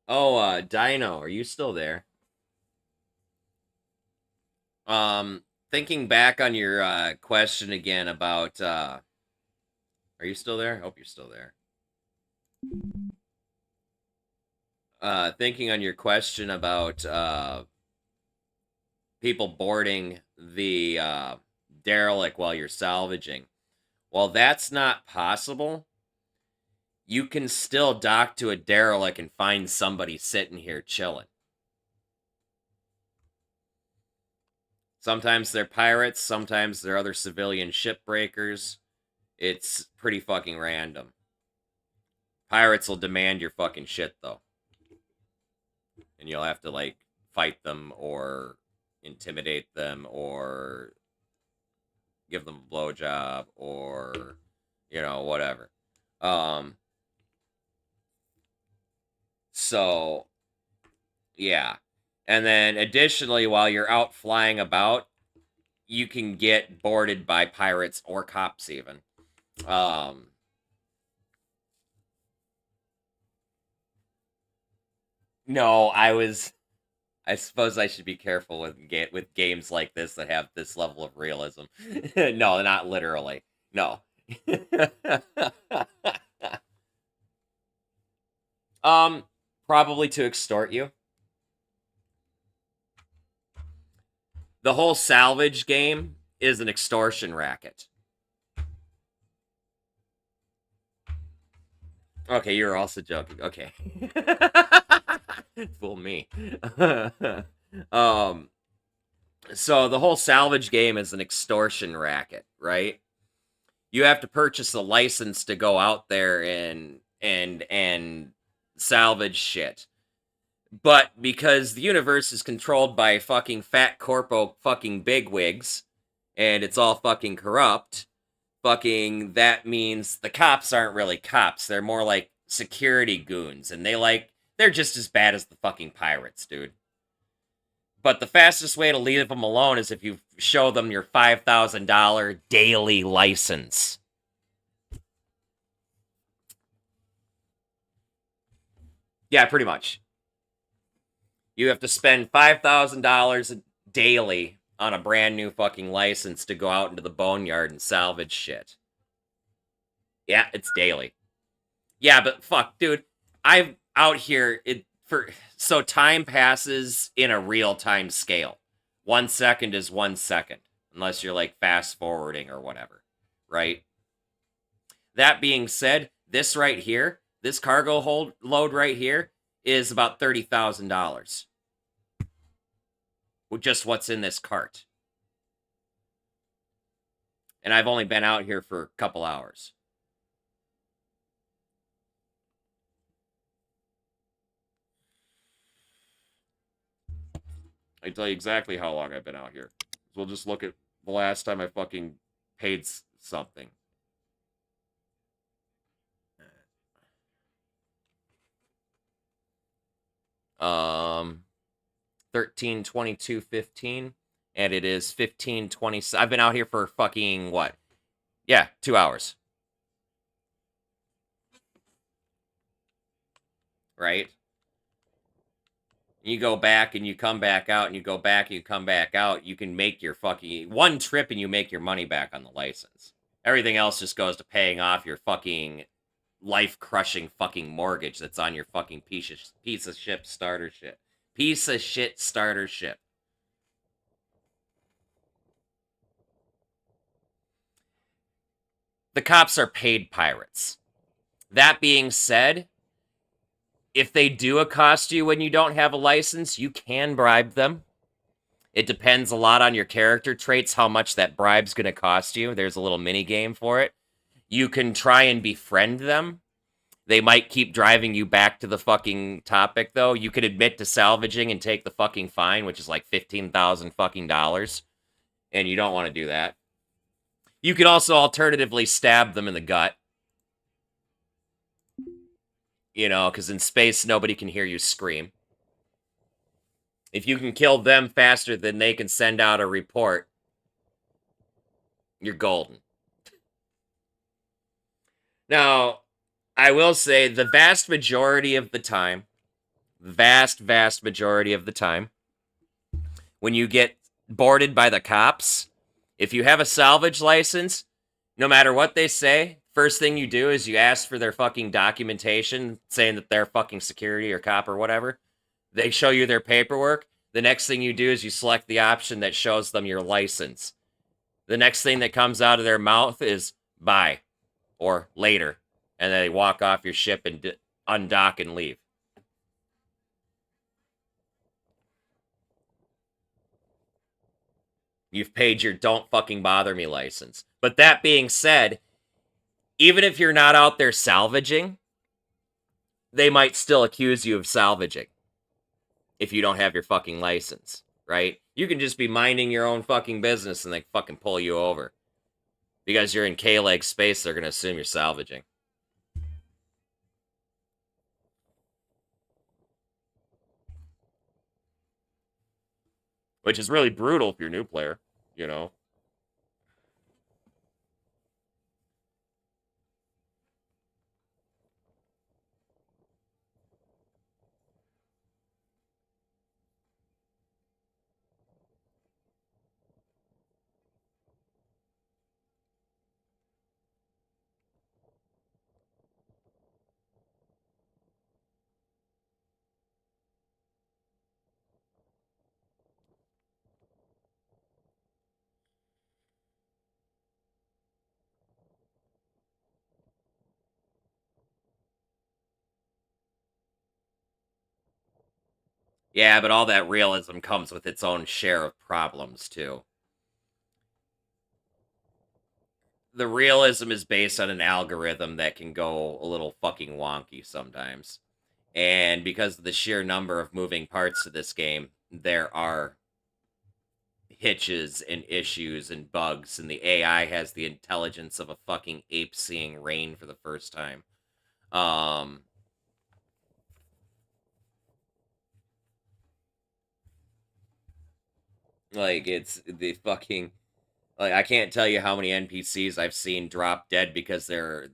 Oh, Dino, are you still there? Thinking back on your question again about are you still there? I hope you're still there. Thinking on your question about people boarding the derelict while you're salvaging. While that's not possible, you can still dock to a derelict and find somebody sitting here chilling. Sometimes they're pirates, sometimes they're other civilian shipbreakers. It's pretty fucking random. Pirates will demand your fucking shit, though. And you'll have to, like, fight them or intimidate them or give them a blowjob or, you know, whatever. So, yeah. And then additionally, while you're out flying about, you can get boarded by pirates or cops even. No, I suppose I should be careful with games like this that have this level of realism. No, not literally. No. Probably to extort you. The whole Salvage game is an extortion racket. Okay, you're also joking. Okay. Fool me. So the whole Salvage game is an extortion racket, right? You have to purchase a license to go out there and salvage shit. But because the universe is controlled by fucking fat corpo fucking bigwigs, and it's all fucking corrupt, fucking that means the cops aren't really cops. They're more like security goons, and they're just as bad as the fucking pirates, dude. But the fastest way to leave them alone is if you show them your $5,000 daily license. Yeah, pretty much. You have to spend $5,000 daily on a brand new fucking license to go out into the boneyard and salvage shit. Yeah, it's daily. Yeah, but fuck, dude. I'm out here so time passes in a real-time scale. 1 second is 1 second, unless you're like fast forwarding or whatever, right? That being said, this right here, this cargo load right here is about $30,000. With just what's in this cart. And I've only been out here for a couple hours. I can tell you exactly how long I've been out here. We'll just look at the last time I fucking paid something. Um, 13/22/15, and it is 15/20. I've been out here for fucking what? Yeah, 2 hours. Right? You go back and you come back out, and you go back and you come back out. You can make your fucking one trip, and you make your money back on the license. Everything else just goes to paying off your fucking life-crushing fucking mortgage that's on your fucking piece of shit starter ship. Piece of shit starter ship. The cops are paid pirates. That being said, if they do accost you when you don't have a license, you can bribe them. It depends a lot on your character traits, how much that bribe's going to cost you. There's a little mini game for it. You can try and befriend them. They might keep driving you back to the fucking topic, though. You could admit to salvaging and take the fucking fine, which is like $15,000 fucking dollars. And you don't want to do that. You could also alternatively stab them in the gut. You know, because in space, nobody can hear you scream. If you can kill them faster than they can send out a report, you're golden. Now, I will say the vast majority of the time, vast majority of the time, when you get boarded by the cops, if you have a salvage license, no matter what they say, first thing you do is you ask for their fucking documentation saying that they're fucking security or cop or whatever. They show you their paperwork. The next thing you do is you select the option that shows them your license. The next thing that comes out of their mouth is bye or later. And then they walk off your ship and undock and leave. You've paid your don't fucking bother me license. But that being said, even if you're not out there salvaging, they might still accuse you of salvaging if you don't have your fucking license, right? You can just be minding your own fucking business and they fucking pull you over. Because you're in K-leg space, they're going to assume you're salvaging. Which is really brutal if you're a new player, you know? Yeah, but all that realism comes with its own share of problems, too. The realism is based on an algorithm that can go a little fucking wonky sometimes. And because of the sheer number of moving parts to this game, there are hitches and issues and bugs, and the AI has the intelligence of a fucking ape seeing rain for the first time. Like, it's the fucking... Like, I can't tell you how many NPCs I've seen drop dead because their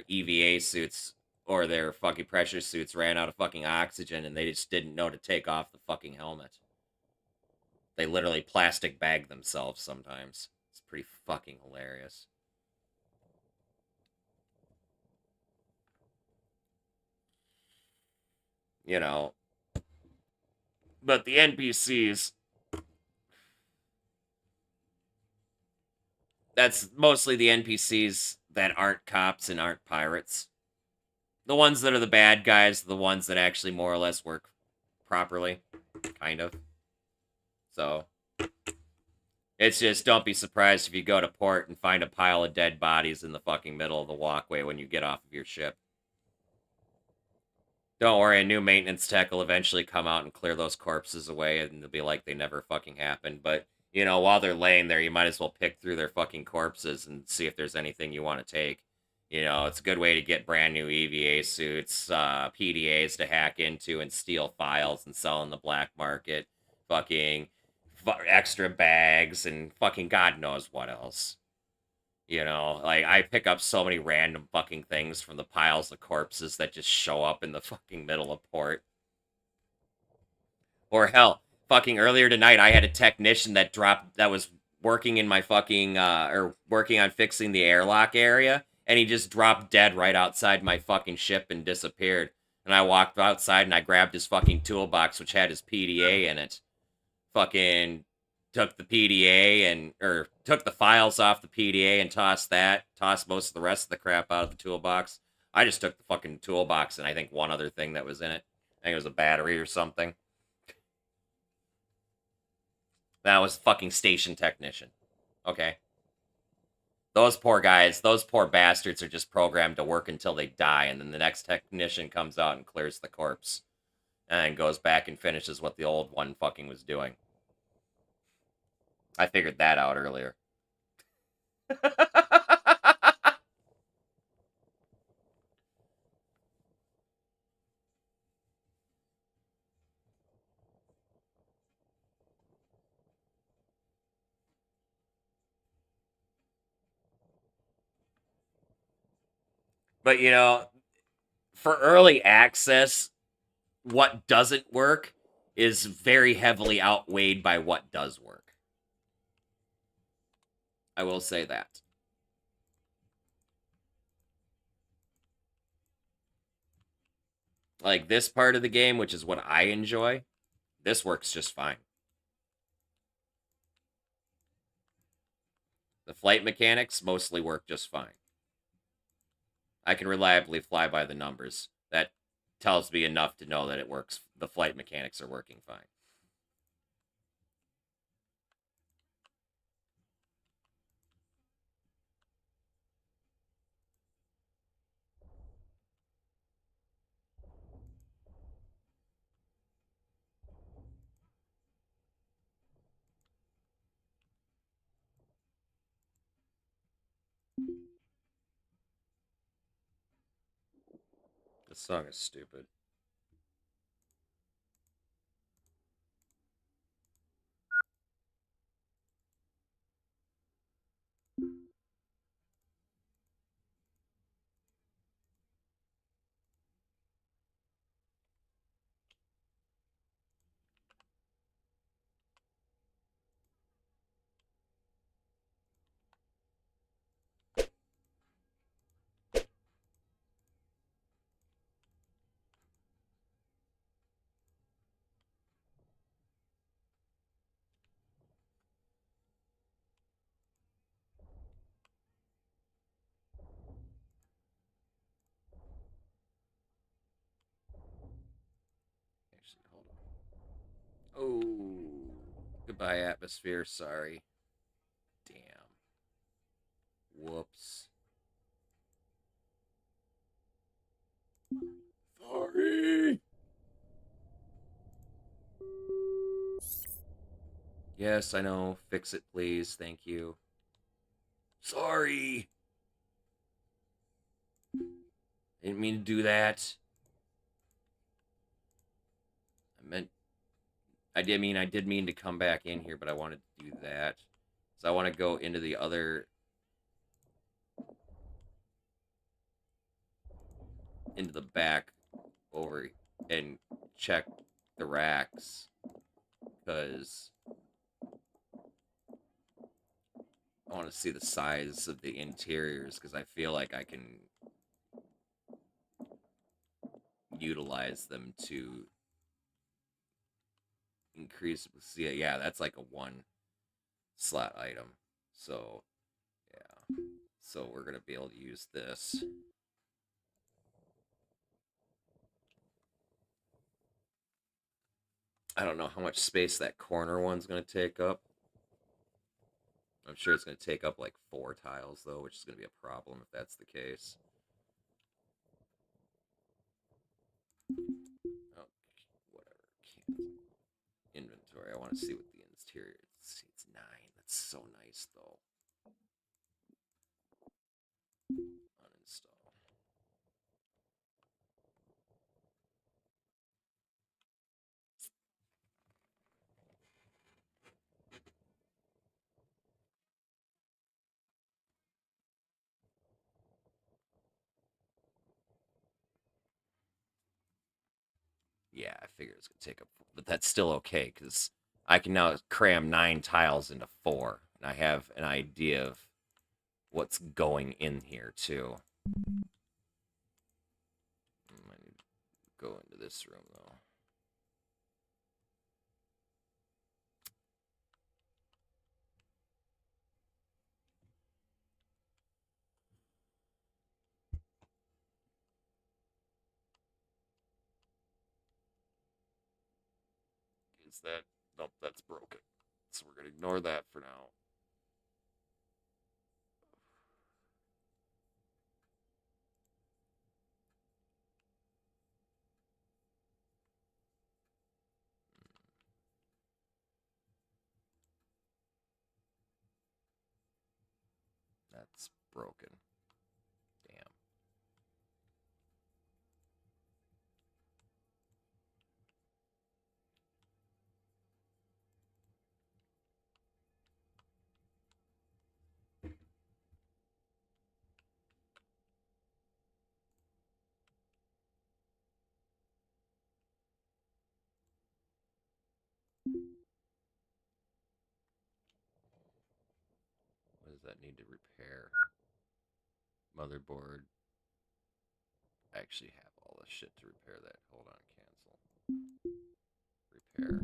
EVA suits or their fucking pressure suits ran out of fucking oxygen and they just didn't know to take off the fucking helmet. They literally plastic bag themselves sometimes. It's pretty fucking hilarious. You know. But the NPCs... That's mostly the NPCs that aren't cops and aren't pirates. The ones that are the bad guys are the ones that actually more or less work properly. Kind of. So... It's just, don't be surprised if you go to port and find a pile of dead bodies in the fucking middle of the walkway when you get off of your ship. Don't worry, a new maintenance tech will eventually come out and clear those corpses away, and they'll be like they never fucking happened. But, you know, while they're laying there, you might as well pick through their fucking corpses and see if there's anything you want to take. You know, it's a good way to get brand new EVA suits, PDAs to hack into and steal files and sell in the black market. Fucking... extra bags and fucking God knows what else. You know, like, I pick up so many random fucking things from the piles of corpses that just show up in the fucking middle of port. Or hell, fucking earlier tonight, I had a technician that was working in my fucking, or working on fixing the airlock area, and he just dropped dead right outside my fucking ship and disappeared. And I walked outside and I grabbed his fucking toolbox, which had his PDA in it. Fucking took the PDA or took the files off the PDA and tossed most of the rest of the crap out of the toolbox. I just took the fucking toolbox and I think one other thing that was in it. I think it was a battery or something. That was fucking station technician. Okay. Those poor guys, those poor bastards are just programmed to work until they die, and then the next technician comes out and clears the corpse. And goes back and finishes what the old one fucking was doing. I figured that out earlier. But, you know, for early access, what doesn't work is very heavily outweighed by what does work. I will say that. Like, this part of the game, which is what I enjoy, this works just fine. The flight mechanics mostly work just fine. I can reliably fly by the numbers. That tells me enough to know that it works. The flight mechanics are working fine. This song is stupid. Actually, hold on. Oh, goodbye, atmosphere. Sorry. Damn. Whoops. Sorry. Yes, I know. Fix it, please. Thank you. Sorry. Didn't mean to do that. I did mean to come back in here, but I wanted to do that. So I want to go into the other, into the back over and check the racks, because I want to see the size of the interiors, because I feel like I can utilize them to increase. See, yeah, that's like a 1 slot item. So, yeah. So we're going to be able to use this. I don't know how much space that corner one's going to take up. I'm sure it's going to take up like 4 tiles, though, which is going to be a problem if that's the case. Oh, whatever. Inventory. I want to see what the interior is. It's 9. That's so nice, though. Uninstall. Yeah, I figured it's going to take up, but that's still okay, because I can now cram 9 tiles into 4, and I have an idea of what's going in here, too. I need to go into this room, though. Is that... Nope, that's broken. So we're going to ignore that for now. That's broken. Damn. that need to repair? Motherboard. I actually have all the shit to repair that. Hold on, cancel. Repair.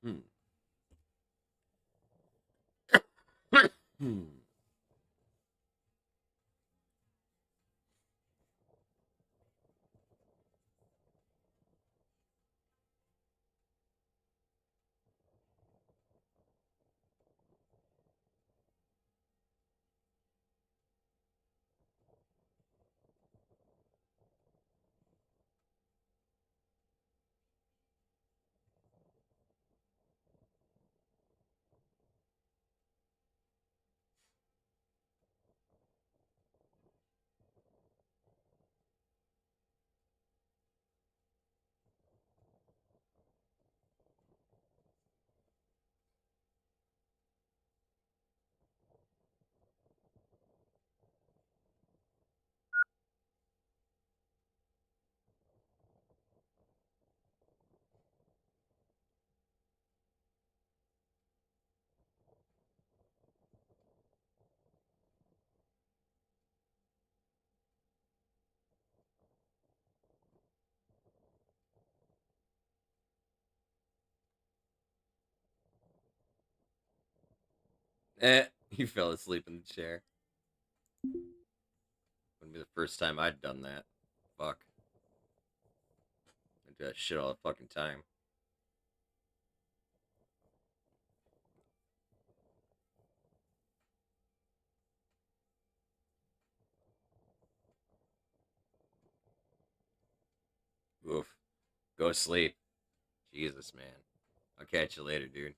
Hmm. Hmm. You fell asleep in the chair. Wouldn't be the first time I'd done that. Fuck. I do that shit all the fucking time. Oof. Go sleep. Jesus, man. I'll catch you later, dude.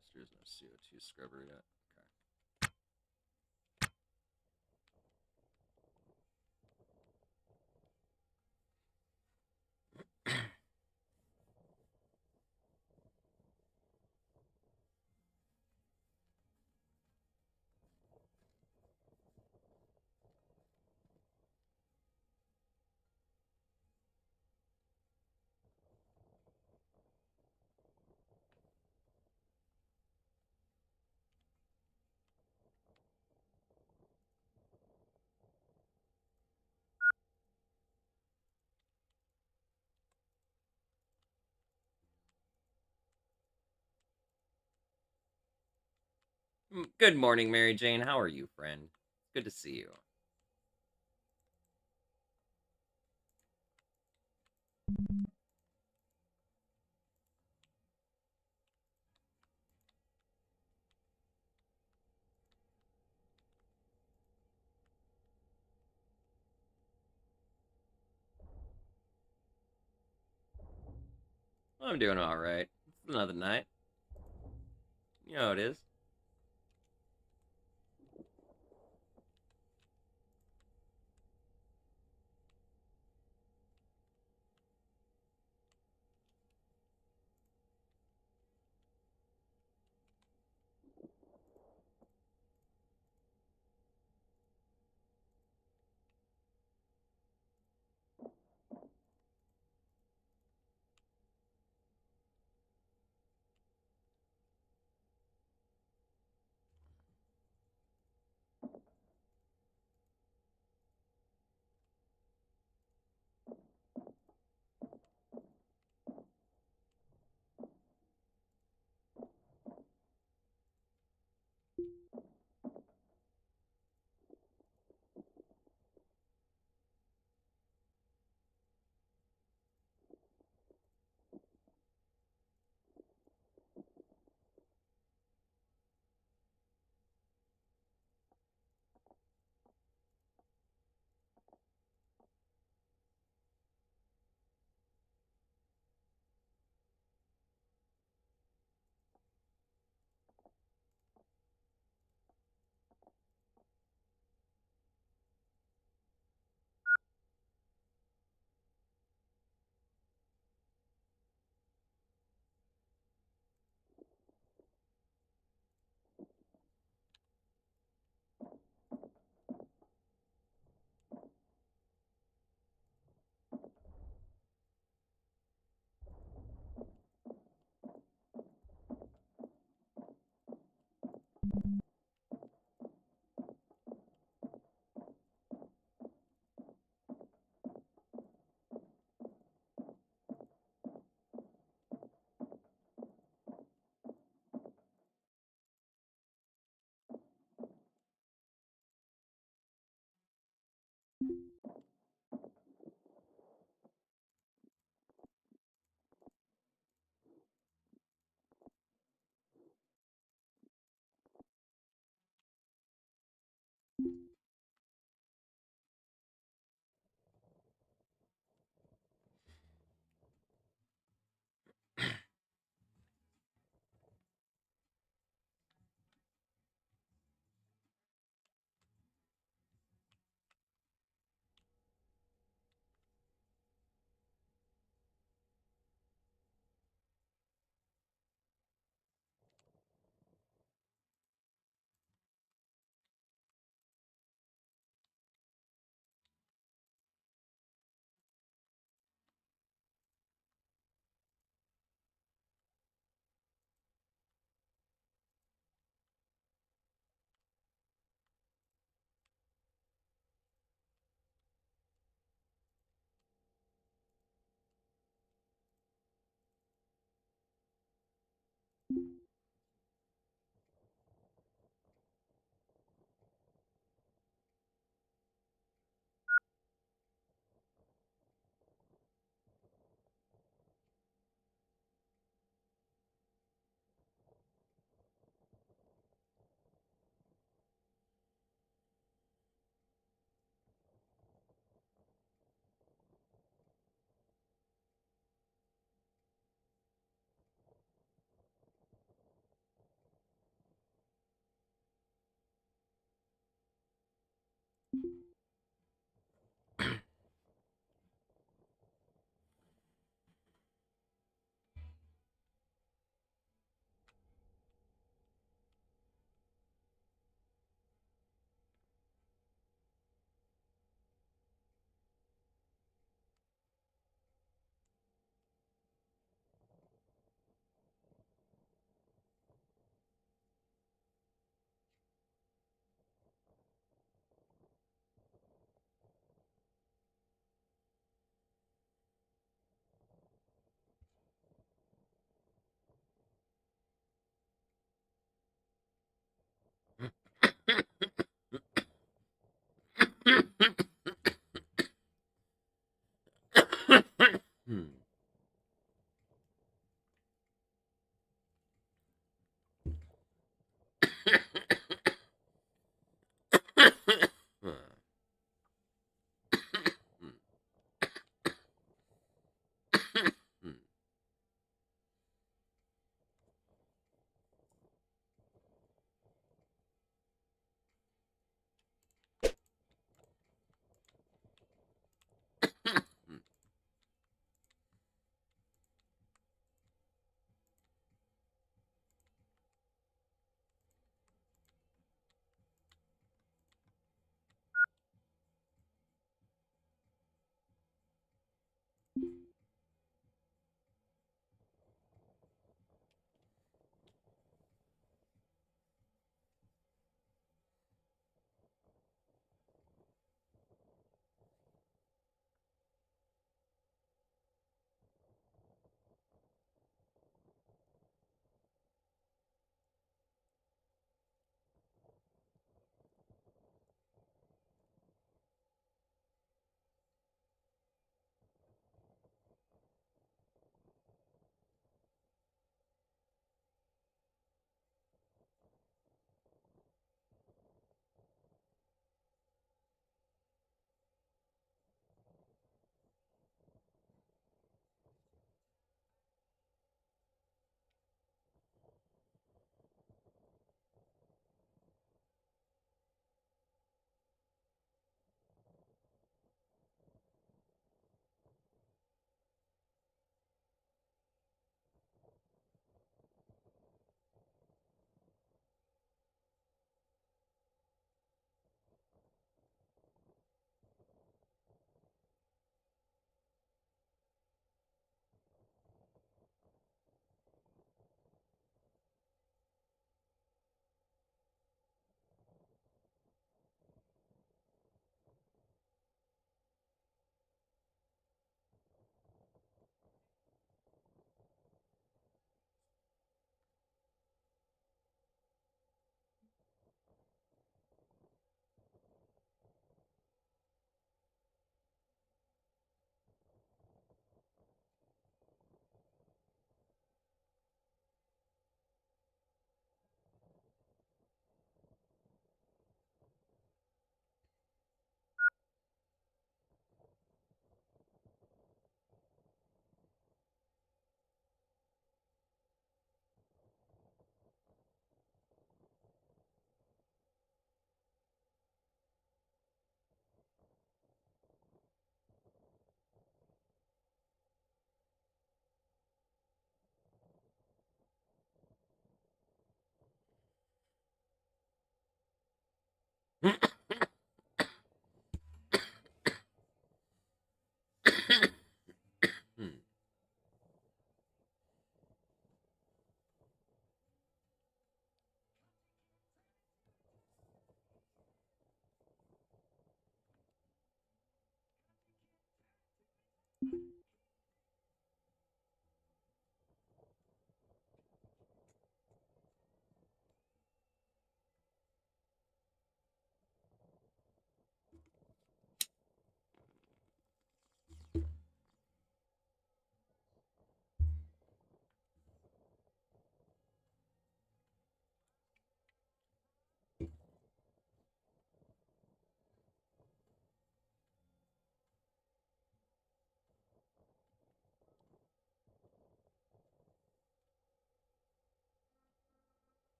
harvester. There's no CO2 scrubber yet. Okay. Good morning, Mary Jane. How are you, friend? Good to see you. I'm doing all right. It's another night. You know how it is. Hmm.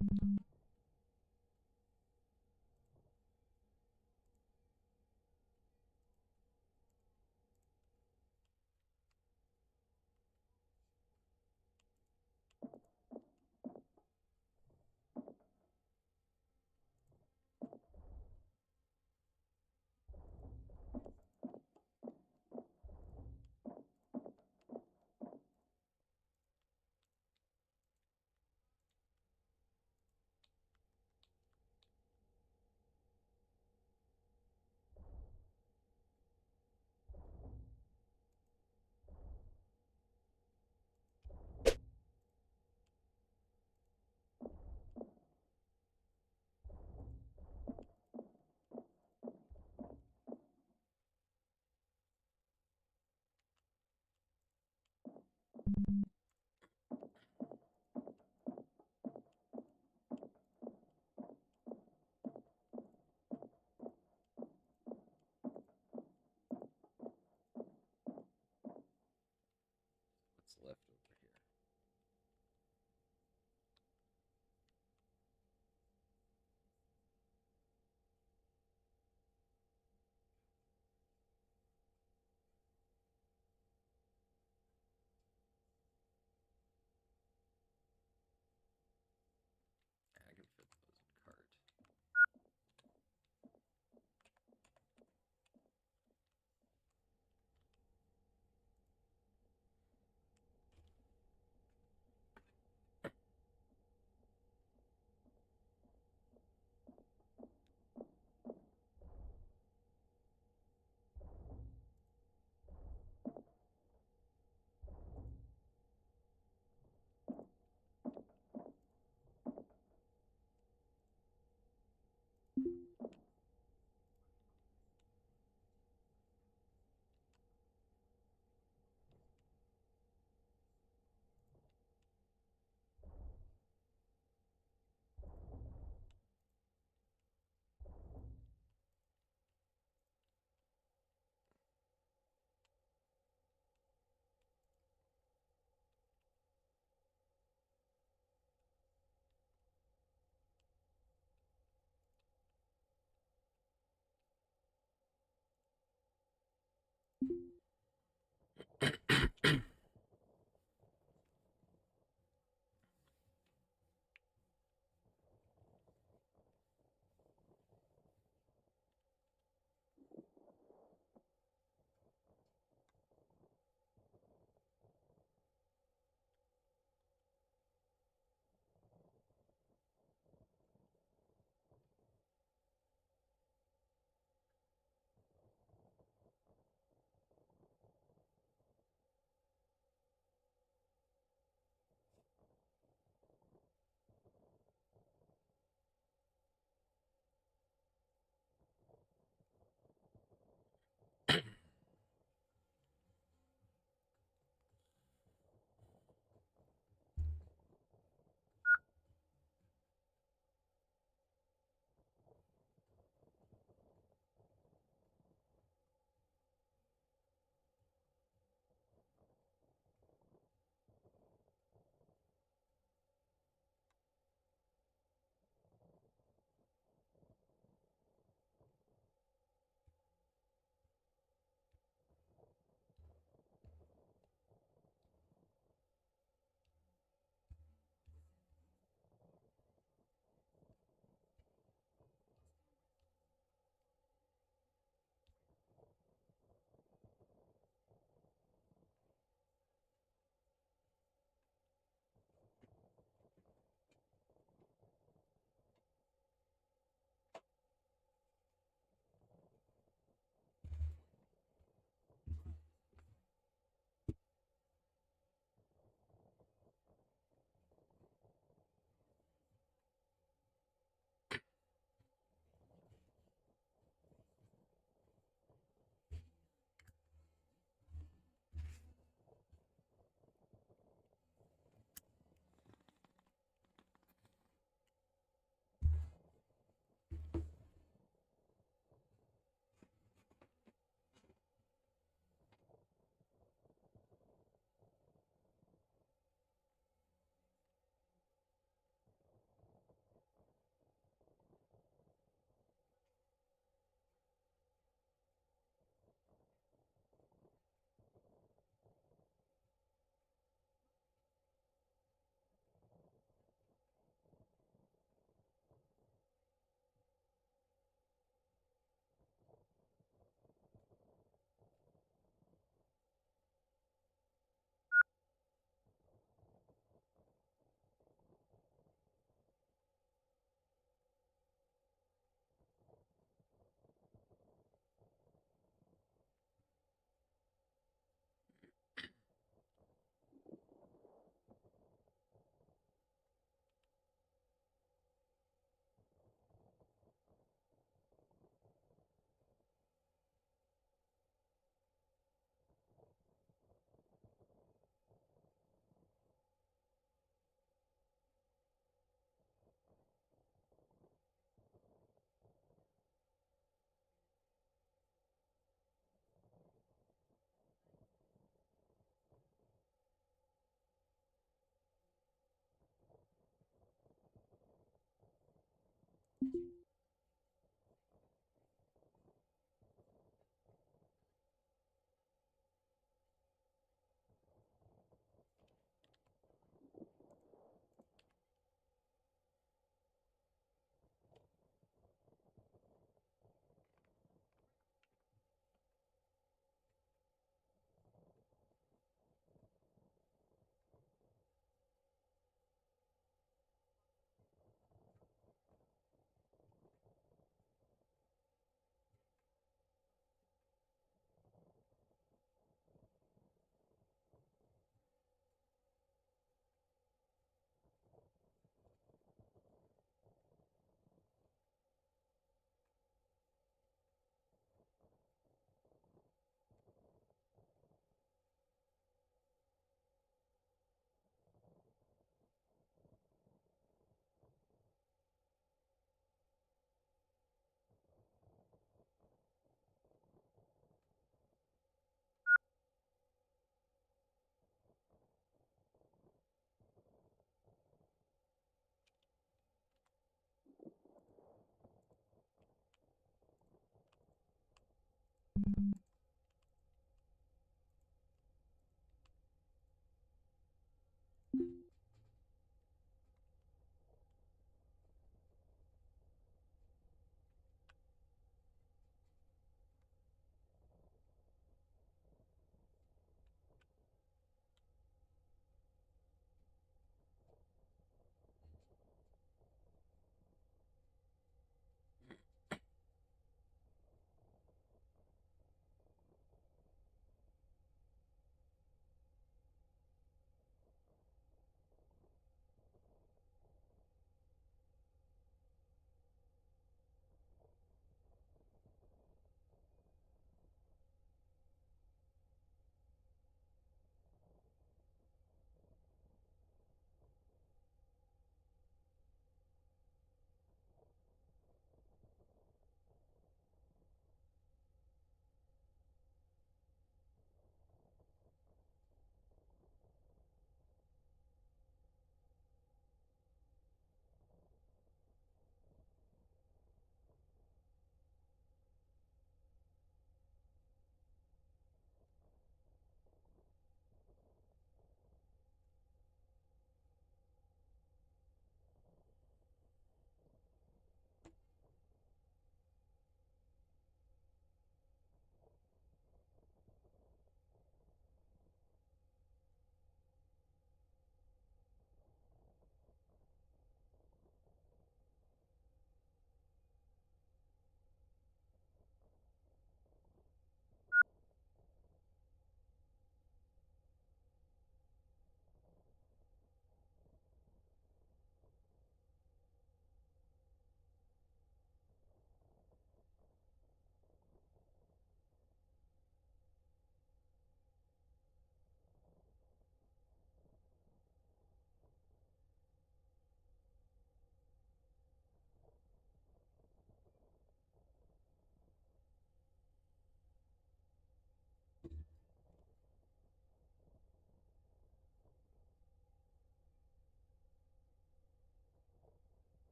What's left over here?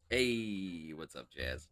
Hey, what's up, Jazz?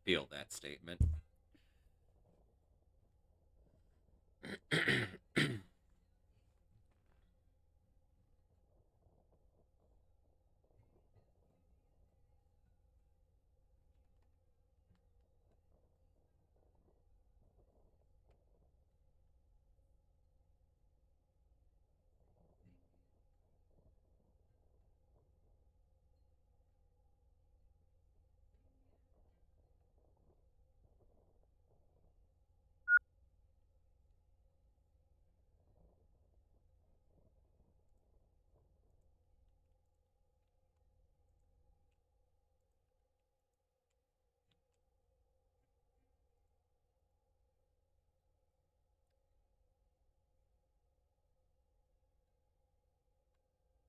feel that statement.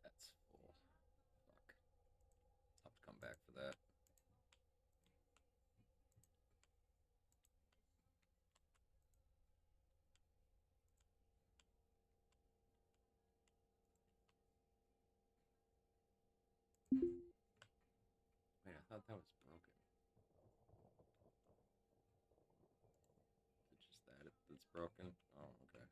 That's full. Fuck. I'll have to come back for that. Wait, I thought that was broken. Is it just that that's broken? Oh, okay.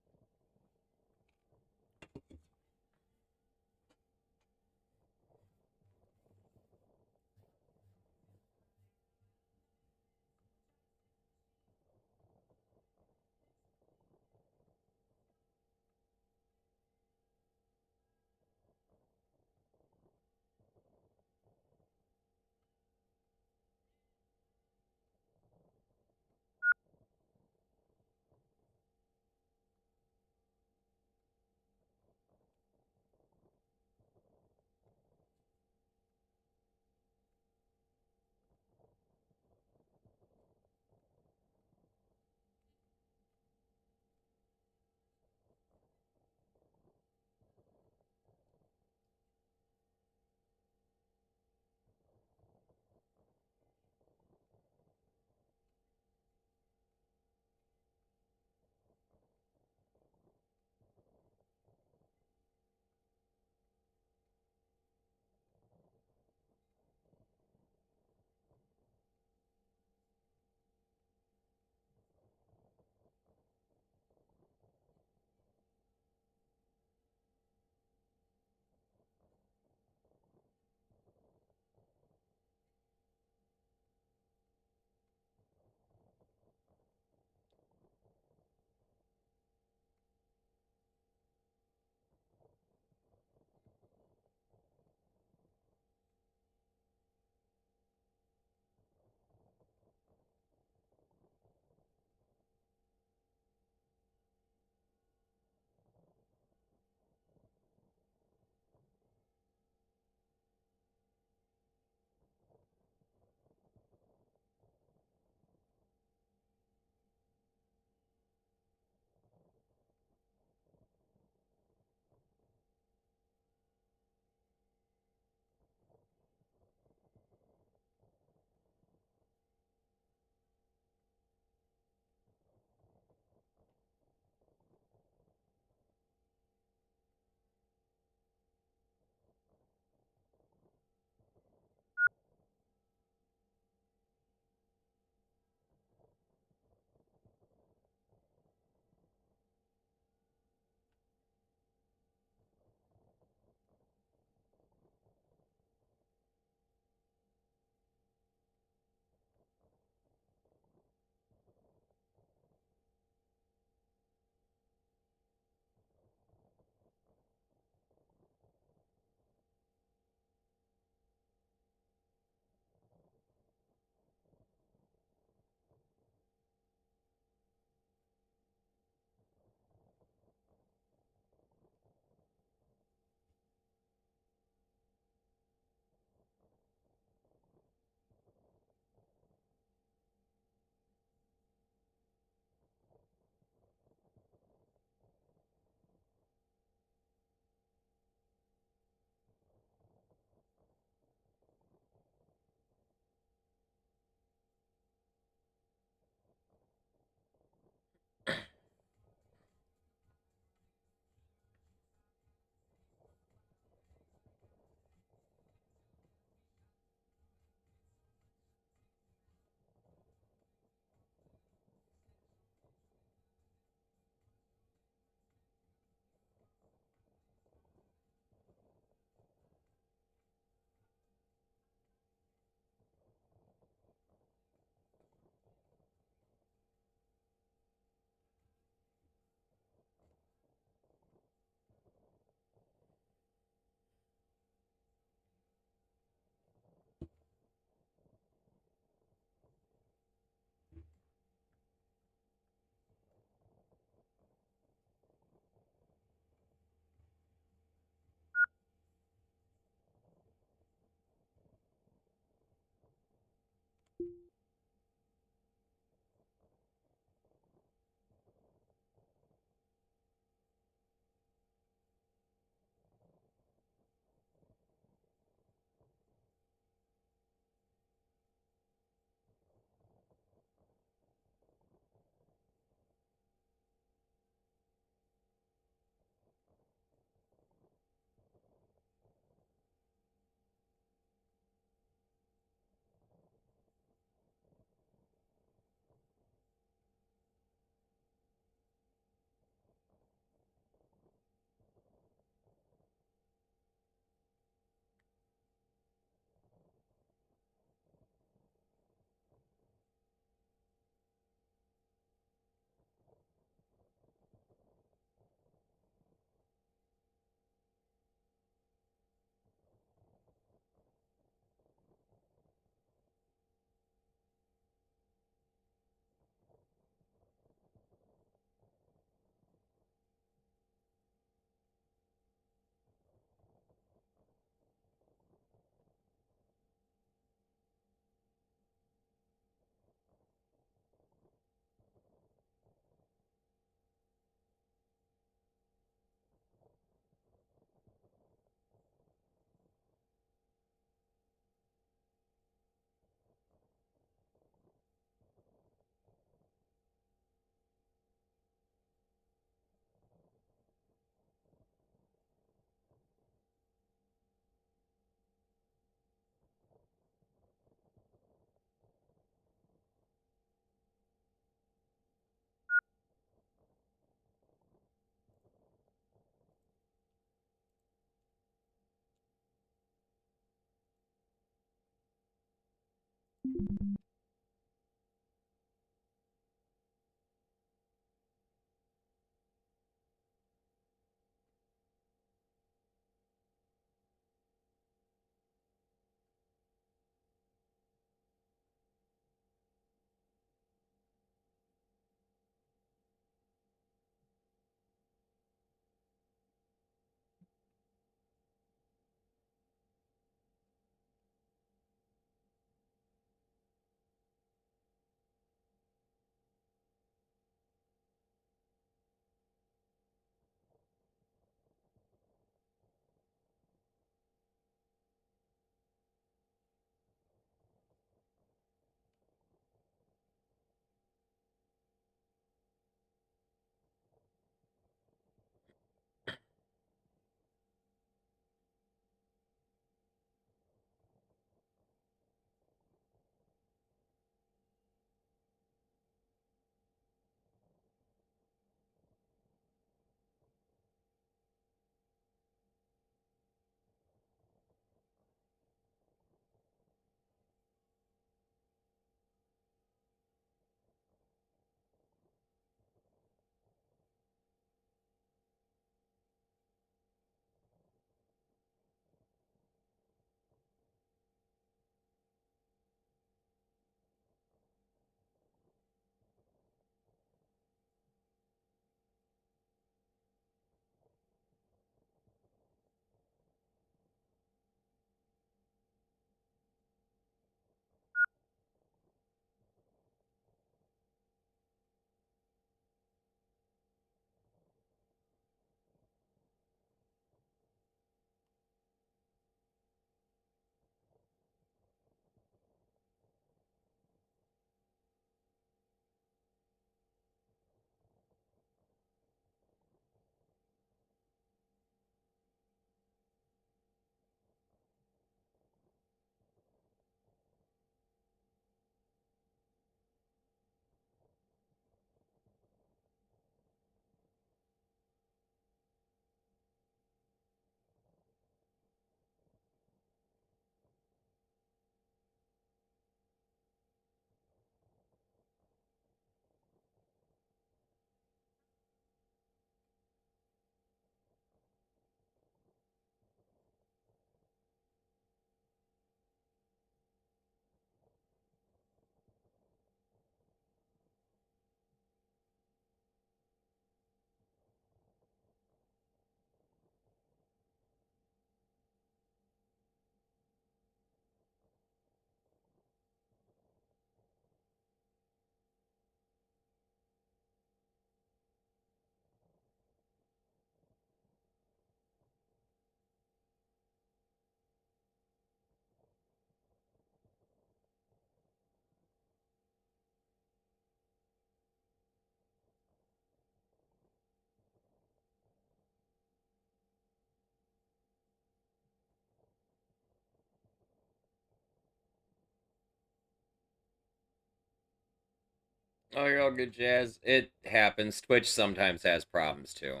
Oh, you're all good, Jazz. It happens. Twitch sometimes has problems too.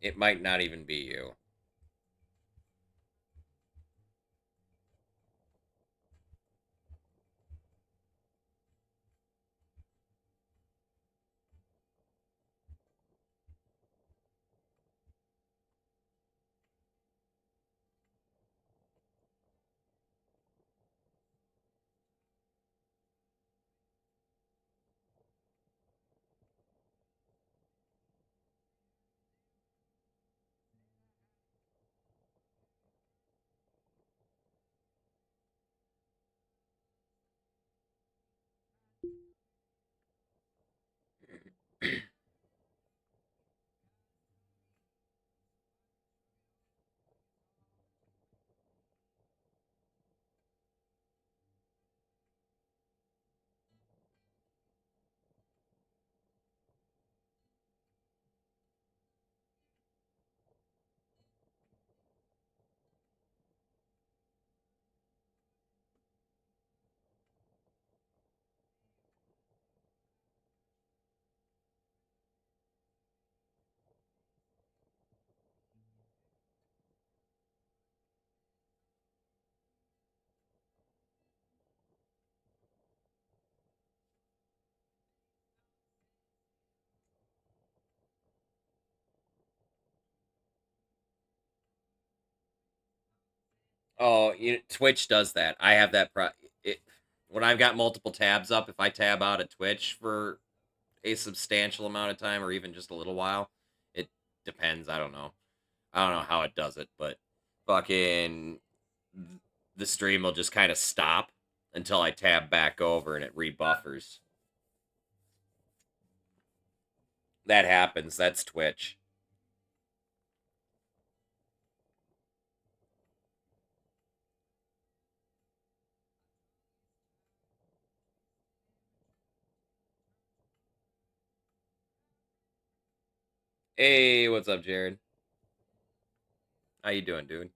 It might not even be you. Oh, Twitch does that. I have that when I've got multiple tabs up, if I tab out of Twitch for a substantial amount of time or even just a little while, it depends. I don't know. I don't know how it does it, but fucking the stream will just kind of stop until I tab back over and it rebuffers. That happens. That's Twitch. Hey, what's up, Jared? How you doing, dude?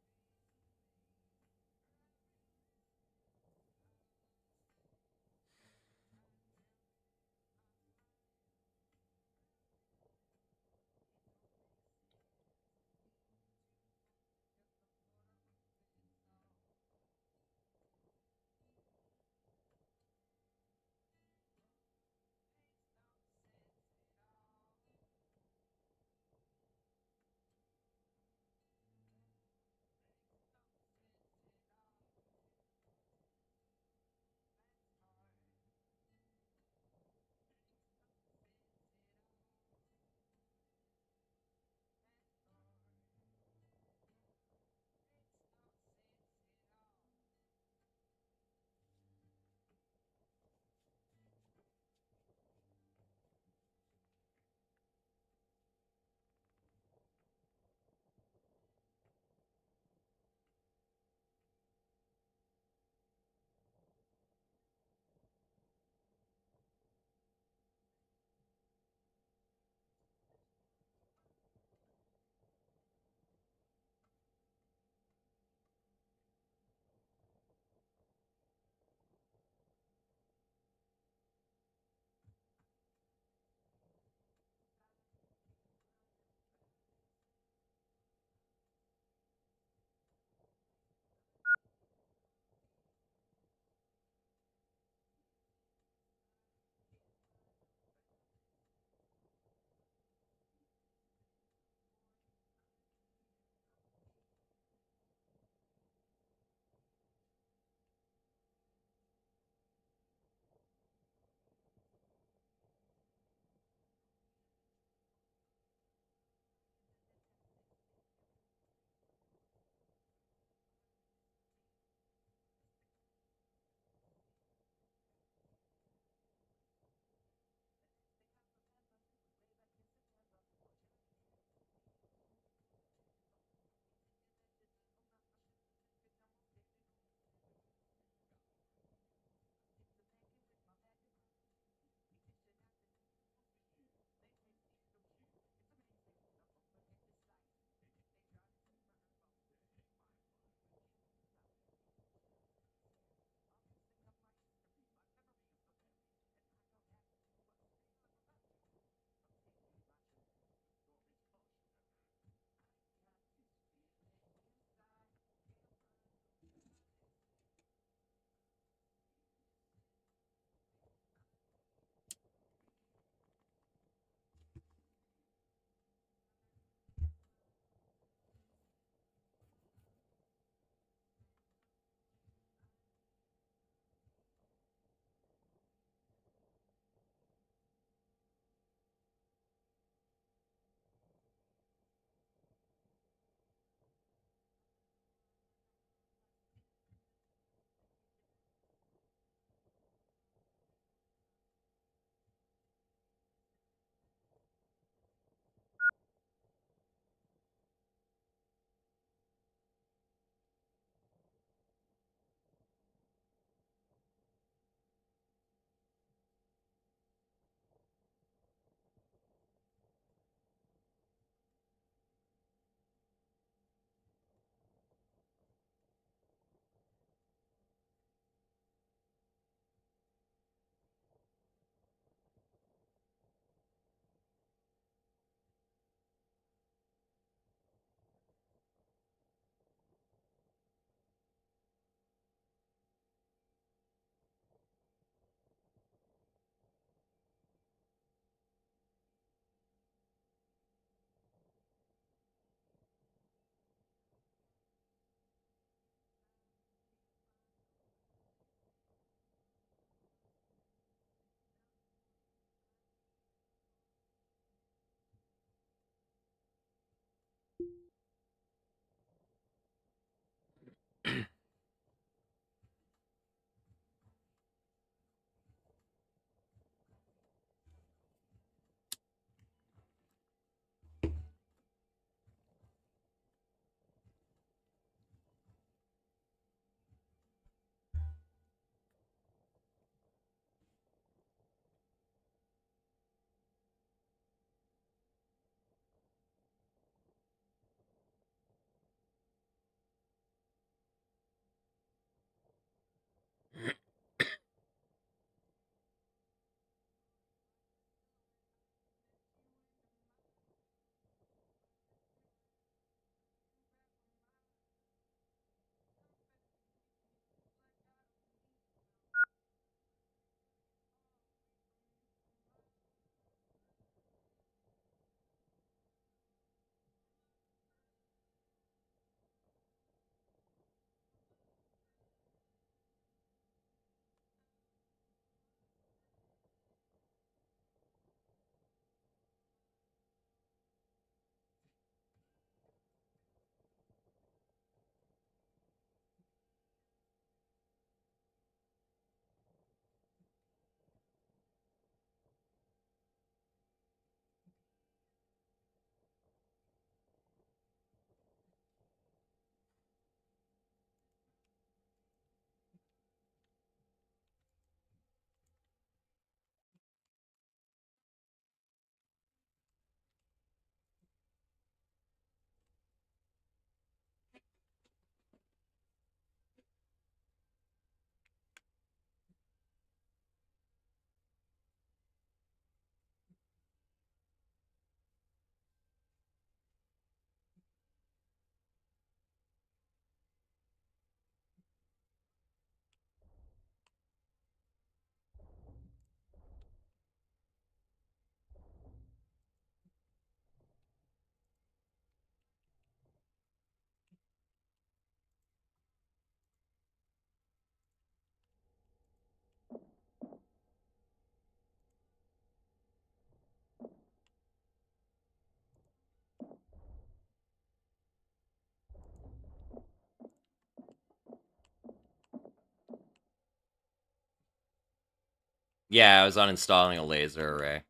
Yeah, I was uninstalling a laser array.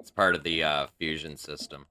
It's part of the fusion system.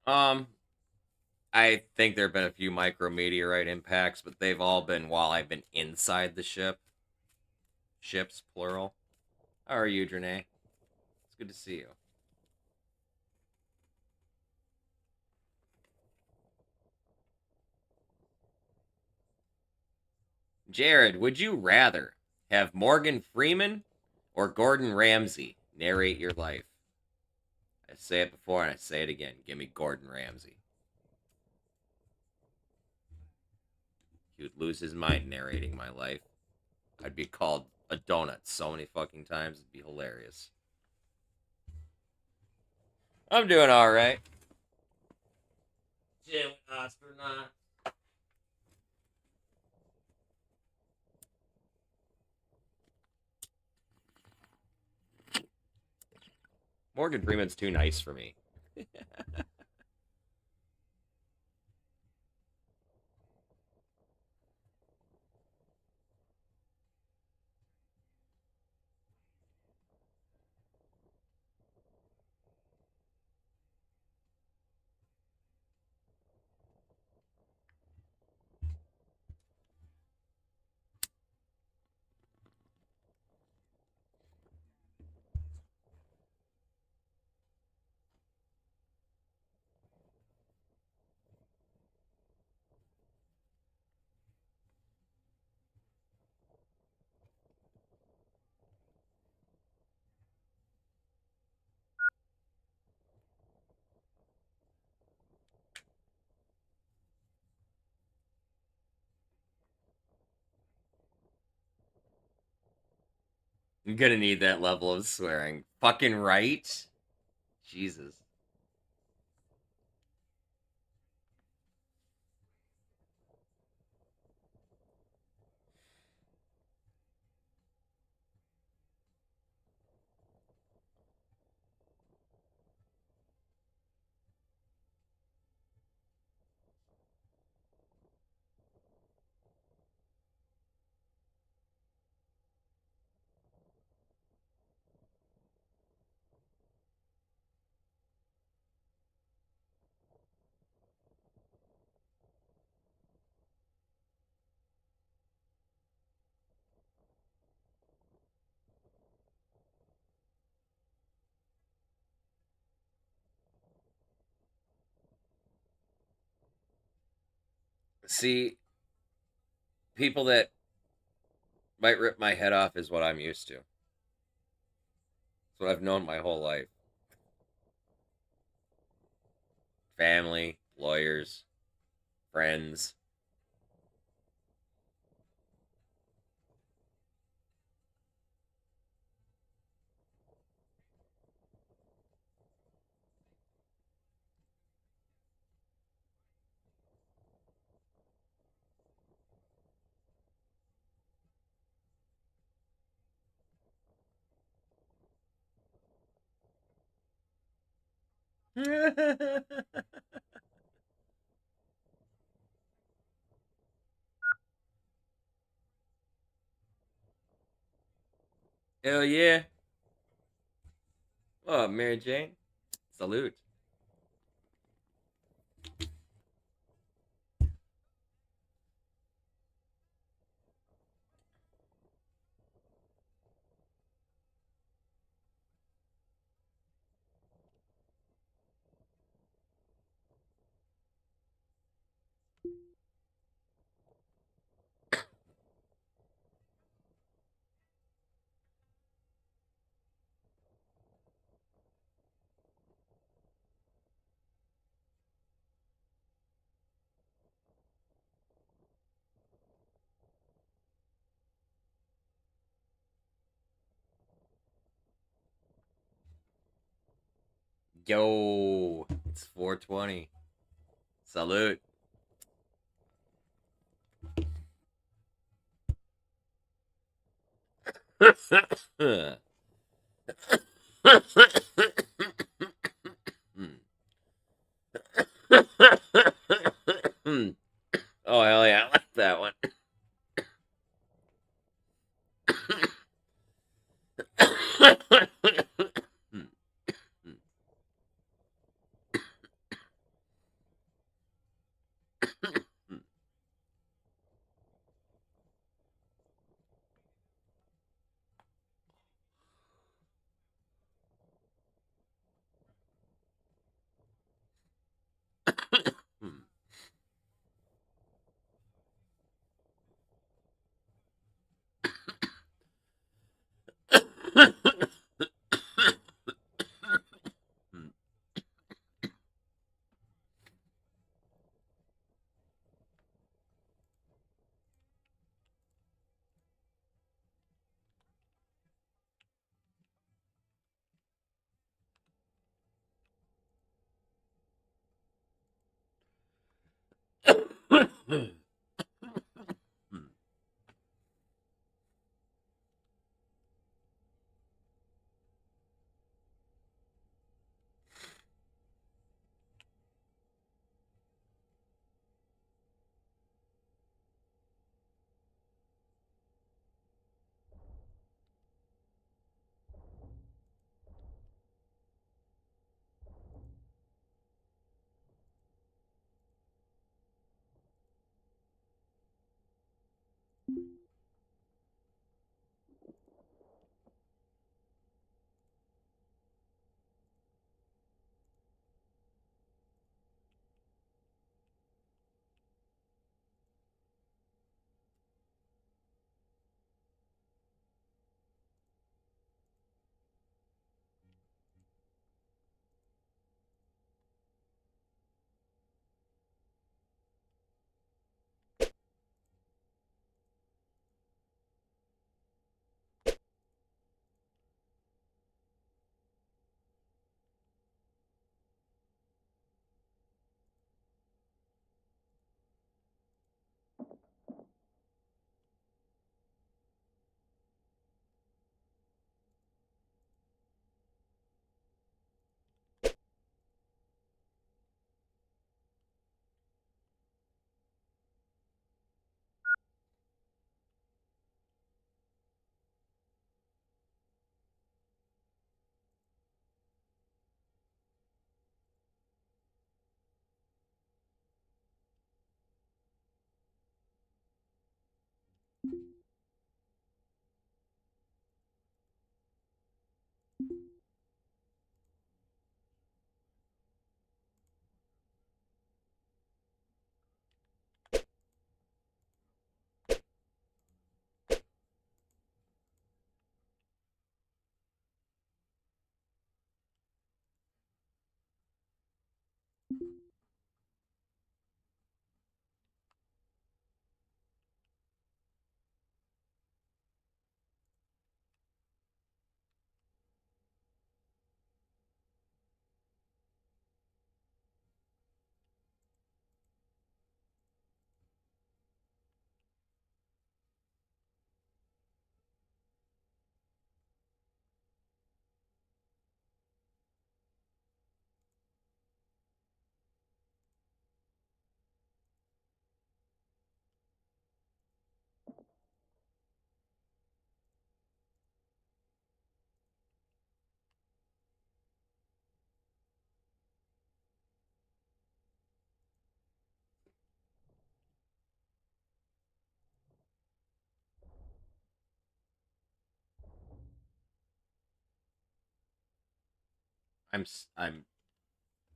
I think there have been a few micrometeorite impacts, but they've all been while I've been inside the ship. Ships, plural. How are you, Janae? It's good to see you. Jared, would you rather have Morgan Freeman or Gordon Ramsay narrate your life? I say it before and I say it again. Give me Gordon Ramsay. He would lose his mind narrating my life. I'd be called a donut so many fucking times, it'd be hilarious. I'm doing alright. Jim Astronaut. Morgan Freeman's too nice for me. I'm gonna need that level of swearing. Fucking right? Jesus. See, people that might rip my head off is what I'm used to. It's what I've known my whole life. Family, lawyers, friends. Hell yeah. Oh, Mary Jane. Salute. Yo, it's 420. Salute. Oh, hell yeah, I like that one. I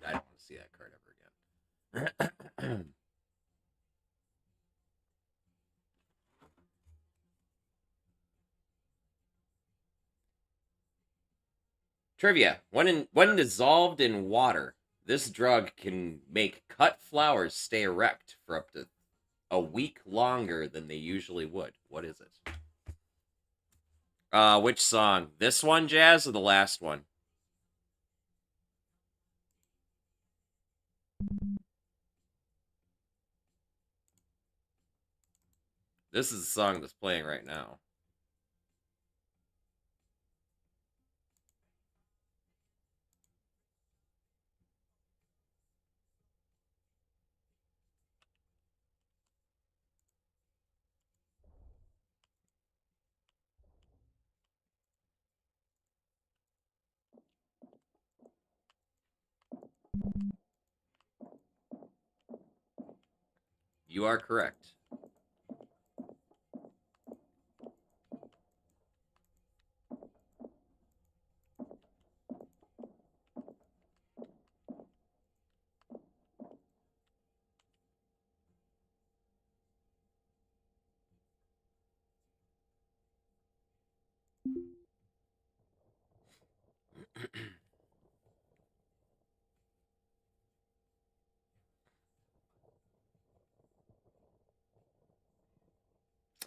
don't want to see that card ever again. Trivia: when dissolved in water, this drug can make cut flowers stay erect for up to a week longer than they usually would. What is it? Which song? This one, Jazz, or the last one? This is the song that's playing right now. You are correct.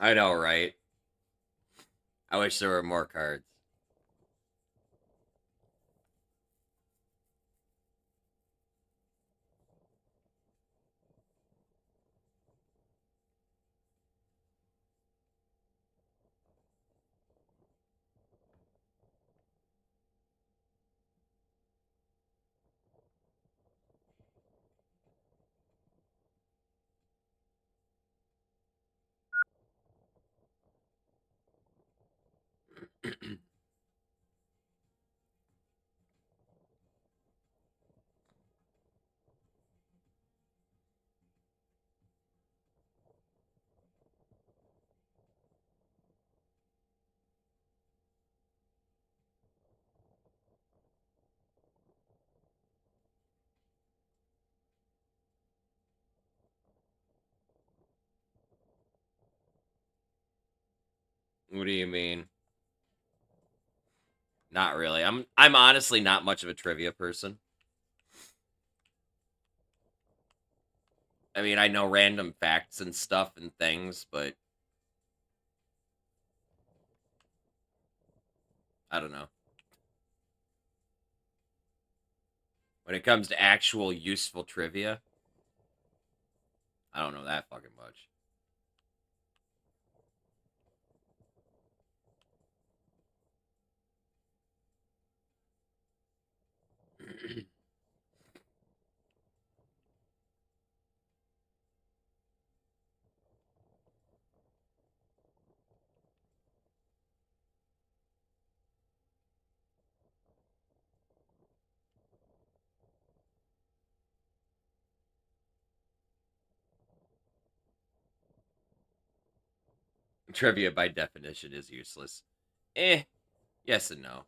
I know, right? I wish there were more cards. What do you mean? Not really. I'm honestly not much of a trivia person. I mean, I know random facts and stuff and things, but I don't know. When it comes to actual useful trivia, I don't know that fucking much. Trivia by definition is useless. Yes and no.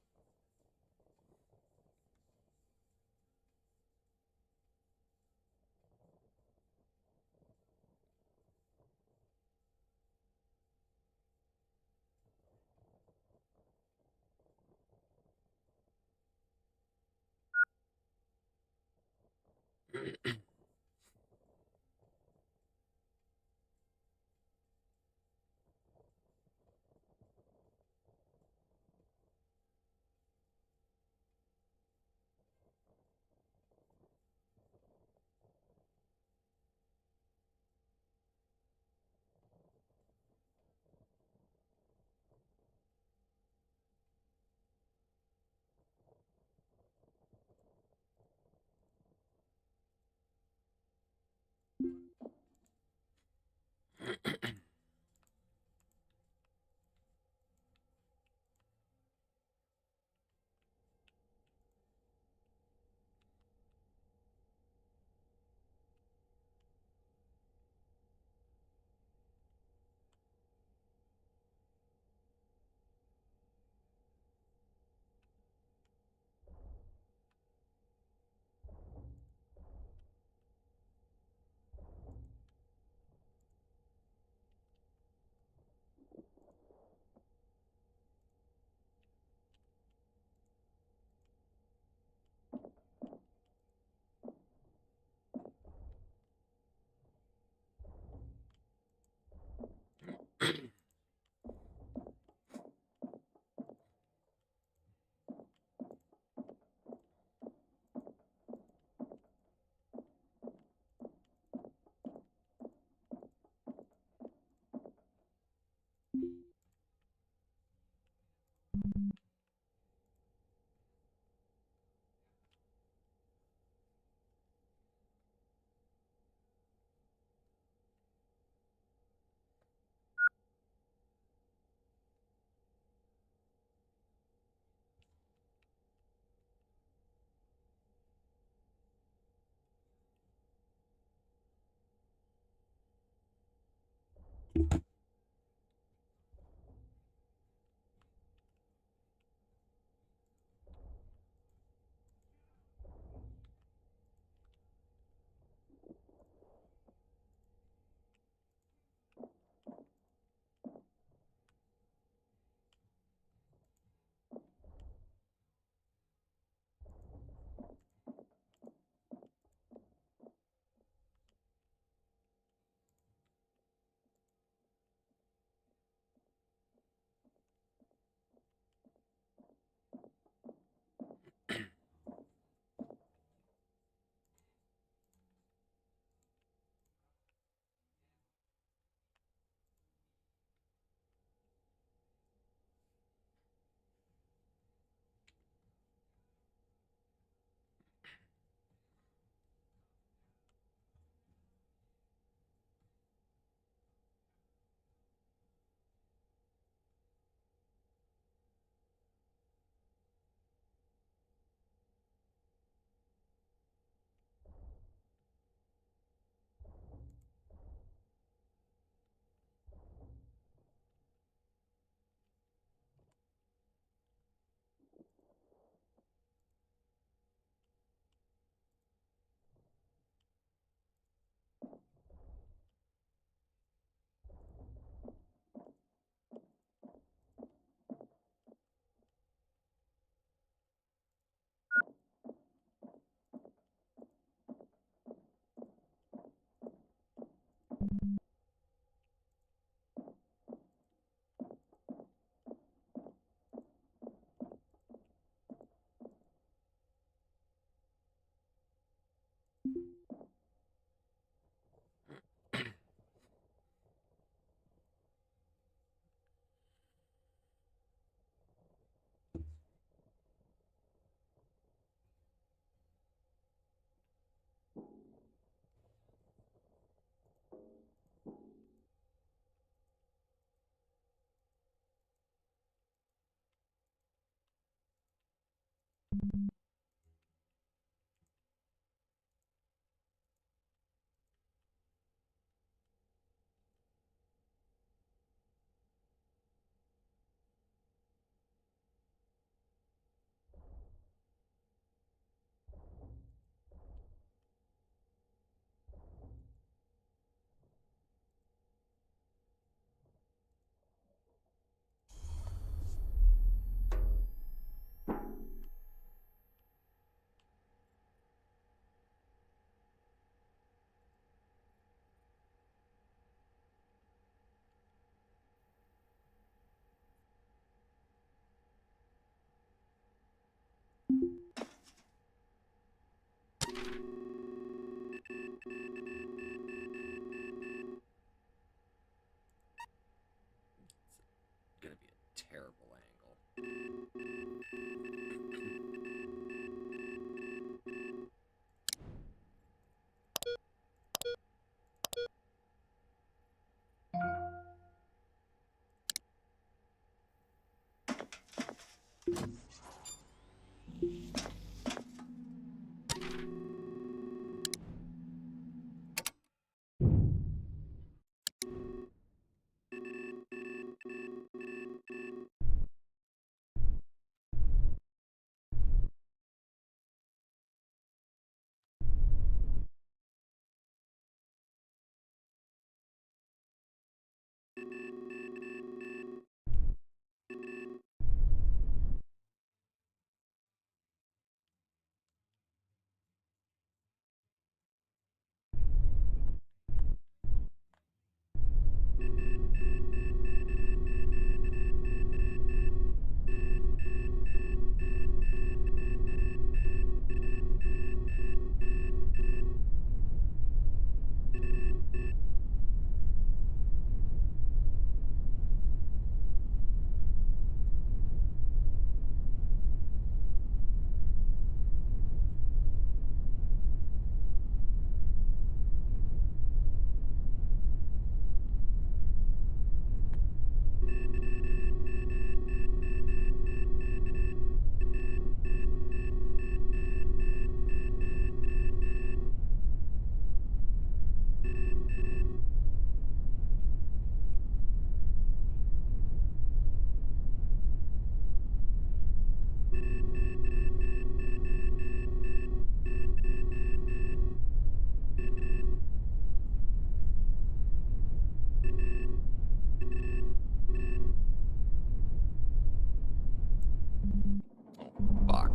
It's gonna be a terrible angle. Fuck.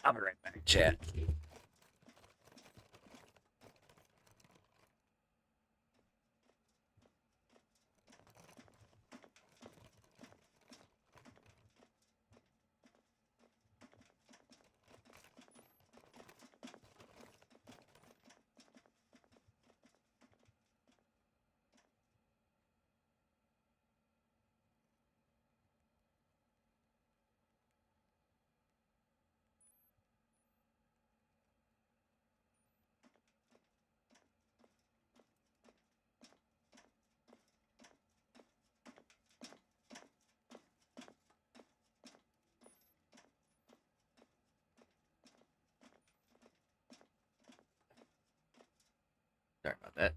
I'll be right back, chat. That.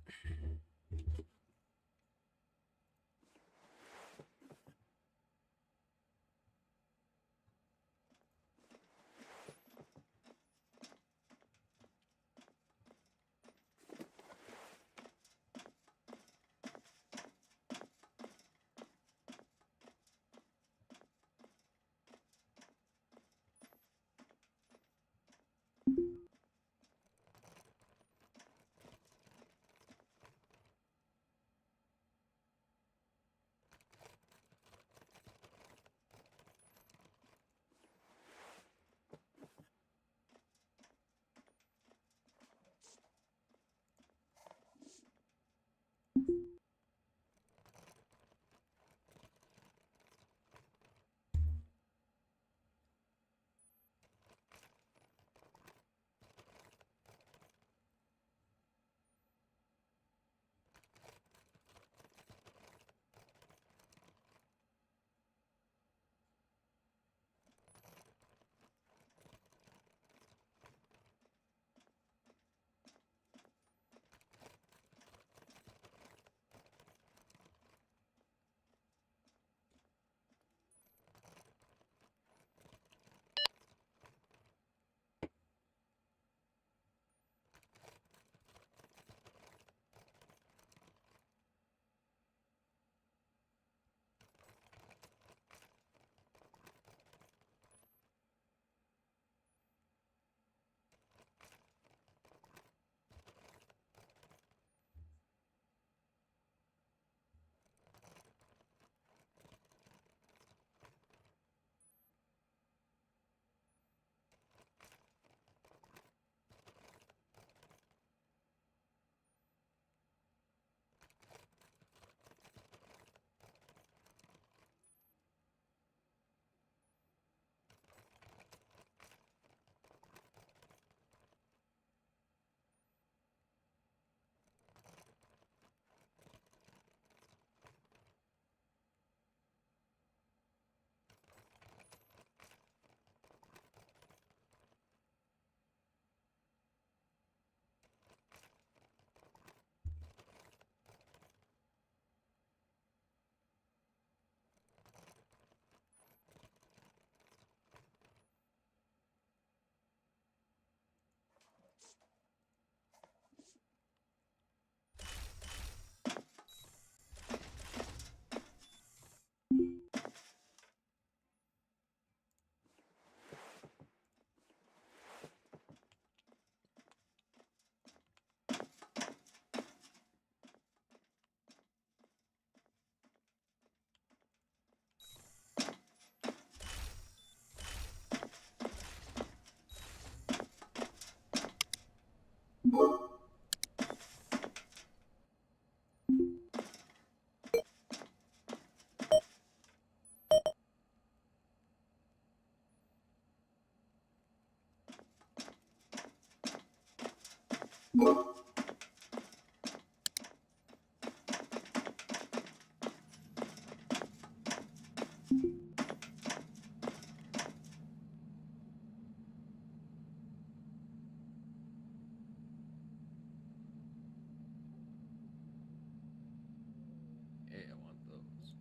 Hey, I want those.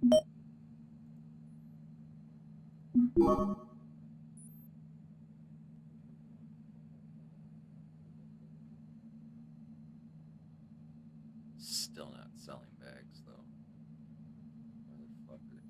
Still not selling bags though. Motherfucker.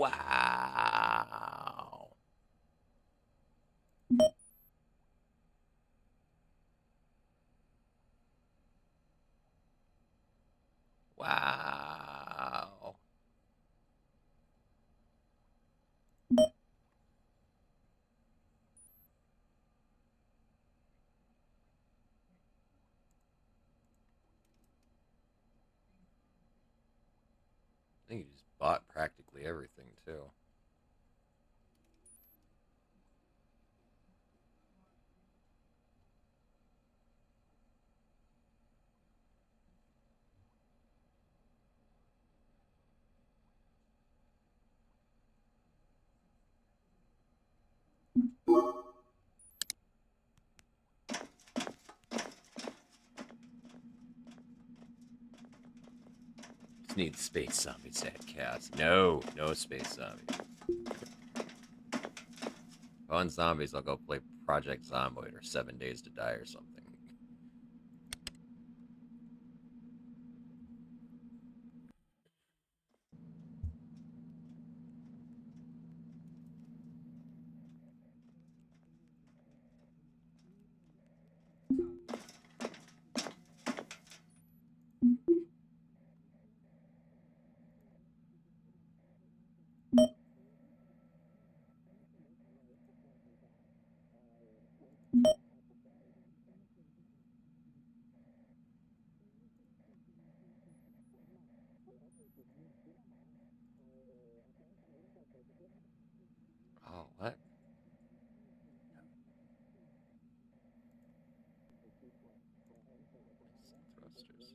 Wow. Wow. I think you just bought practically everything, too. Just need space zombies to add chaos. No, no space zombies. If I want zombies, I'll go play Project Zomboid or 7 Days to Die or something. Oh, what? Thrusters.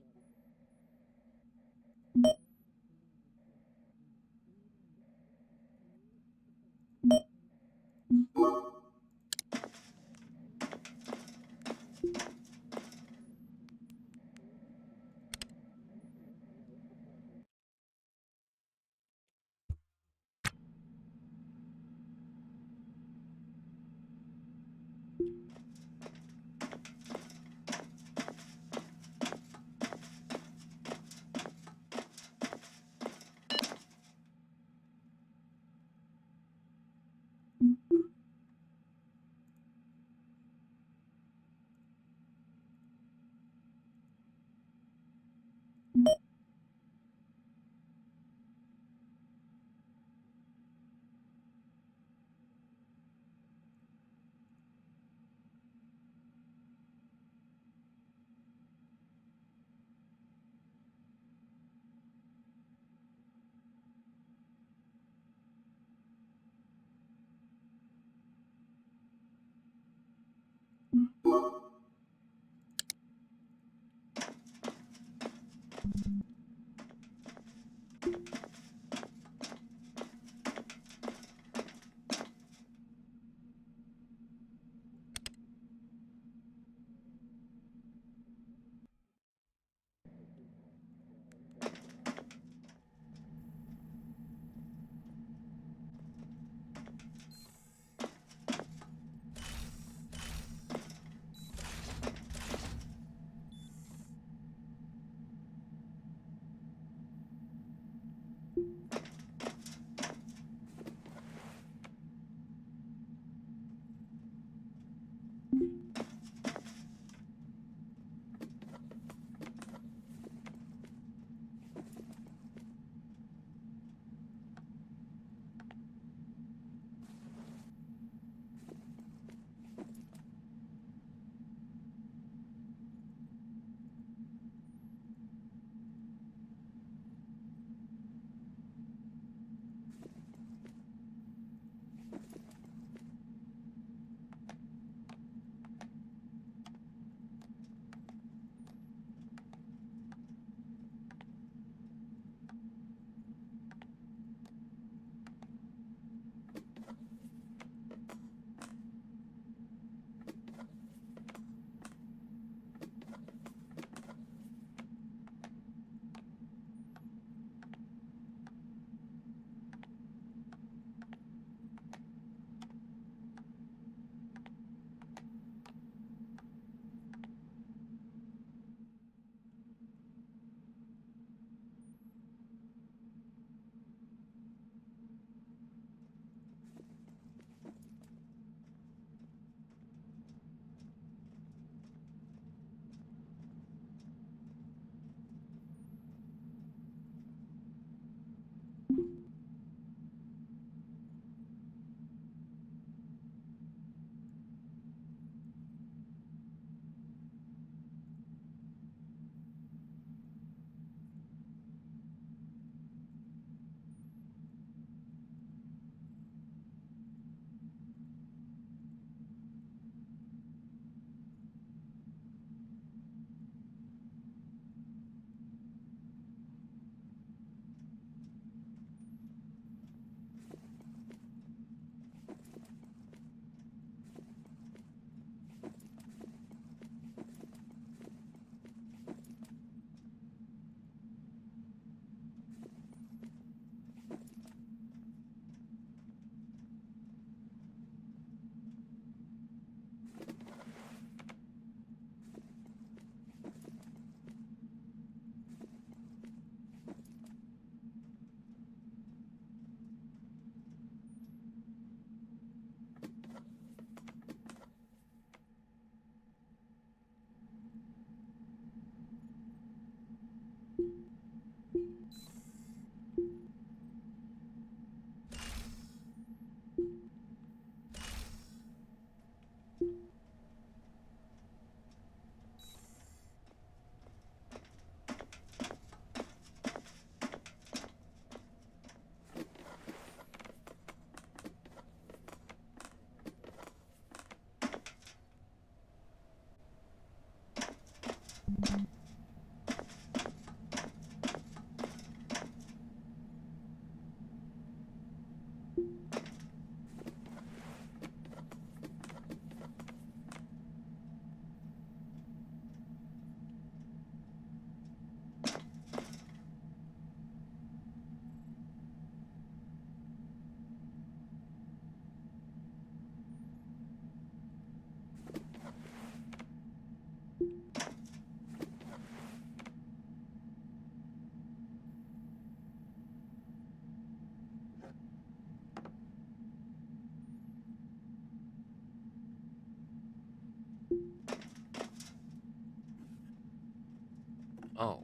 Oh.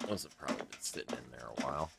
Those have probably been sitting in there a while.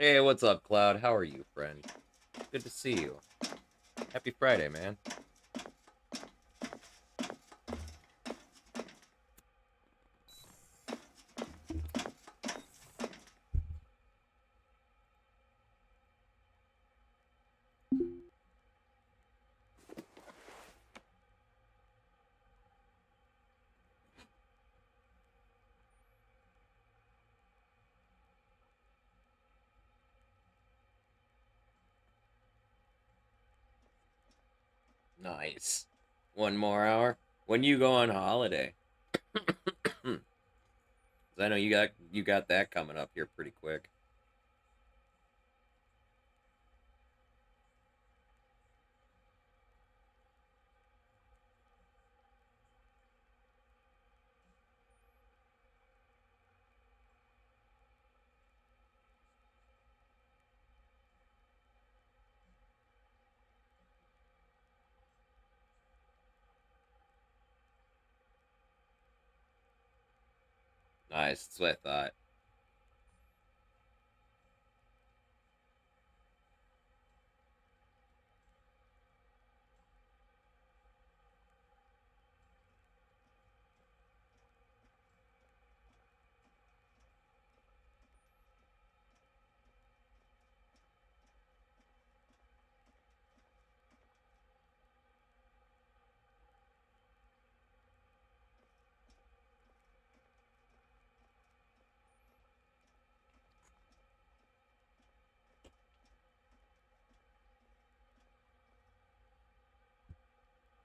Hey, what's up, Cloud? How are you, friend? Good to see you. Happy Friday, man. Nice. One more hour. When you go on holiday? 'Cause I know you got that coming up here pretty quick. Nice. That's what I thought.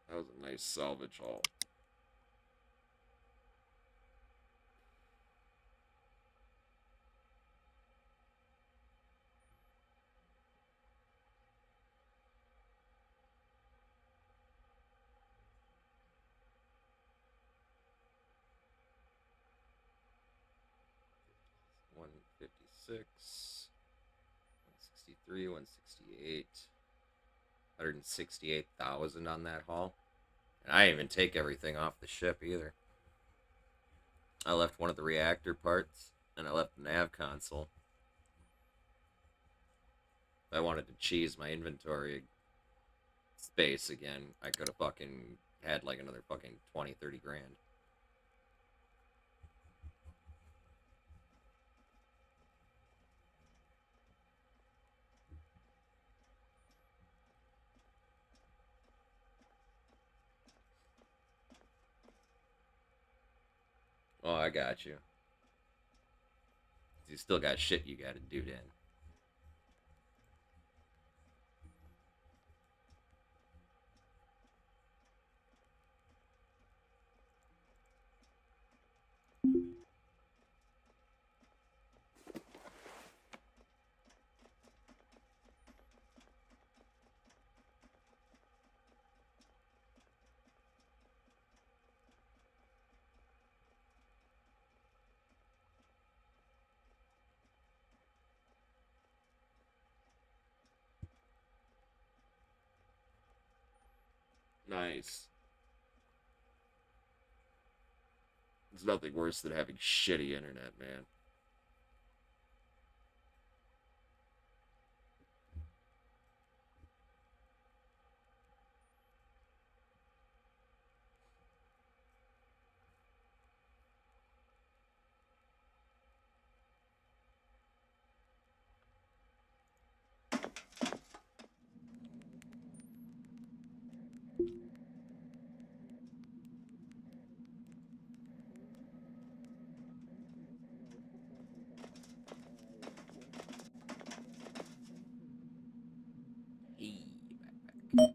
That was a nice salvage haul. $156, $163, $168, $168,000 on that haul. And I didn't even take everything off the ship either. I left one of the reactor parts, and I left the nav console. If I wanted to cheese my inventory space again, I could have fucking had like another fucking 20, 30 grand. Oh, I got you. You still got shit you gotta do then. Nice. There's nothing worse than having shitty internet, man. Hey, backpack.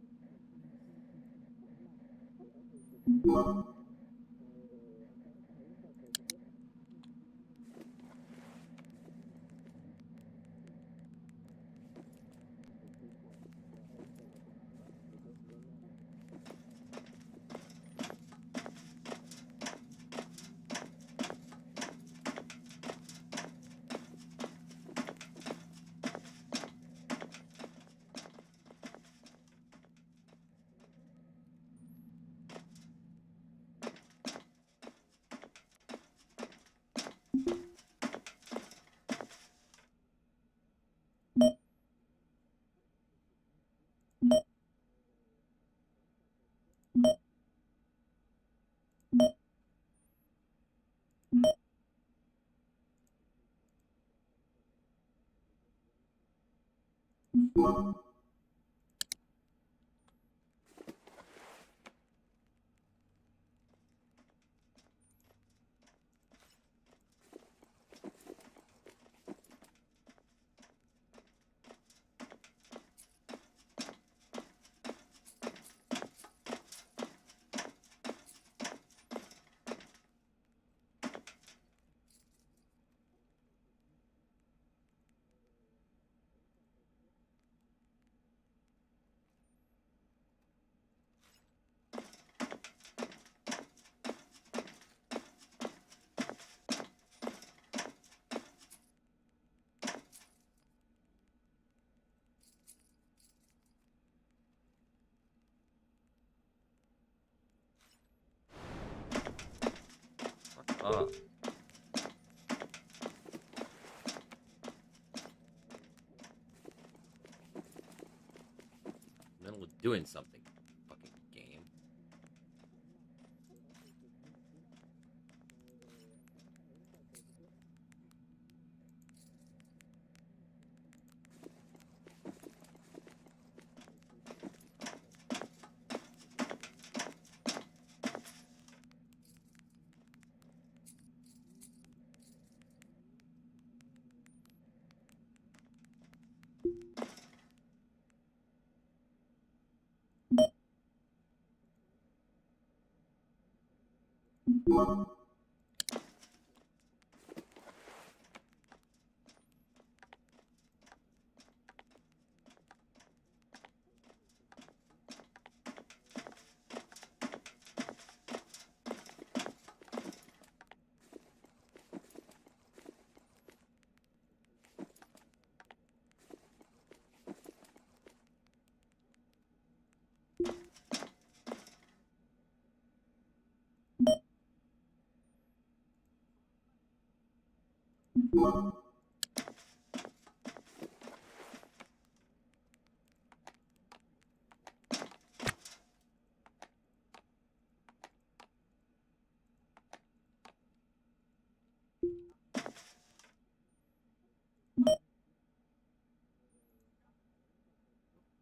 Fuck off. Middle of doing something. Fucking game.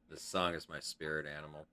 This song is my spirit animal.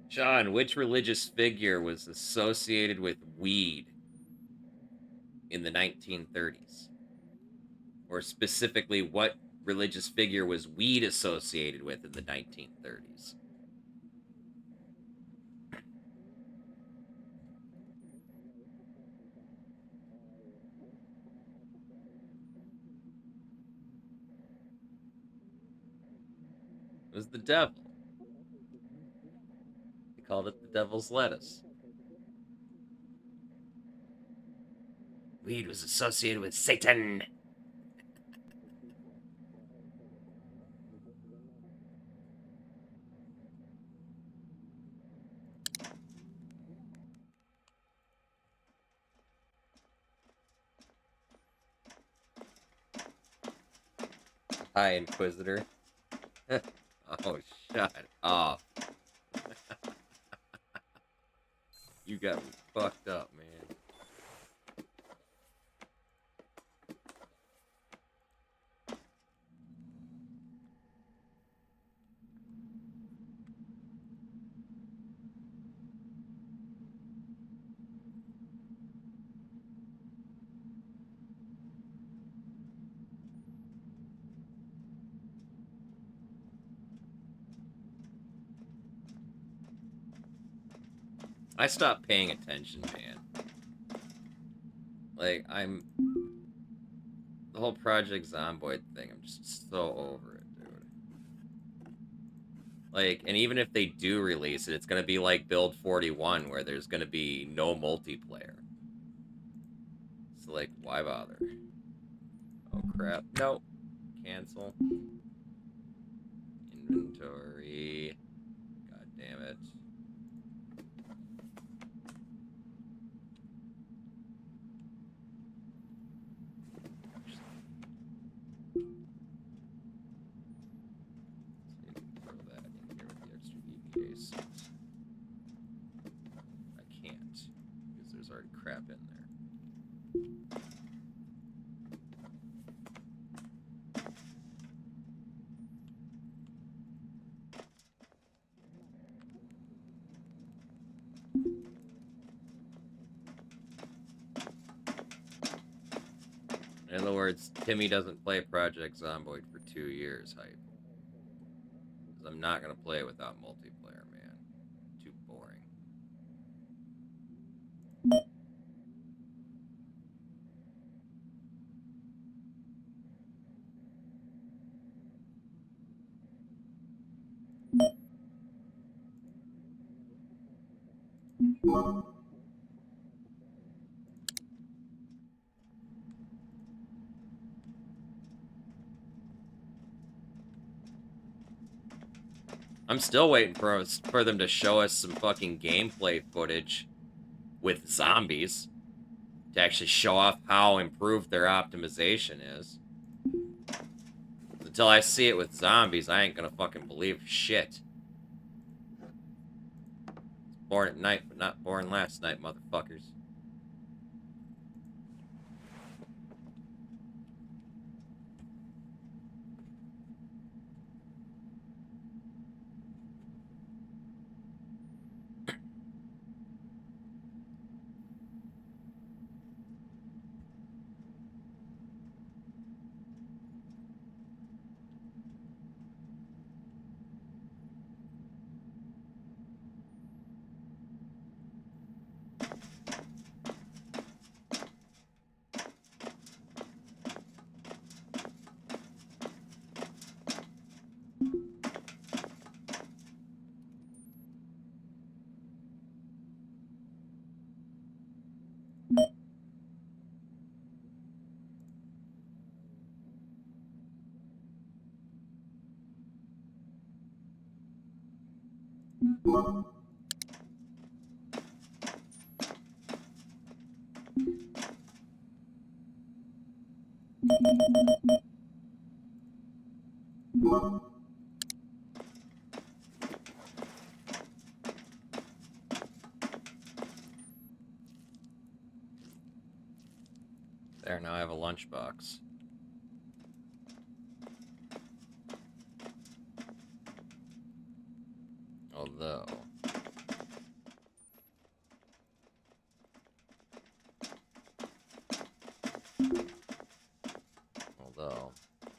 Sean, which religious figure was associated with weed in the 1930s? Or specifically, what religious figure was weed associated with in the 1930s? It was the devil. They called it the devil's lettuce. Weed was associated with Satan. Hi, Inquisitor. Oh, shut up. You got me fucked up, man. I stopped paying attention, man. Like, the whole Project Zomboid thing, I'm just so over it, dude. Like, and even if they do release it, it's gonna be like Build 41, where there's gonna be no multiplayer. So, like, why bother? Oh, crap. No. Cancel. Inventory. God damn it. Throw that in here with the extra EVA set. I can't, because there's already crap in there. In other words, Timmy doesn't play Project Zomboid for 2 years, hype. Because I'm not going to play it without multiplayer, man. Too boring. I'm still waiting for them to show us some fucking gameplay footage with zombies to actually show off how improved their optimization is. Until I see it with zombies, I ain't gonna fucking believe shit. Born at night, but not born last night, motherfuckers. There, now I have a lunchbox. Although...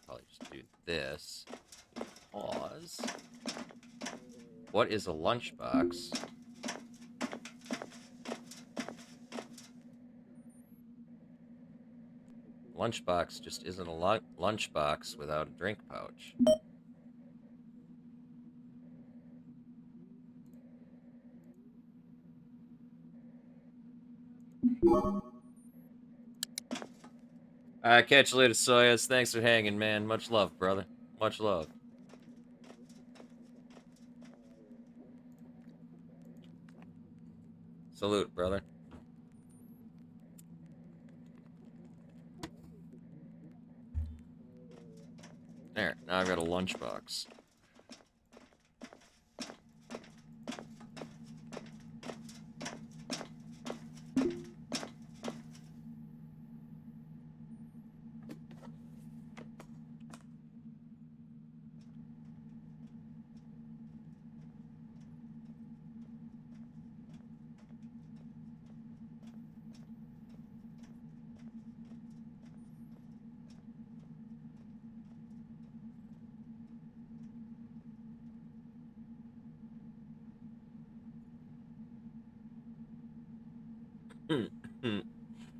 probably just do this. Pause. What is a lunchbox? Lunchbox just isn't a lunchbox without a drink pouch. Alright, catch you later, Soyuz. Thanks for hanging, man. Much love, brother. Much love. Salute, brother. There, now I've got a lunchbox.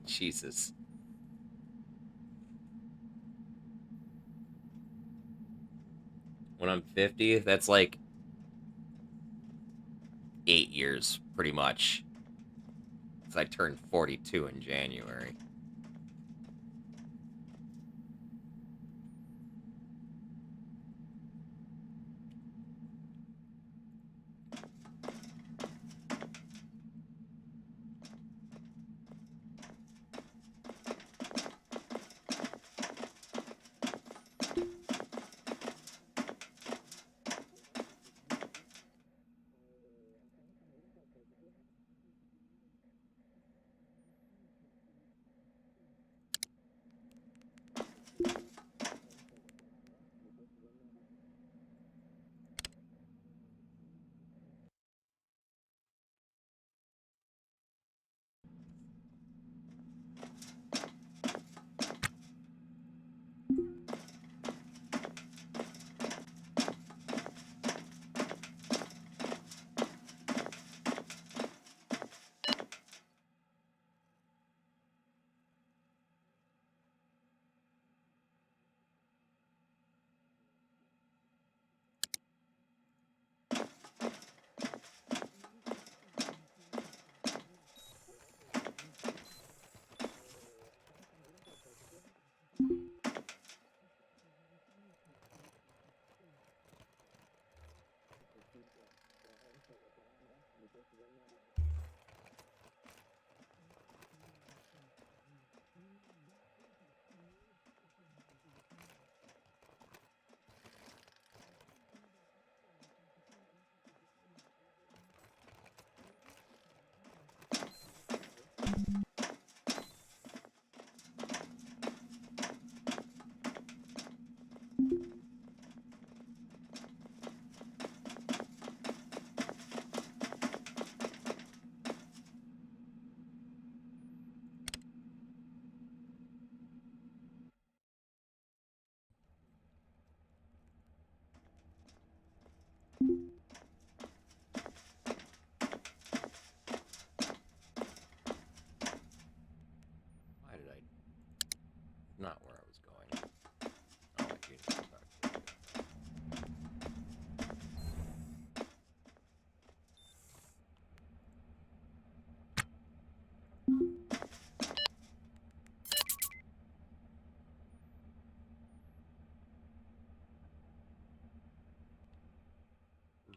Jesus. When I'm 50, that's like 8 years, pretty much. Because I turned 42 in January. Why did I... Not where I was going. Oh, I do need to talk to you.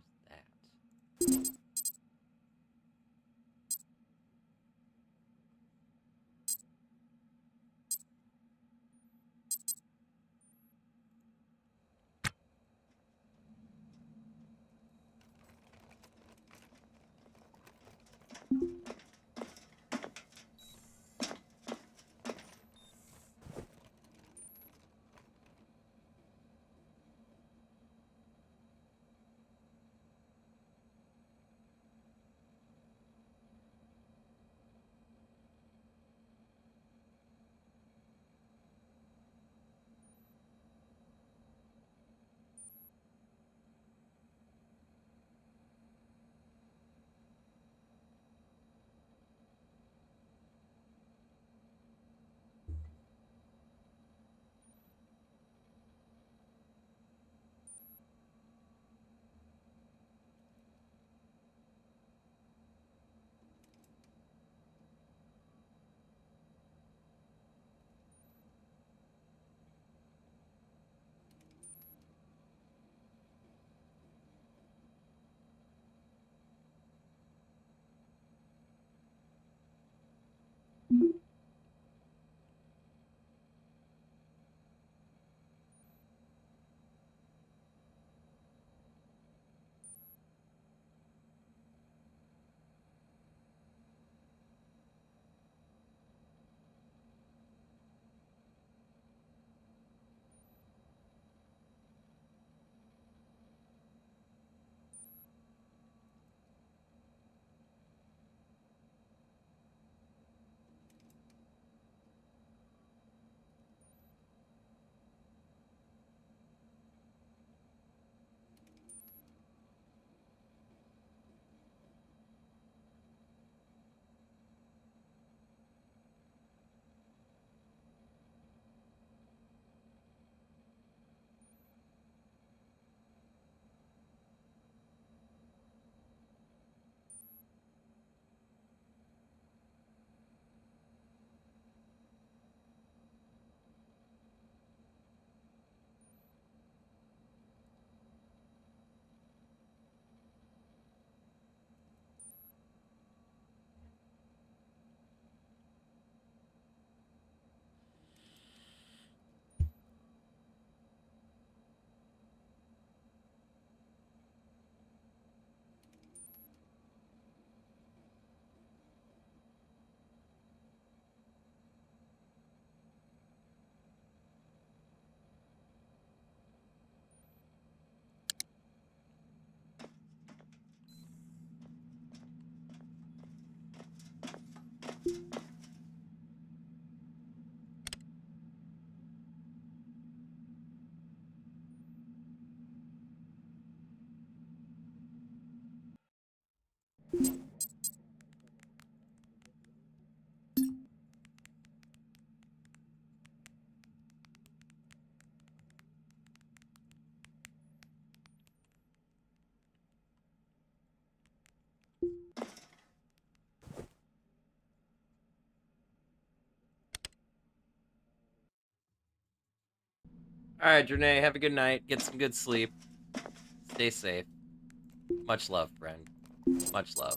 All right, Janae, have a good night. Get some good sleep. Stay safe. Much love, friend. Much love.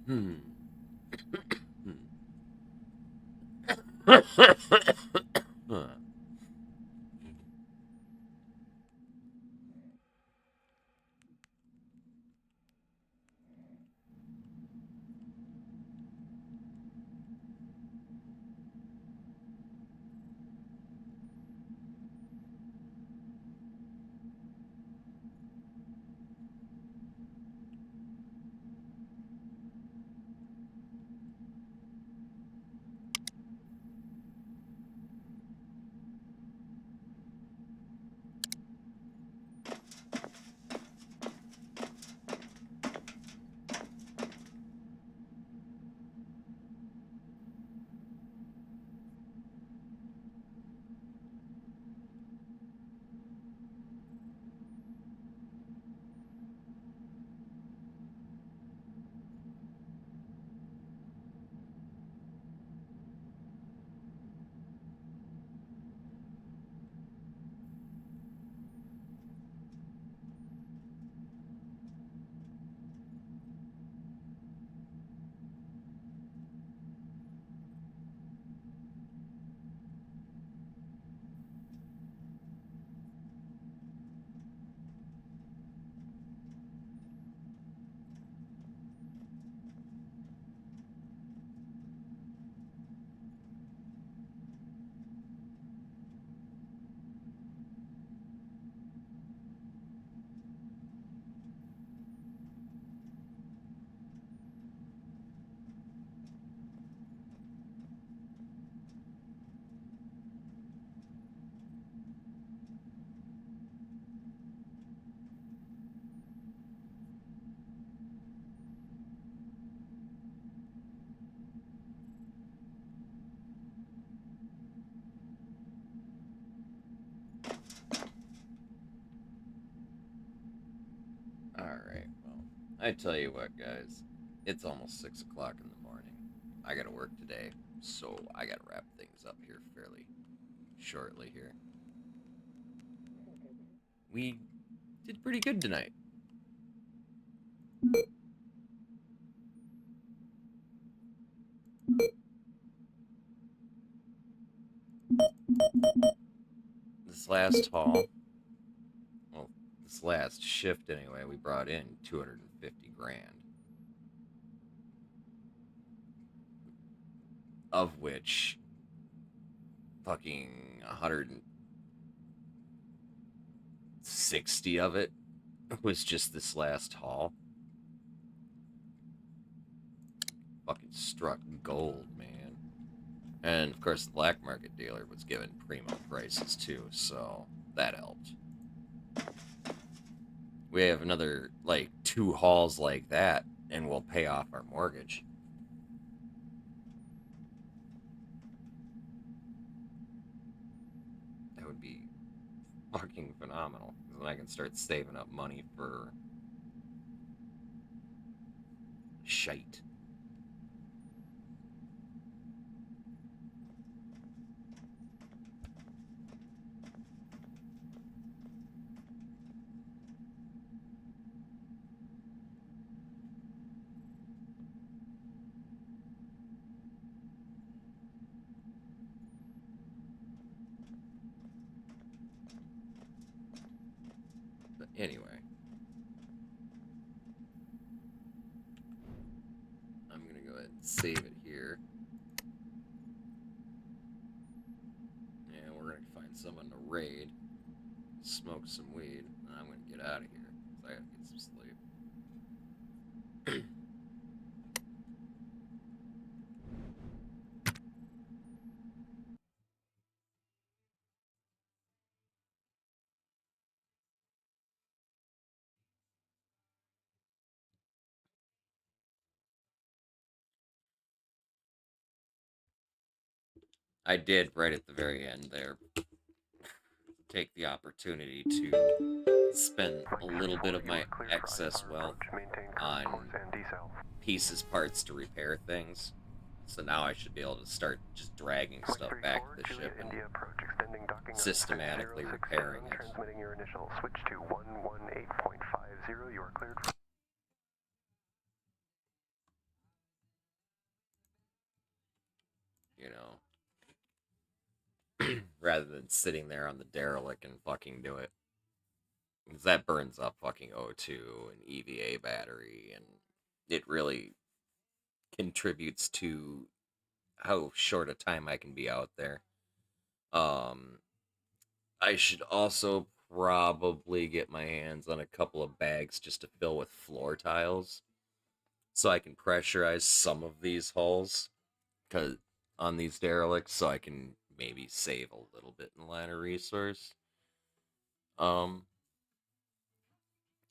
Hmm. Alright, well, I tell you what, guys. It's almost 6 o'clock in the morning. I gotta work today, so I gotta wrap things up here fairly shortly here. We did pretty good tonight. This last haul, well, this last shift anyway, we brought in 250 grand. Of which fucking 160 of it was just this last haul. Fucking struck gold, man. And of course, the black market dealer was given primo prices too, so that helped. We have another, like, 2 hauls like that, and we'll pay off our mortgage. fucking phenomenal. Because then I can start saving up money for shite. But anyway. I'm going to go ahead and save it here. And we're going to find someone to raid. Smoke some weed. And I'm going to get out of here. Because I got to get some sleep. I did, right at the very end there, take the opportunity to spend a little bit of my excess wealth on pieces, parts to repair things. So now I should be able to start just dragging stuff back to the ship and systematically repairing it. Transmitting your initial. Switch to 118.50. You are cleared. You know, rather than sitting there on the derelict and fucking do it. Because that burns up fucking O2 and EVA battery, and it really contributes to how short a time I can be out there. I should also probably get my hands on a couple of bags just to fill with floor tiles, so I can pressurize some of these hulls, cause on these derelicts, so I can maybe save a little bit in line of resource.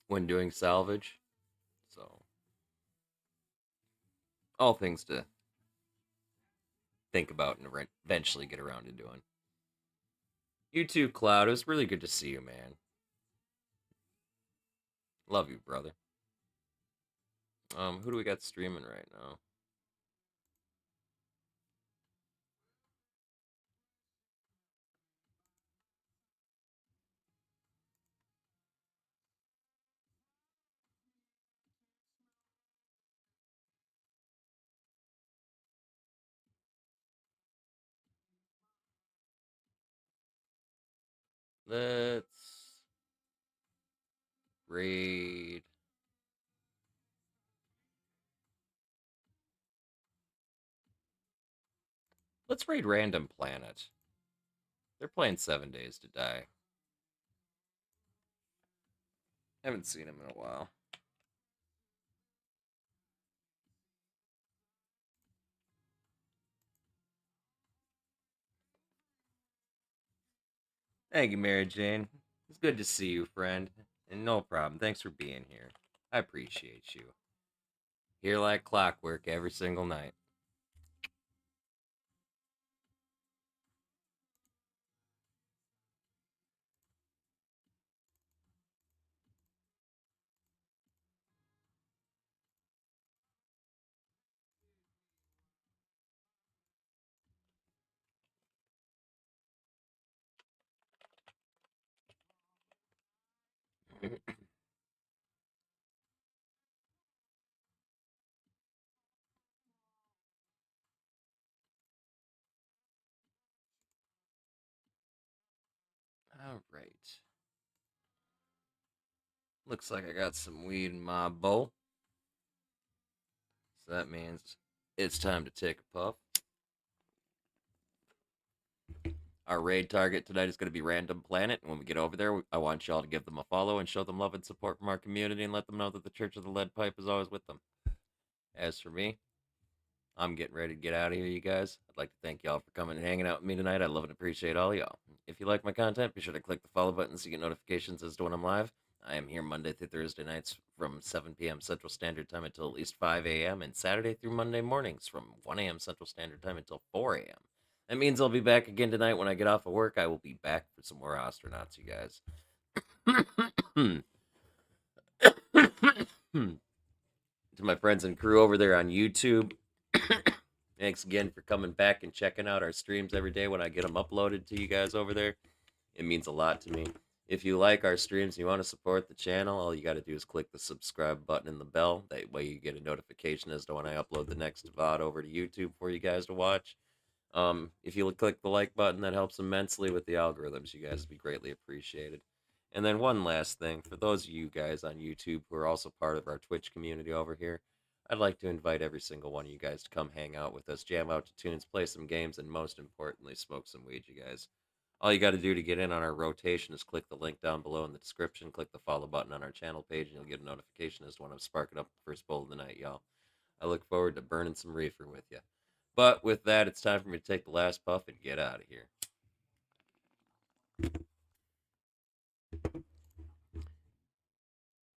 When doing salvage, so all things to think about and eventually get around to doing. You too, Cloud. It was really good to see you, man. Love you, brother. Who do we got streaming right now? Let's raid. Let's raid Random Planet. They're playing 7 Days to Die. Haven't seen him in a while. Thank you, Mary Jane. It's good to see you, friend. And no problem. Thanks for being here. I appreciate you. Here like clockwork every single night. All right. Looks like I got some weed in my bowl. So that means it's time to take a puff. Our raid target tonight is going to be Random Planet, and when we get over there, I want y'all to give them a follow and show them love and support from our community and let them know that the Church of the Lead Pipe is always with them. As for me, I'm getting ready to get out of here, you guys. I'd like to thank y'all for coming and hanging out with me tonight. I love and appreciate all y'all. If you like my content, be sure to click the follow button so you get notifications as to when I'm live. I am here Monday through Thursday nights from 7 p.m. Central Standard Time until at least 5 a.m. and Saturday through Monday mornings from 1 a.m. Central Standard Time until 4 a.m. That means I'll be back again tonight when I get off of work. I will be back for some more Ostranauts, you guys. To my friends and crew over there on YouTube, thanks again for coming back and checking out our streams every day when I get them uploaded to you guys over there. It means a lot to me. If you like our streams and you want to support the channel, all you got to do is click the subscribe button and the bell. That way you get a notification as to when I upload the next VOD over to YouTube for you guys to watch. If you click the like button, that helps immensely with the algorithms. You guys would be greatly appreciated. And then one last thing, for those of you guys on YouTube who are also part of our Twitch community over here, I'd like to invite every single one of you guys to come hang out with us, jam out to tunes, play some games, and most importantly, smoke some weed, you guys. All you got to do to get in on our rotation is click the link down below in the description, click the follow button on our channel page, and you'll get a notification as to when I'm sparking up the first bowl of the night, y'all. I look forward to burning some reefer with you. But with that, it's time for me to take the last puff and get out of here.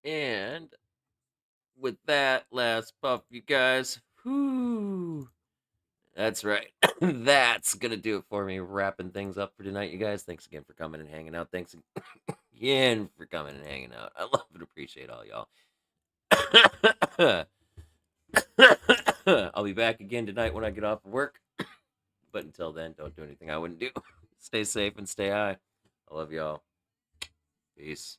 And with that last puff, you guys, whoo, that's right. That's going to do it for me, wrapping things up for tonight, you guys. Thanks again for coming and hanging out. Thanks again for coming and hanging out. I love and appreciate all y'all. I'll be back again tonight when I get off of work. But until then, don't do anything I wouldn't do. Stay safe and stay high. I love y'all. Peace.